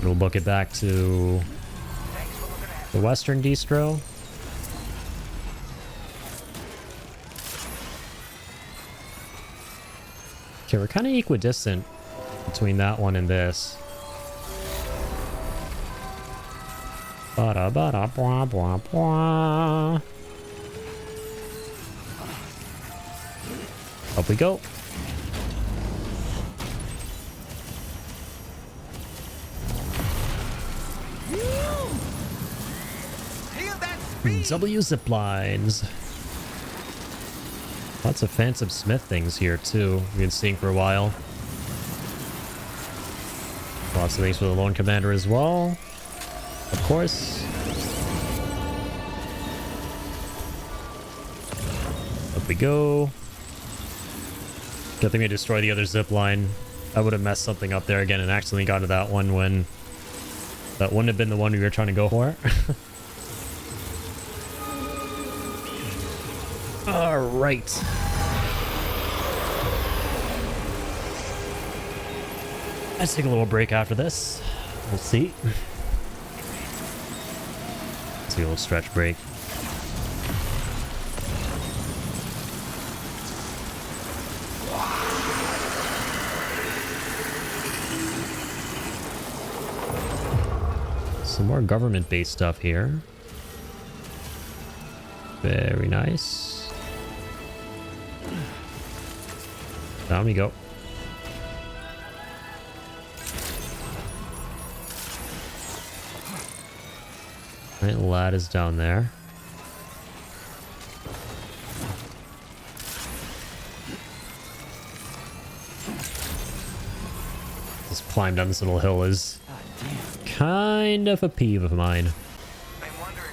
We'll book it back to the Western Distro. Okay, we're kind of equidistant between that one and this. Ba-da, ba-da, blah, blah, blah. Up we go. W zip lines. Lots of Phantom Smith things here too. We've been seeing for a while. Lots of things for the Lone Commander as well. Of course. Up we go. Good thing we destroyed the other zip line. I would have messed something up there again and accidentally got to that one when that wouldn't have been the one we were trying to go for. All right. Let's take a little break after this. We'll see. Let's take a little stretch break. Some more government-based stuff here. Very nice. Down we go. Right, lad is down there. This climb down this little hill is kind of a peeve of mine. Been wondering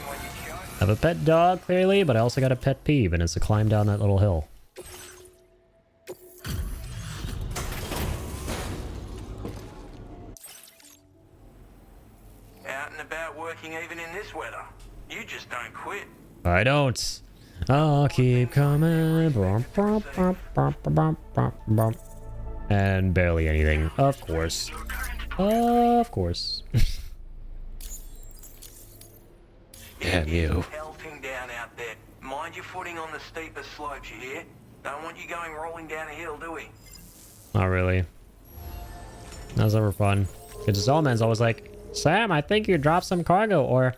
I have a pet dog, clearly, but I also got a pet peeve, and it's to climb down that little hill. Out and about working even in this weather. You just don't quit. I don't. I'll keep coming. And barely anything. Of course. Of course. Damn you. Pelting down out there. Mind your footing on the steeper slopes, you hear? Don't want you going rolling down a hill, do we? Not really. That was ever fun. Because Zolman's always like, Sam, I think you dropped some cargo, or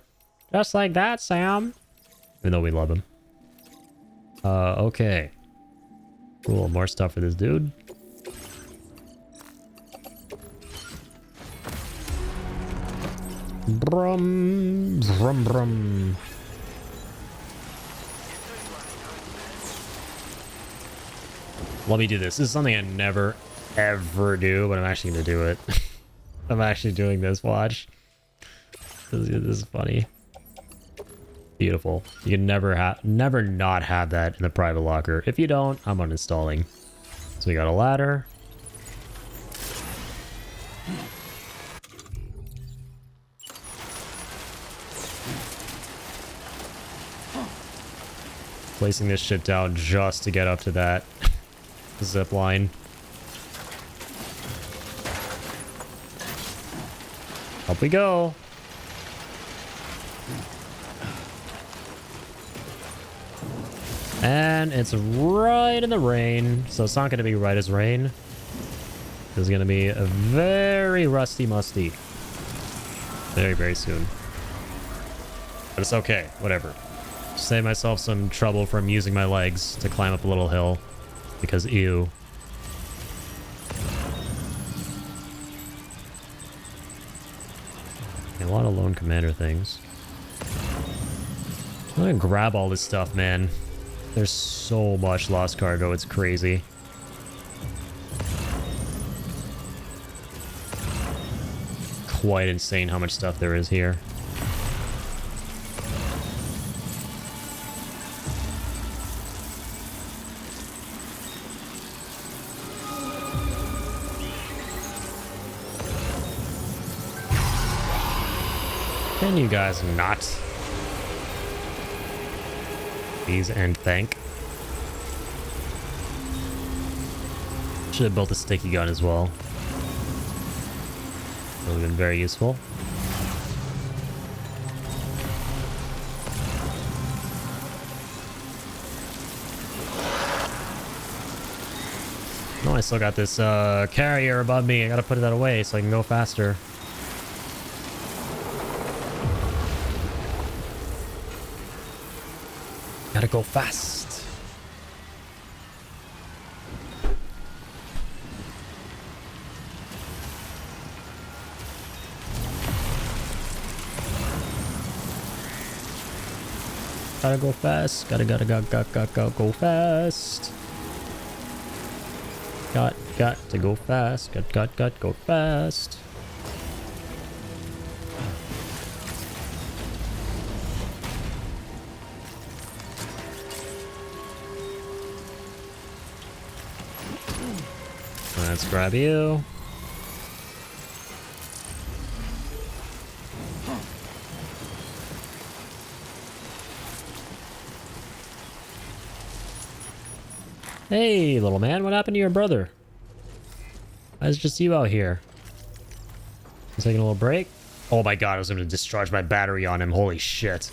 just like that, Sam. Even though we love him. Okay. Cool, more stuff for this dude. Brum, brum, brum. Let me do this. This is something I never, ever do, but I'm actually going to do it. I'm actually doing this. Watch. This is funny. Beautiful. You can never not have that in the private locker. If you don't, I'm uninstalling. So we got a ladder. Placing this shit down just to get up to that zip line. Up we go. And it's right in the rain, so it's not going to be right as rain. It's going to be a very rusty musty. Very, very soon. But it's okay, whatever. Save myself some trouble from using my legs to climb up a little hill. Because ew. A lot of lone commander things. I'm gonna grab all this stuff, man. There's so much lost cargo, it's crazy. Quite insane how much stuff there is here. Can you guys not? Please and thank. Should have built a sticky gun as well. That would have been very useful. No, I still got this carrier above me. I gotta put that away so I can go faster. Gotta go fast. Gotta go fast. Gotta go fast. Got to go fast. Got go fast. Let's grab you. Hey, little man, what happened to your brother? Why is it just you out here? He's taking a little break? Oh my god, I was going to discharge my battery on him. Holy shit.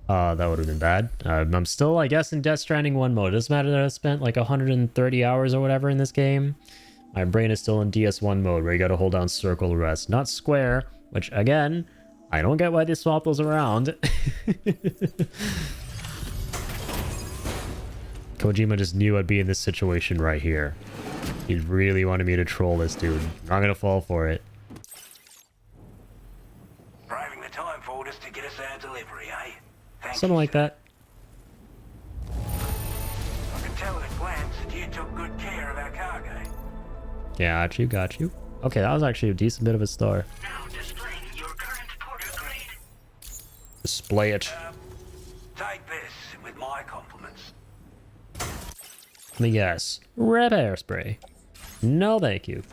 That would have been bad. I'm still, I guess, in Death Stranding 1 mode. It doesn't matter that I spent like 130 hours or whatever in this game. My brain is still in DS1 mode, where you gotta hold down circle to rest, not square, which, again, I don't get why they swap those around. Kojima just knew I'd be in this situation right here. He really wanted me to troll this dude. I'm not gonna fall for it. Braving the time forward is to get us our delivery, eh? Something like that. I can tell at a glance that you took good care of our cargo. Yeah, got you. Okay, that was actually a decent bit of a start. Now displaying your current porter grade. Display it. Let me guess. Repair spray. No, thank you.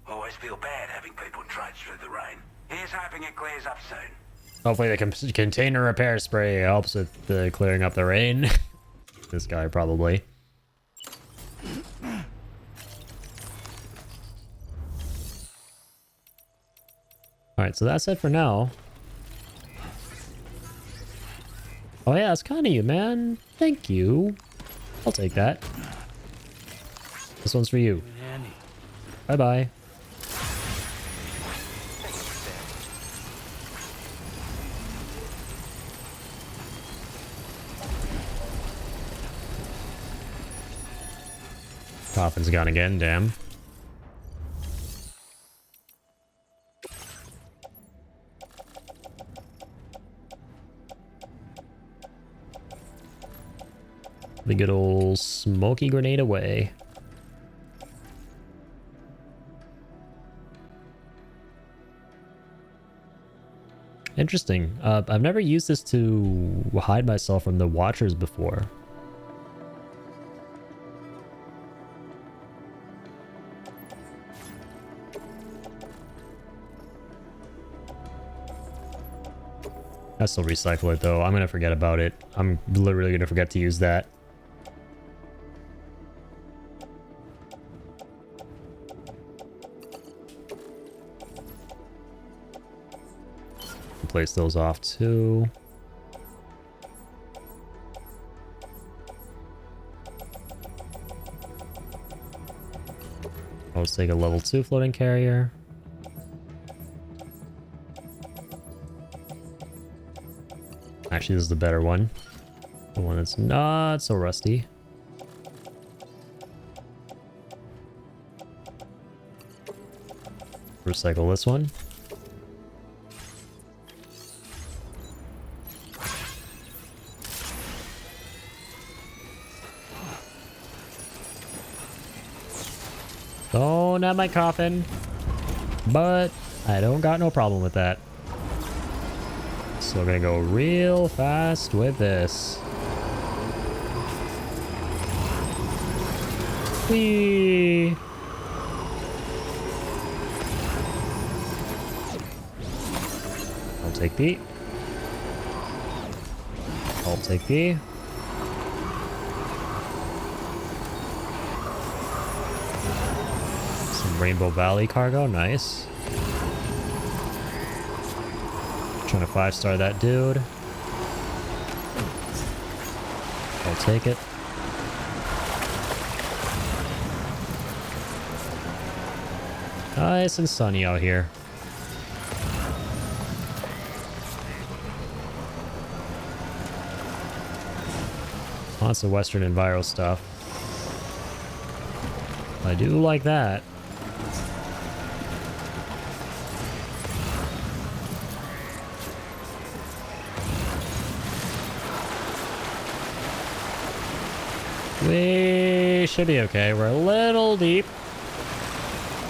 Always feel bad having people trudge through the rain. Here's hoping it clears up soon. Hopefully the container repair spray helps with the clearing up the rain. This guy probably. Alright, so that's it for now. Oh yeah, it's kind of you, man. Thank you. I'll take that. This one's for you. Bye-bye. Coffin's gone again, damn. The good old smoky grenade away. Interesting. I've never used this to hide myself from the Watchers before. I still recycle it though. I'm gonna forget about it. I'm literally gonna forget to use that. Place those off too. Let's take a level 2 floating carrier. Actually, this is the better one. The one that's not so rusty. Recycle this one. Don't have my coffin, but I don't got no problem with that. So we're gonna go real fast with this. Whee! I'll take the. I'll take the. Rainbow Valley cargo, nice. Trying to 5-star that dude. I'll take it. Nice and sunny out here. Lots of Western Enviro stuff. I do like that. We should be okay. We're a little deep.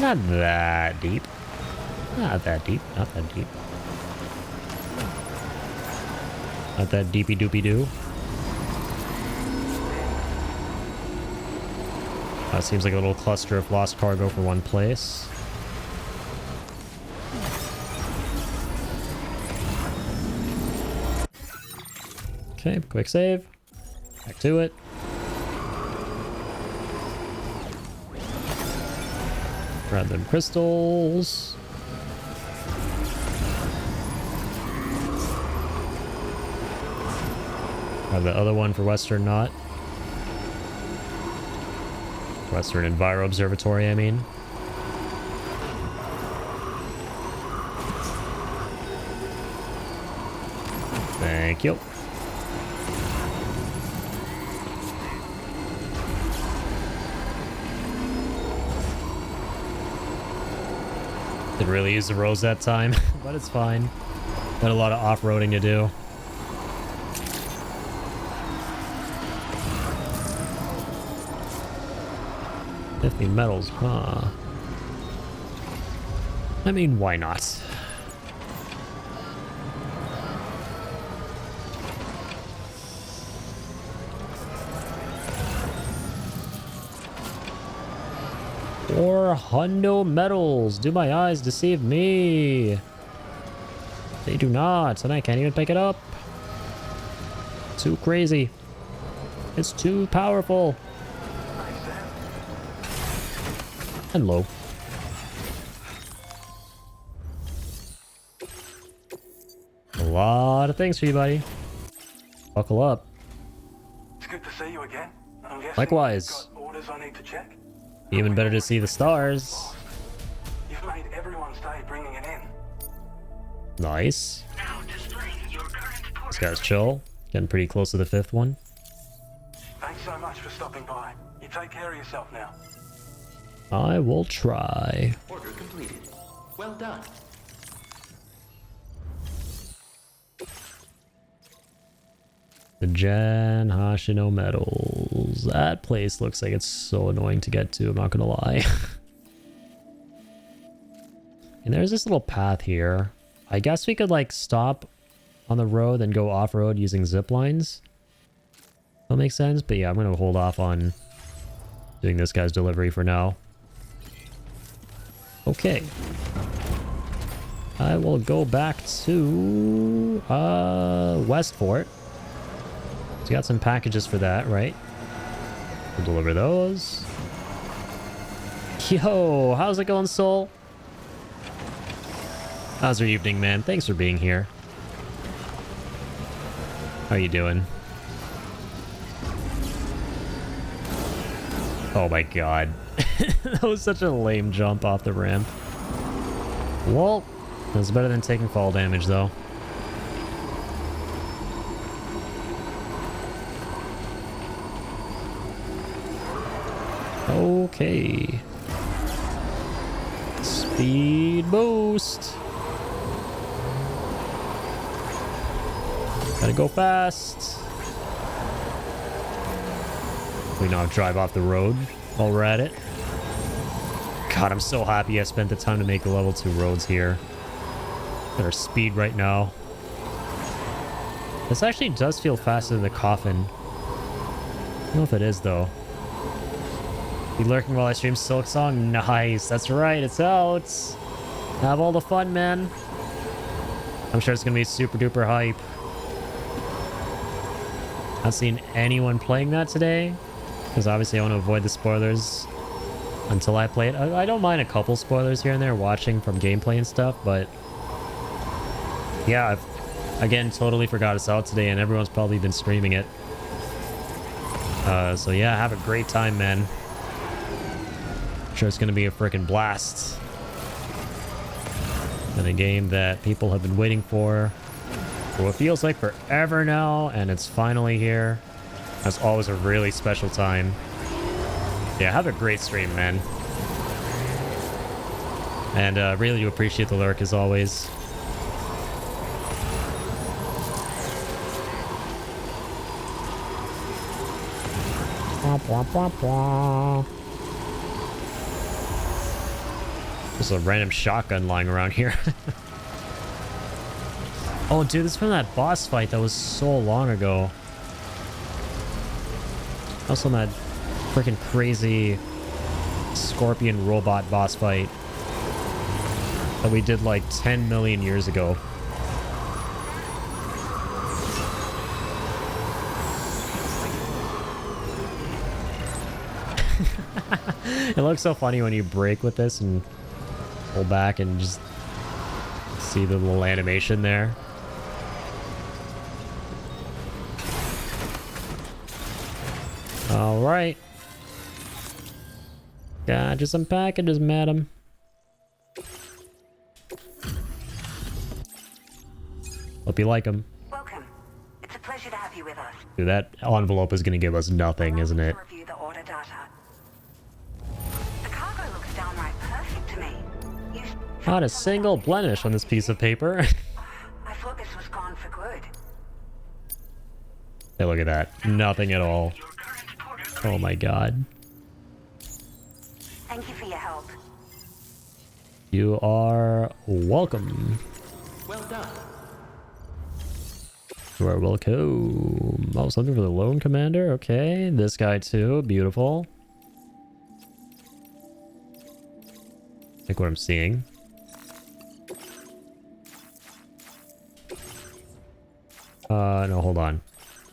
Not that deep. Not that deep. Not that deep. Not that deepy doopy doo. That seems like a little cluster of lost cargo for one place. Okay, quick save. Back to it. Grab them crystals. Grab the other one for Western Knot. Western Enviro Observatory, I mean. Thank you. Didn't really use the rose that time, but it's fine. Got a lot of off-roading to do. $50 metals, huh? I mean, why not? Or hundo metals. Do my eyes deceive me? They do not, and I can't even pick it up. Too crazy. It's too powerful. And low. A lot of things for you, buddy. Buckle up. It's good to see you again. I'm guessing Likewise. you've got orders I need to check. Even better to see the stars. You've made everyone's day bringing it in. Nice. This guy's chill. Getting pretty close to the 5th one. Thanks so much for stopping by. You take care of yourself now. I will try. Order completed. Well done. The Jan Hashino Metals. That place looks like it's so annoying to get to, I'm not gonna lie. And there's this little path here. I guess we could like stop on the road and go off-road using zip lines. That makes sense, but yeah, I'm gonna hold off on doing this guy's delivery for now. Okay. I will go back to Westport. So you got some packages for that, right? We'll deliver those. Yo, how's it going, Soul? How's your evening, man? Thanks for being here. How you doing? Oh my god. That was such a lame jump off the ramp. Well, that's better than taking fall damage, though. Okay. Speed boost. Gotta go fast. We now drive off the road while we're at it. God, I'm so happy I spent the time to make the level 2 roads here. At our speed right now. This actually does feel faster than the coffin. I don't know if it is, though. You lurking while I stream Silk Song? Nice, that's right, it's out. Have all the fun, man. I'm sure it's gonna be super duper hype. I've seen anyone playing that today, because obviously I want to avoid the spoilers until I play it. I don't mind a couple spoilers here and there watching from gameplay and stuff, but yeah, I've again totally forgot it's out today and everyone's probably been streaming it. So yeah, have a great time, man. I'm sure it's gonna be a freaking blast. And a game that people have been waiting for what feels like forever now, and it's finally here. That's always a really special time. Yeah, have a great stream, man. And really do appreciate the lurk as always. There's a random shotgun lying around here. Oh, dude, this is from that boss fight that was so long ago. Also, that freaking crazy scorpion robot boss fight that we did like 10 million years ago. It looks so funny when you break with this and pull back and just see the little animation there. All right. Got you some packages, madam. Hope you like them. Welcome. It's a pleasure to have you with us. Dude, that envelope is going to give us nothing, isn't it? Review the order data. The cargo looks downright perfect to me. Not a single blemish on this piece of paper. I thought this was gone for good. Hey, look at that. Nothing at all. Oh my god. Thank you for your help. You are welcome. Well done. You are welcome. Oh, something for the lone commander. Okay, this guy too. Beautiful. Like what I'm seeing. No, hold on.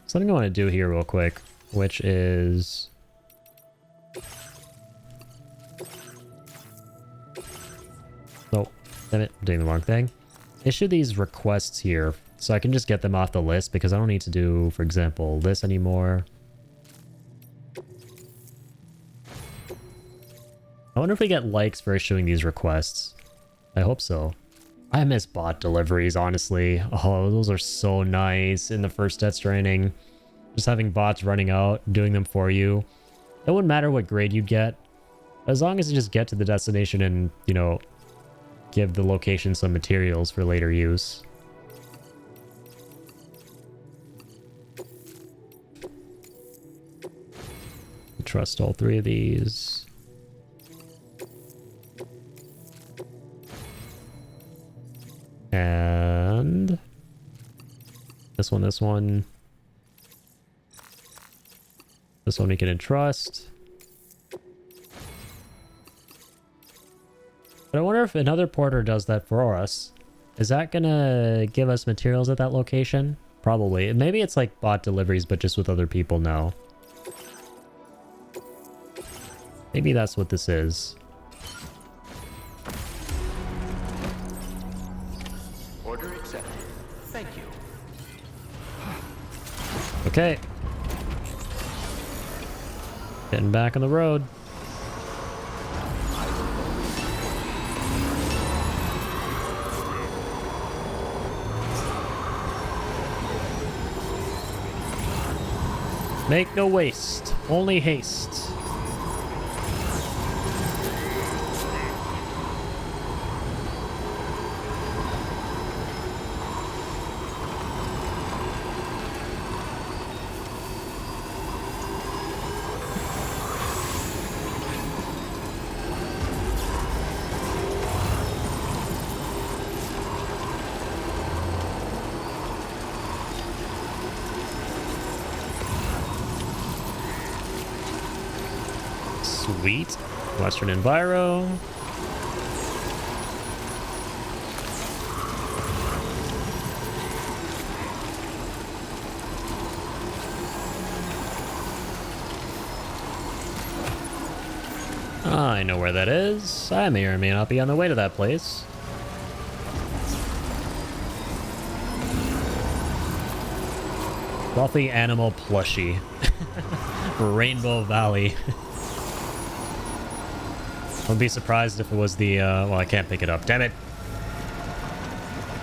Something I want to do here real quick, which is... Nope. Damn it, I'm doing the wrong thing. Issue these requests here, so I can just get them off the list, because I don't need to do, for example, this anymore. I wonder if we get likes for issuing these requests. I hope so. I miss bot deliveries, honestly. Oh, those are so nice in the first Death Stranding. Just having bots running out, doing them for you. It wouldn't matter what grade you'd get. As long as you just get to the destination and, you know, give the location some materials for later use. Trust all three of these. And this one, this one. This one we can entrust. But I wonder if another porter does that for us. Is that gonna give us materials at that location? Probably. Maybe it's like bot deliveries, but just with other people now. Maybe that's what this is. Order accepted. Thank you. Okay. Getting back on the road. Make no waste, only haste. Sweet. Western Enviro. I know where that is. I may or may not be on the way to that place. Wealthy animal plushie. Rainbow Valley. Wouldn't be surprised if it was the, well, I can't pick it up. Damn it!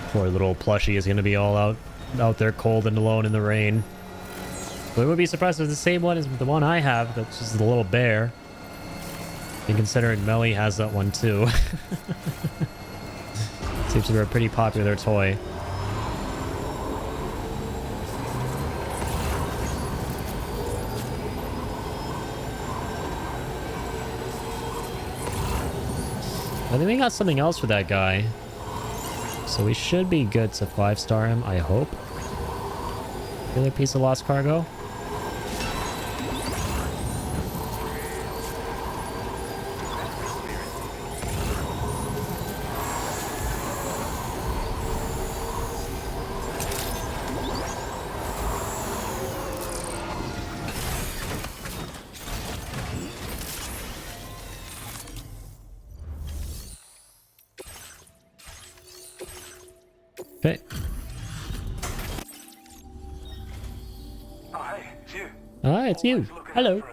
Poor little plushie is gonna be all out there cold and alone in the rain. But I would be surprised if it's the same one as the one I have, that's just the little bear. And considering Melly has that one too. Seems to be a pretty popular toy. I think we got something else for that guy. So we should be good to 5-star him, I hope. Another piece of lost cargo. Okay. Oh, hey, it's you. Ah, it's you. Hello.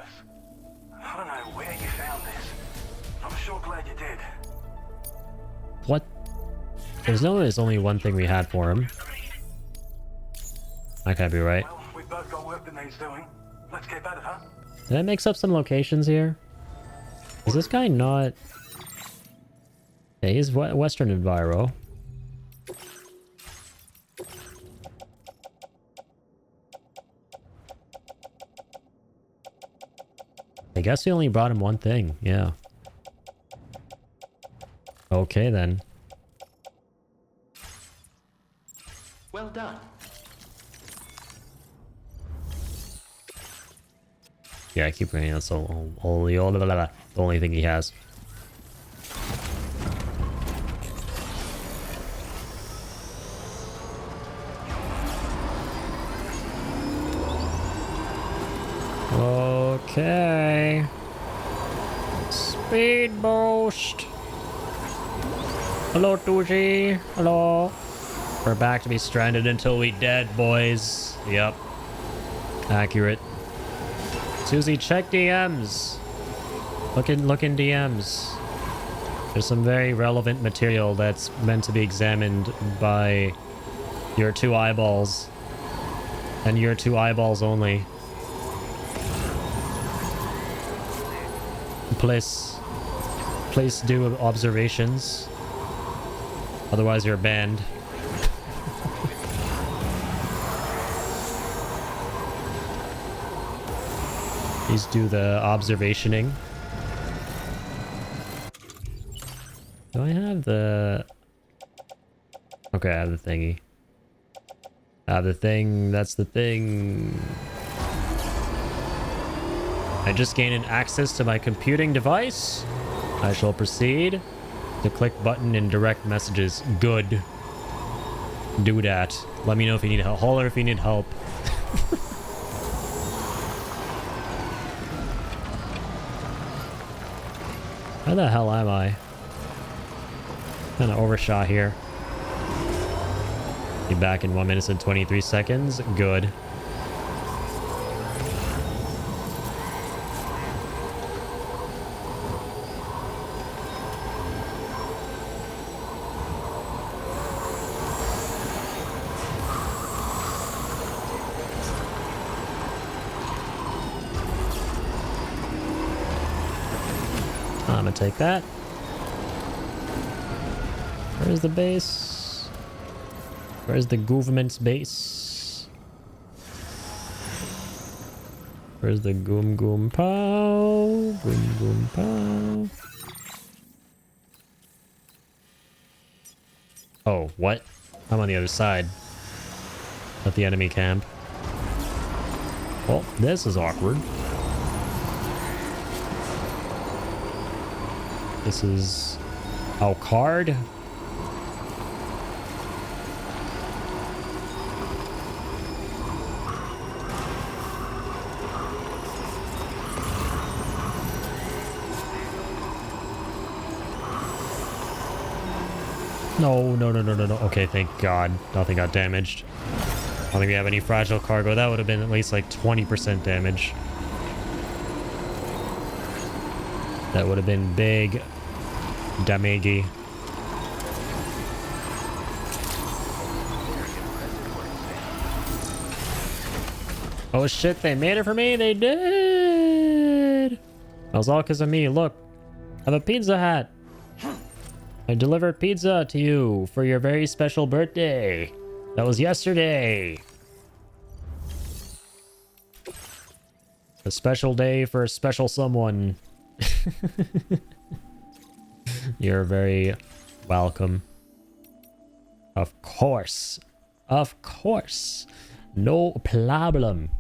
I don't know where you found this. I'm sure glad you did. What? There's only one thing we had for him. That can't be right. Well, we've both got work that needs doing. Let's get at it, huh? Did I mix up some locations here? Is this guy not... Yeah, he's Western Enviro. I guess we only brought him one thing, yeah. Okay then. Well done. Yeah, I keep bringing that's the only thing he has. Okay. Speed boost. Hello, Tuji. Hello. We're back to be stranded until we dead, boys. Yep. Accurate. Susie, check DMs. Look in DMs. There's some very relevant material that's meant to be examined by your 2 eyeballs. And your 2 eyeballs only. Please do observations. Otherwise you're banned. Please do the observationing. Do I have the... Okay, I have the thingy. I have the thing, that's the thing. I just gained an access to my computing device. I shall proceed to click button in direct messages. Good. Do that. Let me know if you need help. Holler if you need help. Where the hell am I? Kind of overshot here. Be back in 1 minute and 23 seconds. Good. I'm gonna take that. Where's the base? Where's the government's base? Where's the goom goom pow? Goom goom pow. Oh, what? I'm on the other side of the enemy camp. Well, this is awkward. This is... Oh, card? No. Okay, thank God. Nothing got damaged. I don't think we have any fragile cargo. That would have been at least like 20% damage. That would have been big damage. Oh shit, they made it for me. They did. That was all because of me. Look, I have a pizza hat. I delivered pizza to you for your very special birthday. That was yesterday. A special day for a special someone. You're very welcome. Of course. Of course. No problem.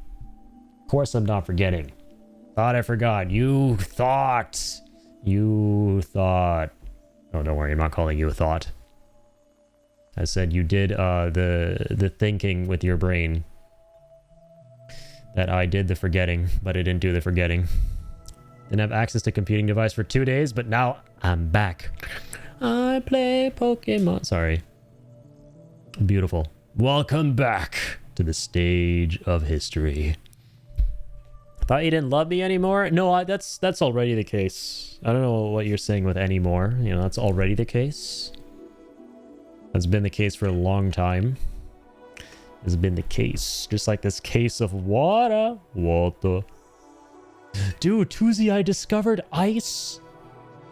Of course I'm not forgetting. Thought I forgot. You thought. Oh, don't worry. I'm not calling you a thought. I said you did the thinking with your brain. That I did the forgetting, but I didn't do the forgetting. Didn't have access to computing device for 2 days, but now I'm back. I play Pokemon. Sorry. Beautiful. Welcome back to the stage of history. Thought you didn't love me anymore? No, that's already the case. I don't know what you're saying with anymore. You know, that's already the case. That's been the case for a long time. Has been the case. Just like this case of water. Water. Dude, Tuesday, I discovered ice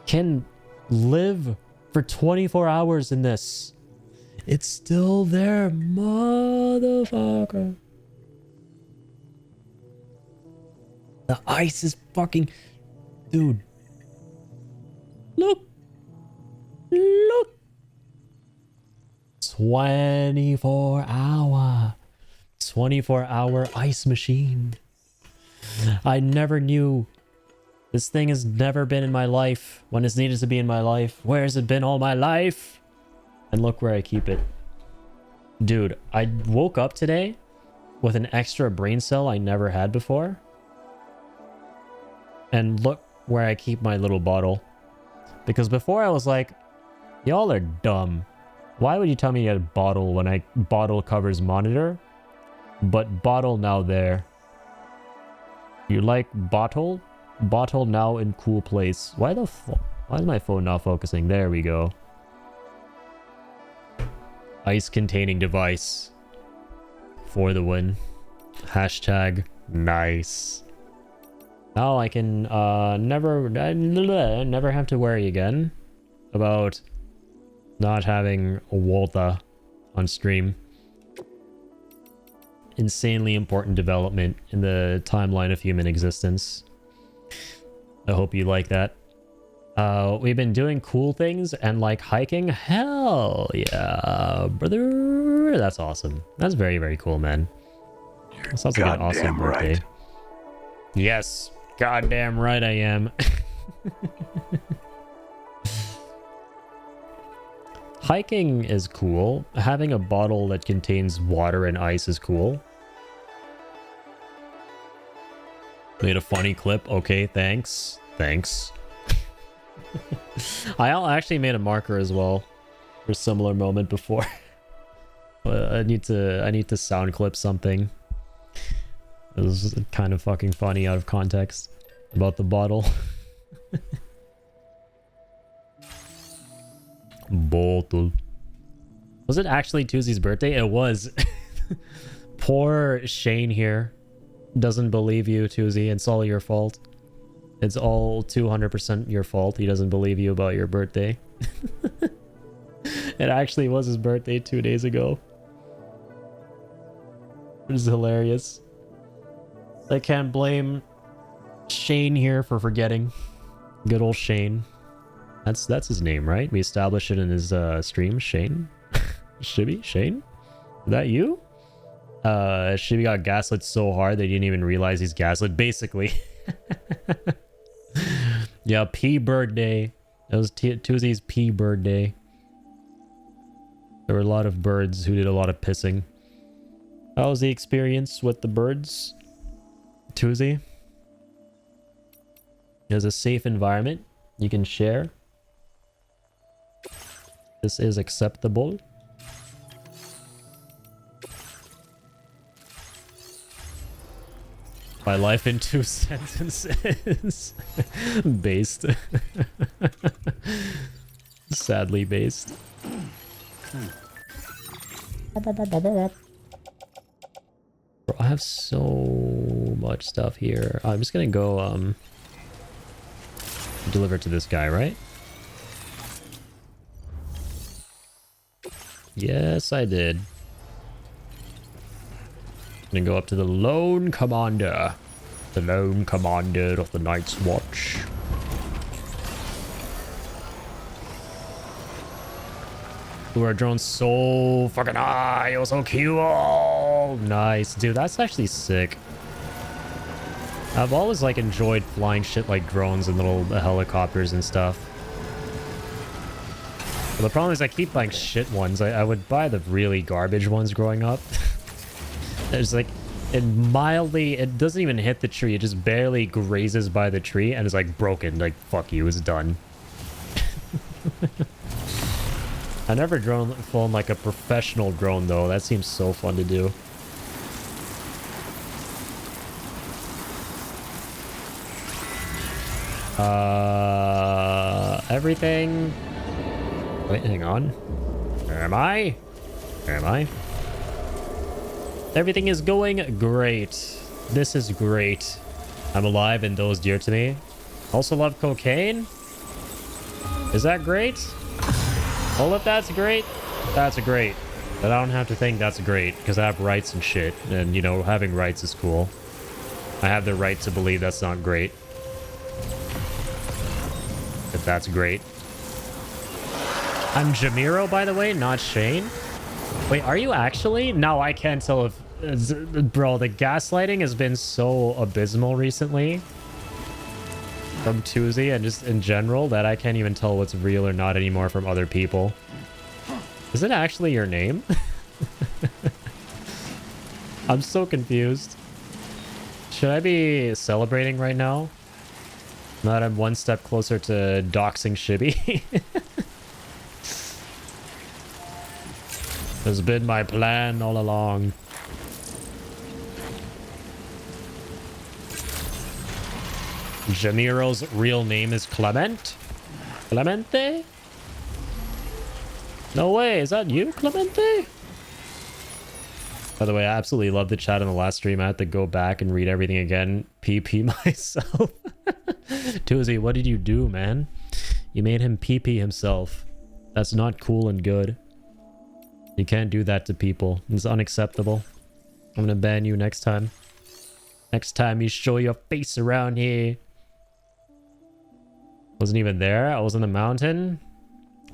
can live for 24 hours in this. It's still there, motherfucker. The ice is fucking... Dude. Look. Look. 24 hour ice machine. I never knew. This thing has never been in my life when it's needed to be in my life. Where has it been all my life? And look where I keep it. Dude, I woke up today with an extra brain cell I never had before. And look where I keep my little bottle. Because before I was like, y'all are dumb. Why would you tell me to get a bottle when bottle covers monitor? But bottle now there. You like bottle? Bottle now in cool place. Why is my phone not focusing? There we go. Ice containing device. For the win. Hashtag nice. Now I can never have to worry again about not having water on stream. Insanely important development in the timeline of human existence. I hope you like that. We've been doing cool things and like hiking. Hell yeah, brother. That's awesome. That's very, very cool, man. That sounds like an awesome birthday. Right. Yes, goddamn right I am. Hiking is cool. Having a bottle that contains water and ice is cool. Made a funny clip. Okay, thanks. Thanks. I actually made a marker as well for a similar moment before. But I need to sound clip something. It was kind of fucking funny out of context about the bottle. Bottle. Was it actually Tuesday's birthday? It was. Poor Shane here doesn't believe you, Tuesday. It's all your fault. It's all 200% your fault. He doesn't believe you about your birthday. It actually was his birthday 2 days ago. Which is hilarious. I can't blame Shane here for forgetting. Good old Shane. That's his name, right? We established it in his stream. Shane? Shibby? Shane? Is that you? Shibby got gaslit so hard they didn't even realize he's gaslit, basically. Yeah, P birthday. It was Tuesday's P birthday. There were a lot of birds who did a lot of pissing. How was the experience with the birds, Tuesday? It was a safe environment you can share. This is acceptable. My life in 2 sentences. Based. Sadly based. Bro, I have so much stuff here. I'm just gonna go deliver to this guy, right? Yes, I did. Gonna go up to the Lone Commander. The Lone Commander of the Night's Watch. Ooh, our drone's so fucking high. It was so cool. Nice. Dude, that's actually sick. I've always like enjoyed flying shit like drones and little helicopters and stuff. But the problem is I keep buying shit ones. I would buy the really garbage ones growing up. It's like, it doesn't even hit the tree. It just barely grazes by the tree and is like broken. Like, fuck you, it's done. I never flown like a professional drone though. That seems so fun to do. Everything. Wait, hang on. Where am I? Where am I? Everything is going great. This is great. I'm alive and those dear to me. Also love cocaine. Is that great? Well, if that's great, that's great. But I don't have to think that's great because I have rights and shit. And, you know, having rights is cool. I have the right to believe that's not great. If that's great. I'm Jamiro, by the way, not Shane. Wait, are you actually? No, I can't tell if... Bro, the gaslighting has been so abysmal recently. From Tuesday and just in general that I can't even tell what's real or not anymore from other people. Is it actually your name? I'm so confused. Should I be celebrating right now? Now that I'm one step closer to doxing Shibby. Has been my plan all along. Jamiro's real name is Clement? Clemente? No way, is that you, Clemente? By the way, I absolutely love the chat on the last stream. I had to go back and read everything again. PP myself. Tuzi, what did you do, man? You made him PP himself. That's not cool and good. You can't do that to people. It's unacceptable. I'm gonna ban you next time. Next time you show your face around here. Wasn't even there. I was in the mountain.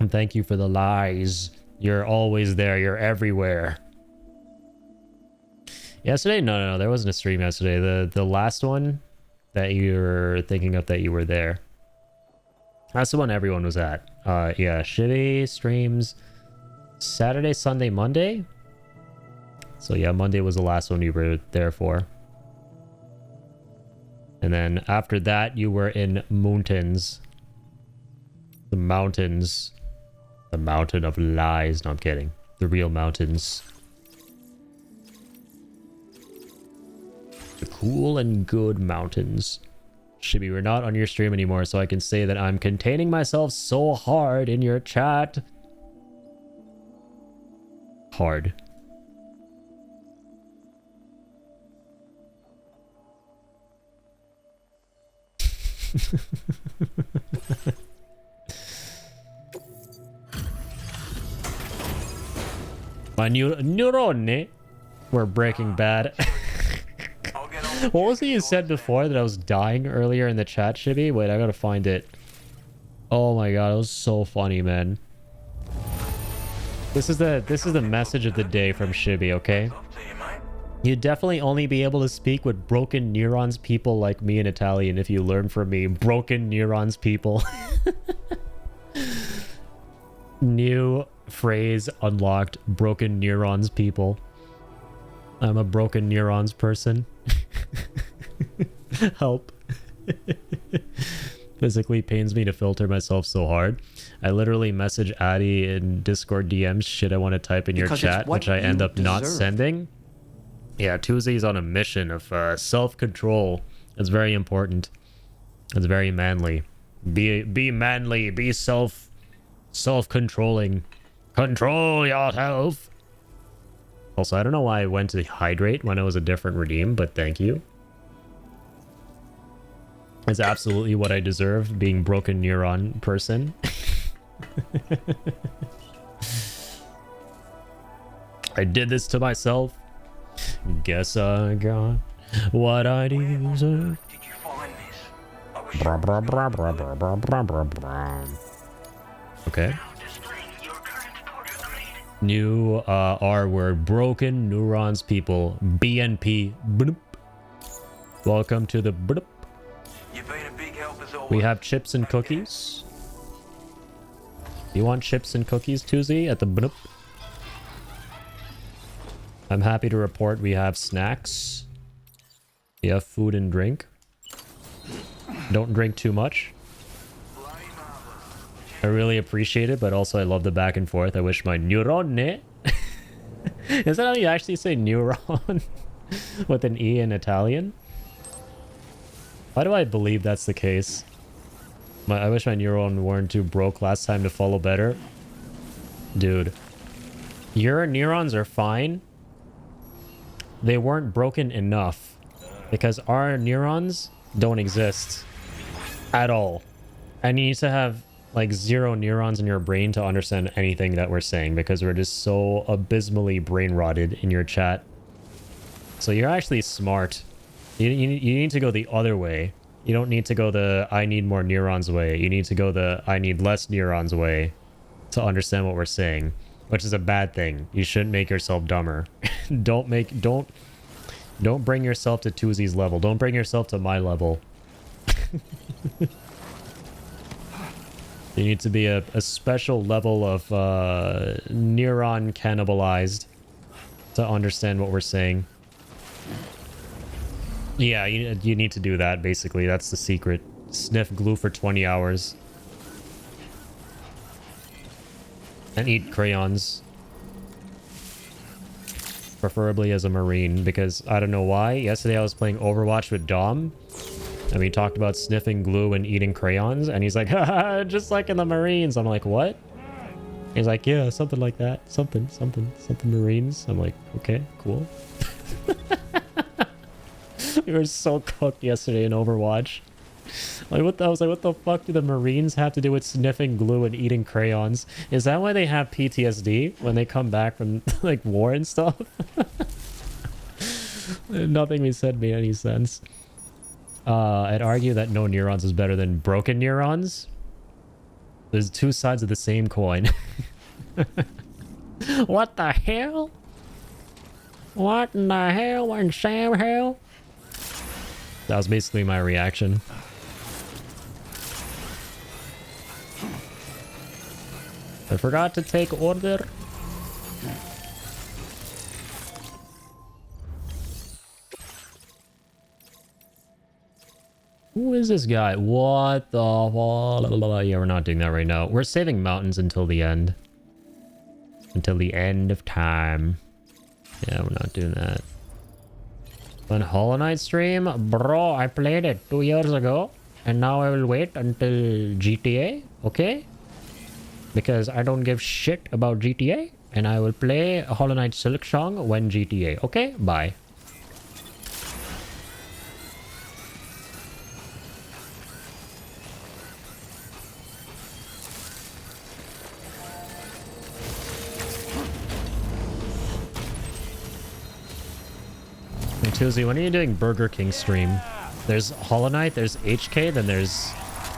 And thank you for the lies. You're always there. You're everywhere. Yesterday? No. There wasn't a stream yesterday. The last one that you were thinking of that you were there. That's the one everyone was at. Yeah, Shitty streams Saturday, Sunday, Monday. So yeah, Monday was the last one you were there for. And then after that, you were in mountains. The mountains. The mountain of lies. No, I'm kidding. The real mountains. The cool and good mountains. Shibby, we're not on your stream anymore, so I can say that I'm containing myself so hard in your chat. Hard. My neurone were Breaking Bad. What was it you said before that I was dying earlier in the chat, Shibby? Wait, I gotta find it. Oh my god, it was so funny, man. This is the message of the day from Shibby, okay? You'd definitely only be able to speak with broken neurons people like me in Italian if you learn from me. Broken neurons people. New phrase unlocked. Broken neurons people. I'm a broken neurons person. Help. Physically pains me to filter myself so hard. I literally message Addy in Discord DMs shit I want to type in your chat, which I end up not sending. Yeah, Tuesday's on a mission of self-control. It's very important. It's very manly. Be manly. Be self-controlling. Control yourself. Also, I don't know why I went to hydrate when it was a different redeem, but thank you. It's absolutely what I deserve, being broken neuron person. I did this to myself. Guess I got what I deserve. Okay. New R word. Broken neurons people. BNP. Bloop. Welcome to the bloop. We have chips and cookies. You want chips and cookies, Tuesday, at the bloop? I'm happy to report we have snacks. We have food and drink. Don't drink too much. I really appreciate it, but also I love the back and forth. I wish my neurone... Is that how you actually say neuron? With an E in Italian? Why do I believe that's the case? I wish my neuron weren't too broke last time to follow better. Dude. Your neurons are fine. They weren't broken enough. Because our neurons don't exist. At all. And you need to have like 0 neurons in your brain to understand anything that we're saying. Because we're just so abysmally brain rotted in your chat. So you're actually smart. You need to go the other way. You don't need to go the I need more neurons way. You need to go the I need less neurons way to understand what we're saying, which is a bad thing. You shouldn't make yourself dumber. Don't bring yourself to Tuzi's level. Don't bring yourself to my level. You need to be a special level of neuron cannibalized to understand what we're saying. Yeah, you need to do that, basically. That's the secret. sniff glue for 20 hours. And eat crayons. Preferably as a Marine, because I don't know why. Yesterday I was playing Overwatch with Dom, and we talked about sniffing glue and eating crayons, and he's like, haha, just like in the Marines. I'm like, what? He's like, yeah, something like that. Something Marines. I'm like, okay, cool. We were so cooked yesterday in Overwatch. Like, I was like, what the fuck do the Marines have to do with sniffing glue and eating crayons? Is that why they have PTSD when they come back from, like, war and stuff? Nothing we said made any sense. I'd argue that no neurons is better than broken neurons. There's two sides of the same coin. What the hell? What in the hell? What in Sam hell? That was basically my reaction. I forgot to take order. Who is this guy? What the fuck? Yeah, we're not doing that right now. We're saving mountains until the end. Until the end of time. Yeah, we're not doing that. On Hollow Knight stream? Bro, I played it 2 years ago. And now I will wait until GTA. Okay? Because I don't give shit about GTA. And I will play Hollow Knight Silksong when GTA. Okay? Bye. And Tuesday, when are you doing Burger King stream? There's Hollow Knight, there's HK, then there's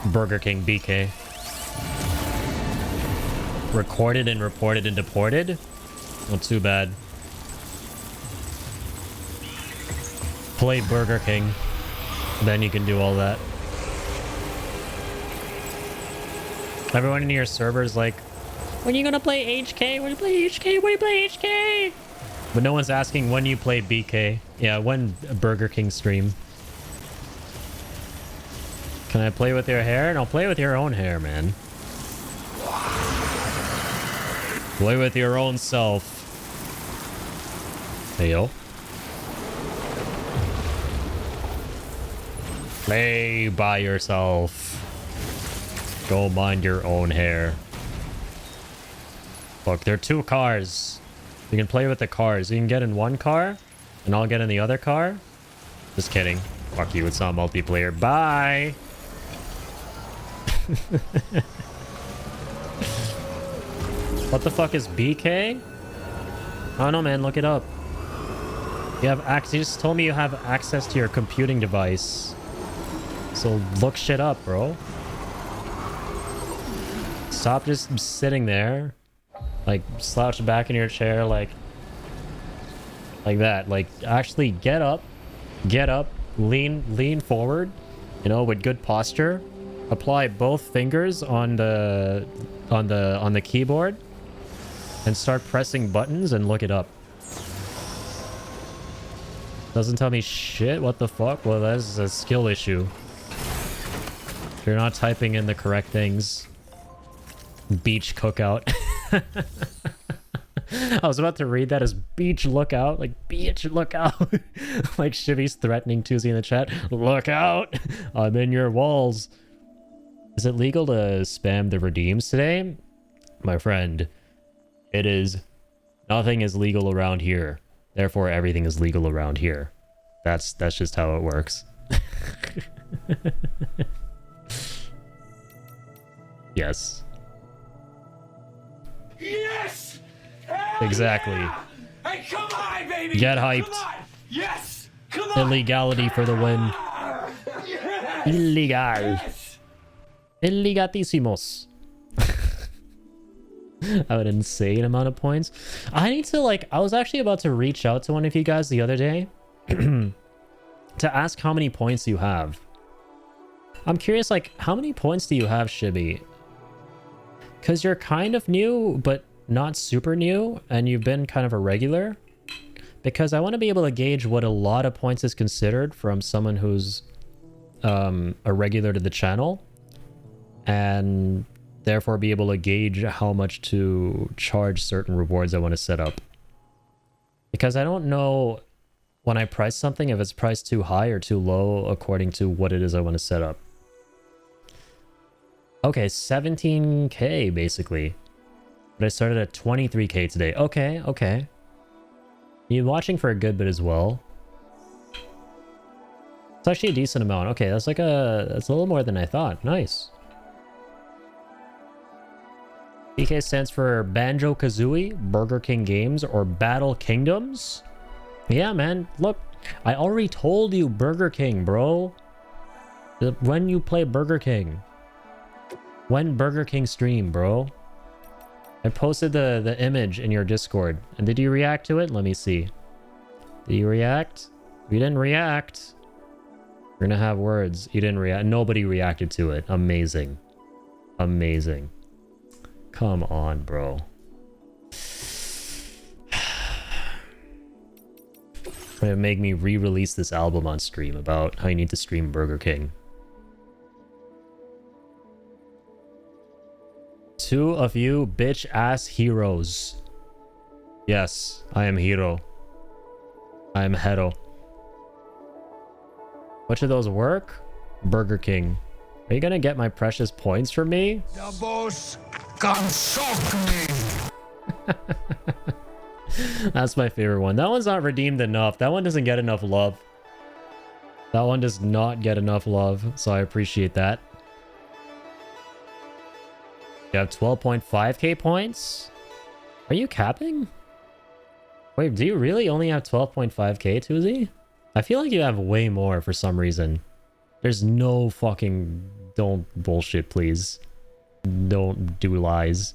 Burger King BK. Recorded and reported and deported? Not too bad. Play Burger King. Then you can do all that. Everyone in your server is like, when are you gonna play HK? When you play HK? When you play HK? But no one's asking when you play BK. Yeah, when Burger King stream. Can I play with your hair? No, play with your own hair, man. Play with your own self. Hey, yo. Play by yourself. Go mind your own hair. Look, there are 2 cars. You can play with the cars. You can get in one car, and I'll get in the other car. Just kidding. Fuck you, it's not multiplayer. Bye! What the fuck is BK? I don't know, man. Look it up. You have access. You just told me you have access to your computing device. So look shit up, bro. Stop just sitting there. Like, slouch back in your chair, like that. Like, actually get up, lean forward, you know, with good posture. Apply both fingers on the keyboard and start pressing buttons and look it up. Doesn't tell me shit. What the fuck? Well, that's a skill issue. If you're not typing in the correct things. Beach cookout. I was about to read that as beach lookout. Like, beach lookout. Like Shivy's threatening Tuesday in the chat. Look out! I'm in your walls. Is it legal to spam the redeems today? My friend, it is. Nothing is legal around here. Therefore, everything is legal around here. That's just how it works. Yes. Yes! Exactly. Yeah! Hey, come on, baby! Get hyped. Come on! Yes! Come on! Illegality for the win. Yes! Illegal. Yes! Illegatissimos. I have an insane amount of points. I need to, like, I was actually about to reach out to one of you guys the other day to ask how many points you have. I'm curious, like, how many points do you have, Shibby? Because you're kind of new, but not super new, and you've been kind of a regular. Because I want to be able to gauge what a lot of points is considered from someone who's a regular to the channel, and therefore be able to gauge how much to charge certain rewards I want to set up. Because I don't know when I price something if it's priced too high or too low according to what it is I want to set up. Okay, 17k basically. But I started at 23k today. Okay, okay. You're watching for a good bit as well. It's actually a decent amount. Okay, that's like that's a little more than I thought. Nice. BK stands for Banjo-Kazooie, Burger King Games, or Battle Kingdoms. Yeah, man. Look, I already told you Burger King, bro. When you play Burger King. When Burger King stream, bro. I posted the image in your Discord. And did you react to it? Let me see. Did you react? If you didn't react, we're gonna have words. You didn't react. Nobody reacted to it. Amazing. Amazing. Come on, bro. It make me re-release this album on stream about how you need to stream Burger King. Two of you bitch-ass heroes. Yes, I am hero. I am hero. Which of those work? Burger King. Are you gonna get my precious points from me? The boss can shock me. That's my favorite one. That one's not redeemed enough. That one doesn't get enough love. That one does not get enough love, so I appreciate that. You have 12.5k points? Are you capping? Wait, do you really only have 12.5k, Tuzi? I feel like you have way more for some reason. There's no fucking... Don't bullshit, please. Don't do lies.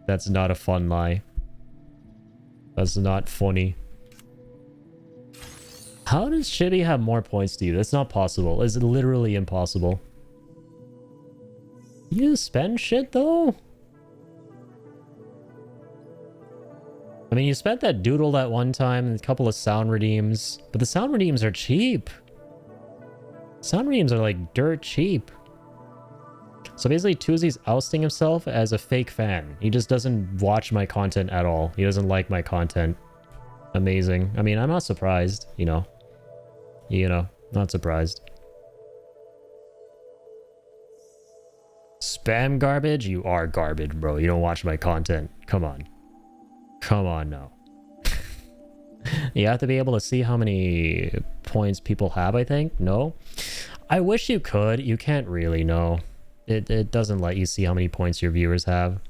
That's not a fun lie. That's not funny. How does Shibby have more points to you? That's not possible. It's literally impossible. You spend shit though? I mean, you spent that doodle that one time and a couple of sound redeems, but the sound redeems are cheap. Sound redeems are like dirt cheap. So basically, Tuzi's ousting himself as a fake fan. He just doesn't watch my content at all. He doesn't like my content. Amazing. I mean, I'm not surprised, you know. You know, not surprised. Spam garbage? You are garbage, bro. You don't watch my content. Come on. Come on now. You have to be able to see how many points people have, I think. No? I wish you could. You can't really, no. It doesn't let you see how many points your viewers have.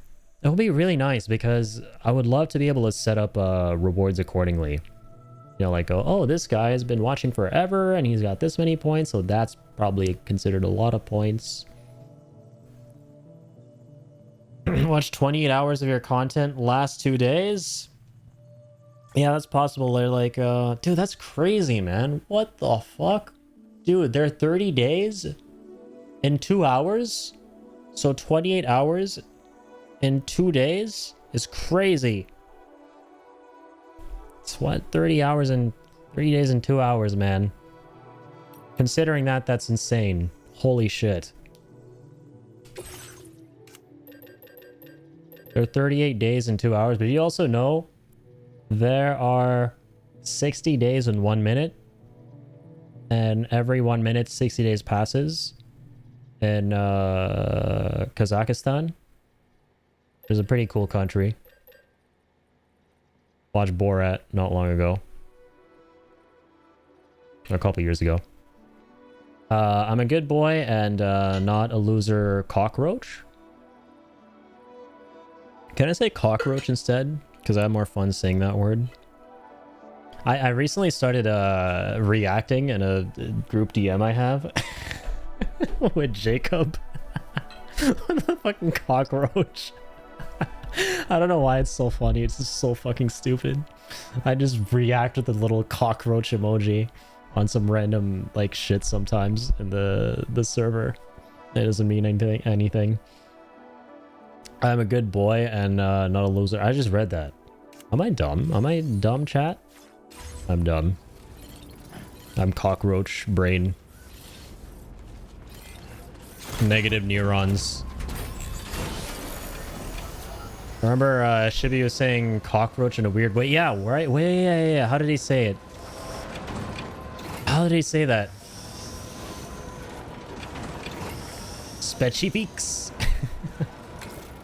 It would be really nice because I would love to be able to set up rewards accordingly. You know, like, oh, this guy has been watching forever and he's got this many points, so that's probably considered a lot of points. Watch 28 hours of your content last 2 days? Yeah, that's possible. They're like, dude, that's crazy, man. What the fuck? Dude, they're 30 days in 2 hours? So 28 hours in 2 days is crazy. It's what? 30 hours in 3 days and 2 hours, man. Considering that, that's insane. Holy shit. There are 38 days and 2 hours, but you also know there are 60 days and 1 minute. And every 1 minute, 60 days passes. In Kazakhstan. Which is a pretty cool country. Watched Borat not long ago. A couple years ago. I'm a good boy and not a loser cockroach. Can I say cockroach instead? Because I have more fun saying that word. I recently started reacting in a group DM I have with Jacob. What the fucking cockroach? I don't know why it's so funny. It's just so fucking stupid. I just react with a little cockroach emoji on some random like shit sometimes in the server. It doesn't mean anything. I'm a good boy and not a loser. I just read that. Am I dumb? Am I dumb, chat? I'm dumb. I'm cockroach brain. Negative neurons. Remember, Shibi was saying cockroach in a weird way. Yeah, right. Wait, yeah. How did he say it? How did he say that? Specifics.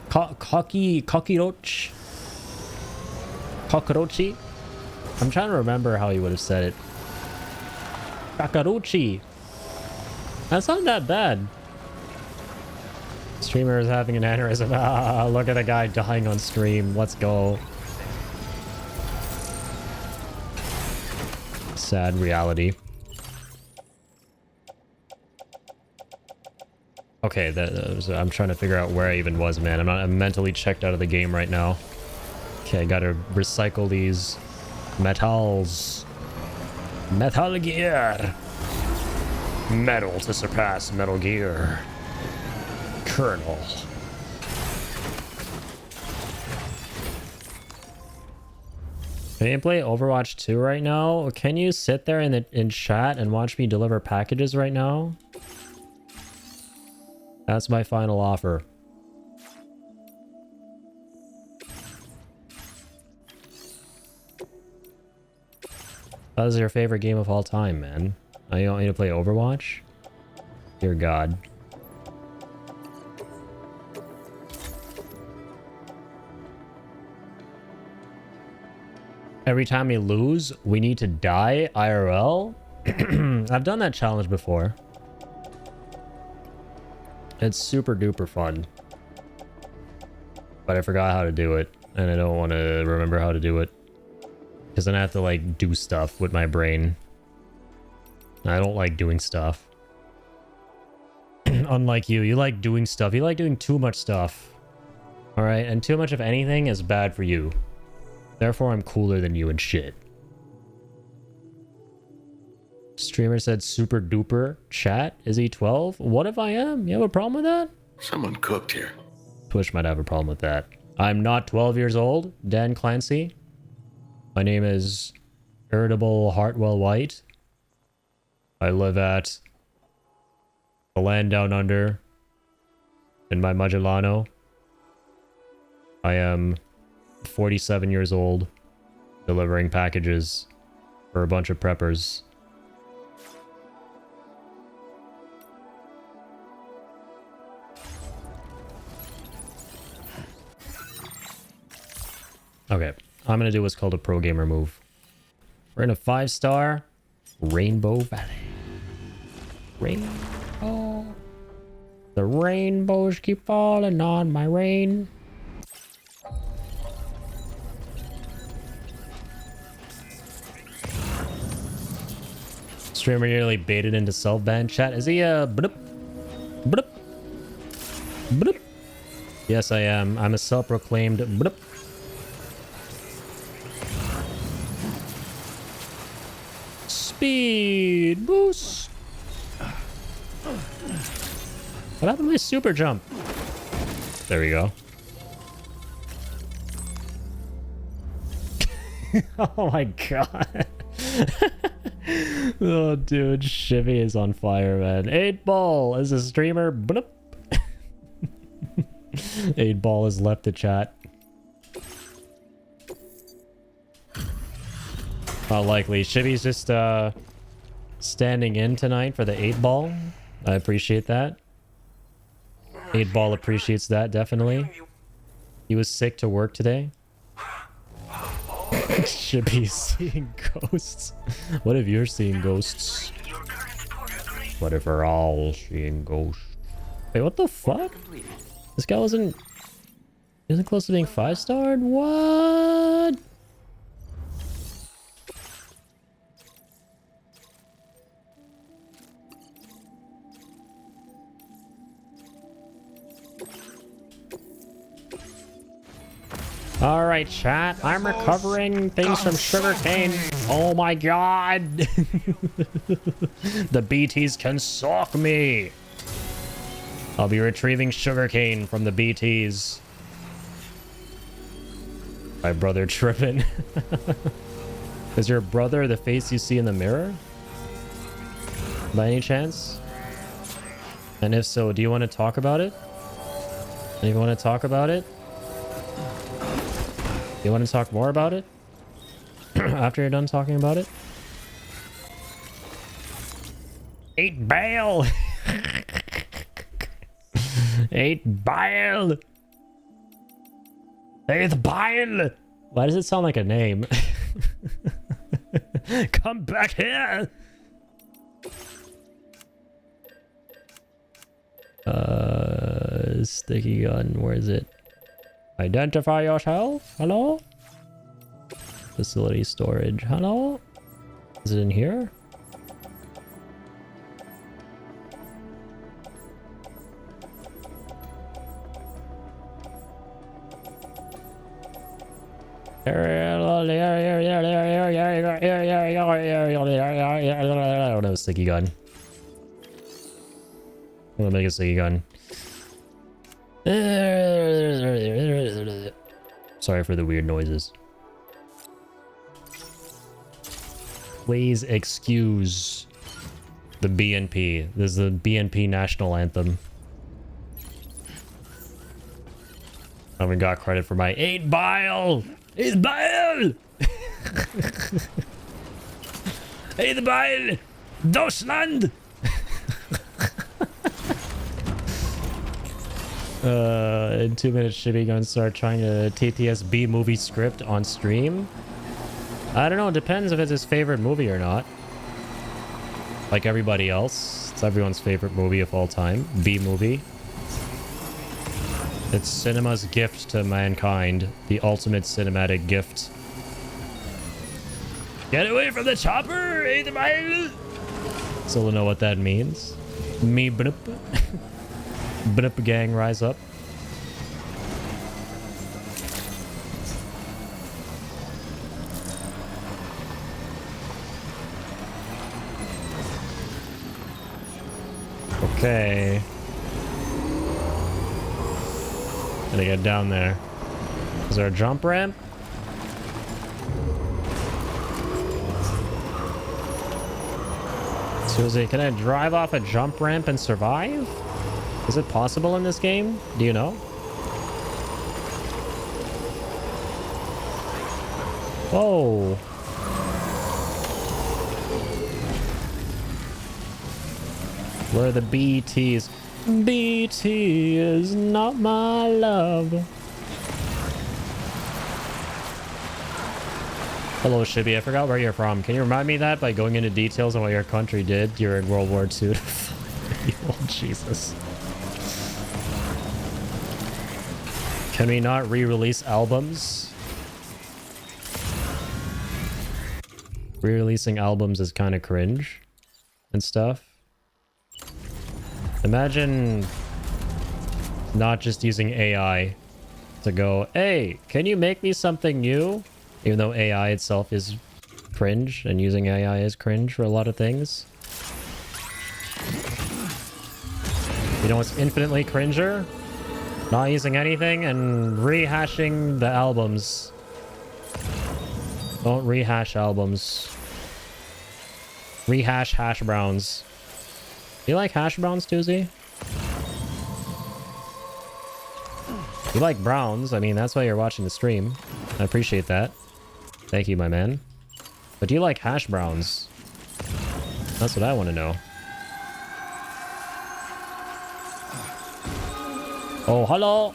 Cockroach. Cockroachy. I'm trying to remember how he would have said it. Cockroachy. That's not that bad. Streamer is having an aneurysm. Ah, look at the guy dying on stream. Let's go. Sad reality. Okay, I'm trying to figure out where I even was, man. I'm mentally checked out of the game right now. Okay, I gotta recycle these metals. Metal Gear. Metal to surpass Metal Gear. Colonel. Can you play Overwatch 2 right now? Can you sit there in chat and watch me deliver packages right now? That's my final offer. That is your favorite game of all time, man. Now you want me to play Overwatch? Dear God. Every time we lose, we need to die IRL? I've done that challenge before. It's super duper fun. But I forgot how to do it. And I don't want to remember how to do it. Because then I have to like do stuff with my brain. I don't like doing stuff. Unlike you. You like doing stuff. You like doing too much stuff. Alright? And too much of anything is bad for you. Therefore, I'm cooler than you and shit. Streamer said super duper chat. Is he 12? What if I am? You have a problem with that? Someone cooked here. Twitch might have a problem with that. I'm not 12 years old, Dan Clancy. My name is Irritable Hartwell White. I live at the land down under in my Magellano. I am 47 years old, delivering packages for a bunch of preppers. Okay, I'm gonna do what's called a pro gamer move. We're in a 5-star Rainbow Valley. Rainbow. The rainbows keep falling on my rain. Streamer nearly baited into self-ban chat. Is he bloop, bloop, bloop? Yes, I am. I'm a self-proclaimed bloop. Speed boost. What happened to my super jump? There we go. Oh my god. Oh, dude, Shivy is on fire, man. 8-Ball is a streamer. Bloop. 8-Ball has left the chat. Not likely. Shivy's just standing in tonight for the 8-Ball. I appreciate that. 8-Ball appreciates that, definitely. He was sick to work today. Shippy's seeing ghosts. What if you're seeing ghosts? What if we're all seeing ghosts? Wait, what the fuck? This guy isn't close to being 5-starred? What? All right, chat. I'm recovering things from sugarcane. Oh my god. The BTs can suck me. I'll be retrieving sugarcane from the BTs. My brother tripping. Is your brother the face you see in the mirror? By any chance? And if so, do you want to talk about it? Do you want to talk about it? Do you want to talk more about it? After you're done talking about it? 8 bale! 8 bile! 8 bile! Why does it sound like a name? Come back here! Sticky gun, where is it? Identify yourself? Hello? Facility storage. Hello? Is it in here? I don't know, sticky gun. I'm gonna make a sticky gun. Sorry for the weird noises. Please excuse the BNP. This is the BNP national anthem. I haven't got credit for my 8 bile! 8 bile! 8 bile! Deutschland! In 2 minutes, Shibby gonna start trying to TTSB movie script on stream. I don't know, it depends if it's his favorite movie or not. Like everybody else, it's everyone's favorite movie of all time. B movie. It's cinema's gift to mankind. The ultimate cinematic gift. Get away from the chopper! Still don't know what that means. Me bnup. Bnup gang, rise up. Okay. Gotta get down there. Is there a jump ramp? Susie, can I drive off a jump ramp and survive? Is it possible in this game? Do you know? Whoa. Where are the BTs? BT is not my love. Hello, Shibby. I forgot where you're from. Can you remind me that by going into details on what your country did during World War II? Oh, Jesus. Can we not re-release albums? Re-releasing albums is kind of cringe and stuff. Imagine not just using AI to go, hey, can you make me something new? Even though AI itself is cringe, and using AI is cringe for a lot of things. You know what's infinitely cringer? Not using anything and rehashing the albums. Don't rehash albums. Rehash hash browns. You like hash browns, Tuesday? You like browns. I mean, that's why you're watching the stream. I appreciate that. Thank you, my man. But do you like hash browns? That's what I want to know. Oh, hello!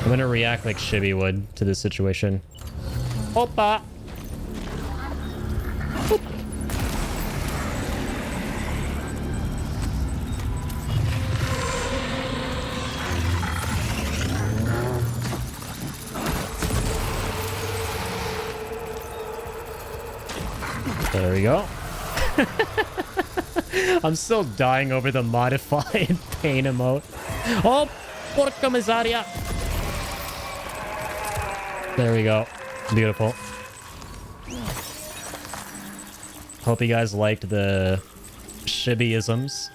I'm gonna react like Shibby would to this situation. Opa! Boop. There we go. I'm still dying over the modified pain emote. Oh, porca miseria. There we go. Beautiful. Hope you guys liked the Shibbyisms.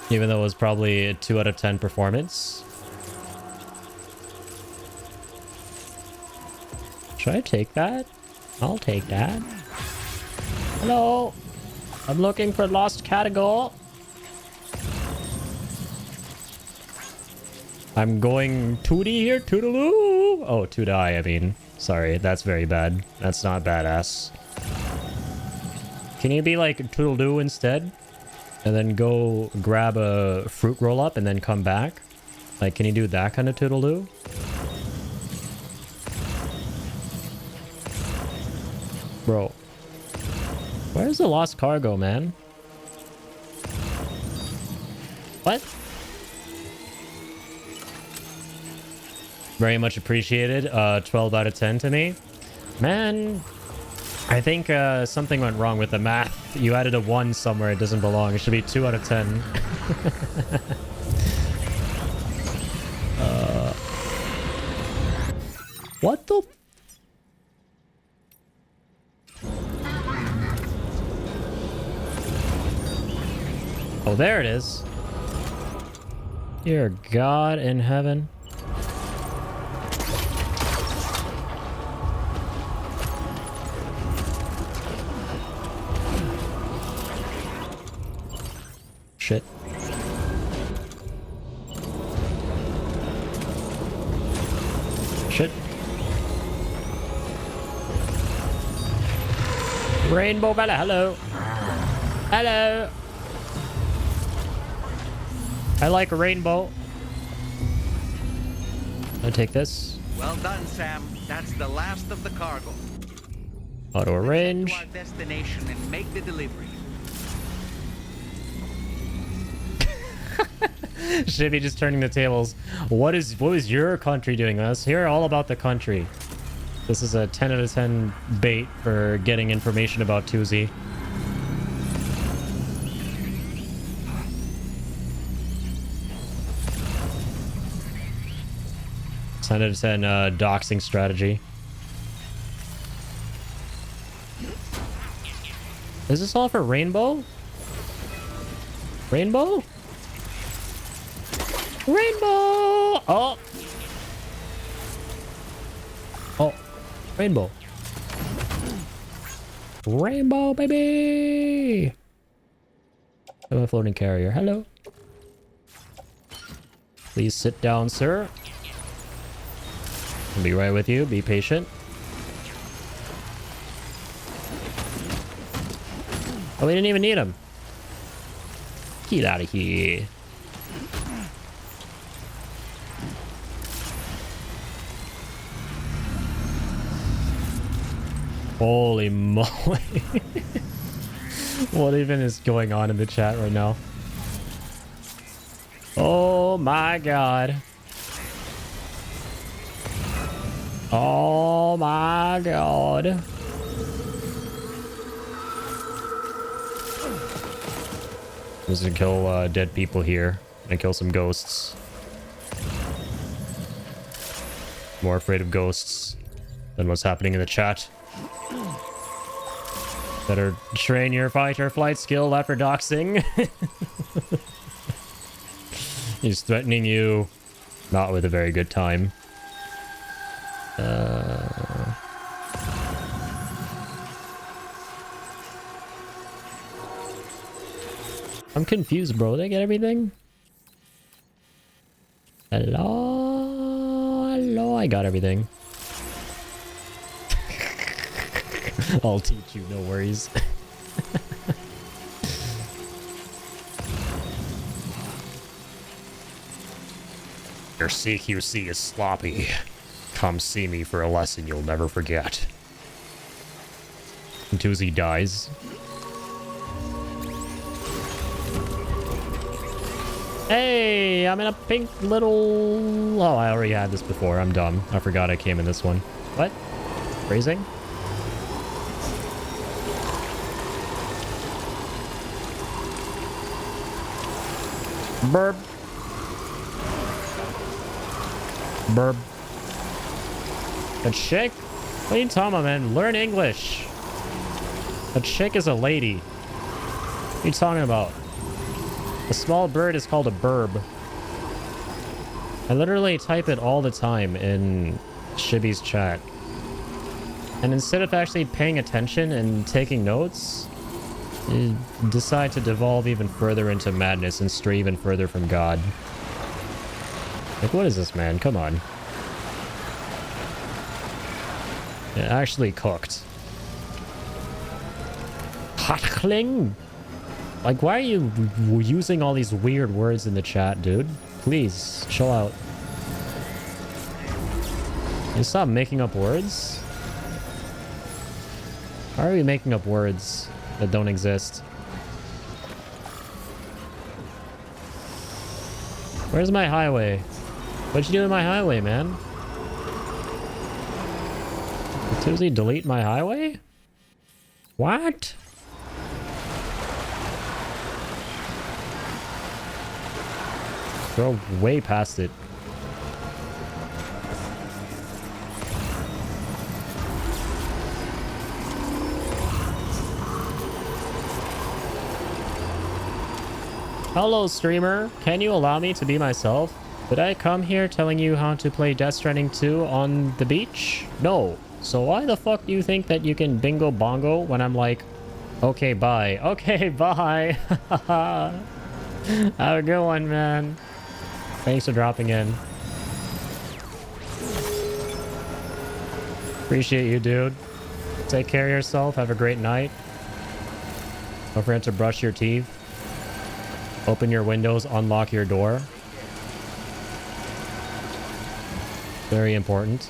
Even though it was probably a 2 out of 10 performance. Should I take that? I'll take that. Hello. I'm looking for lost cargo. I'm going tootie here, toodaloo. Oh, to die, I mean. Sorry, that's very bad. That's not badass. Can you be like toodaloo instead? And then go grab a fruit roll up and then come back? Like, can you do that kind of toodaloo? Bro. Where's the lost cargo, man? What? Very much appreciated. 12 out of 10 to me. Man, I think something went wrong with the math. You added a 1 somewhere it doesn't belong. It should be 2 out of 10. What the... Oh, there it is. Dear God in heaven. Shit. Shit. Rainbow Bella, hello. Hello. I like a rainbow. I'll take this. Well done, Sam. That's the last of the cargo. Auto arrange. Let's head to our destination and make the delivery. Shibby just turning the tables. What was your country doing? Let's hear all about the country. This is a 10 out of 10 bait for getting information about Tuesday. Out of 10 doxing strategy. Is this all for Rainbow? Rainbow? Rainbow! Oh! Oh, Rainbow. Rainbow, baby! I'm a floating carrier. Hello. Please sit down, sir. I'll be right with you. Be patient. Oh, we didn't even need him. Get out of here. Holy moly. What even is going on in the chat right now? Oh my God. Oh my God. I'm just gonna kill dead people here and kill some ghosts. More afraid of ghosts than what's happening in the chat. Better train your fight or flight skill after doxing. He's threatening you, not with a very good time. I'm confused, bro. Did I get everything? Hello? Hello? I got everything. I'll teach you, no worries. Your CQC is sloppy. Come see me for a lesson you'll never forget. Until he dies. Hey, I'm in a pink little... Oh, I already had this before. I'm dumb. I forgot I came in this one. What? Phrasing? Burp. Burp. A chick? What are you talking about, man? Learn English. A chick is a lady. What are you talking about? A small bird is called a burb. I literally type it all the time in Shibby's chat. And instead of actually paying attention and taking notes, you decide to devolve even further into madness and stray even further from God. Like, what is this, man? Come on. It actually cooked. Hatkling? Like, why are you using all these weird words in the chat, dude? Please, chill out. You stop making up words? Why are we making up words that don't exist? Where's my highway? What'd you do to my highway, man? Did Susie delete my highway? What? Go way past it. Hello, streamer. Can you allow me to be myself? Did I come here telling you how to play Death Stranding 2 on the beach? No. So why the fuck do you think that you can bingo bongo when I'm like, okay, bye. Okay, bye. Have a good one, man. Thanks for dropping in. Appreciate you, dude. Take care of yourself. Have a great night. Don't forget to brush your teeth. Open your windows. Unlock your door. Very important.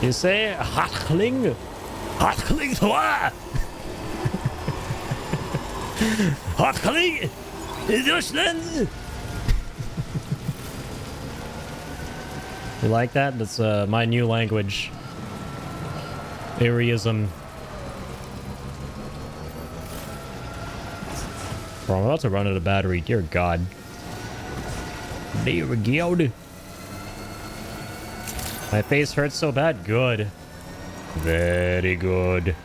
You say Hatkling? Hatkling toi! Hatkling! In Deutschland! You like that? That's my new language. Ariism. Bro, I'm about to run out of battery. Dear God. Dear God. My face hurts so bad. Good. Very good.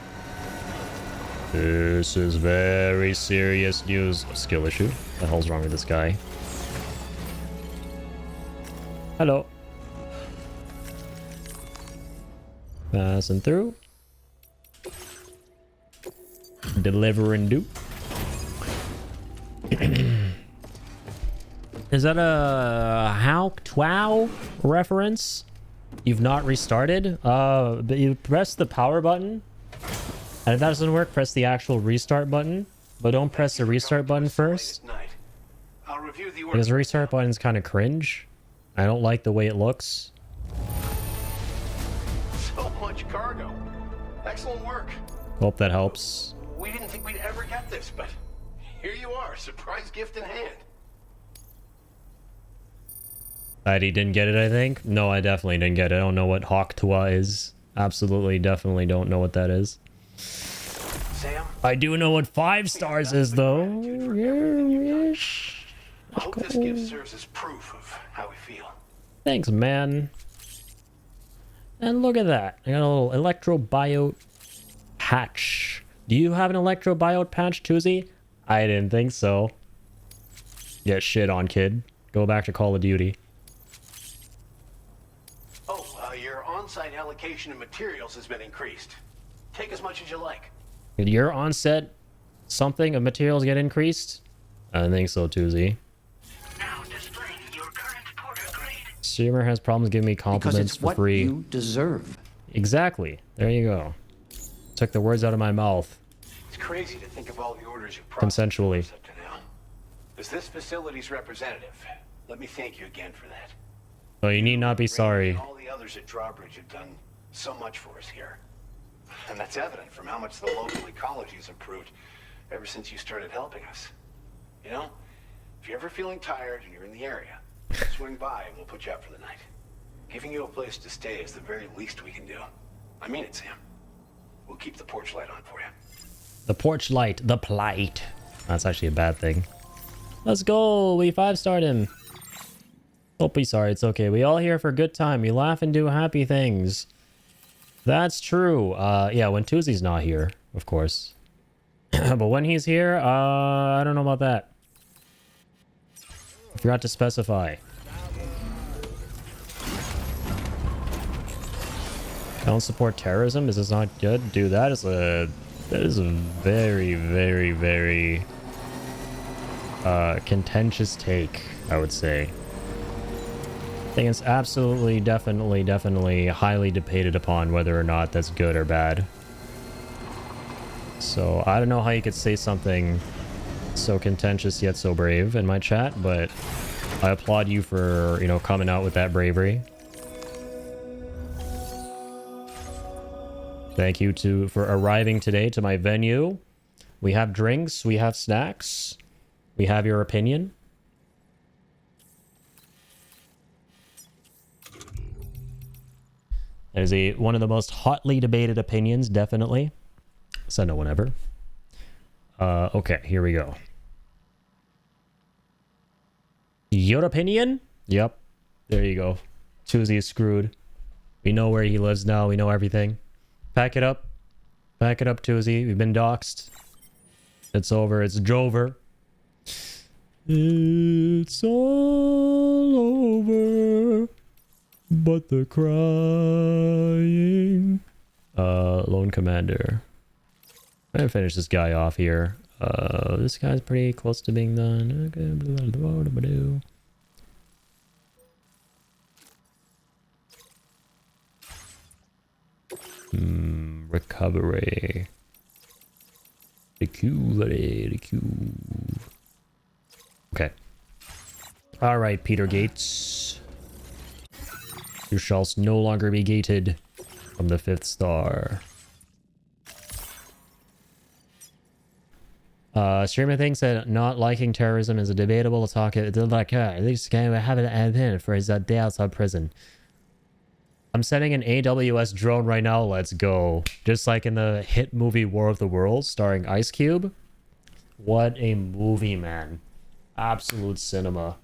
This is very serious news. Skill issue. What the hell's wrong with this guy? Hello. Passing through. Deliverin do. Is that a how twow reference? You've not restarted? But you press the power button. And if that doesn't work, press the actual restart button. But don't press the restart button first. Because the restart button is kind of cringe. I don't like the way it looks. So much cargo. Excellent work. Hope that helps. We didn't think we'd ever get this, but here you are, surprise gift in hand. He didn't get it, I think? No, I definitely didn't get it. I don't know what Hawk Tua is. Absolutely, definitely don't know what that is. Sam? I do know what 5 stars is, though. I hope this gift serves as proof of how we feel. Thanks, man. And look at that. I got a little electrobiote patch. Do you have an electrobiote patch, Tuesday? I didn't think so. Get shit on, kid. Go back to Call of Duty. Your on-site allocation of materials has been increased. Take as much as you like. Did your on-set something of materials get increased? I don't think so, Tuesday. Streamer has problems giving me compliments for free. You deserve. Exactly. There you go. Took the words out of my mouth. It's crazy to think of all the orders you've Consensually. up to now. As this facility's representative, let me thank you again for that. Oh, you need not be sorry. All the others at Drawbridge have done so much for us here. And that's evident from how much the local ecology has improved ever since you started helping us. You know, if you're ever feeling tired and you're in the area, swing by and we'll put you up for the night. Giving you a place to stay is the very least we can do. I mean it, Sam. We'll keep the porch light on for you. The porch light, the plight. That's actually a bad thing. Let's go. We 5-starred him. Don't be sorry. It's okay. We all here for a good time. We laugh and do happy things. That's true. Yeah, when Tuesday's not here, of course. But when he's here, I don't know about that. I forgot to specify. Don't support terrorism? Is this not good? Dude, that is a very, very, very contentious take, I would say. I think it's absolutely, definitely highly debated upon whether or not that's good or bad. So I don't know how you could say something so contentious yet so brave in my chat, but I applaud you for, you know, coming out with that bravery. Thank you for arriving today to my venue. We have drinks, we have snacks, we have your opinion. That is one of the most hotly debated opinions, definitely. Send no one ever. Okay, here we go. Your opinion? Yep. There you go. Tuesday is screwed. We know where he lives now. We know everything. Pack it up. Pack it up, Tuesday. We've been doxxed. It's over. It's Jover. It's all over. But the crying. Lone Commander. I'm gonna finish this guy off here. This guy's pretty close to being done. Recovery. The cube. Okay. All right, Peter Gates. You shall no longer be gated from the 5th star. Streamer thinks that not liking terrorism is a debatable topic. It's like, this guy will have an admin for his day outside prison. I'm sending an AWS drone right now. Let's go. Just like in the hit movie War of the Worlds starring Ice Cube. What a movie, man. Absolute cinema.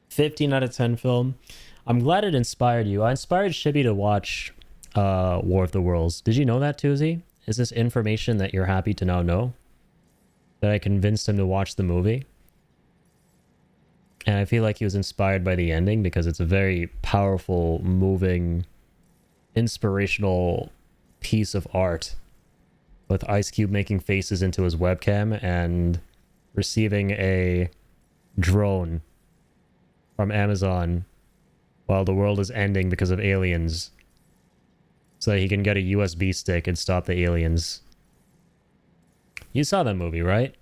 15 out of 10 film. I'm glad it inspired you. I inspired Shibby to watch War of the Worlds. Did you know that, Tuesday? Is this information that you're happy to now know? That I convinced him to watch the movie? And I feel like he was inspired by the ending because it's a very powerful, moving, inspirational piece of art. With Ice Cube making faces into his webcam and receiving a drone from Amazon while the world is ending because of aliens. So that he can get a USB stick and stop the aliens. You saw that movie, right?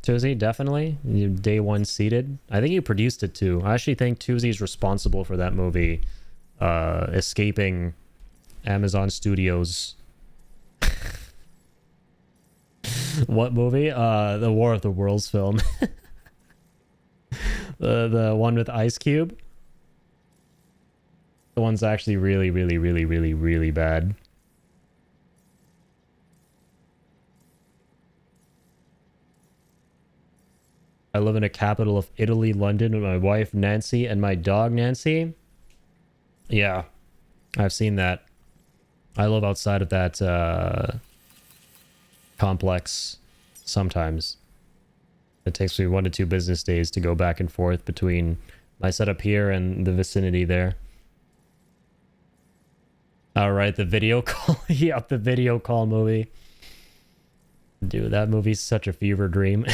Tuesday, definitely. Day one seated. I think you produced it too. I actually think Tuesday's responsible for that movie escaping Amazon Studios. What movie? The War of the Worlds film. the one with Ice Cube. The one's actually really bad. I live in the capital of Italy, London, with my wife, Nancy, and my dog, Nancy. Yeah, I've seen that. I live outside of that complex sometimes. It takes me 1 to 2 business days to go back and forth between my setup here and the vicinity there. All right, the video call. Yep, the video call movie. Dude, that movie's such a fever dream.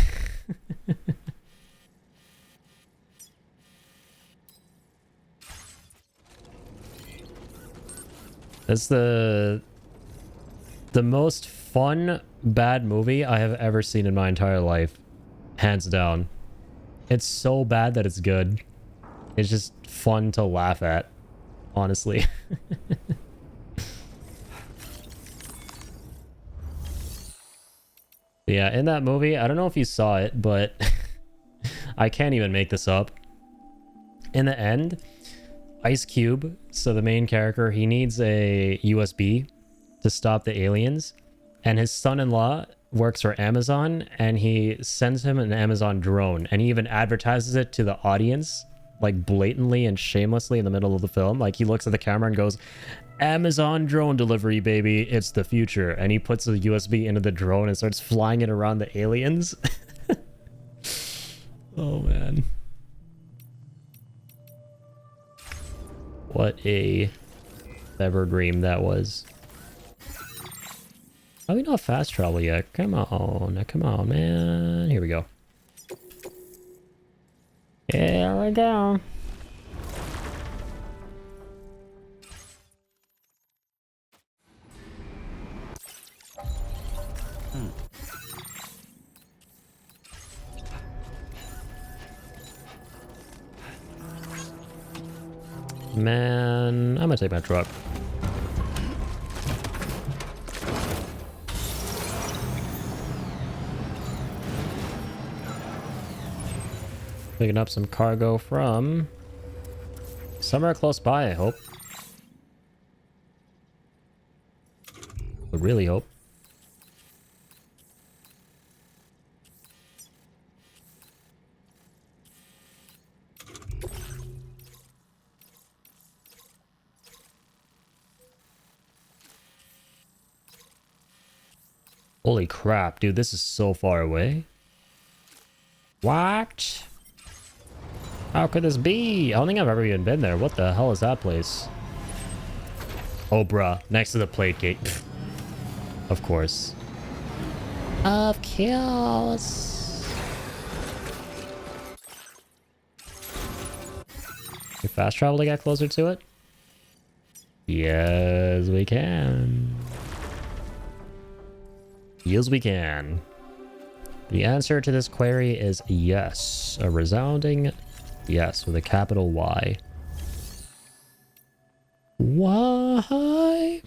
It's the most fun bad movie I have ever seen in my entire life. Hands down. It's so bad that it's good. It's just fun to laugh at, honestly. Yeah, in that movie, I don't know if you saw it, but I can't even make this up. In the end, Ice Cube, so the main character, he needs a USB to stop the aliens, and his son-in-law works for Amazon, and he sends him an Amazon drone, and he even advertises it to the audience, like blatantly and shamelessly in the middle of the film. Like, he looks at the camera and goes, Amazon drone delivery, baby, it's the future. And he puts a USB into the drone and starts flying it around the aliens. Oh, man. What a Ever dream that was. How we not fast travel yet? Come on, man. Here we go. Here we go. Man, I'm gonna take my truck. Picking up some cargo from somewhere close by, I hope. I really hope. Holy crap, dude, this is so far away. What? How could this be? I don't think I've ever even been there. What the hell is that place? Oh, bruh. Next to the plate gate. Of course. Of course. Can we fast travel to get closer to it? Yes, we can. Yes, we can. The answer to this query is yes. A resounding yes with a capital Y. Why?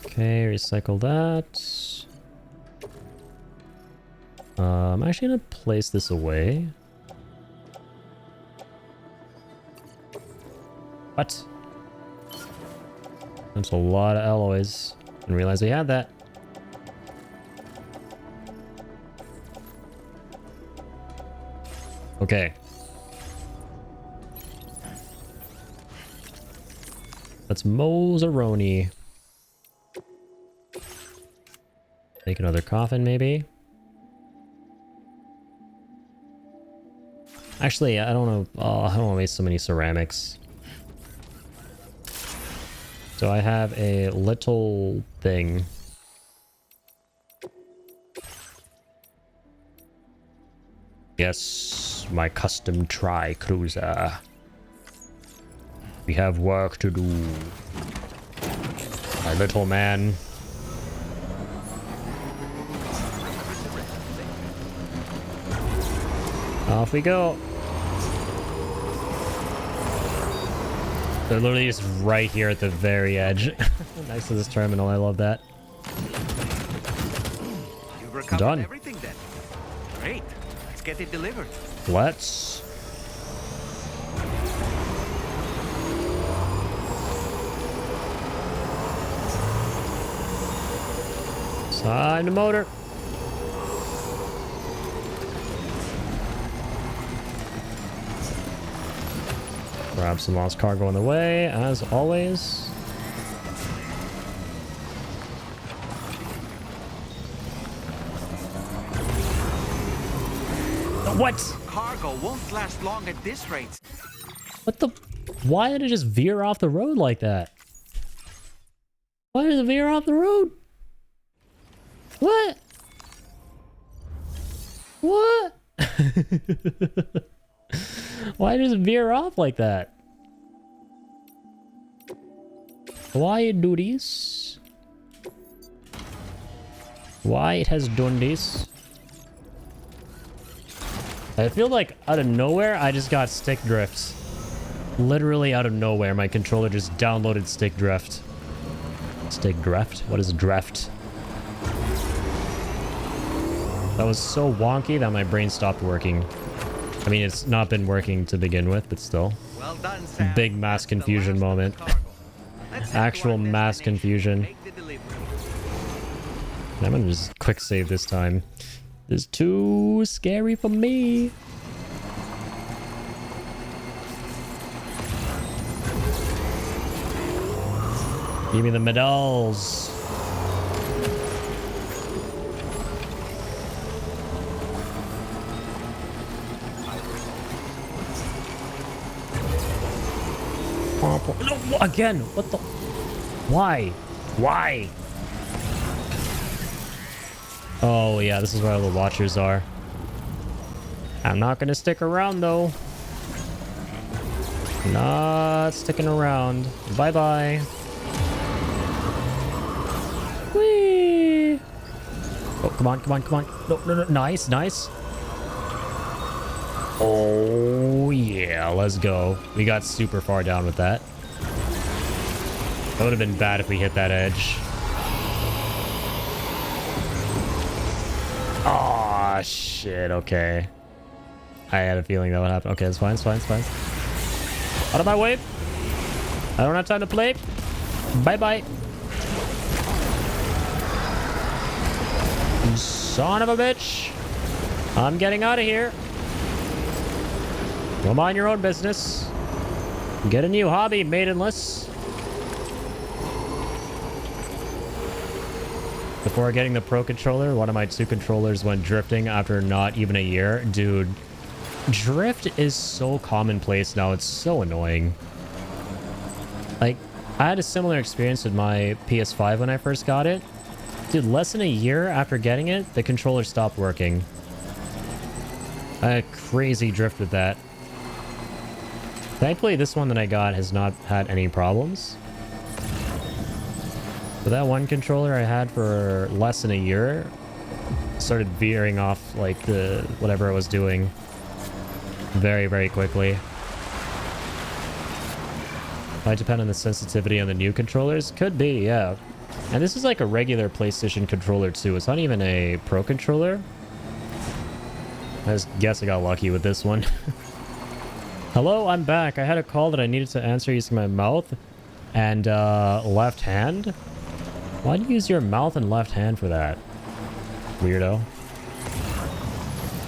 Okay, recycle that. I'm actually gonna place this away. What? That's a lot of alloys. Didn't realize we had that. Okay. Let's Mozaroni. Make another coffin, maybe. Actually, I don't know. Oh, I don't want to waste so many ceramics. So I have a little thing. Yes, my custom tri-cruiser. We have work to do. My little man. Off we go. They're literally just right here at the very edge. Nice to this terminal. I love that. You've recovered Done. everything then. Great. Let's get it delivered. Let's. Sign the motor. Grab some lost cargo on the way, as always. What? Cargo won't last long at this rate. What the? Why did it just veer off the road like that? Why did it veer off the road? What? What? Why does it veer off like that? Why it do this? Why it has done this? I feel like out of nowhere, I just got stick drift. Literally out of nowhere, my controller just downloaded stick drift. Stick drift? What is drift? That was so wonky that my brain stopped working. I mean, it's not been working to begin with, but still. Well done, Sam. Big mass confusion moment. Actual mass confusion. I'm gonna just quick save this time. This is too scary for me. Give me the medals. No, again, what the? Why? Why? Oh yeah, this is where all the watchers are. I'm not gonna stick around though. Not sticking around. Bye bye. Whee! Oh, come on, come on, come on. No, no, no. Nice, nice. Oh yeah, let's go. We got super far down with that. That would have been bad if we hit that edge. Oh shit, okay. I had a feeling that would happen. Okay, it's fine, it's fine, it's fine. Out of my way. I don't have time to play. Bye-bye. Son of a bitch. I'm getting out of here. Go mind your own business. Get a new hobby, maidenless. Before getting the Pro Controller, one of my 2 controllers went drifting after not even a year. Dude, drift is so commonplace now. It's so annoying. Like, I had a similar experience with my PS5 when I first got it. Dude, less than a year after getting it, the controller stopped working. I had crazy drift with that. Thankfully, this one that I got has not had any problems. But that one controller I had for less than a year started veering off like the whatever I was doing very, very quickly. Might depend on the sensitivity on the new controllers. Could be, yeah. And this is like a regular PlayStation controller too. It's not even a Pro controller. I just guess I got lucky with this one. Hello, I'm back. I had a call that I needed to answer using my mouth and left hand. Why do you use your mouth and left hand for that? Weirdo.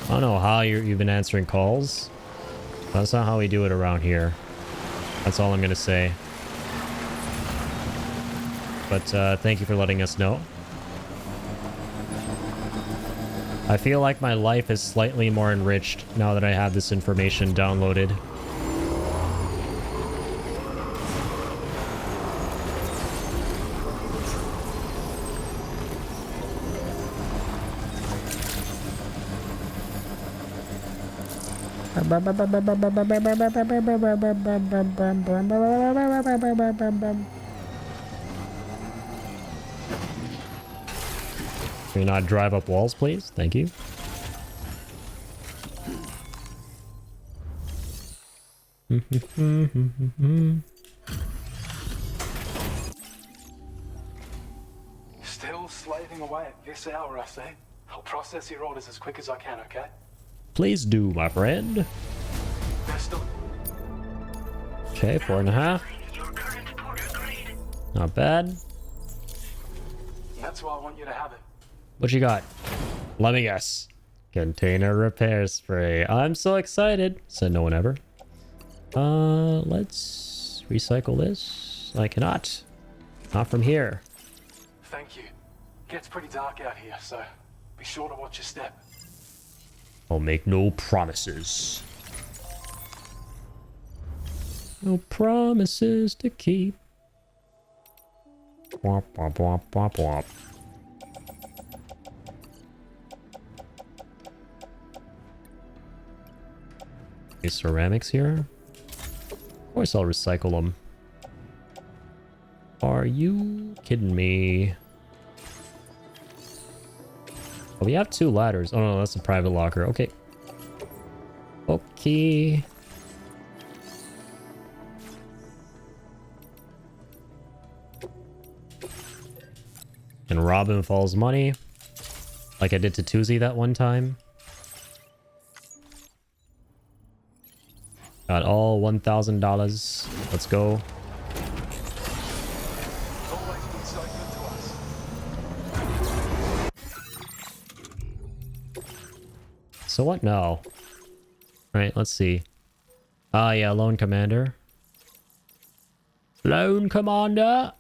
I don't know how you've been answering calls. That's not how we do it around here. That's all I'm going to say. But thank you for letting us know. I feel like my life is slightly more enriched now that I have this information downloaded. Can you not drive up walls, please? Thank you. Still slaving away at this hour, I say. I'll process your orders as quick as I can, okay? Please do, my friend. Okay, 4.5. Not bad. That's why I want you to have it. What you got? Let me guess. Container repair spray. I'm so excited. Said no one ever. Let's recycle this. I cannot. Not from here. Thank you. Gets pretty dark out here, so be sure to watch your step. I'll make no promises. No promises to keep. Womp, womp, womp, womp, womp. These ceramics here. Of course I'll recycle them. Are you kidding me? Oh, we have 2 ladders. Oh no, that's a private locker. Okay. Okay. And Robin Falls money. Like I did to Tuesday that one time. Got all $1,000. Let's go. So what now? Alright, let's see. Ah, yeah, Lone Commander. Lone Commander!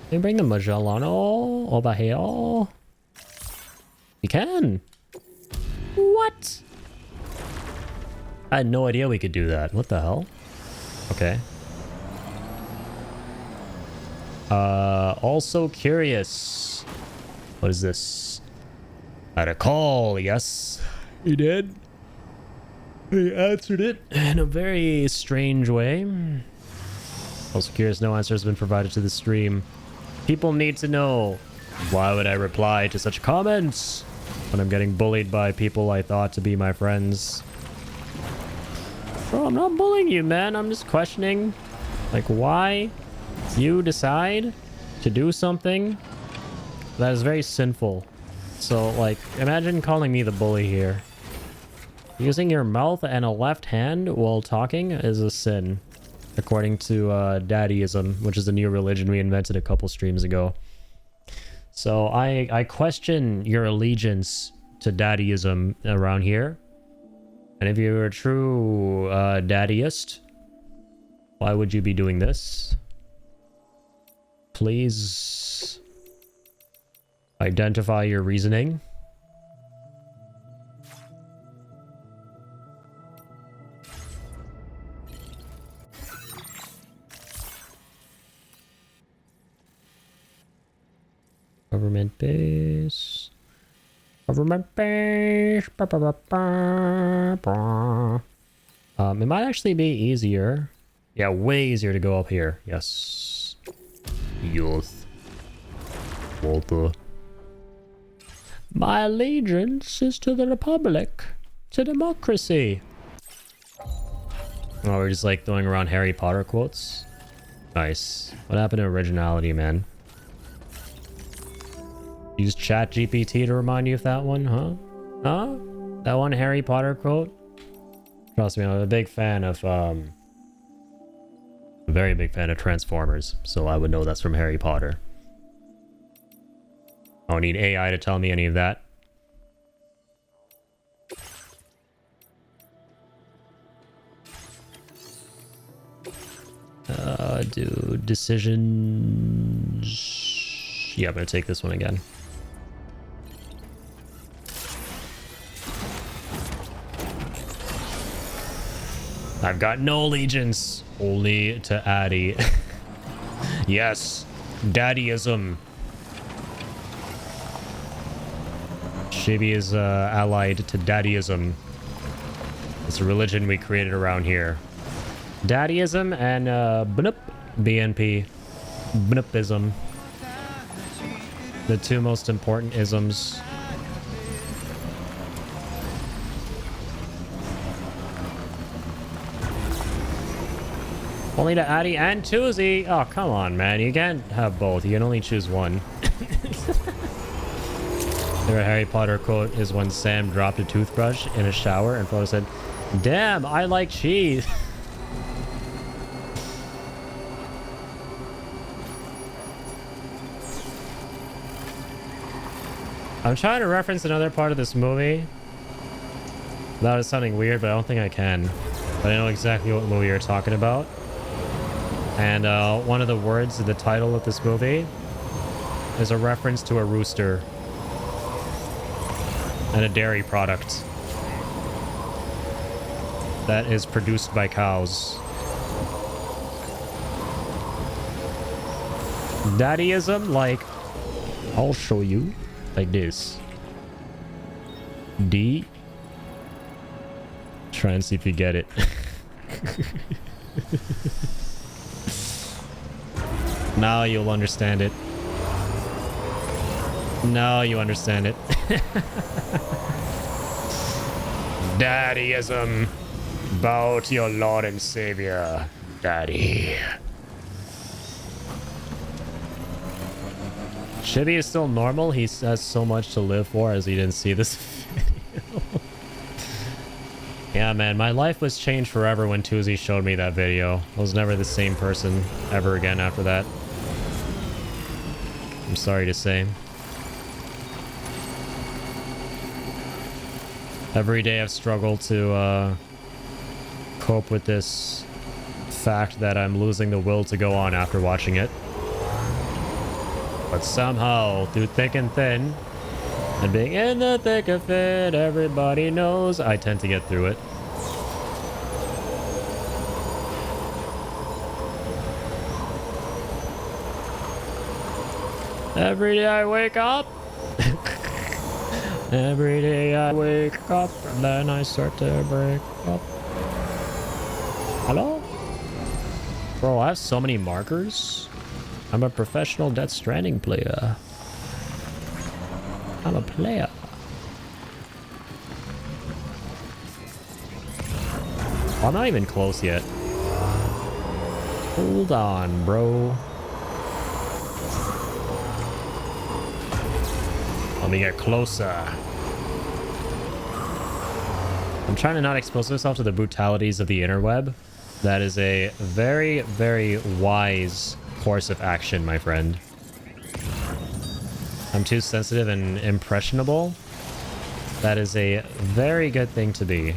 Can you bring the Magellano over here? You can. What? I had no idea we could do that. What the hell? Okay. Also curious. What is this? I had a call, yes. He did. He answered it in a very strange way. Also curious, no answer has been provided to the stream. People need to know, why would I reply to such comments when I'm getting bullied by people I thought to be my friends? Bro, I'm not bullying you, man. I'm just questioning, like, why you decide to do something that is very sinful. So, like, imagine calling me the bully here. Using your mouth and a left hand while talking is a sin, according to Daddyism, which is a new religion we invented a couple streams ago. So I question your allegiance to Daddyism around here. And if you're a true Daddyist, why would you be doing this? Please identify your reasoning. Government base. Government base. Ba, ba, ba, ba, ba. It might actually be easier. Yeah, way easier to go up here. Yes. Youth. Walter. My allegiance is to the Republic. To democracy. Oh, we're just like throwing around Harry Potter quotes. Nice. What happened to originality, man? Use ChatGPT to remind you of that one, huh? Huh? That one Harry Potter quote? Trust me, I'm a big fan of, a very big fan of Transformers, so I would know that's from Harry Potter. I don't need AI to tell me any of that. Do decisions... Yeah, I'm gonna take this one again. I've got no allegiance, only to Addy. Yes, Daddyism. Shibi is allied to Daddyism. It's a religion we created around here. Daddyism and BNP. BNPism. The two most important isms. Only to Addy and Tuesday. Oh, come on, man. You can't have both. You can only choose one. Their Harry Potter quote is when Sam dropped a toothbrush in a shower and Frodo said, "Damn, I like cheese." I'm trying to reference another part of this movie. That is something weird, but I don't think I can. But I know exactly what movie you're talking about. And one of the words in the title of this movie is a reference to a rooster and a dairy product that is produced by cows. Daddyism, like, I'll show you, like this. D. Try and see if you get it. Now you'll understand it. Now you understand it. Daddyism. Bow to your Lord and Savior, Daddy. Chibi is still normal. He has so much to live for as he didn't see this video. Yeah, man, my life was changed forever when Tuesday showed me that video. I was never the same person ever again after that. I'm sorry to say. Every day I've struggled to cope with this fact that I'm losing the will to go on after watching it. But somehow, through thick and thin, and being in the thick of it, everybody knows I tend to get through it. Every day I wake up. Every day I wake up, and then I start to break up. Hello? Bro, I have so many markers. I'm a professional Death Stranding player. I'm a player. I'm not even close yet. Hold on, bro. Let me get closer. I'm trying to not expose myself to the brutalities of the interweb. That is a very, very wise course of action, my friend. I'm too sensitive and impressionable. That is a very good thing to be.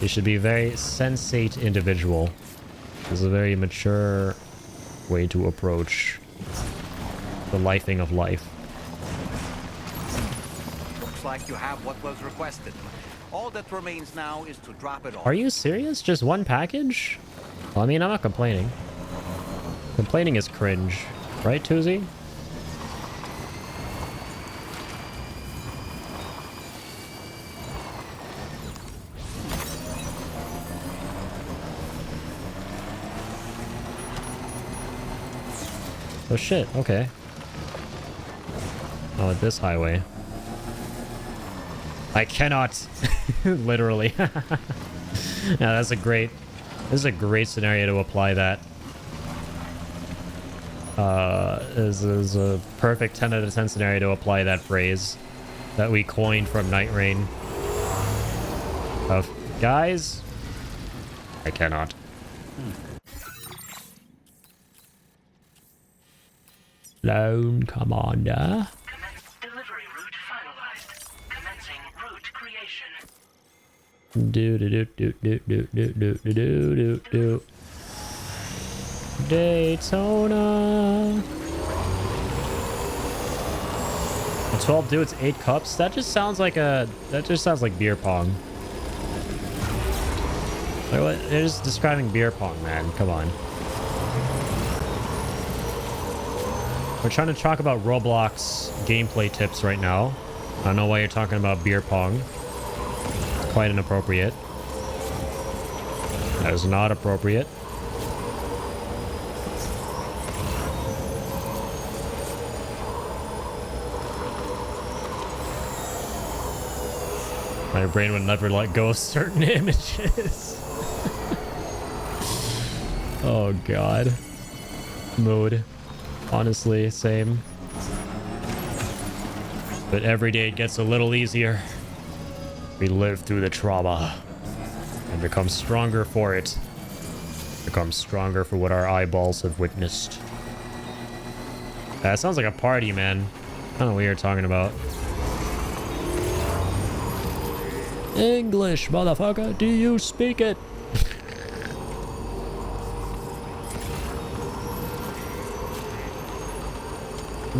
You should be a very sensate individual. This is a very mature way to approach the lifing of life. Looks like you have what was requested. All that remains now is to drop it off. Are you serious? Just one package? Well, I mean, I'm not complaining. Complaining is cringe. Right, Tuzi? Oh shit, okay. Oh, at this highway. I cannot. Literally. Yeah, this is a great scenario to apply that. This is a perfect 10 out of 10 scenario to apply that phrase that we coined from Night Rain. Of, guys, I cannot. Lone Commander. Delivery route finalized. Commencing route creation. Do do do do do do do do do do do. Daytona. 12 dudes, 8 cups. That just sounds like beer pong. Like, what? They're just describing beer pong, man. Come on. We're trying to talk about Roblox gameplay tips right now. I don't know why you're talking about beer pong. It's quite inappropriate. That is not appropriate. My brain would never let go of certain images. Oh god. Mood. Honestly, same. But every day it gets a little easier. We live through the trauma and become stronger for it. Become stronger for what our eyeballs have witnessed. That sounds like a party, man. I don't know what you're talking about. English, motherfucker. Do you speak it?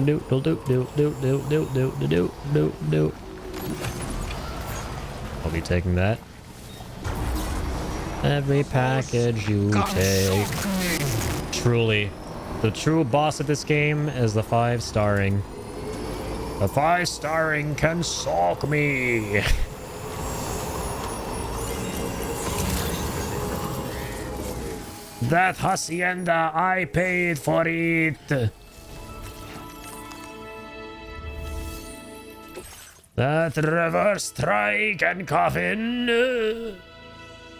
Do do do do do do do do do do do. I'll be taking that. Every package you take. Truly, the true boss of this game is the 5-starring. The 5-starring can sulk me. That hacienda, I paid for it. That reverse strike and coffin,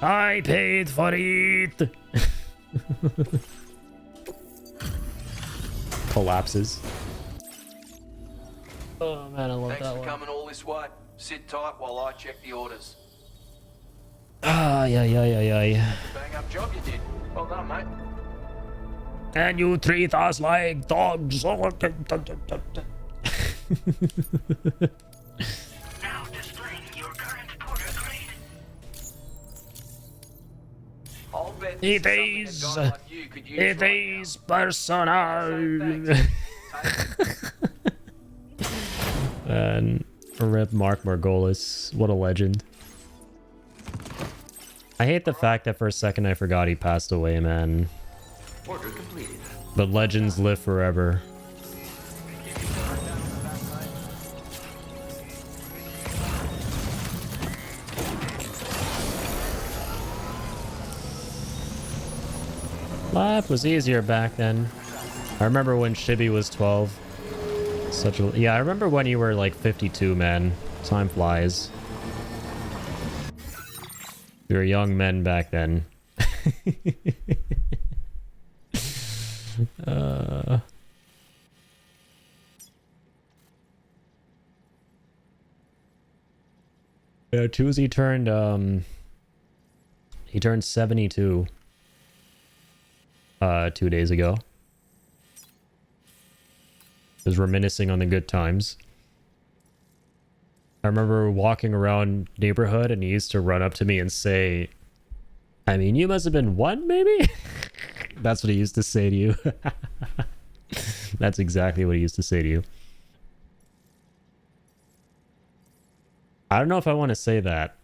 I paid for it. Collapses. Oh man, I love Thanks that for one. coming all this way. Sit tight while I check the orders. Ah, yeah. Bang up job you did. Well done, mate. And you treat us like dogs. Now displaying your current porter grade. I'll bet It this is something a is. guy like you could use It right is personal. now. So thanks. And rip Mark Margolis. What a legend. I hate the fact that for a second I forgot he passed away, man. Order completed. But legends live forever. Life was easier back then. I remember when Chibi was 12. Such a... Yeah, I remember when you were like 52, man. Time flies. We were young men back then. Yeah, Tuesday turned, he turned 72. 2 days ago. Was reminiscing on the good times. I remember walking around neighborhood and he used to run up to me and say, I mean, you must have been one, maybe? That's what he used to say to you. That's exactly what he used to say to you. I don't know if I want to say that.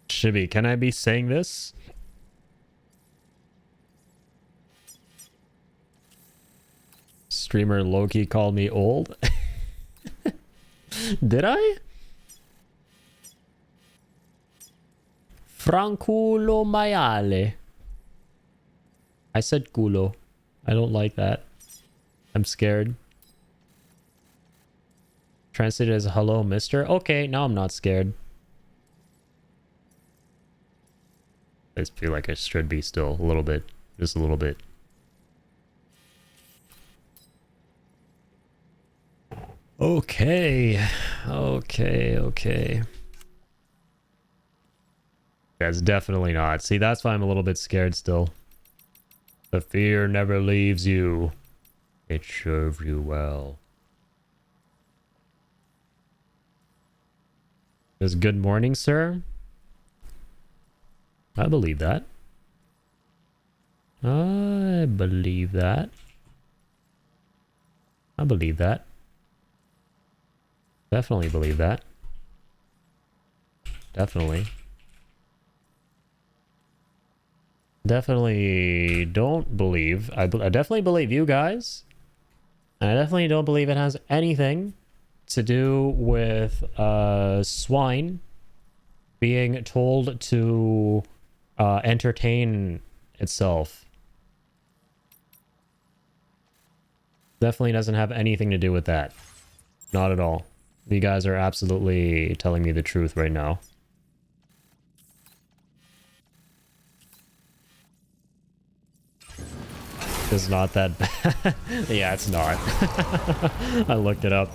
Chibi, can I be saying this? Streamer Loki called me old. Did I? Franculo maiale. I said culo. I don't like that. I'm scared. Translated as hello, mister. Okay, now I'm not scared. I just feel like I should be still a little bit. Just a little bit. Okay. Okay. That's definitely not. See, that's why I'm a little bit scared still. The fear never leaves you. It served you well. Says, good morning, sir. I believe that. I believe that. I believe that. Definitely believe that. Definitely. Definitely don't believe. I definitely believe you guys. And I definitely don't believe it has anything to do with swine being told to entertain itself. Definitely doesn't have anything to do with that. Not at all. You guys are absolutely telling me the truth right now. It's not that bad. Yeah, it's not. I looked it up.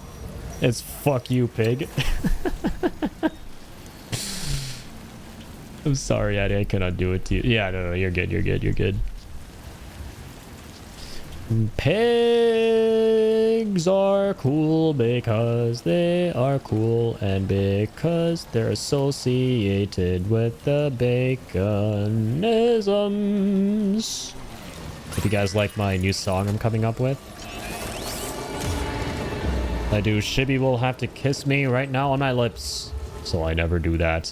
It's fuck you, pig. I'm sorry, I cannot do it to you. Yeah, no, you're good, you're good, you're good. Pigs are cool because they are cool and because they're associated with the baconisms. If you guys like my new song I'm coming up with. I do. Shibby will have to kiss me right now on my lips. So I never do that.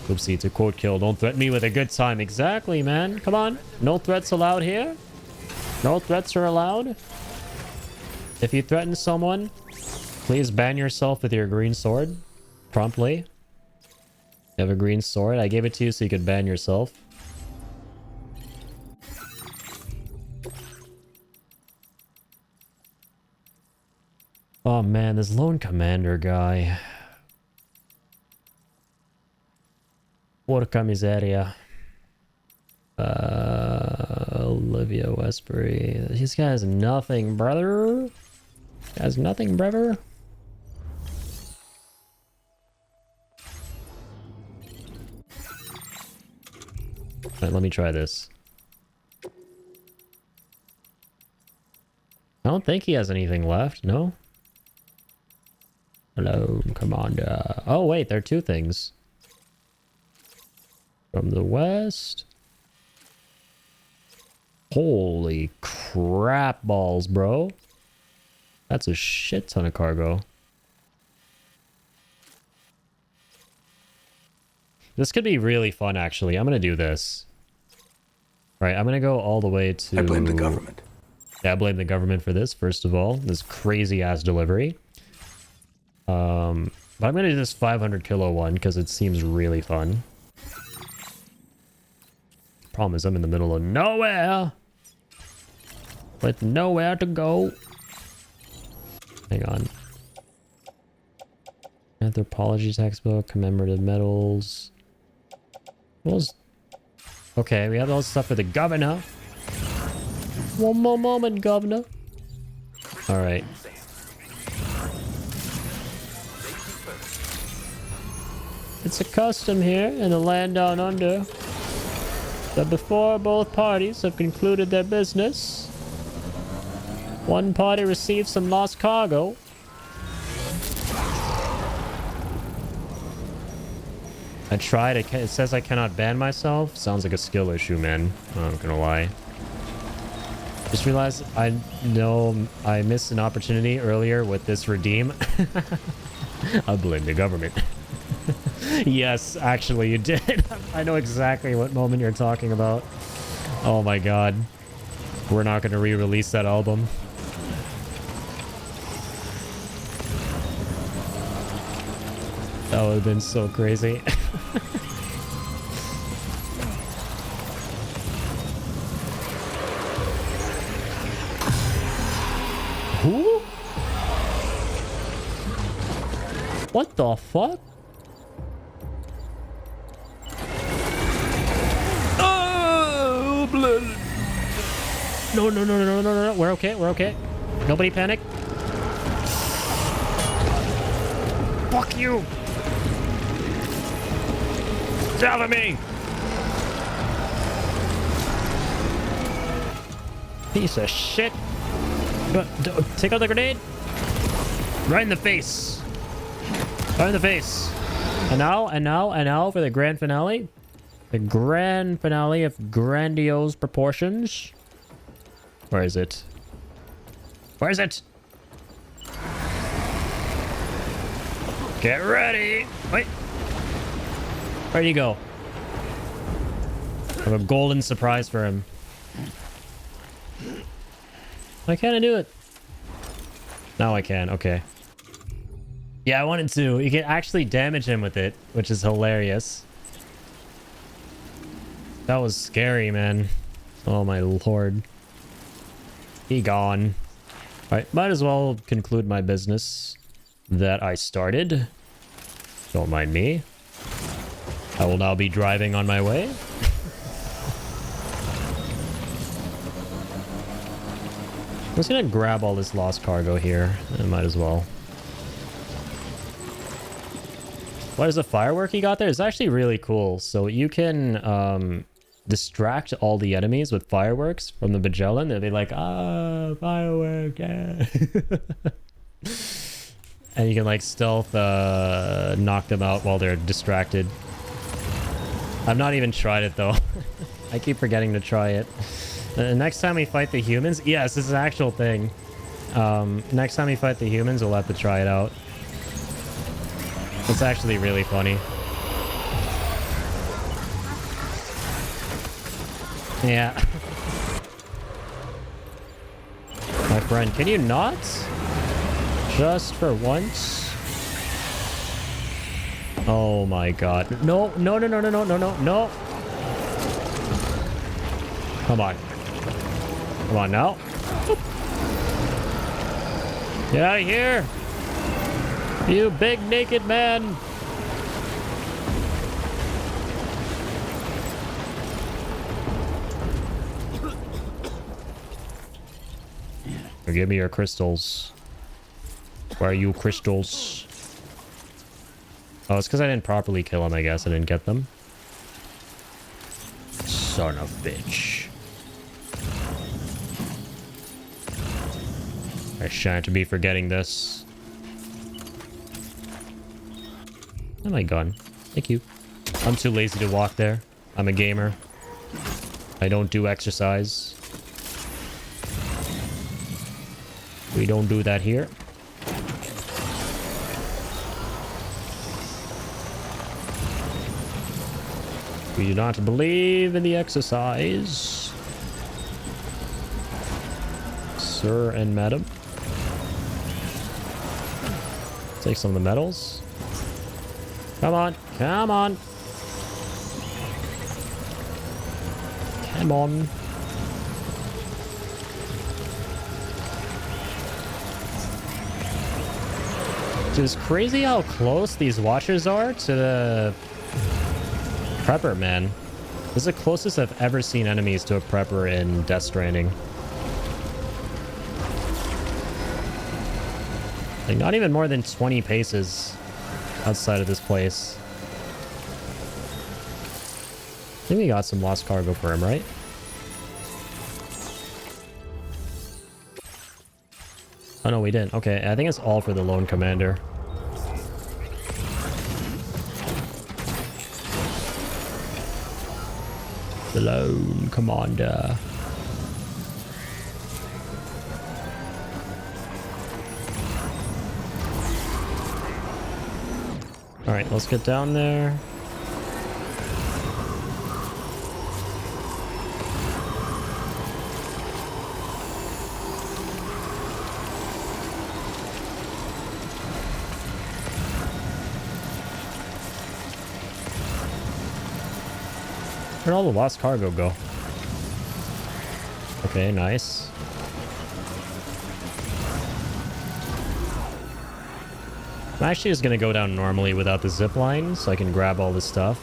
Oopsie, it's a quote kill. Don't threaten me with a good time. Exactly, man. Come on. No threats allowed here. No threats are allowed. If you threaten someone, please ban yourself with your green sword. Promptly. You have a green sword. I gave it to you so you could ban yourself. Oh man, this lone commander guy. Porca miseria. Olivia Westbury. This guy has nothing, brother. Has nothing, brother. Alright, let me try this. I don't think he has anything left, no? Hello, Commander. Oh, wait, there are two things. From the west. Holy crap balls, bro. That's a shit ton of cargo. This could be really fun, actually. I'm going to do this. All right, I'm going to go all the way to... I blame the government. Yeah, I blame the government for this, first of all. This crazy-ass delivery. But I'm going to do this 500 kilo one because it seems really fun. Problem is I'm in the middle of nowhere. With nowhere to go. Hang on. Anthropology textbook, commemorative medals. Okay, we have all this stuff for the governor. One more moment, governor. Alright. It's a custom here in the land down under that before both parties have concluded their business, one party receives some lost cargo. I tried. It says I cannot ban myself. Sounds like a skill issue, man. I'm not gonna lie. Just realized I know I missed an opportunity earlier with this redeem. I blame the government. Yes, actually, you did. I know exactly what moment you're talking about. Oh my god. We're not gonna re-release that album. That would have been so crazy. Who? What the fuck? Oh, blood. No, no, no, no, no, no, no. We're okay. We're okay. Nobody panic. Fuck you. Cover me. Piece of shit. Take out the grenade. Right in the face. Right in the face. And now for the grand finale. The grand finale of grandiose proportions. Where is it? Where is it? Get ready. Wait. Where'd he go? I have a golden surprise for him. Why can't I do it? Now I can. Okay. Yeah, I wanted to. You can actually damage him with it, which is hilarious. That was scary, man. Oh my lord. He gone. Alright, might as well conclude my business that I started. Don't mind me. I will now be driving on my way. I'm just gonna grab all this lost cargo here. I might as well. What is the firework you got there? It's actually really cool. So you can distract all the enemies with fireworks from the Magellan. They'll be like, ah, firework, yeah. And you can like stealth knock them out while they're distracted. I've not even tried it though. I keep forgetting to try it. Next time we fight the humans, yes, this is an actual thing. Next time we fight the humans, we'll have to try it out. It's actually really funny. Yeah. My friend, can you not? Just for once? Oh my god. No, no, no, no, no, no, no, no, no. Come on. Come on now. Get out of here. You big naked man. Give me your crystals. Where are you, crystals? Oh, it's because I didn't properly kill him, I guess. I didn't get them. Son of a bitch. I shan't be forgetting this. Oh my god. Thank you. I'm too lazy to walk there. I'm a gamer. I don't do exercise. We don't do that here. We do not believe in the exercise. Sir and madam. Take some of the medals. Come on, come on. Come on. It's crazy how close these watchers are to the prepper, man. This is the closest I've ever seen enemies to a prepper in Death Stranding. Like, not even more than 20 paces outside of this place. I think we got some lost cargo for him, right? Oh no, we didn't. Okay, I think it's all for the lone commander. The lone commander. Alright, let's get down there. Where'd all the lost cargo go? Okay, nice. I'm actually just gonna go down normally without the zip line so I can grab all this stuff.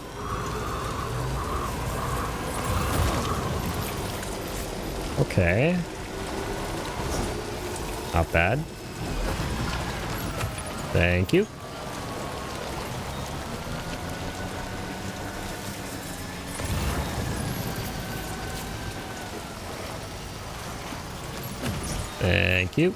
Okay. Not bad. Thank you. Thank you.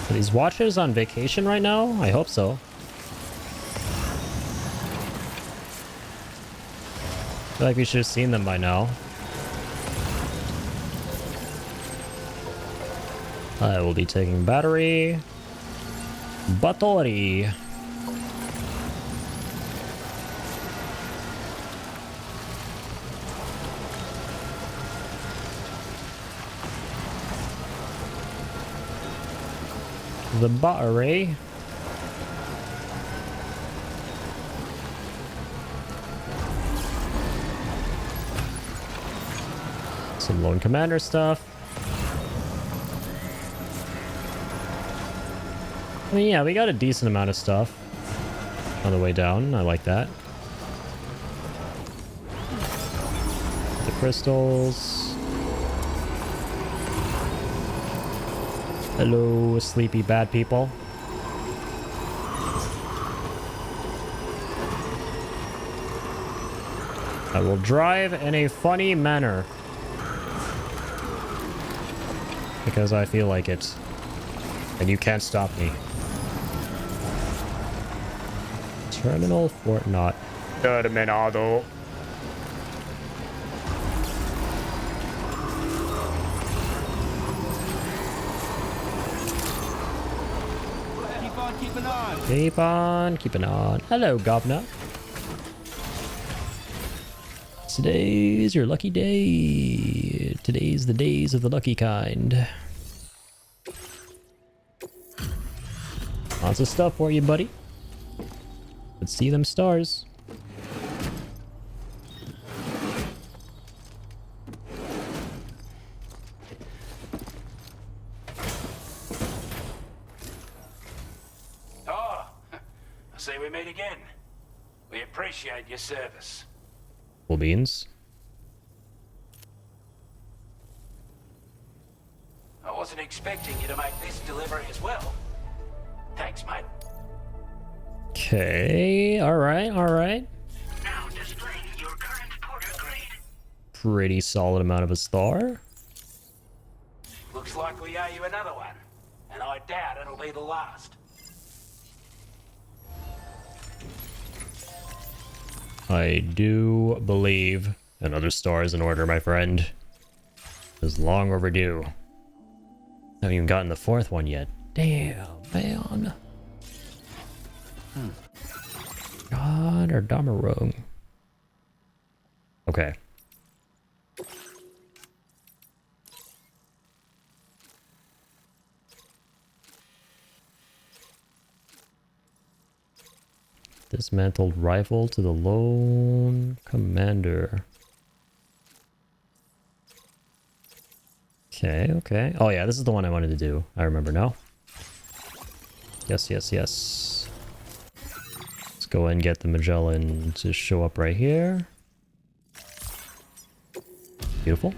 Are these watchers on vacation right now? I hope so. I feel like we should have seen them by now. I will be taking battery. Battery. The battery. Some lone commander stuff. I mean, yeah, we got a decent amount of stuff on the way down. I like that. The crystals. Hello, sleepy bad people. I will drive in a funny manner. Because I feel like it. And you can't stop me. Terminal Fort Not. Terminado. Keep on keeping on. Hello, Governor. Today's your lucky day. Today's the days of the lucky kind. Lots of stuff for you, buddy. Let's see them stars. We meet again. We appreciate your service. Cool beans. I wasn't expecting you to make this delivery as well. Thanks, mate. Okay, alright. Now displaying your current porter grade. Pretty solid amount of a star. Looks like we owe you another one. And I doubt it'll be the last. I do believe Another star is in order, my friend. It's long overdue. Haven't even gotten the 4th one yet. Damn, man. God or dumb or wrong. Okay. Dismantled rifle to the lone commander. Okay, okay. Oh yeah, this is the one I wanted to do. I remember now. Yes, yes, yes. Let's go and get the Magellan to show up right here. Beautiful.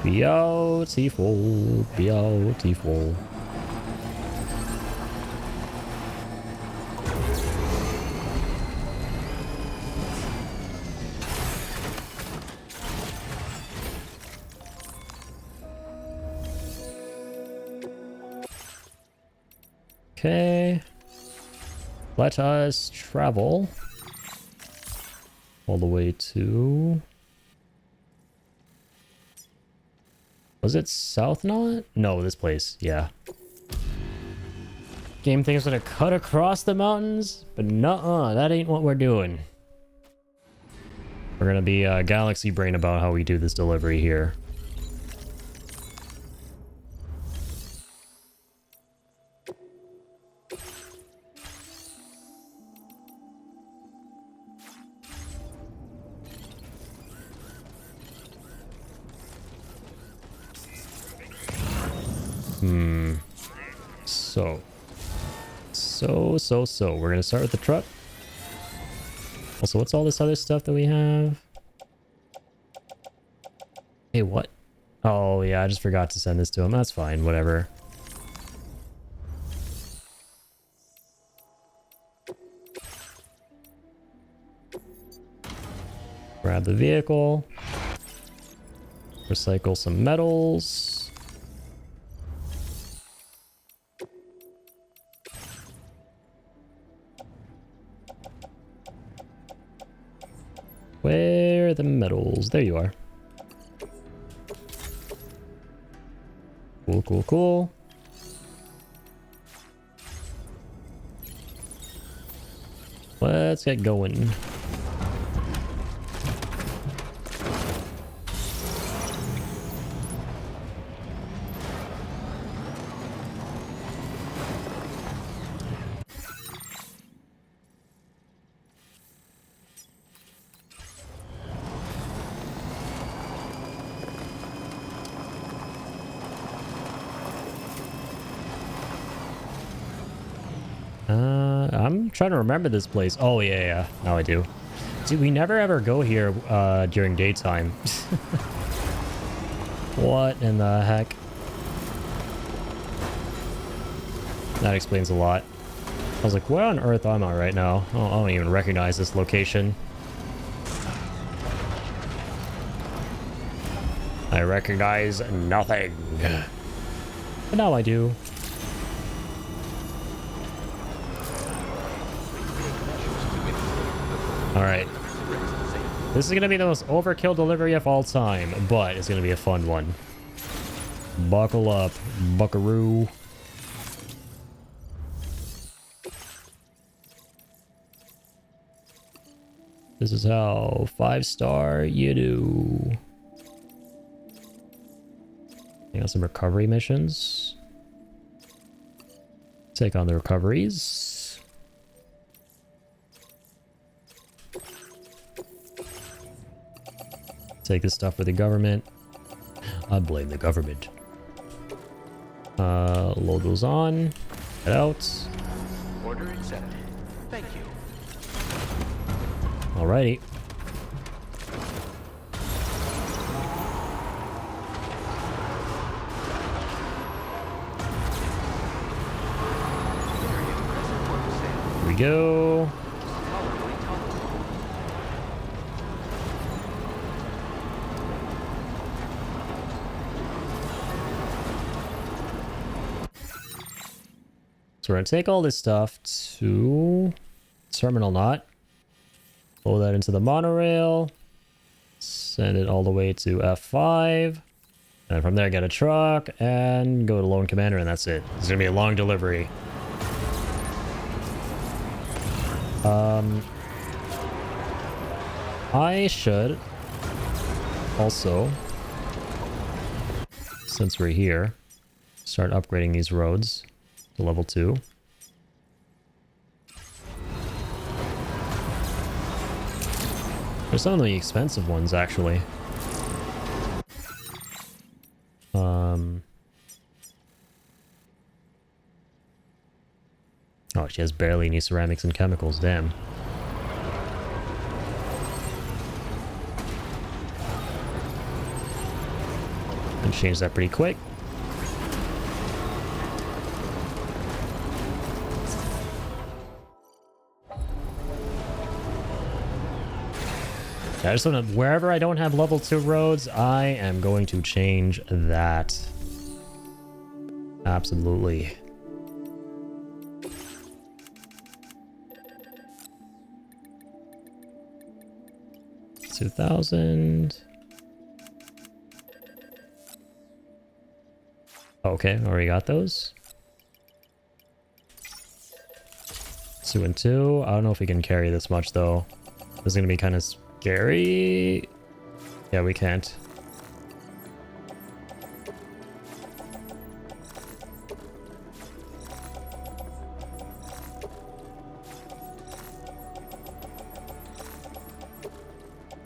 Beautiful, beautiful. Okay. Let us travel all the way to... Was it South Knot? No, this place. Yeah. Game thinks gonna cut across the mountains, but nuh-uh, that ain't what we're doing. We're gonna be galaxy brain about how we do this delivery here. So. We're gonna start with the truck. Also, what's all this other stuff that we have? Hey, what? Oh, yeah, I just forgot to send this to him. That's fine, whatever. Grab the vehicle. Recycle some metals. Where are the metals? There you are. Cool, cool, cool. Let's get going. I'm trying to remember this place. Oh, yeah. Now I do. Dude, we never ever go here during daytime. What in the heck? That explains a lot. I was like, where on earth am I right now? Oh, I don't even recognize this location. I recognize nothing. But now I do. Alright. This is going to be the most overkill delivery of all time, but it's going to be a fun one. Buckle up, buckaroo. This is how 5-star you do. I got some recovery missions. Take on the recoveries. Take this stuff for the government. I blame the government. Load those on. Get out. Order accepted. Thank you. Alrighty. Here we go. So we're gonna take all this stuff to Terminal Knot. Pull that into the monorail. Send it all the way to F5. And from there, get a truck and go to Lone Commander, and that's it. It's gonna be a long delivery. I should also, since we're here, start upgrading these roads to level 2. There's some of the expensive ones, actually. Oh, she has barely any ceramics and chemicals, damn. And change that pretty quick. I just want to, wherever I don't have level 2 roads, I am going to change that. Absolutely. $2,000. Okay, already got those. 2 and 2. I don't know if we can carry this much though. This is gonna be kind of scary. Yeah, we can't.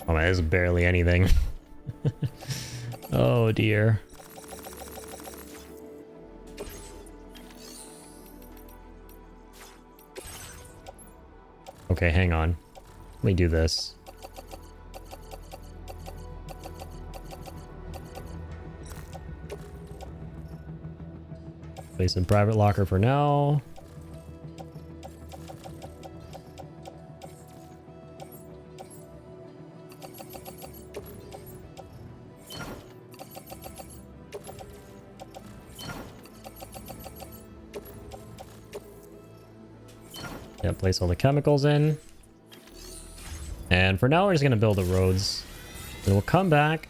Oh man, this is barely anything. Oh dear. Okay, hang on. Let me do this. Place in private locker for now. Yeah, place all the chemicals in. And for now, we're just going to build the roads. And we'll come back.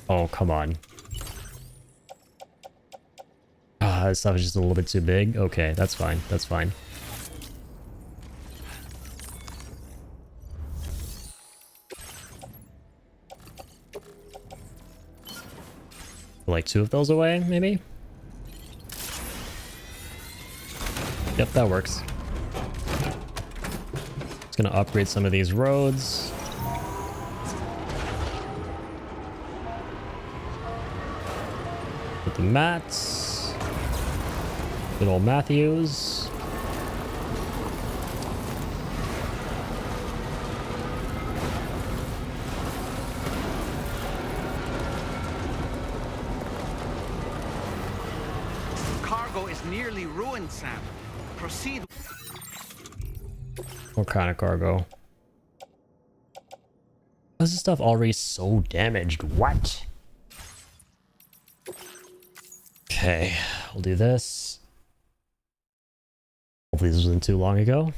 Oh, come on. Ah, this stuff is just a little bit too big. Okay, that's fine. That's fine. Like 2 of those away, maybe? Yep, that works. Just gonna upgrade some of these roads. Put the mats. Good old Matthews. Cargo is nearly ruined, Sam. Proceed. What kind of cargo? How's this stuff already so damaged? What? Okay, we'll do this. Hopefully this wasn't too long ago.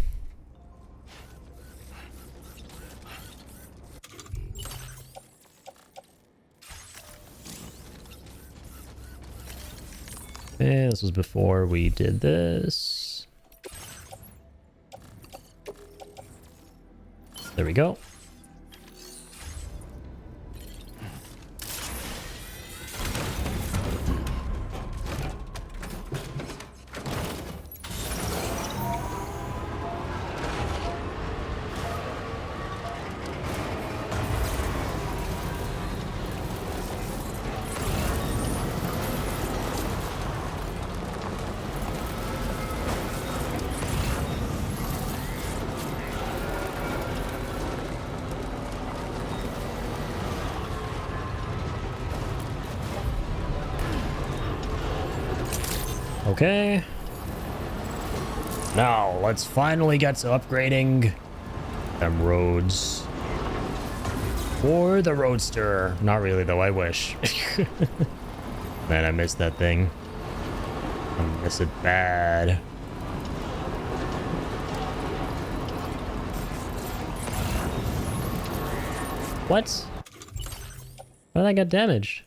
And this was before we did this. There we go. Okay. Now, let's finally get to upgrading them roads. For the Roadster. Not really, though. I wish. Man, I missed that thing. I miss it bad. What? How did I get damaged?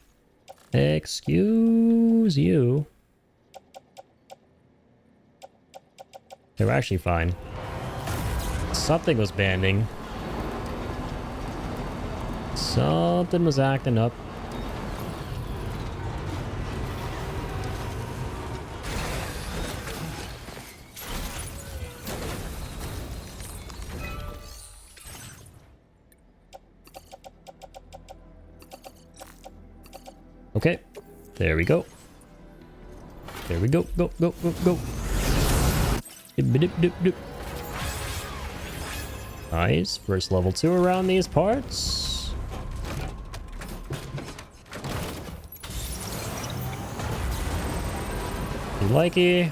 Excuse you. They were actually fine. Something was banding. Something was acting up. Okay, there we go. There we go. Go, go, go, go. Dip, dip, dip, dip. Nice. First level 2 around these parts. You likey.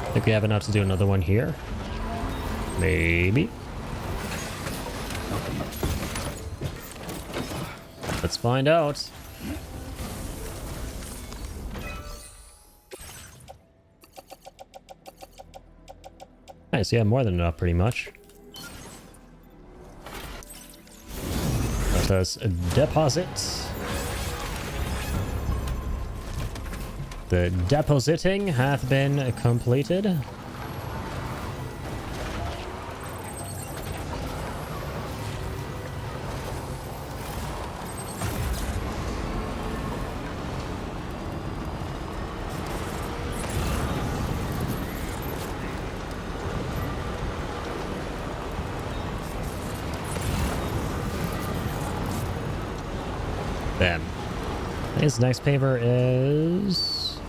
I think we have enough to do another one here. Maybe. Let's find out. Nice, yeah, more than enough pretty much. Let us deposit. The depositing hath been completed. Bam. His next paver is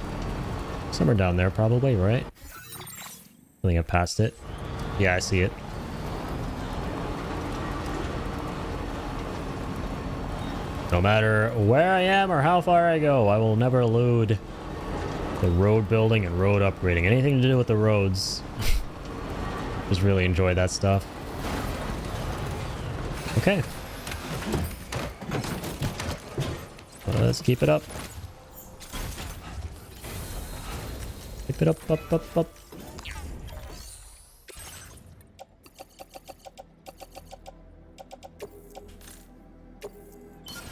somewhere down there, probably, right? I think I passed it. Yeah, I see it. No matter where I am or how far I go, I will never elude the road building and road upgrading. Anything to do with the roads. Just really enjoy that stuff. Okay. Let's keep it up. Keep it up, up, up, up.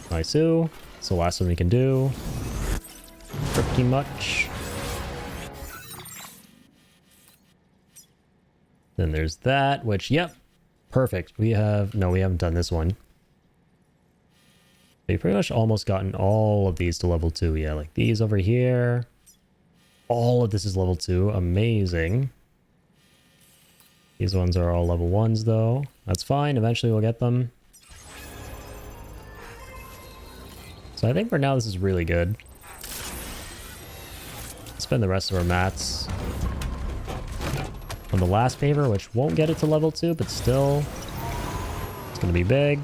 Nice. It's the last one we can do. Pretty much. Then there's that, which, yep. Perfect. We have... No, we haven't done this one. We've pretty much almost gotten all of these to level 2. Yeah, like these over here. All of this is level 2. Amazing. These ones are all level 1s, though. That's fine. Eventually we'll get them. So I think for now this is really good. Spend the rest of our mats on the last paver, which won't get it to level 2, but still, it's going to be big.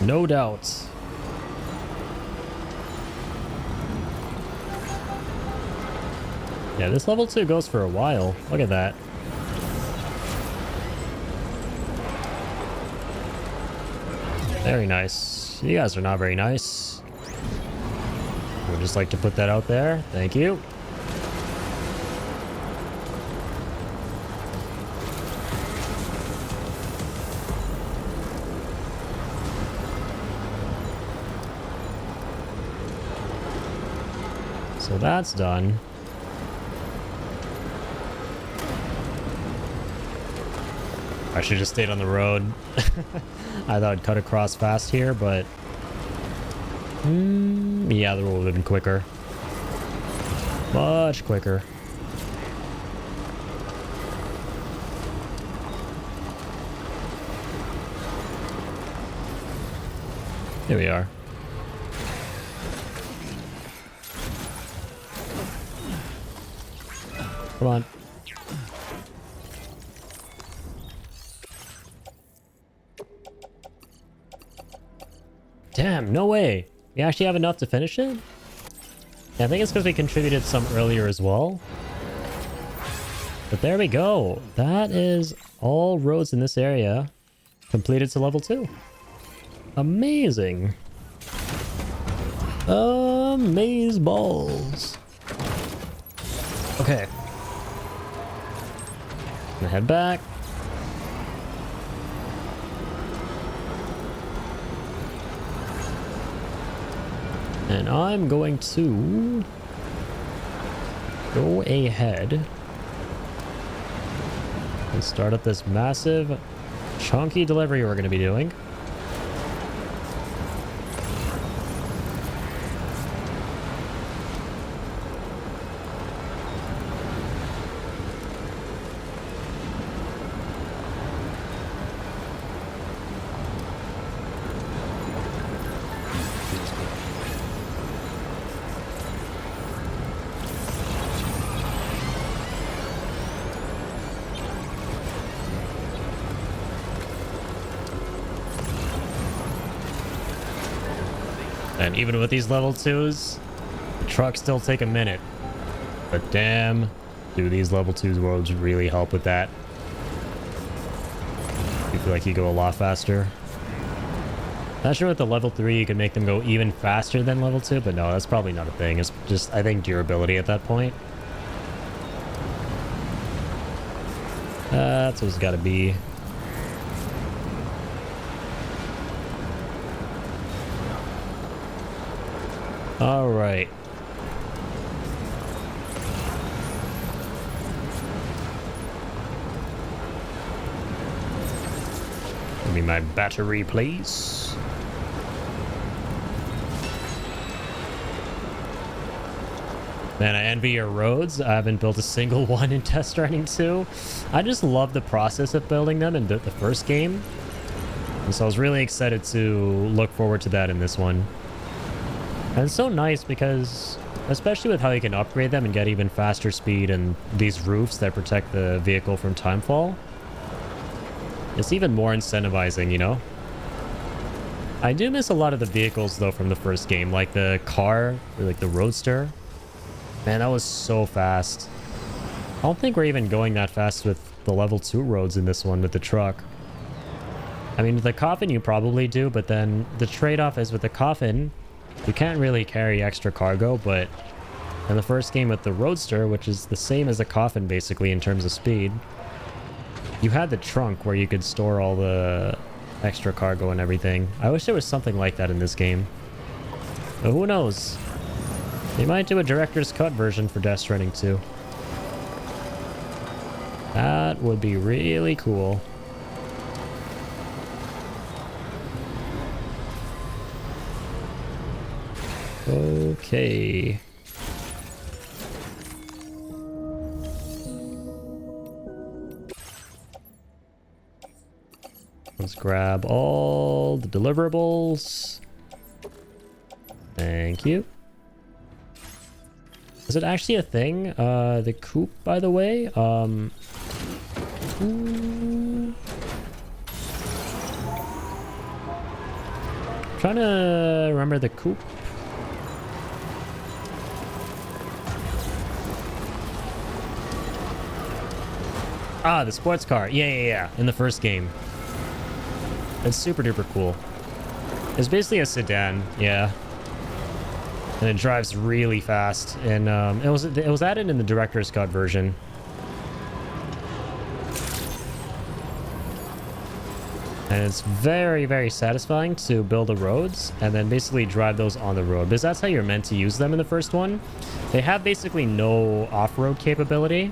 No doubt. Yeah, this level 2 goes for a while. Look at that. Very nice. You guys are not very nice. Would just like to put that out there. Thank you. So that's done. I should just stayed on the road. I thought I'd cut across fast here, but... yeah, the road would have been quicker. Much quicker. Here we are. Come on. Damn, no way. We actually have enough to finish it? Yeah, I think it's because we contributed some earlier as well. But there we go. That is all roads in this area completed to level 2. Amazing. Amaze balls. Okay. Gonna head back. And I'm going to go ahead and start up this massive, chunky delivery we're going to be doing. And even with these level 2s, the trucks still take a minute. But damn, do these level 2 roads really help with that. You feel like you go a lot faster. Not sure with the level 3 you can make them go even faster than level 2, but no, that's probably not a thing. It's just, I think, durability at that point. That's what it's gotta be. All right. Give me my battery, please. Man, I envy your roads. I haven't built a single one in Death Stranding 2. I just love the process of building them in the first game. And so I was really excited to look forward to that in this one. And it's so nice because, especially with how you can upgrade them and get even faster speed and these roofs that protect the vehicle from timefall, it's even more incentivizing, you know? I do miss a lot of the vehicles, though, from the first game, like the car, or like the Roadster. Man, that was so fast. I don't think we're even going that fast with the level 2 roads in this one with the truck. I mean, with the coffin you probably do, but then the trade-off is with the coffin, you can't really carry extra cargo, but in the first game with the Roadster, which is the same as a coffin basically in terms of speed, you had the trunk where you could store all the extra cargo and everything. I wish there was something like that in this game. But who knows? They might do a director's cut version for Death Stranding 2. That would be really cool. Okay. Let's grab all the deliverables. Thank you. Is it actually a thing? The coupe, by the way? Trying to remember the coupe. Ah, the sports car. Yeah. In the first game. It's super duper cool. It's basically a sedan, yeah. And it drives really fast. And it was added in the director's cut version. And it's very, very satisfying to build the roads and then basically drive those on the road, because that's how you're meant to use them in the first one. They have basically no off-road capability.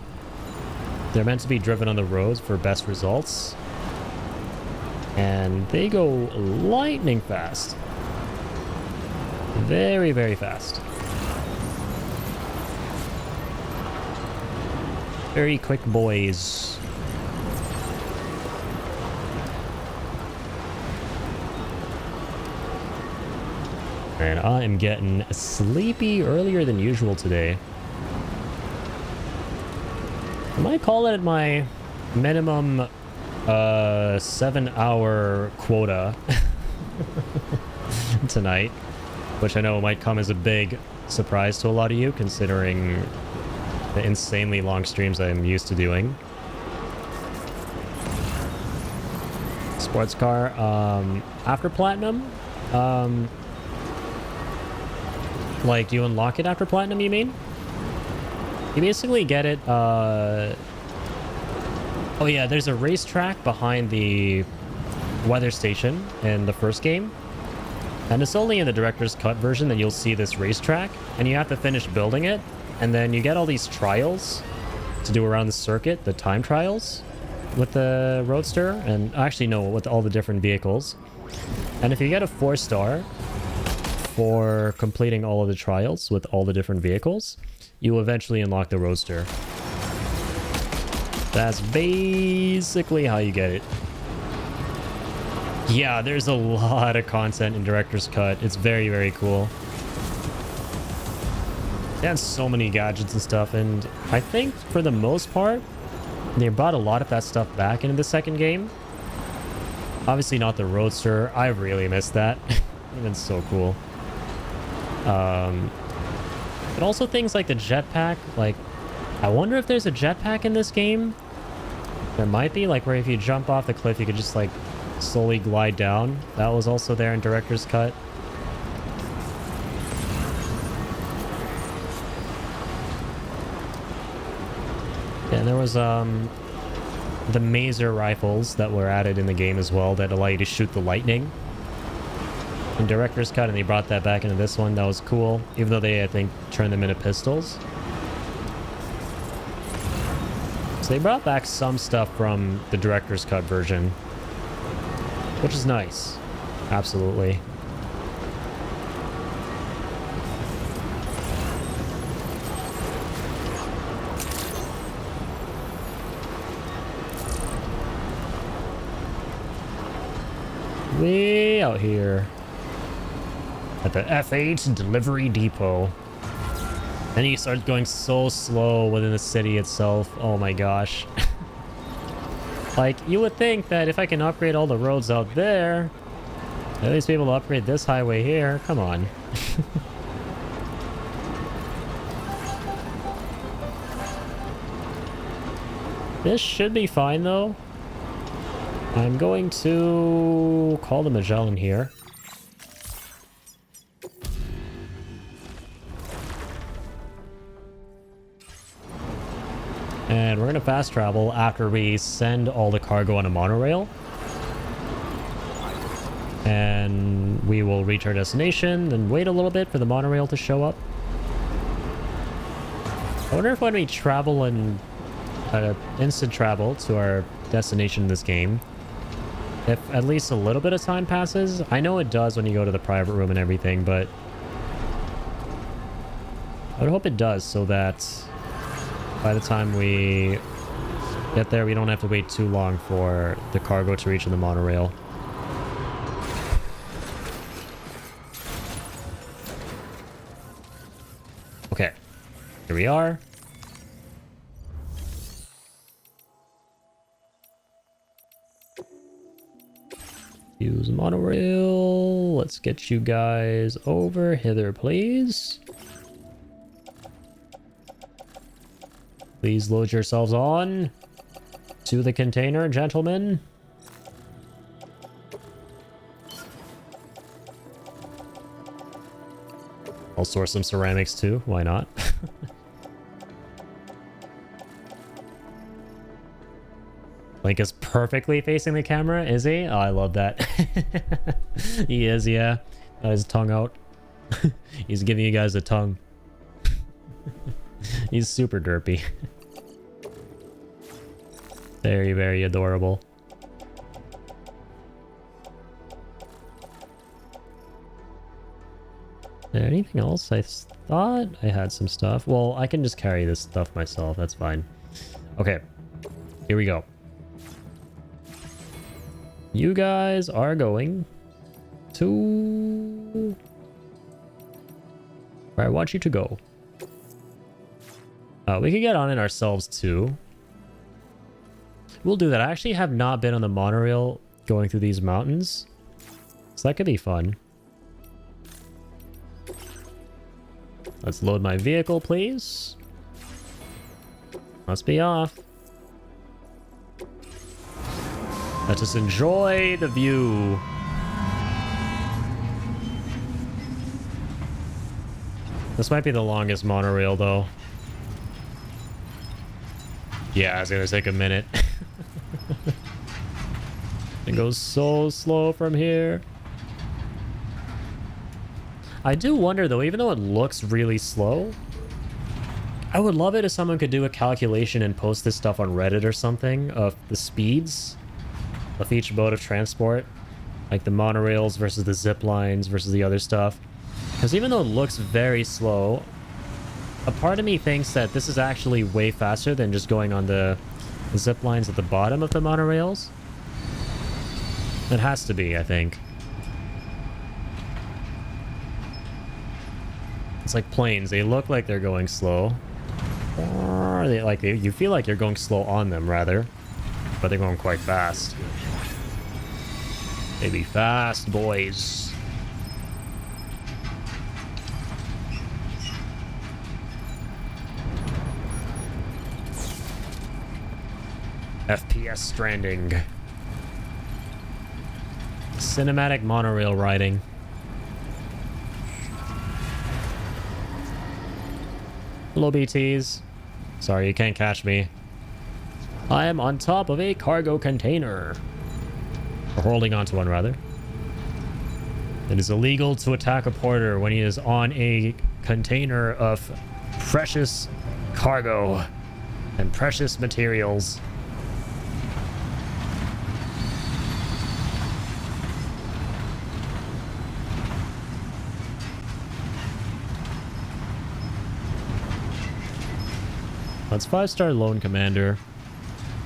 They're meant to be driven on the roads for best results. And they go lightning fast. Very, very fast. Very quick boys. And I am getting sleepy earlier than usual today. I might call it my minimum 7-hour quota tonight, which I know might come as a big surprise to a lot of you, considering the insanely long streams I'm used to doing. Sports car, after Platinum? Like, you unlock it after Platinum, you mean? You basically get it, oh yeah, there's a racetrack behind the weather station in the first game. And it's only in the director's cut version that you'll see this racetrack, and you have to finish building it, and then you get all these trials to do around the circuit, the time trials with the Roadster, and actually no, with all the different vehicles. And if you get a 4-star for completing all of the trials with all the different vehicles, you will eventually unlock the Roadster. That's basically how you get it. Yeah, there's a lot of content in Director's Cut. It's very, very cool. It has so many gadgets and stuff, and I think for the most part, they brought a lot of that stuff back into the second game. Obviously not the Roadster. I really missed that. It's so cool. But also things like the jetpack. Like, I wonder if there's a jetpack in this game. There might be, like, where if you jump off the cliff, you could just, like, slowly glide down. That was also there in Director's Cut. Yeah, and there was the Maser rifles that were added in the game as well that allow you to shoot the lightning in Director's Cut, and they brought that back into this one. That was cool, even though they, I think, turned them into pistols. So they brought back some stuff from the Director's Cut version, which is nice. Absolutely. Way out here at the F8 delivery depot. And you start going so slow within the city itself. Oh my gosh. Like, you would think that if I can upgrade all the roads out there, I'd at least be able to upgrade this highway here. Come on. This should be fine, though. I'm going to call the Magellan here. And we're going to fast travel after we send all the cargo on a monorail. And we will reach our destination, then wait a little bit for the monorail to show up. I wonder if when we travel in instant travel to our destination in this game, if at least a little bit of time passes. I know it does when you go to the private room and everything, but I would hope it does, so that by the time we get there, we don't have to wait too long for the cargo to reach in the monorail. Okay, here we are. Use monorail. Let's get you guys over hither, please. Please load yourselves on to the container, gentlemen. I'll source some ceramics too. Why not? Link is perfectly facing the camera, is he? Oh, I love that. He is, yeah. Got his tongue out. He's giving you guys a tongue. He's super derpy. Very, very adorable. Anything else? I thought I had some stuff. Well, I can just carry this stuff myself. That's fine. Okay. Here we go. You guys are going to where I want you to go. We could get on it ourselves too. We'll do that. I actually have not been on the monorail going through these mountains, so that could be fun. Let's load my vehicle, please. Must be off. Let us enjoy the view. This might be the longest monorail, though. Yeah, it's gonna take a minute. It goes so slow from here. I do wonder, though, even though it looks really slow, I would love it if someone could do a calculation and post this stuff on Reddit or something of the speeds of each mode of transport. Like the monorails versus the zip lines versus the other stuff. Because even though it looks very slow, a part of me thinks that this is actually way faster than just going on the zip lines at the bottom of the monorails. It has to be, I think. It's like planes. They look like they're going slow. Or they like you feel like you're going slow on them, rather. But they're going quite fast. They be fast, boys. FPS Stranding. Cinematic monorail riding. Hello, BTs. Sorry, you can't catch me. I am on top of a cargo container. Or holding onto one, rather. It is illegal to attack a porter when he is on a container of precious cargo and precious materials. Let's 5-star Lone Commander.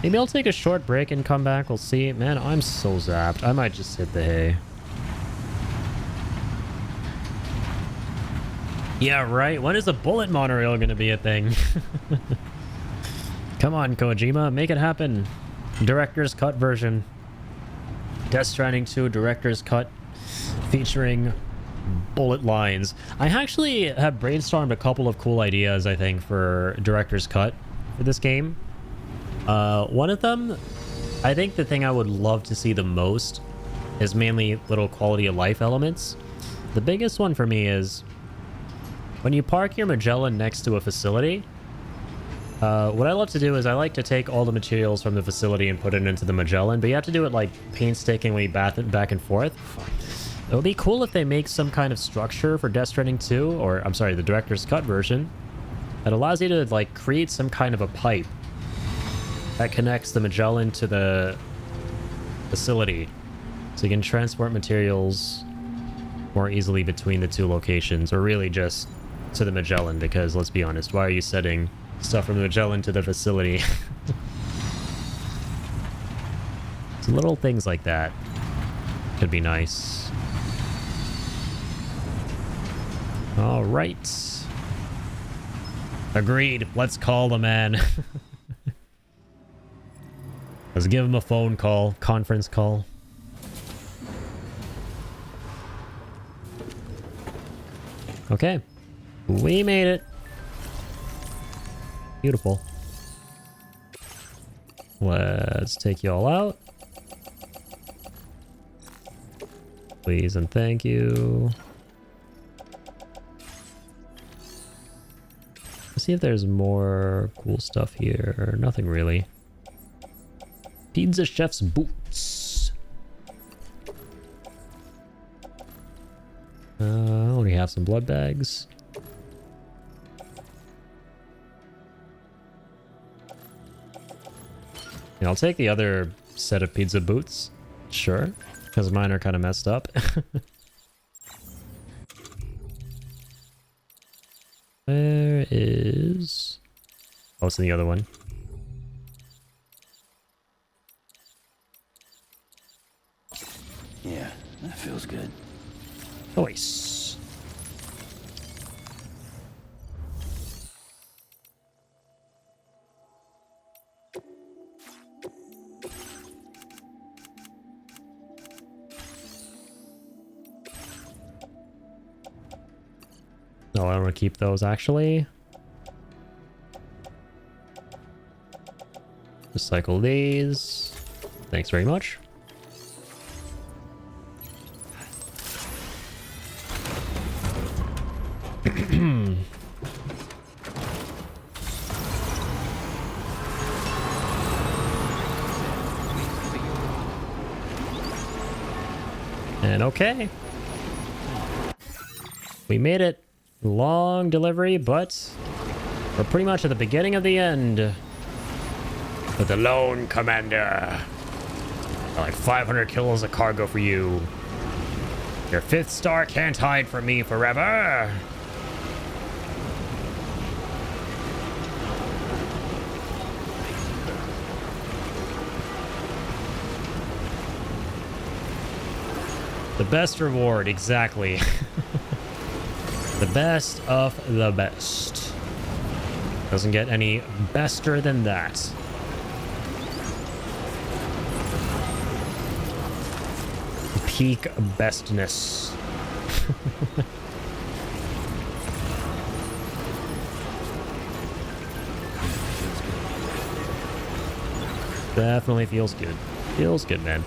Maybe I'll take a short break and come back. We'll see. Man, I'm so zapped. I might just hit the hay. Yeah, right. When is the bullet monorail going to be a thing? Come on, Kojima. Make it happen. Director's Cut version. Death Stranding 2 Director's Cut featuring bullet lines. I actually have brainstormed a couple of cool ideas, I think, for Director's Cut for this game. One of them, I think the thing I would love to see the most is mainly little quality of life elements. The biggest one for me is when you park your Magellan next to a facility, what I love to do is I like to take all the materials from the facility and put it into the Magellan, but you have to do it like painstakingly back and forth. It would be cool if they make some kind of structure for Death Stranding 2, or I'm sorry, the Director's Cut version, that allows you to like create some kind of a pipe that connects the Magellan to the facility, so you can transport materials more easily between the two locations, or really just to the Magellan, because let's be honest, why are you setting stuff from the Magellan to the facility? So little things like that could be nice. All right. Agreed. Let's call the man. Let's give him a phone call, conference call. Okay. We made it. Beautiful. Let's take you all out. Please and thank you. Let's see if there's more cool stuff here. Nothing really. Pizza Chef's boots. I only have some blood bags. Yeah, I'll take the other set of pizza boots. Sure. Because mine are kind of messed up. Where is... Oh, it's in the other one. Yeah, that feels good. Nice. No, I don't want to keep those actually. Recycle these. Thanks very much. And okay. We made it. Long delivery, but we're pretty much at the beginning of the end. With the lone commander. Like 500 kilos of cargo for you. Your 5th star can't hide from me forever. The best reward, exactly. The best of the best. Doesn't get any bester than that. Peak bestness. Definitely feels good. Feels good, man.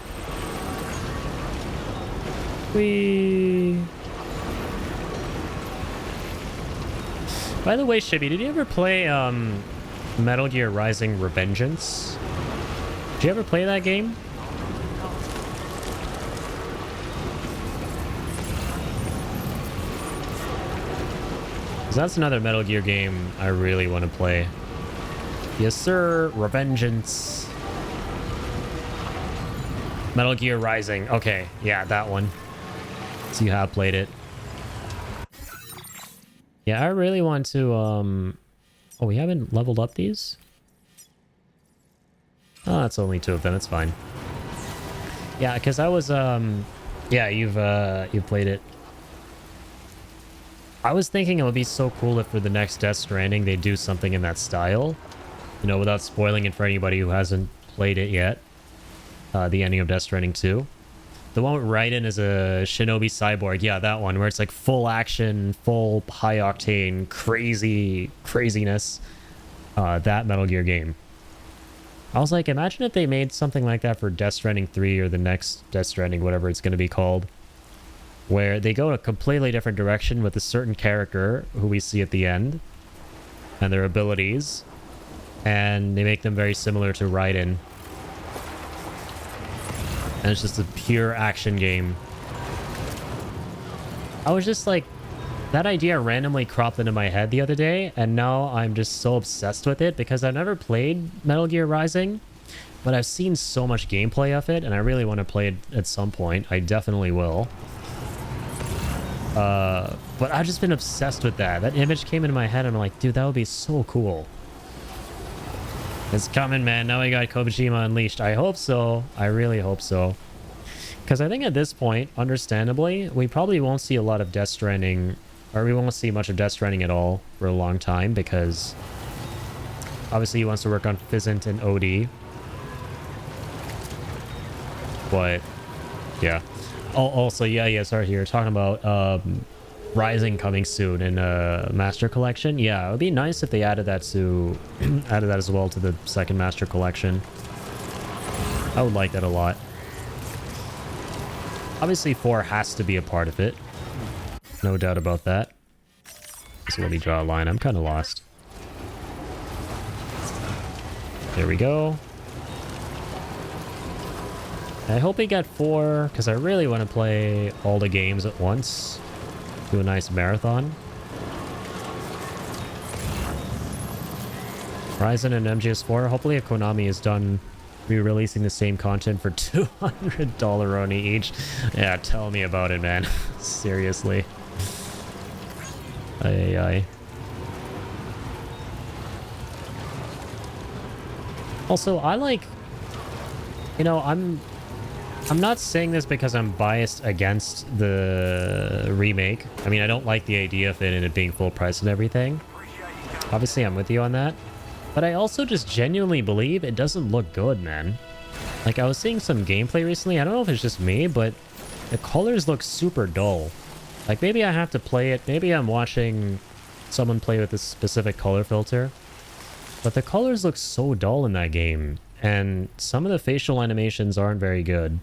Whee. By the way, Shibby, did you ever play Metal Gear Rising Revengeance? Did you ever play that game? That's another Metal Gear game I really want to play. Yes, sir. Revengeance. Metal Gear Rising. Okay, yeah, that one. So you have played it. Yeah, I really want to, Oh, we haven't leveled up these? Oh, it's only 2 of them. It's fine. Yeah, because I was, Yeah, you've played it. I was thinking it would be so cool if for the next Death Stranding they do something in that style. You know, without spoiling it for anybody who hasn't played it yet. The ending of Death Stranding 2. The one with Raiden as a shinobi cyborg. Yeah, that one, where it's like full action, full high octane, craziness. That Metal Gear game. I was like, imagine if they made something like that for Death Stranding 3 or the next Death Stranding, whatever it's going to be called. Where they go a completely different direction with a certain character who we see at the end. And their abilities. And they make them very similar to Raiden. And it's just a pure action game. I was just like... That idea randomly cropped into my head the other day. And now I'm just so obsessed with it. Because I've never played Metal Gear Rising. But I've seen so much gameplay of it. And I really want to play it at some point. I definitely will. But I've just been obsessed with that. That image came into my head and I'm like, dude, that would be so cool. It's coming, man. Now we got Kojima Unleashed. I hope so. I really hope so. Because I think at this point, understandably, we probably won't see a lot of Death Stranding, or we won't see much of Death Stranding at all for a long time, because obviously he wants to work on Physint and OD. But, yeah. Oh, also, yeah, sorry, here, talking about Rising coming soon in Master Collection. Yeah, it would be nice if they added that to added that as well to the second Master Collection. I would like that a lot. Obviously 4 has to be a part of it. No doubt about that. So let me draw a line. I'm kind of lost. There we go. I hope we get 4, because I really want to play all the games at once. Do a nice marathon. Ryzen and MGS4. Hopefully if Konami is done re-releasing the same content for $200 only each. Yeah, tell me about it, man. Seriously. Aye. Also, I like... You know, I'm not saying this because I'm biased against the remake. I mean, I don't like the idea of it and it being full price and everything. Obviously, I'm with you on that. But I also just genuinely believe it doesn't look good, man. Like, I was seeing some gameplay recently. I don't know if it's just me, but the colors look super dull. Like, maybe I have to play it. Maybe I'm watching someone play with this specific color filter. But the colors look so dull in that game. And some of the facial animations aren't very good.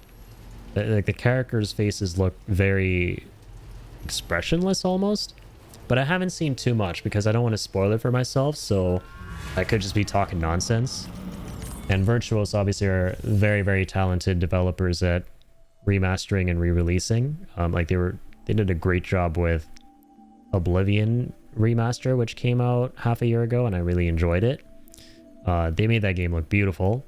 Like, the characters' faces look very expressionless almost. But I haven't seen too much because I don't want to spoil it for myself. So I could just be talking nonsense. And Virtuos obviously are very, very talented developers at remastering and re-releasing. Like they did a great job with Oblivion remaster, which came out half a year ago, and I really enjoyed it. They made that game look beautiful.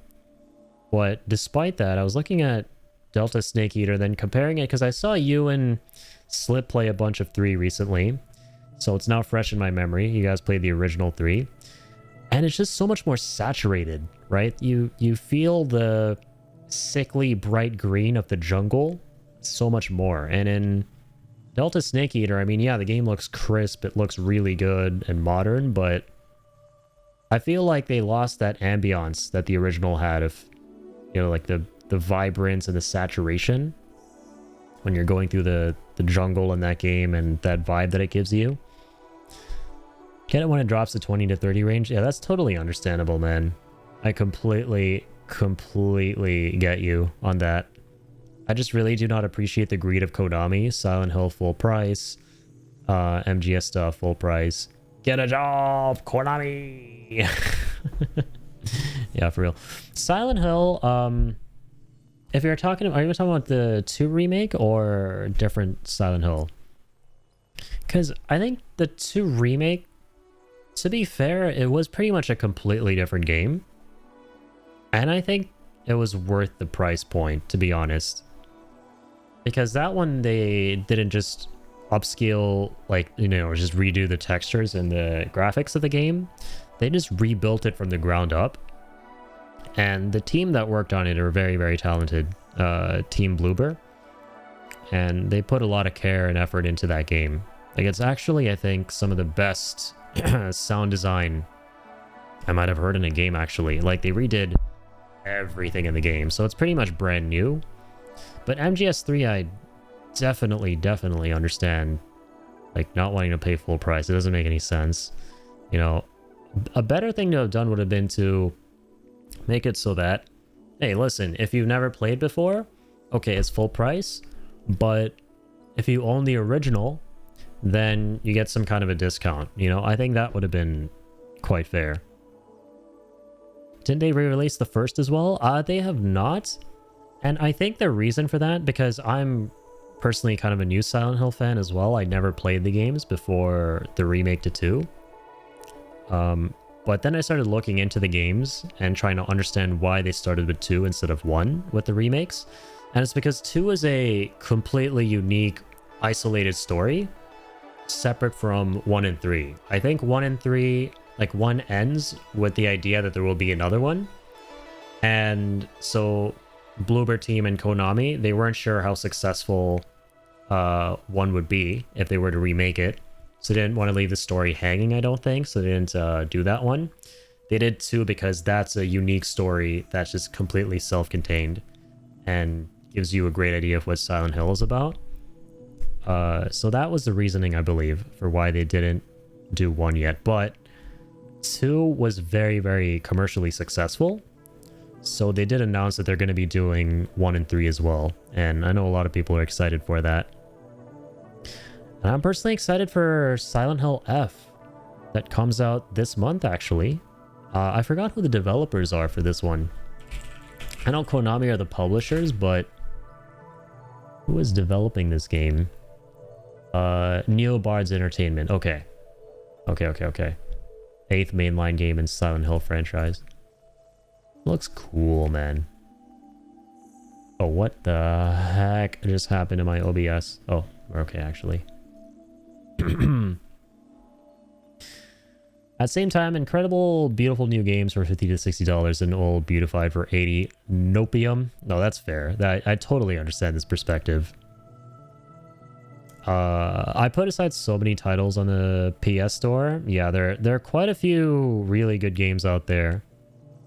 But despite that, I was looking at Delta Snake Eater, then comparing it, because I saw you and Slip play a bunch of 3 recently. So it's now fresh in my memory. You guys played the original 3. And it's just so much more saturated, right? You feel the sickly bright green of the jungle so much more. And in Delta Snake Eater, I mean, yeah, the game looks crisp. It looks really good and modern, but I feel like they lost that ambiance that the original had of, you know, like the vibrance and the saturation when you're going through the jungle in that game and that vibe that it gives you. Get it when it drops to 20 to 30 range? Yeah, that's totally understandable, man. I completely get you on that. I just really do not appreciate the greed of Konami. Silent Hill full price. MGS stuff full price. Get a job, Konami! Yeah, for real. Silent Hill, if you're talking, are you talking about the 2 remake or different Silent Hill? Because I think the 2 remake, to be fair, it was pretty much a completely different game. And I think it was worth the price point, to be honest. Because that one, they didn't just upscale, like, you know, just redo the textures and the graphics of the game. They just rebuilt it from the ground up. And the team that worked on it are very, very talented. Team Bloober. And they put a lot of care and effort into that game. Like, it's actually, I think, some of the best sound design I might have heard in a game, actually. Like, they redid everything in the game, so it's pretty much brand new. But MGS3, I definitely understand, like, not wanting to pay full price. It doesn't make any sense. You know, a better thing to have done would have been to make it so that, hey, listen, if you've never played before, okay, it's full price, but if you own the original, then you get some kind of a discount. You know, I think that would have been quite fair. Didn't they re-release the first as well? They have not. And I think the reason for that, because I'm personally kind of a new Silent Hill fan as well. I never played the games before the remake to 2. But then I started looking into the games and trying to understand why they started with 2 instead of 1 with the remakes. And it's because 2 is a completely unique, isolated story, separate from 1 and 3. I think 1 and 3, like, 1 ends with the idea that there will be another one. And so Bloober Team and Konami, they weren't sure how successful 1 would be if they were to remake it. So they didn't want to leave the story hanging, I don't think. So they didn't do that one. They did 2 because that's a unique story that's just completely self-contained and gives you a great idea of what Silent Hill is about. So that was the reasoning, I believe, for why they didn't do 1 yet. But 2 was very, very commercially successful. So they did announce that they're going to be doing 1 and 3 as well. And I know a lot of people are excited for that. And I'm personally excited for Silent Hill F. That comes out this month, actually. I forgot who the developers are for this one. I know Konami are the publishers, but who is developing this game? Neobards Entertainment. Okay. Okay. 8th mainline game in Silent Hill franchise. Looks cool, man. Oh, what the heck just happened to my OBS? Oh, we're okay, actually. At the same time, incredible, beautiful new games for $50 to $60 and old beautified for $80. Nopium. No, that's fair. I totally understand this perspective. I put aside so many titles on the PS Store. Yeah, there are quite a few really good games out there.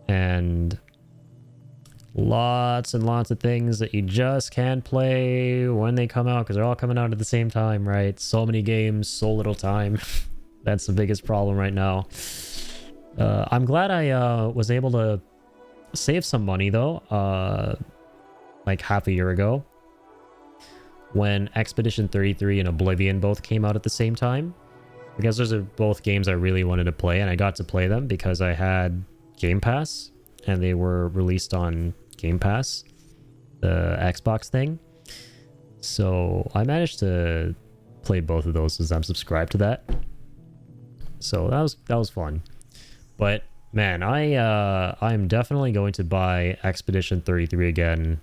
And Lots and lots of things that you just can't play when they come out because they're all coming out at the same time, right? So many games, so little time. That's the biggest problem right now. I'm glad I was able to save some money though, like half a year ago, when Expedition 33 and Oblivion both came out at the same time. Because those are both games I really wanted to play, and I got to play them because I had Game Pass, and they were released on Game Pass, the Xbox thing. So I managed to play both of those as I'm subscribed to that. So that was fun. But man, I'm definitely going to buy Expedition 33 again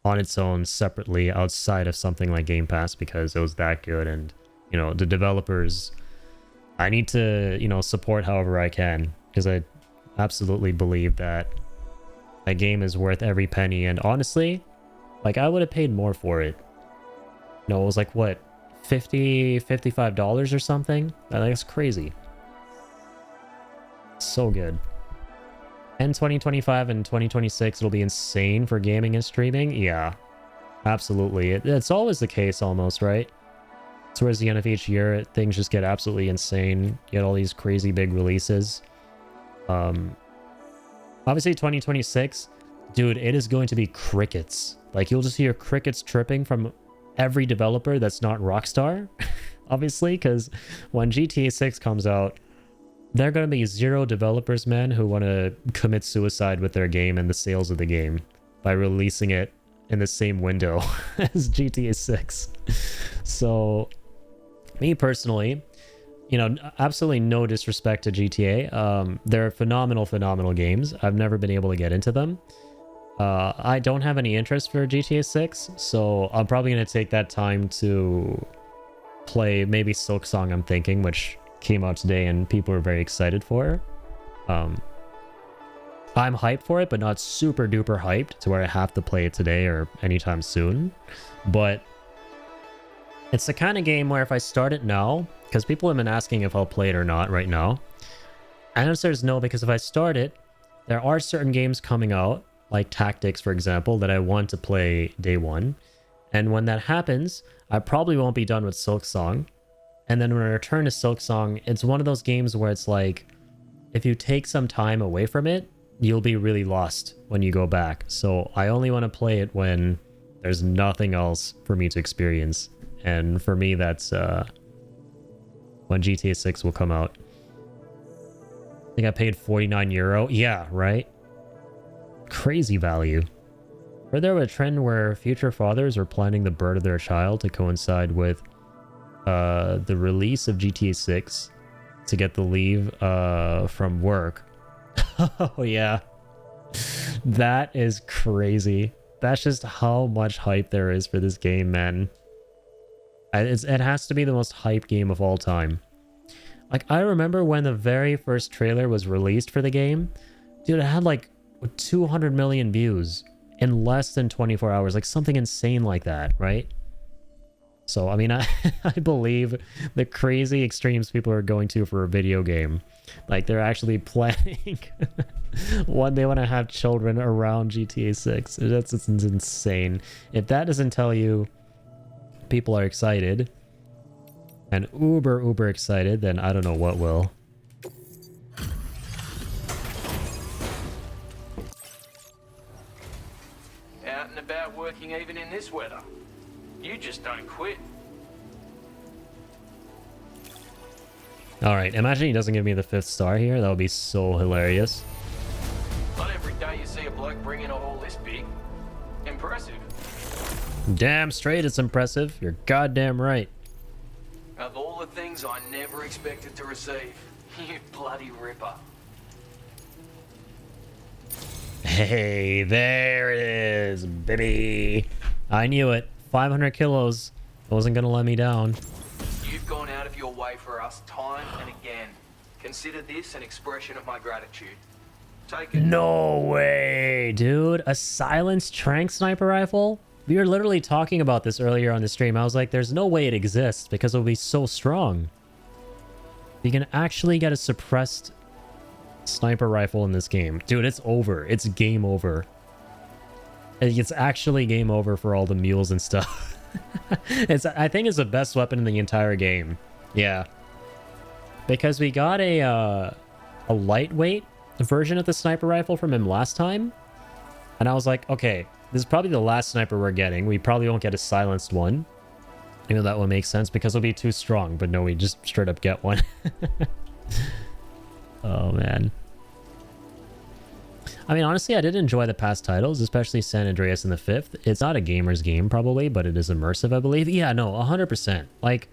on its own separately outside of something like Game Pass because it was that good. And you know, the developers, I need to, you know, support however I can because I absolutely believe that a game is worth every penny. And honestly, like, I would have paid more for it. No, it was like, what, $55 or something? That's crazy. So good. And 2025 and 2026, it'll be insane for gaming and streaming. Yeah, absolutely. It's always the case almost, right? Towards the end of each year, things just get absolutely insane. You get all these crazy big releases. Obviously 2026, dude, it is going to be crickets. Like, you'll just hear crickets tripping from every developer that's not Rockstar. Obviously, because when GTA 6 comes out, there are going to be 0 developers, man, who want to commit suicide with their game and the sales of the game by releasing it in the same window as GTA 6. So, me personally, you know, absolutely no disrespect to GTA. They're phenomenal games. I've never been able to get into them. I don't have any interest for GTA 6, so I'm probably going to take that time to play maybe Silk Song, I'm thinking, which came out today and people are very excited for. I'm hyped for it, but not super duper hyped to where I have to play it today or anytime soon. But it's the kind of game where if I start it now, because people have been asking if I'll play it or not right now, and answer is no, because if I start it, there are certain games coming out, like Tactics, for example, that I want to play day one. And when that happens, I probably won't be done with Silk Song. And then when I return to Silk Song, it's one of those games where it's like, if you take some time away from it, you'll be really lost when you go back. So I only want to play it when there's nothing else for me to experience. And for me, that's when GTA 6 will come out. I think I paid €49. Yeah, right? Crazy value. Were there a trend where future fathers are planning the birth of their child to coincide with the release of GTA 6 to get the leave from work? Oh yeah, that is crazy. That's just how much hype there is for this game, man. It has to be the most hyped game of all time. Like, I remember when the very first trailer was released for the game, dude, it had like 200 million views in less than 24 hours, like something insane like that, right? So, I mean, I believe the crazy extremes people are going to for a video game. Like, they're actually planning when they want to have children around GTA 6. That's insane. If that doesn't tell you people are excited, and uber excited, then I don't know what will. Out and about working even in this weather. You just don't quit. Alright, imagine he doesn't give me the 5th star here. That would be so hilarious. Not every day you see a bloke bring in a haul this big. Impressive. Damn straight it's impressive. You're goddamn right. Of all the things I never expected to receive, you bloody ripper. Hey, there it is, baby. I knew it. 500 kilos. Wasn't gonna let me down. You've gone out of your way for us time and again. Consider this an expression of my gratitude. Take it. No way, dude. A silenced trank sniper rifle? We were literally talking about this earlier on the stream. I was like, there's no way it exists because it'll be so strong. You can actually get a suppressed sniper rifle in this game. Dude, it's over. It's game over. It's actually game over for all the mules and stuff. I think it's the best weapon in the entire game. Yeah. Because we got a lightweight version of the sniper rifle from him last time. And I was like, okay, this is probably the last sniper we're getting. We probably won't get a silenced one. You know, that will make sense because it'll be too strong. But no, we just straight up get one. Oh, man. I mean, honestly, I did enjoy the past titles, especially San Andreas and the 5th. It's not a gamer's game, probably, but it is immersive, I believe. Yeah, no, 100%. Like,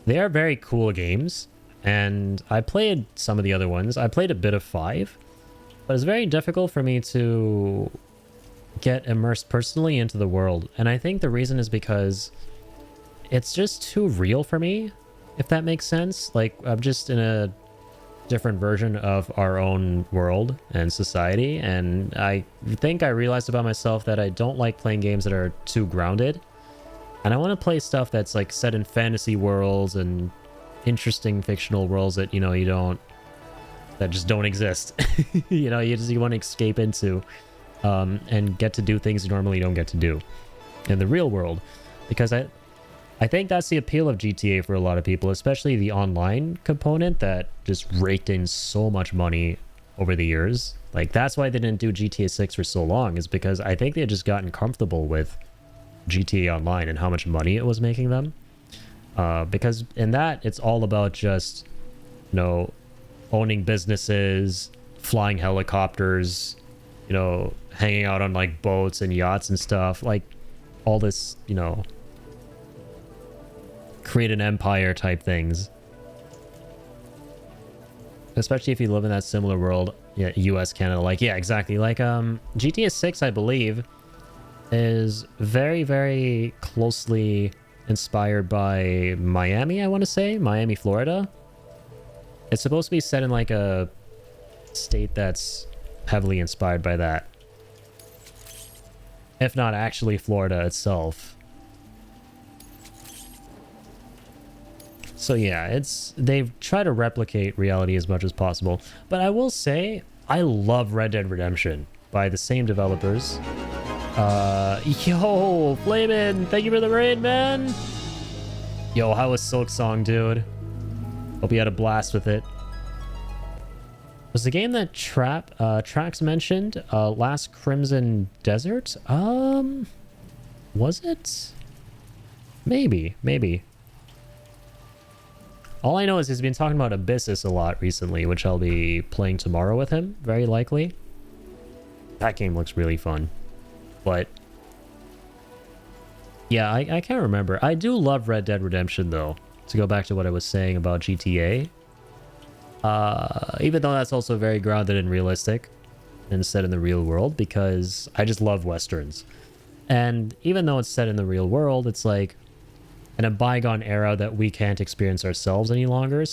they are very cool games. And I played some of the other ones. I played a bit of 5. But it's very difficult for me to get immersed personally into the world. And I think the reason is because it's just too real for me, if that makes sense. Like, I'm just in a different version of our own world and society, and I think I realized about myself that I don't like playing games that are too grounded, and I want to play stuff that's like set in fantasy worlds and interesting fictional worlds that, you know, that just don't exist. You know, you want to escape into and get to do things you normally don't get to do in the real world, because I think that's the appeal of GTA for a lot of people, especially the online component that just raked in so much money over the years. Like, that's why they didn't do GTA 6 for so long, is because I think they had just gotten comfortable with GTA Online and how much money it was making them. Because in that, it's all about just, you know, owning businesses, flying helicopters, you know, hanging out on like boats and yachts and stuff. Like, all this, you know, create an empire type things, especially if you live in that similar world. Yeah, US, Canada, like, yeah, exactly. Like, GTA 6, I believe, is very, very closely inspired by Miami, I want to say. Miami, Florida. It's supposed to be set in like a state that's heavily inspired by that, if not actually Florida itself. So yeah, they've tried to replicate reality as much as possible. But I will say, I love Red Dead Redemption by the same developers. Yo, Flamin', thank you for the raid, man. Yo, how was Silk Song, dude? Hope you had a blast with it. Was the game that Trax mentioned, Last Crimson Desert? Was it? Maybe. All I know is he's been talking about Abyssus a lot recently, which I'll be playing tomorrow with him, very likely. That game looks really fun. But yeah, I can't remember. I do love Red Dead Redemption, though, to go back to what I was saying about GTA. Even though that's also very grounded and realistic and set in the real world, because I just love Westerns. And even though it's set in the real world, it's like in a bygone era that we can't experience ourselves any longer.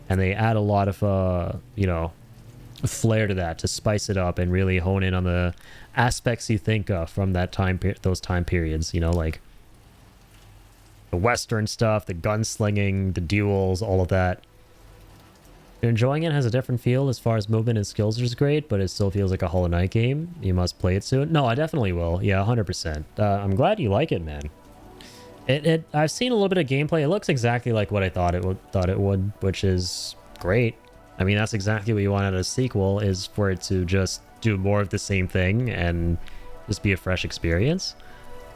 And they add a lot of, you know, flair to that to spice it up and really hone in on the aspects you think of from that those time periods, you know, like the Western stuff, the gunslinging, the duels, all of that. Enjoying it has a different feel as far as movement and skills is great, but it still feels like a Hollow Knight game. You must play it soon. No, I definitely will. Yeah, 100%. I'm glad you like it, man. I've seen a little bit of gameplay. It looks exactly like what I thought it would, which is great. I mean, that's exactly what you want out of a sequel, is for it to just do more of the same thing and just be a fresh experience.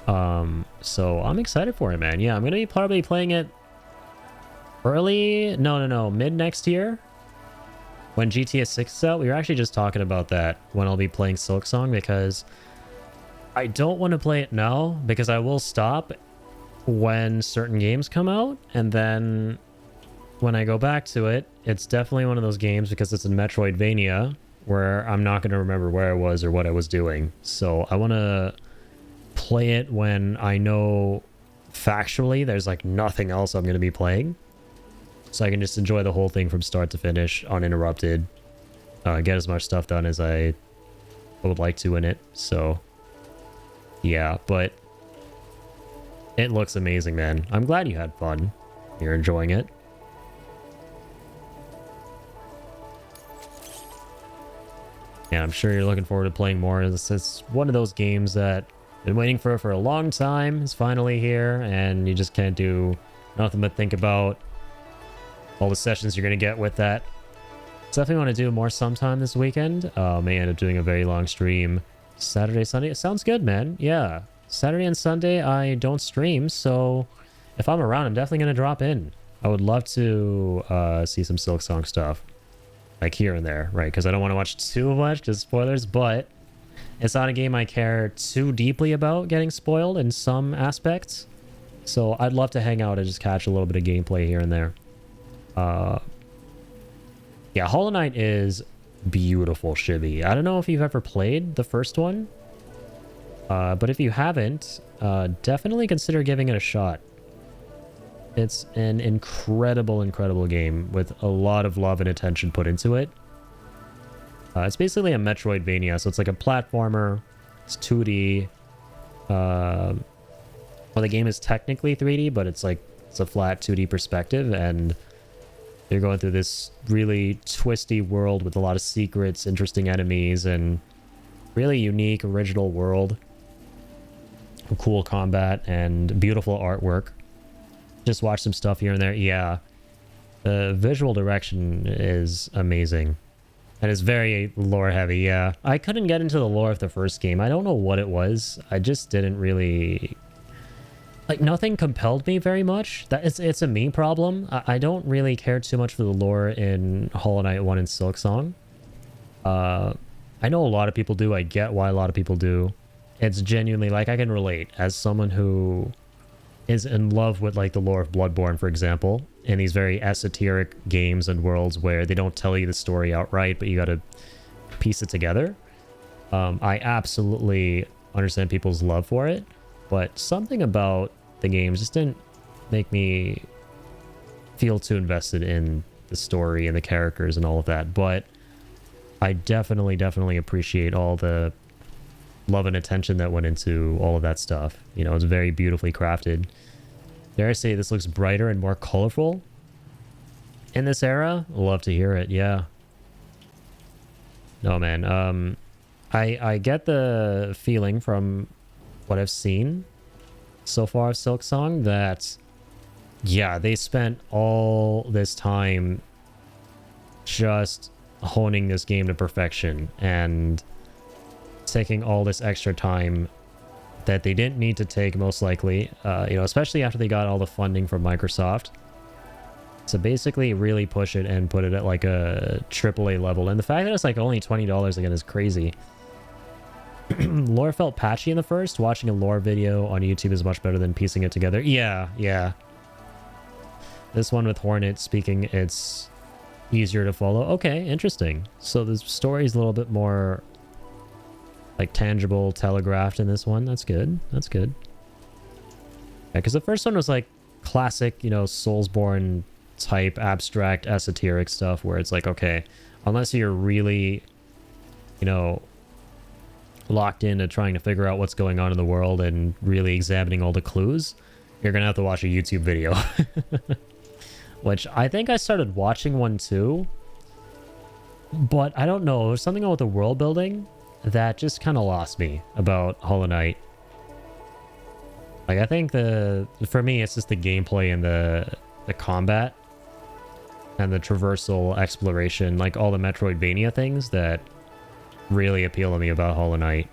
So I'm excited for it, man. Yeah, I'm gonna be probably playing it mid next year when GTA 6 is out. We were actually just talking about that, when I'll be playing Silksong, because I don't want to play it now, because I will stop when certain games come out, and then when I go back to it, it's definitely one of those games, because it's a Metroidvania, where I'm not going to remember where I was or what I was doing. So I want to play it when I know factually there's like nothing else I'm going to be playing, so I can just enjoy the whole thing from start to finish uninterrupted, get as much stuff done as I would like to in it. So yeah, but it looks amazing, man. I'm glad you had fun. You're enjoying it. Yeah, I'm sure you're looking forward to playing more. It's one of those games that I've been waiting for a long time. It's finally here, and you just can't do nothing but think about all the sessions you're going to get with that. So definitely want to do more sometime this weekend. May end up doing a very long stream Saturday, Sunday. It sounds good, man. Yeah. Saturday and Sunday, I don't stream, so if I'm around, I'm definitely going to drop in. I would love to see some Silk Song stuff. Like here and there, right? Because I don't want to watch too much, just spoilers, but it's not a game I care too deeply about getting spoiled in some aspects. So I'd love to hang out and just catch a little bit of gameplay here and there. Yeah, Hollow Knight is beautiful, Shibby. I don't know if you've ever played the first one, but if you haven't, definitely consider giving it a shot. It's an incredible, incredible game with a lot of love and attention put into it. It's basically a Metroidvania, so it's like a platformer. It's 2D. Well, the game is technically 3D, but it's like it's a flat 2D perspective, and you're going through this really twisty world with a lot of secrets, interesting enemies, and really unique, original world. Cool combat and beautiful artwork. Just watch some stuff here and there. Yeah, the visual direction is amazing. And it's very lore heavy, yeah. I couldn't get into the lore of the first game. I don't know what it was. I just didn't really... Like, nothing compelled me very much. It's a me problem. I don't really care too much for the lore in Hollow Knight 1 and Silk Song. I know a lot of people do. I get why a lot of people do. It's genuinely, like, I can relate. As someone who is in love with, like, the lore of Bloodborne, for example, in these very esoteric games and worlds where they don't tell you the story outright, but you gotta piece it together. I absolutely understand people's love for it, but something about the games just didn't make me feel too invested in the story and the characters and all of that. But I definitely appreciate all the love and attention that went into all of that stuff. You know, it's very beautifully crafted. Dare I say this looks brighter and more colorful in this era? Love to hear it, yeah. No, man. I get the feeling from what I've seen so far of Silk Song that, yeah, they spent all this time just honing this game to perfection and taking all this extra time that they didn't need to take, most likely, you know, especially after they got all the funding from Microsoft, to basically really push it and put it at like a AAA level. And the fact that it's like only $20 again is crazy. Lore felt patchy in the first. Watching a lore video on YouTube is much better than piecing it together. Yeah. This one with Hornet speaking, it's easier to follow. Okay, interesting. So the story is a little bit more like tangible, telegraphed in this one. That's good. That's good. Yeah, because the first one was like classic, you know, Soulsborne type abstract esoteric stuff where it's like, okay, unless you're really, you know, locked into trying to figure out what's going on in the world and really examining all the clues, you're gonna have to watch a YouTube video. Which I think I started watching one too, but I don't know, there's something with the world building that just kind of lost me about Hollow Knight. Like, I think for me, it's just the gameplay and the combat and the traversal exploration, like all the Metroidvania things that really appeal to me about Hollow Knight.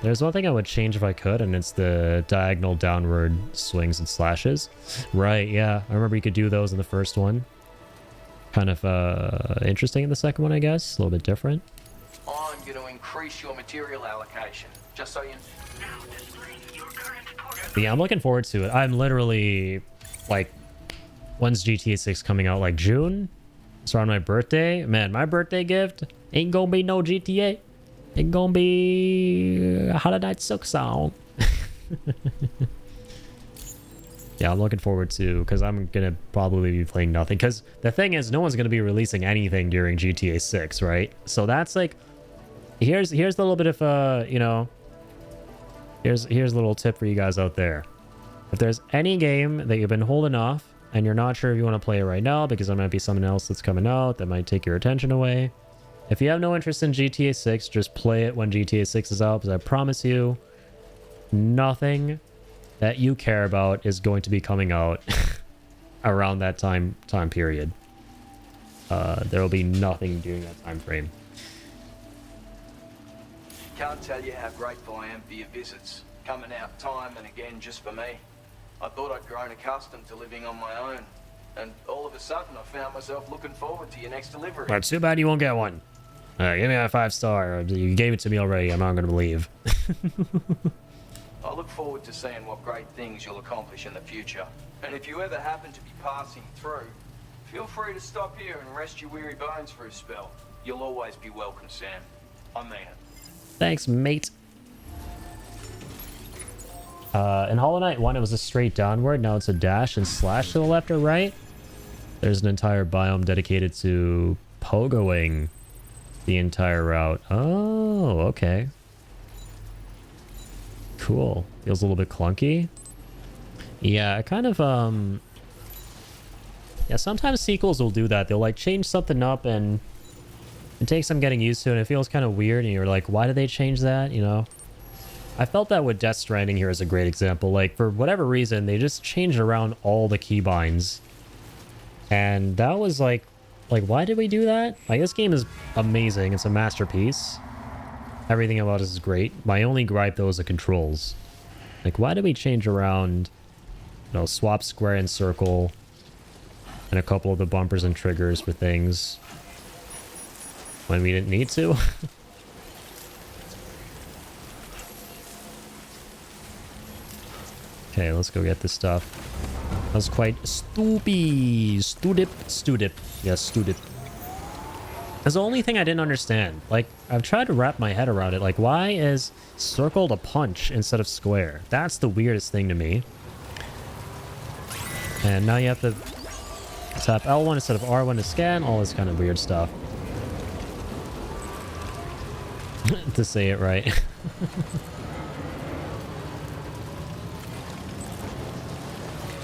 There's one thing I would change if I could, and it's the diagonal downward swings and slashes. Right, yeah. I remember you could do those in the first one. Kind of interesting in the second one, I guess. A little bit different. I'm going to increase your material allocation, just so you... But yeah, I'm looking forward to it. I'm literally, like, when's GTA 6 coming out? Like June? It's around my birthday. Man, my birthday gift ain't gonna be no GTA. It's gonna be Hollow Knight Silk Song. Yeah, I'm looking forward to, because I'm gonna probably be playing nothing. Because the thing is, no one's gonna be releasing anything during GTA 6, right? So that's like, here's a little bit of you know, here's a little tip for you guys out there. If there's any game that you've been holding off and you're not sure if you want to play it right now because there might be something else that's coming out that might take your attention away, If you have no interest in GTA 6, just play it when GTA 6 is out, because I promise you, nothing that you care about is going to be coming out around that time period. There will be nothing during that time frame. Can't tell you how grateful I am for your visits, coming out time and again just for me. I thought I'd grown accustomed to living on my own, and all of a sudden I found myself looking forward to your next delivery. Well, too bad you won't get one. Give me a 5-star. You gave it to me already. I'm not going to believe. I look forward to seeing what great things you'll accomplish in the future. And if you ever happen to be passing through, feel free to stop here and rest your weary bones for a spell. You'll always be welcome, Sam. I mean it. Thanks, mate. In Hollow Knight 1, it was a straight downward. Now it's a dash and slash to the left or right. There's an entire biome dedicated to pogoing the entire route. Oh, okay. Cool. Feels a little bit clunky. Yeah, I kind of, yeah, sometimes sequels will do that. They'll, like, change something up and it takes some getting used to, and it feels kind of weird, and you're like, why did they change that, you know? I felt that with Death Stranding here as a great example. Like, for whatever reason, they just changed around all the keybinds. And that was like, why did we do that? Like, this game is amazing. It's a masterpiece. Everything about it is great. My only gripe, though, is the controls. Like, why did we change around, you know, swap square and circle, and a couple of the bumpers and triggers for things when we didn't need to? Okay, let's go get this stuff. That was quite stupid. Studip. Yes, studip. That's the only thing I didn't understand. Like, I've tried to wrap my head around it. Like, why is circle to punch instead of square? That's the weirdest thing to me. And now you have to tap L1 instead of R1 to scan. All this kind of weird stuff. To say it right.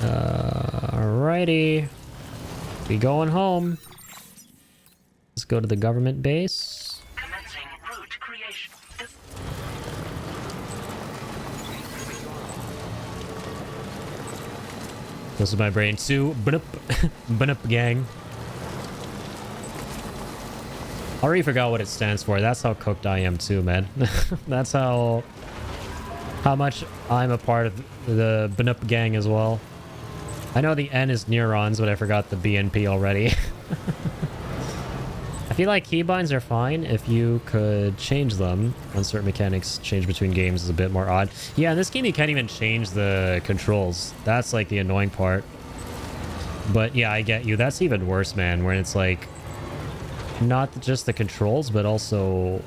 Alrighty. We going home. Let's go to the government base. Commencing route creation. This is my brain too. Bunup. Bunup gang. I already forgot what it stands for. That's how cooked I am too, man. That's how much I'm a part of the Bunup gang as well. I know the N is neurons, but I forgot the BNP already. I feel like keybinds are fine if you could change them. On certain mechanics, change between games is a bit more odd. Yeah, in this game you can't even change the controls. That's like the annoying part. But yeah, I get you. That's even worse, man, when it's like not just the controls, but also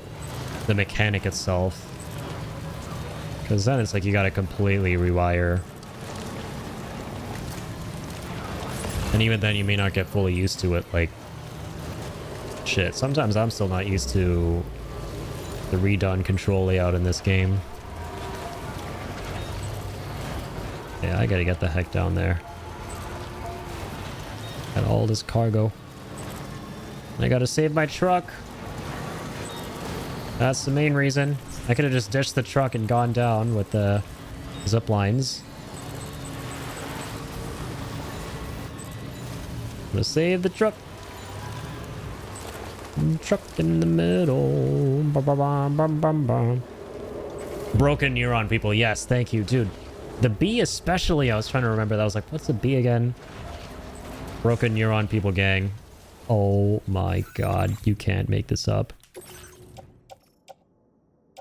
the mechanic itself. Because then it's like you gotta completely rewire. And even then, you may not get fully used to it. Like, shit, sometimes I'm still not used to the redone control layout in this game. Yeah, I gotta get the heck down there. Got all this cargo. I gotta save my truck. That's the main reason. I could have just ditched the truck and gone down with the zip lines. I'm gonna save the truck. Truck in the middle. Bum, bum, bum, bum, bum. Broken neuron people. Yes, thank you, dude. The B especially, I was trying to remember that. I was like, what's the B again? Broken neuron people gang. Oh my god, you can't make this up.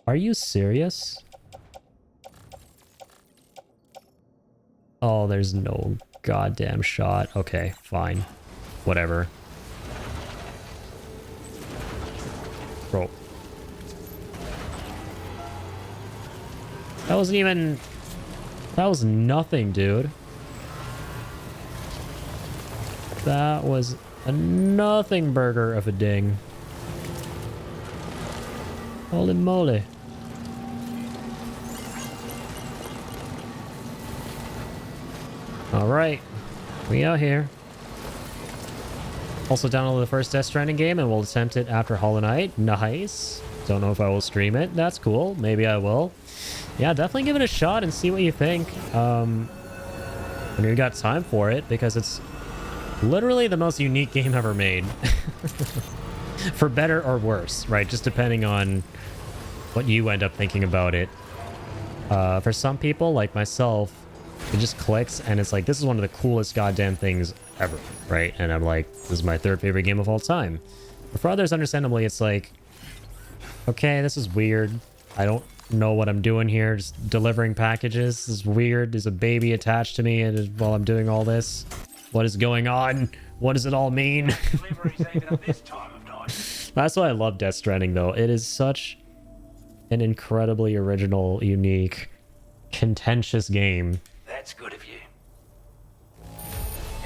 Are you serious? Oh, there's no goddamn shot. Okay, fine. Whatever. Bro. That wasn't even... That was nothing, dude. That was a nothing burger of a ding. Holy moly. Alright. We out here. Also downloaded the first Death Stranding game and will attempt it after Hollow Knight. Nice. Don't know if I will stream it. That's cool. Maybe I will. Yeah, definitely give it a shot and see what you think. When you got time for it, because it's literally the most unique game ever made. For better or worse, right? Just depending on what you end up thinking about it. For some people, like myself, it just clicks and it's like, this is one of the coolest goddamn things ever, right? And I'm like, this is my third favorite game of all time. But for others, understandably, it's like, okay, this is weird. I don't know what I'm doing here. Just delivering packages. This is weird. There's a baby attached to me and while I'm doing all this. What is going on? What does it all mean? That's why I love Death Stranding, though. It is such an incredibly original, unique, contentious game. That's good of you.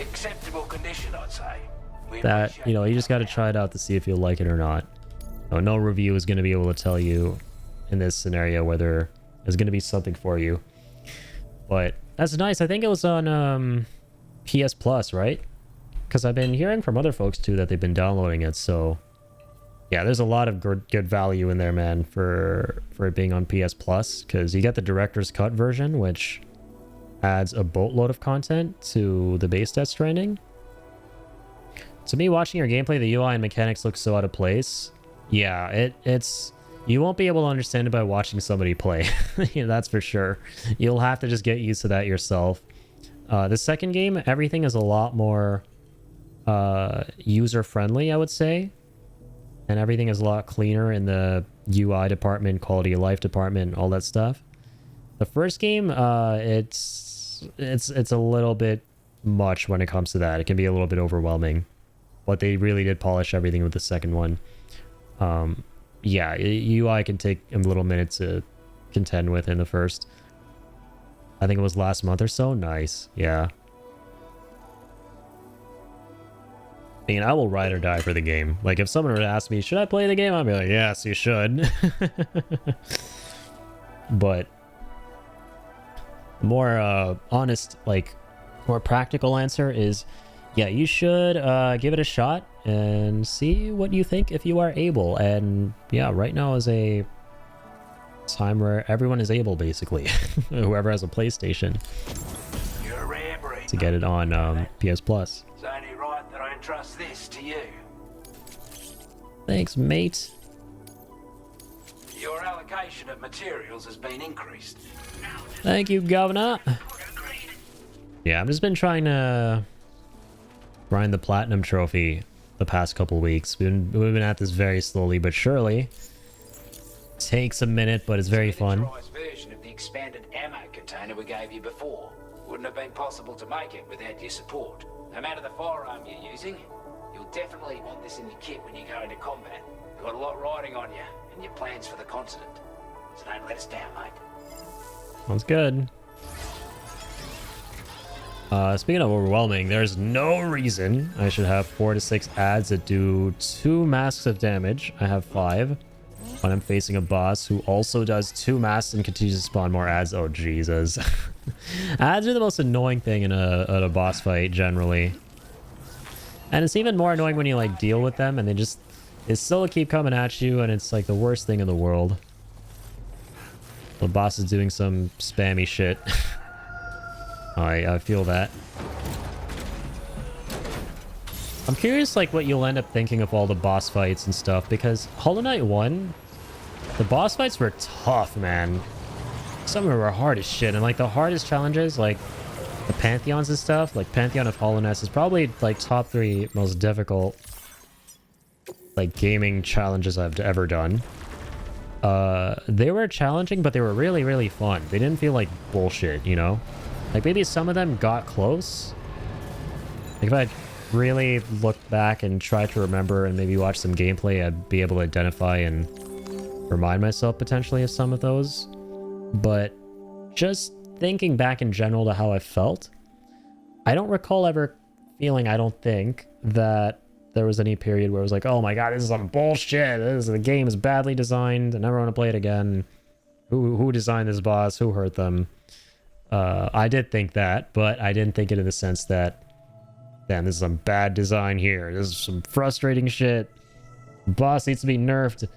Acceptable condition, I'd say. That, you know, you just got to try it out to see if you'll like it or not. No review is going to be able to tell you in this scenario whether there's going to be something for you. But that's nice. I think it was on PS Plus, right? Because I've been hearing from other folks too that they've been downloading it. So yeah, there's a lot of good value in there, man, for it being on PS Plus, because you get the director's cut version, which adds a boatload of content to the base Death Stranding. To me, watching your gameplay, the UI and mechanics look so out of place. Yeah, it's you won't be able to understand it by watching somebody play. That's for sure. You'll have to just get used to that yourself. The second game, everything is a lot more user-friendly, I would say. And everything is a lot cleaner in the UI department, quality of life department, all that stuff. The first game, it's a little bit much when it comes to that. It can be a little bit overwhelming. But they really did polish everything with the second one. Yeah, UI can take a little minute to contend with in the first. I think it was last month or so. Nice. Yeah. I mean, I will ride or die for the game. Like, if someone were to ask me, should I play the game? I'd be like, yes, you should. But more honest, like, more practical answer is, yeah, you should give it a shot and see what you think if you are able. And yeah, right now is a time where everyone is able, basically. Whoever has a PlayStation. You're a rare breed. To get it on PS Plus. It's only right that I entrust this to you. Thanks, mate. Your allocation of materials has been increased. Thank you, Governor. Yeah, I've just been trying to grind the Platinum Trophy the past couple weeks. We've been at this very slowly but surely. Takes a minute, but it's very fun. Version of the expanded ammo container we gave you before. Wouldn't have been possible to make it without your support. No matter the firearm you're using, you'll definitely want this in your kit when you go into combat. Got a lot riding on you and your plans for the continent. So don't let us down, mate. Sounds good. Speaking of overwhelming, there's no reason I should have 4 to 6 adds that do 2 masks of damage. I have 5. When I'm facing a boss who also does 2 masks and continues to spawn more adds. Oh, Jesus. Adds are the most annoying thing in a boss fight, generally. And it's even more annoying when you, like, deal with them and they still keep coming at you, and it's, like, the worst thing in the world. The boss is doing some spammy shit. I feel that. I'm curious, like, what you'll end up thinking of all the boss fights and stuff, because Hollow Knight 1, the boss fights were tough, man. Some of them were hard as shit, and, like, the hardest challenges, like, the Pantheons and stuff, like, Pantheon of Hollowness is probably, like, top 3 most difficult, like, gaming challenges I've ever done. They were challenging, but they were really, really fun. They didn't feel like bullshit, you know? Like, maybe some of them got close. Like, if I really looked back and tried to remember and maybe watch some gameplay, I'd be able to identify and remind myself potentially of some of those. But just thinking back in general to how I felt, I don't recall ever feeling, I don't think, that there was any period where it was like, oh my god, this is some bullshit. The game is badly designed. I never want to play it again. Who designed this boss? Who hurt them? I did think that, but I didn't think it in the sense that damn, this is some bad design here. This is some frustrating shit. Boss needs to be nerfed.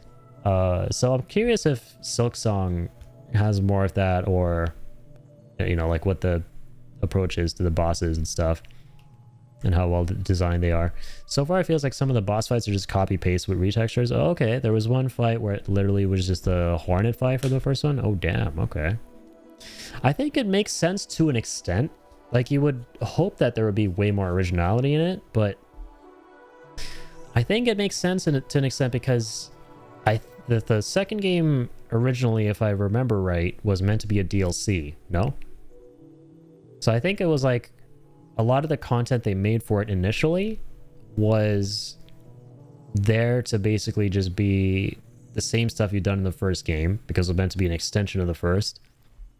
So I'm curious if Silksong has more of that, or, you know, like what the approach is to the bosses and stuff, and how well designed they are. So far, it feels like some of the boss fights are just copy paste with retextures. Oh, okay, there was one fight where it literally was just a Hornet fight for the first one. Oh, damn, okay. I think it makes sense to an extent. Like, you would hope that there would be way more originality in it, but I think it makes sense to an extent because the second game originally, if I remember right, was meant to be a DLC, no? So I think it was like a lot of the content they made for it initially was there to basically just be the same stuff you'd done in the first game, because it was meant to be an extension of the first,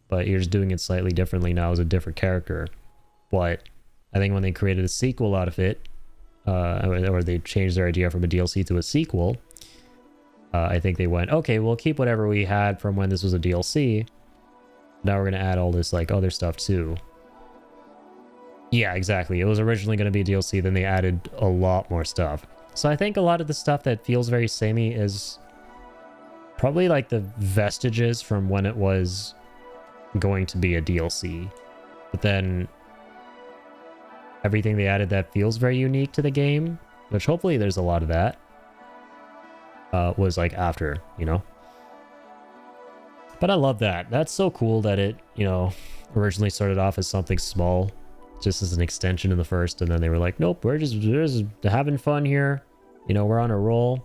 but you're just doing it slightly differently now as a different character. But I think when they created a sequel out of it, or they changed their idea from a DLC to a sequel, I think they went, okay, we'll keep whatever we had from when this was a DLC. Now we're going to add all this like other stuff too. Yeah, exactly. It was originally going to be a DLC, then they added a lot more stuff. So I think a lot of the stuff that feels very samey is probably like the vestiges from when it was going to be a DLC. But then everything they added that feels very unique to the game, which hopefully there's a lot of that, was like after, you know? But I love that. That's so cool that it, you know, originally started off as something small, just as an extension in the first, and then they were like, nope, we're just having fun here. You know, we're on a roll.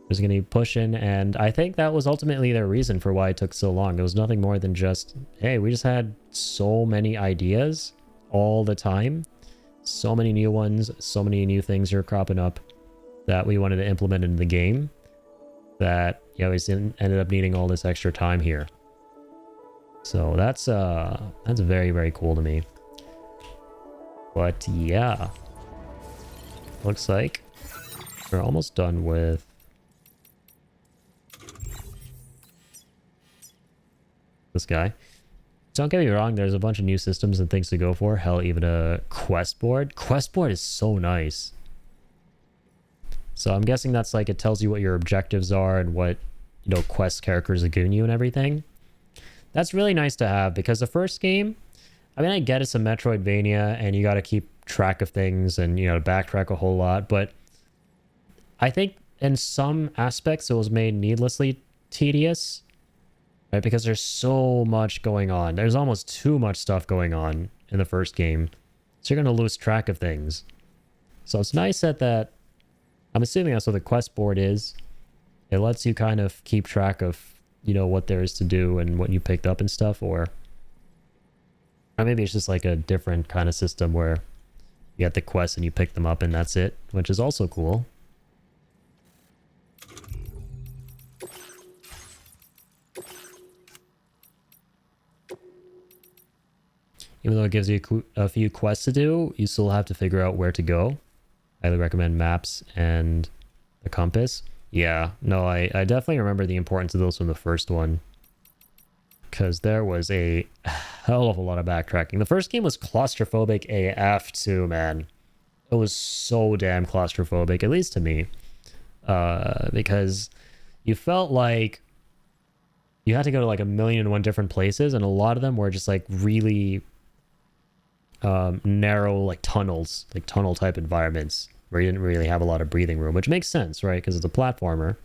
We're just gonna be pushing, and I think that was ultimately their reason for why it took so long. It was nothing more than just, hey, we just had so many ideas all the time. So many new ones, so many new things are cropping up that we wanted to implement into the game, that, you know, we ended up needing all this extra time here. So that's very, very cool to me. But yeah, looks like we're almost done with this guy. Don't get me wrong, there's a bunch of new systems and things to go for. Hell, even a quest board. Quest board is so nice. So I'm guessing that's like, it tells you what your objectives are and what, you know, quest characters are giving you and everything. That's really nice to have, because the first game, I mean, I get it's a Metroidvania and you got to keep track of things and, you know, backtrack a whole lot, but I think in some aspects it was made needlessly tedious, right? Because there's so much going on. There's almost too much stuff going on in the first game, so you're going to lose track of things. So it's nice that I'm assuming that's what the quest board is. It lets you kind of keep track of, you know, what there is to do and what you picked up and stuff, or maybe it's just like a different kind of system where you get the quests and you pick them up and that's it, which is also cool. Even though it gives you a few quests to do, you still have to figure out where to go. I highly recommend maps and the compass. Yeah, no, I definitely remember the importance of those from the first one, because there was a hell of a lot of backtracking. The first game was claustrophobic AF too, man. It was so damn claustrophobic, at least to me, because you felt like you had to go to like 1,000,001 different places, and a lot of them were just like really narrow, like tunnels, like tunnel type environments where you didn't really have a lot of breathing room, which makes sense, right? Because it's a platformer,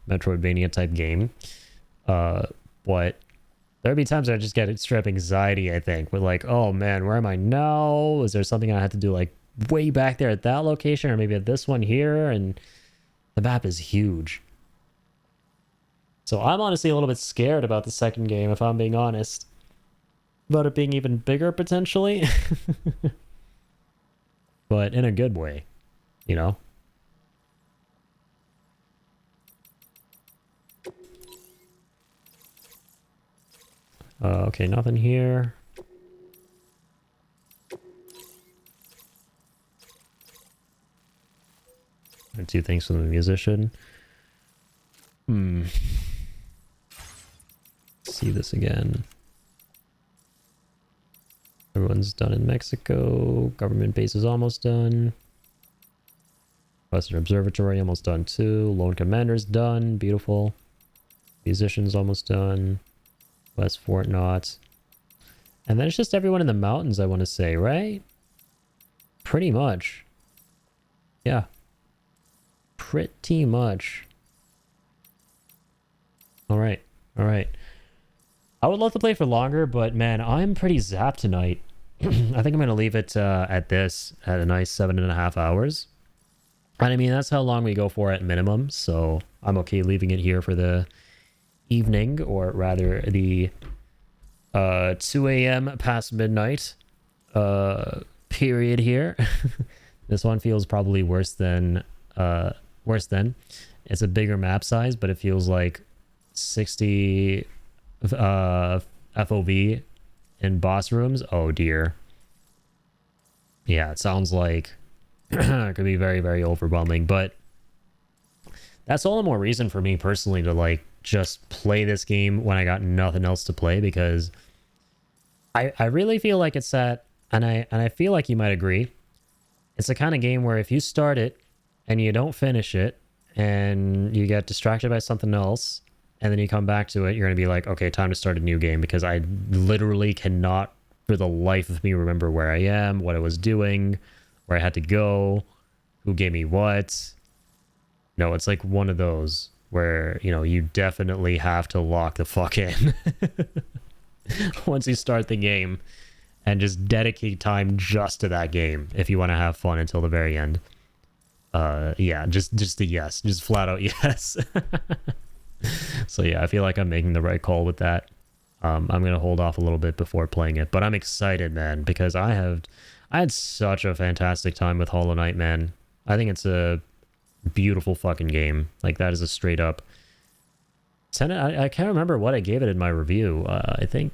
Metroidvania type game. But there'd be times I just get straight up anxiety, I think, with like, oh man, where am I now? Is there something I had to do like way back there at that location, or maybe at this one here? And the map is huge. So I'm honestly a little bit scared about the second game, if I'm being honest. About it being even bigger, potentially. But in a good way, you know? Okay, nothing here. And 2 things from the musician. See this again. Everyone's done in Mexico. Government base is almost done. Western Observatory almost done too. Lone Commander's done. Beautiful. Musician's almost done. West Fort Knott. And then it's just everyone in the mountains, I want to say, right? Pretty much. Yeah. Pretty much. Alright. Alright. I would love to play for longer, but man, I'm pretty zapped tonight. I think I'm going to leave it at a nice 7.5 hours. And I mean, that's how long we go for at minimum, so I'm okay leaving it here for the evening, or rather the 2 a.m. past midnight period here. This one feels probably worse than. It's a bigger map size, but it feels like 60 FOV in boss rooms. Oh dear. Yeah, it sounds like it could be very, very overwhelming, but that's all the more reason for me personally to like just play this game when I got nothing else to play, because I really feel like it's that, and I feel like you might agree, it's the kind of game where if you start it and you don't finish it and you get distracted by something else and then you come back to it, you're going to be like, okay, time to start a new game, because I literally cannot for the life of me remember where I am, what I was doing, where I had to go, who gave me what. No, it's like one of those where, you know, you definitely have to lock the fuck in once you start the game and just dedicate time just to that game if you want to have fun until the very end. Yeah, just a yes, just flat out yes. So yeah, I feel like I'm making the right call with that. I'm gonna hold off a little bit before playing it, but I'm excited, man, because I had such a fantastic time with Hollow Knight, man. I think it's a beautiful fucking game. Like, that is a straight up 10. I can't remember what I gave it in my review. I think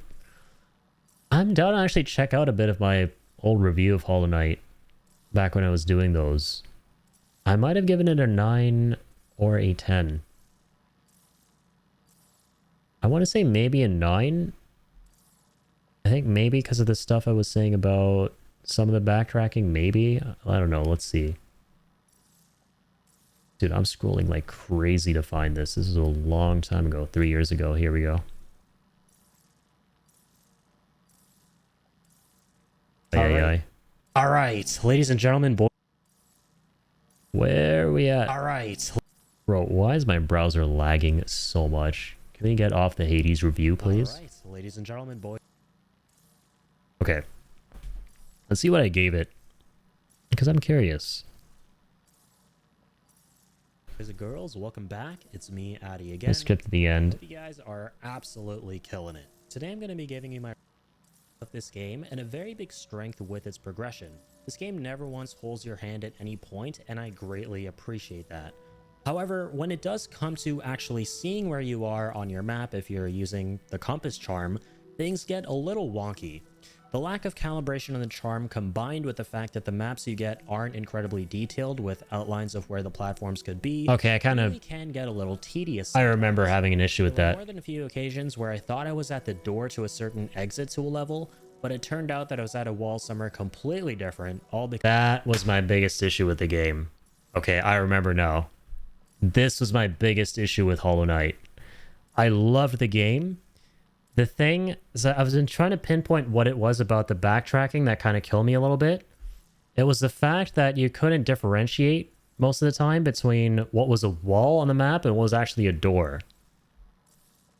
I'm down to actually check out a bit of my old review of Hollow Knight back when I was doing those. I might have given it a 9 or a 10. I want to say maybe a 9. I think maybe because of the stuff I was saying about some of the backtracking, maybe. I don't know. Let's see. Dude, I'm scrolling like crazy to find this. This is a long time ago. 3 years ago. Here we go. All right, ladies and gentlemen, boys. Where are we at? All right. Bro, why is my browser lagging so much? Can we get off the Hades review, please? All right, ladies and gentlemen, boys. Okay. Let's see what I gave it, because I'm curious. Boys and girls, welcome back. It's me, Addy, again. Let's skip to the end. I hope you guys are absolutely killing it. Today I'm going to be giving you my of this game and a very big strength with its progression. This game never once holds your hand at any point, and I greatly appreciate that. However, when it does come to actually seeing where you are on your map if you're using the compass charm, things get a little wonky. The lack of calibration on the charm, combined with the fact that the maps you get aren't incredibly detailed with outlines of where the platforms could be, okay, I kind of can get a little tedious sometimes. I remember having an issue with that. More than a few occasions where I thought I was at the door to a certain exit to a level, but it turned out that I was at a wall somewhere completely different, all because that was my biggest issue with the game. Okay, I remember now. This was my biggest issue with Hollow Knight. I loved the game. The thing is that I was trying to pinpoint what it was about the backtracking that kind of killed me a little bit. It was the fact that you couldn't differentiate most of the time between what was a wall on the map and what was actually a door.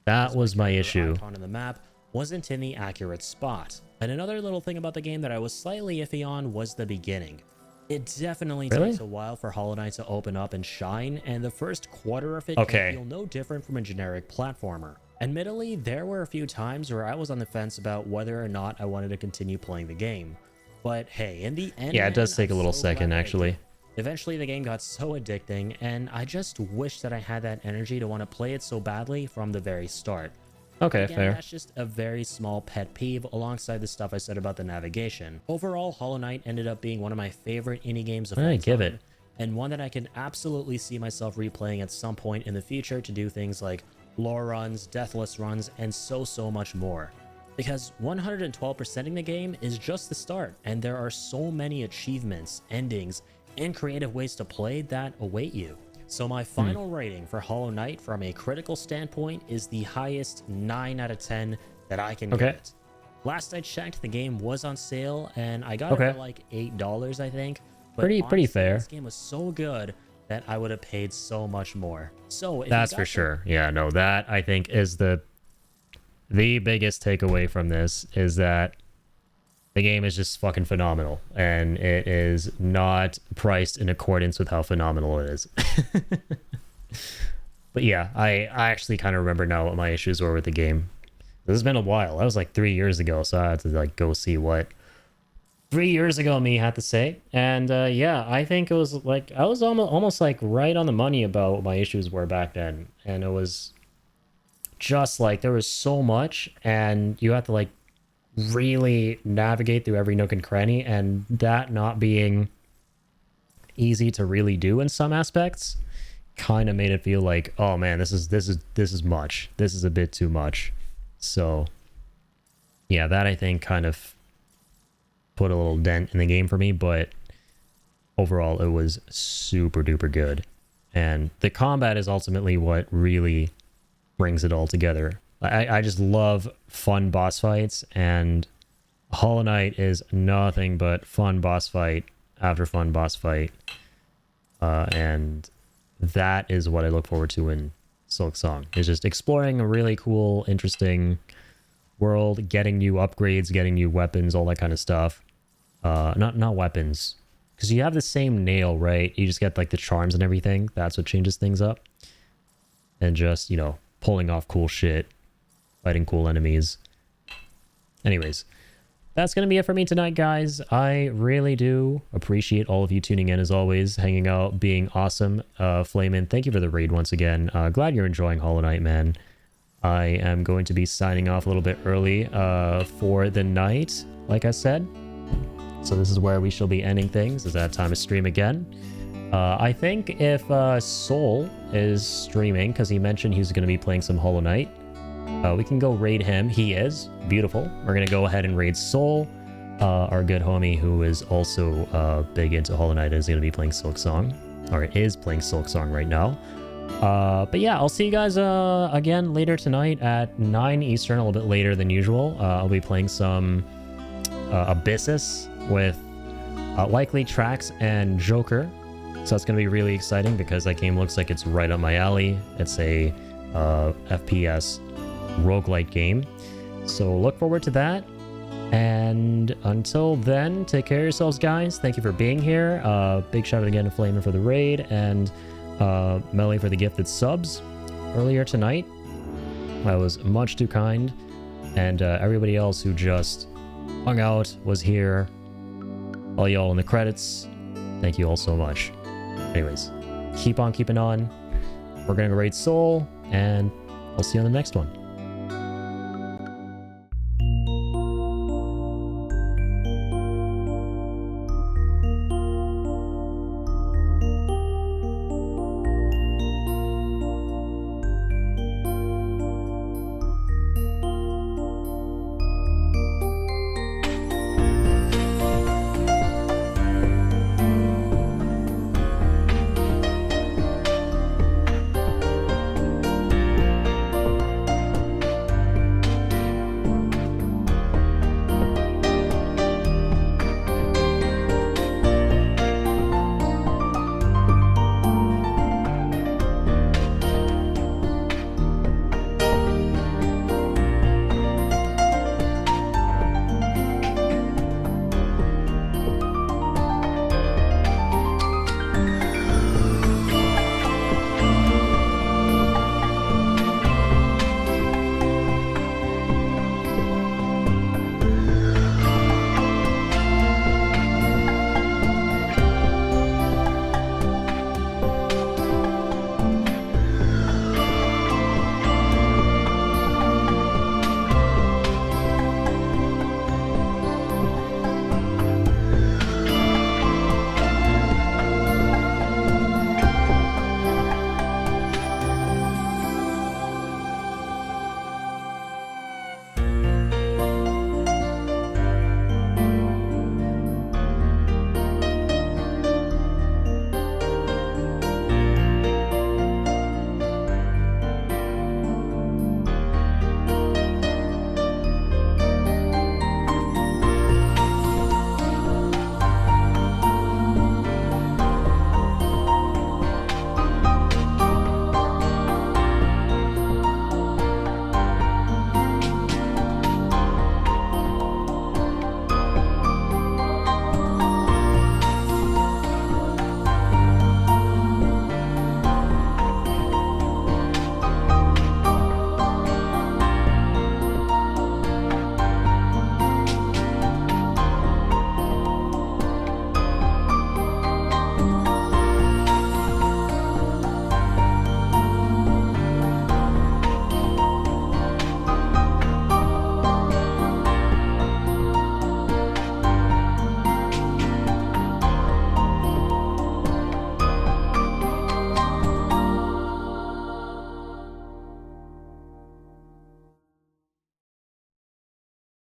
That was my issue. The icon on the map wasn't in the accurate spot. And another little thing about the game that I was slightly iffy on was the beginning. It definitely takes a while for Hollow Knight to open up and shine, and the first quarter of it can feel no different from a generic platformer. Admittedly, there were a few times where I was on the fence about whether or not I wanted to continue playing the game. But hey, in the end, yeah, it does take a little second, actually. Eventually, the game got so addicting, and I just wish that I had that energy to want to play it so badly from the very start. Okay, again, fair. That's just a very small pet peeve alongside the stuff I said about the navigation. Overall, Hollow Knight ended up being one of my favorite indie games of all time, and one that I can absolutely see myself replaying at some point in the future to do things like lore runs, deathless runs, and so much more. because 112%ing the game is just the start, and there are so many achievements, endings, and creative ways to play that await you. So my final rating for Hollow Knight from a critical standpoint is the highest 9 out of 10 that I can give it. Last I checked, the game was on sale, and I got it for like $8, I think. But pretty honestly, fair. This game was so good that I would have paid so much more. So if that's for sure. Yeah, no, that I think is the biggest takeaway from this, is that the game is just fucking phenomenal, and it is not priced in accordance with how phenomenal it is. But yeah, I actually kind of remember now what my issues were with the game. This has been a while. That was like 3 years ago, so I had to like go see what 3 years ago me had to say. And yeah, I think it was like I was almost like right on the money about what my issues were back then, and it was just like there was so much, and you had to like really navigate through every nook and cranny, and that not being easy to really do in some aspects kind of made it feel like, oh man, this is much. This is a bit too much. So yeah, that I think kind of put a little dent in the game for me, but overall it was super duper good. And the combat is ultimately what really brings it all together. I just love fun boss fights, and Hollow Knight is nothing but fun boss fight after fun boss fight. And that is what I look forward to in Silk Song, is just exploring a really cool, interesting world, getting new upgrades, getting new weapons, all that kind of stuff. Not weapons, because you have the same nail, right? You just get like the charms and everything. That's what changes things up. And just, you know, pulling off cool shit, fighting cool enemies. Anyways, that's going to be it for me tonight, guys. I really do appreciate all of you tuning in, as always, hanging out, being awesome. Flamin', thank you for the raid once again. Glad you're enjoying Hollow Knight, man. I am going to be signing off a little bit early for the night, like I said. So this is where we shall be ending things, is that time of stream again. I think if Soul is streaming, because he mentioned he was going to be playing some Hollow Knight, we can go raid him. He is. Beautiful. We're going to go ahead and raid Soul. Our good homie, who is also big into Hollow Knight, is going to be playing Silk Song, or is playing Silk Song right now. But yeah, I'll see you guys again later tonight at 9 Eastern, a little bit later than usual. I'll be playing some Abyssus with likely Trax and Joker. So that's going to be really exciting, because that game looks like it's right up my alley. It's a FPS roguelite game. So look forward to that. And until then, take care of yourselves, guys. Thank you for being here. Big shout out again to Flamin' for the raid, and Melly for the gifted subs earlier tonight. I was much too kind. And everybody else who just hung out, was here, all y'all in the credits, thank you all so much. Anyways, keep on keeping on. We're gonna go raid Soul, and I'll see you on the next one.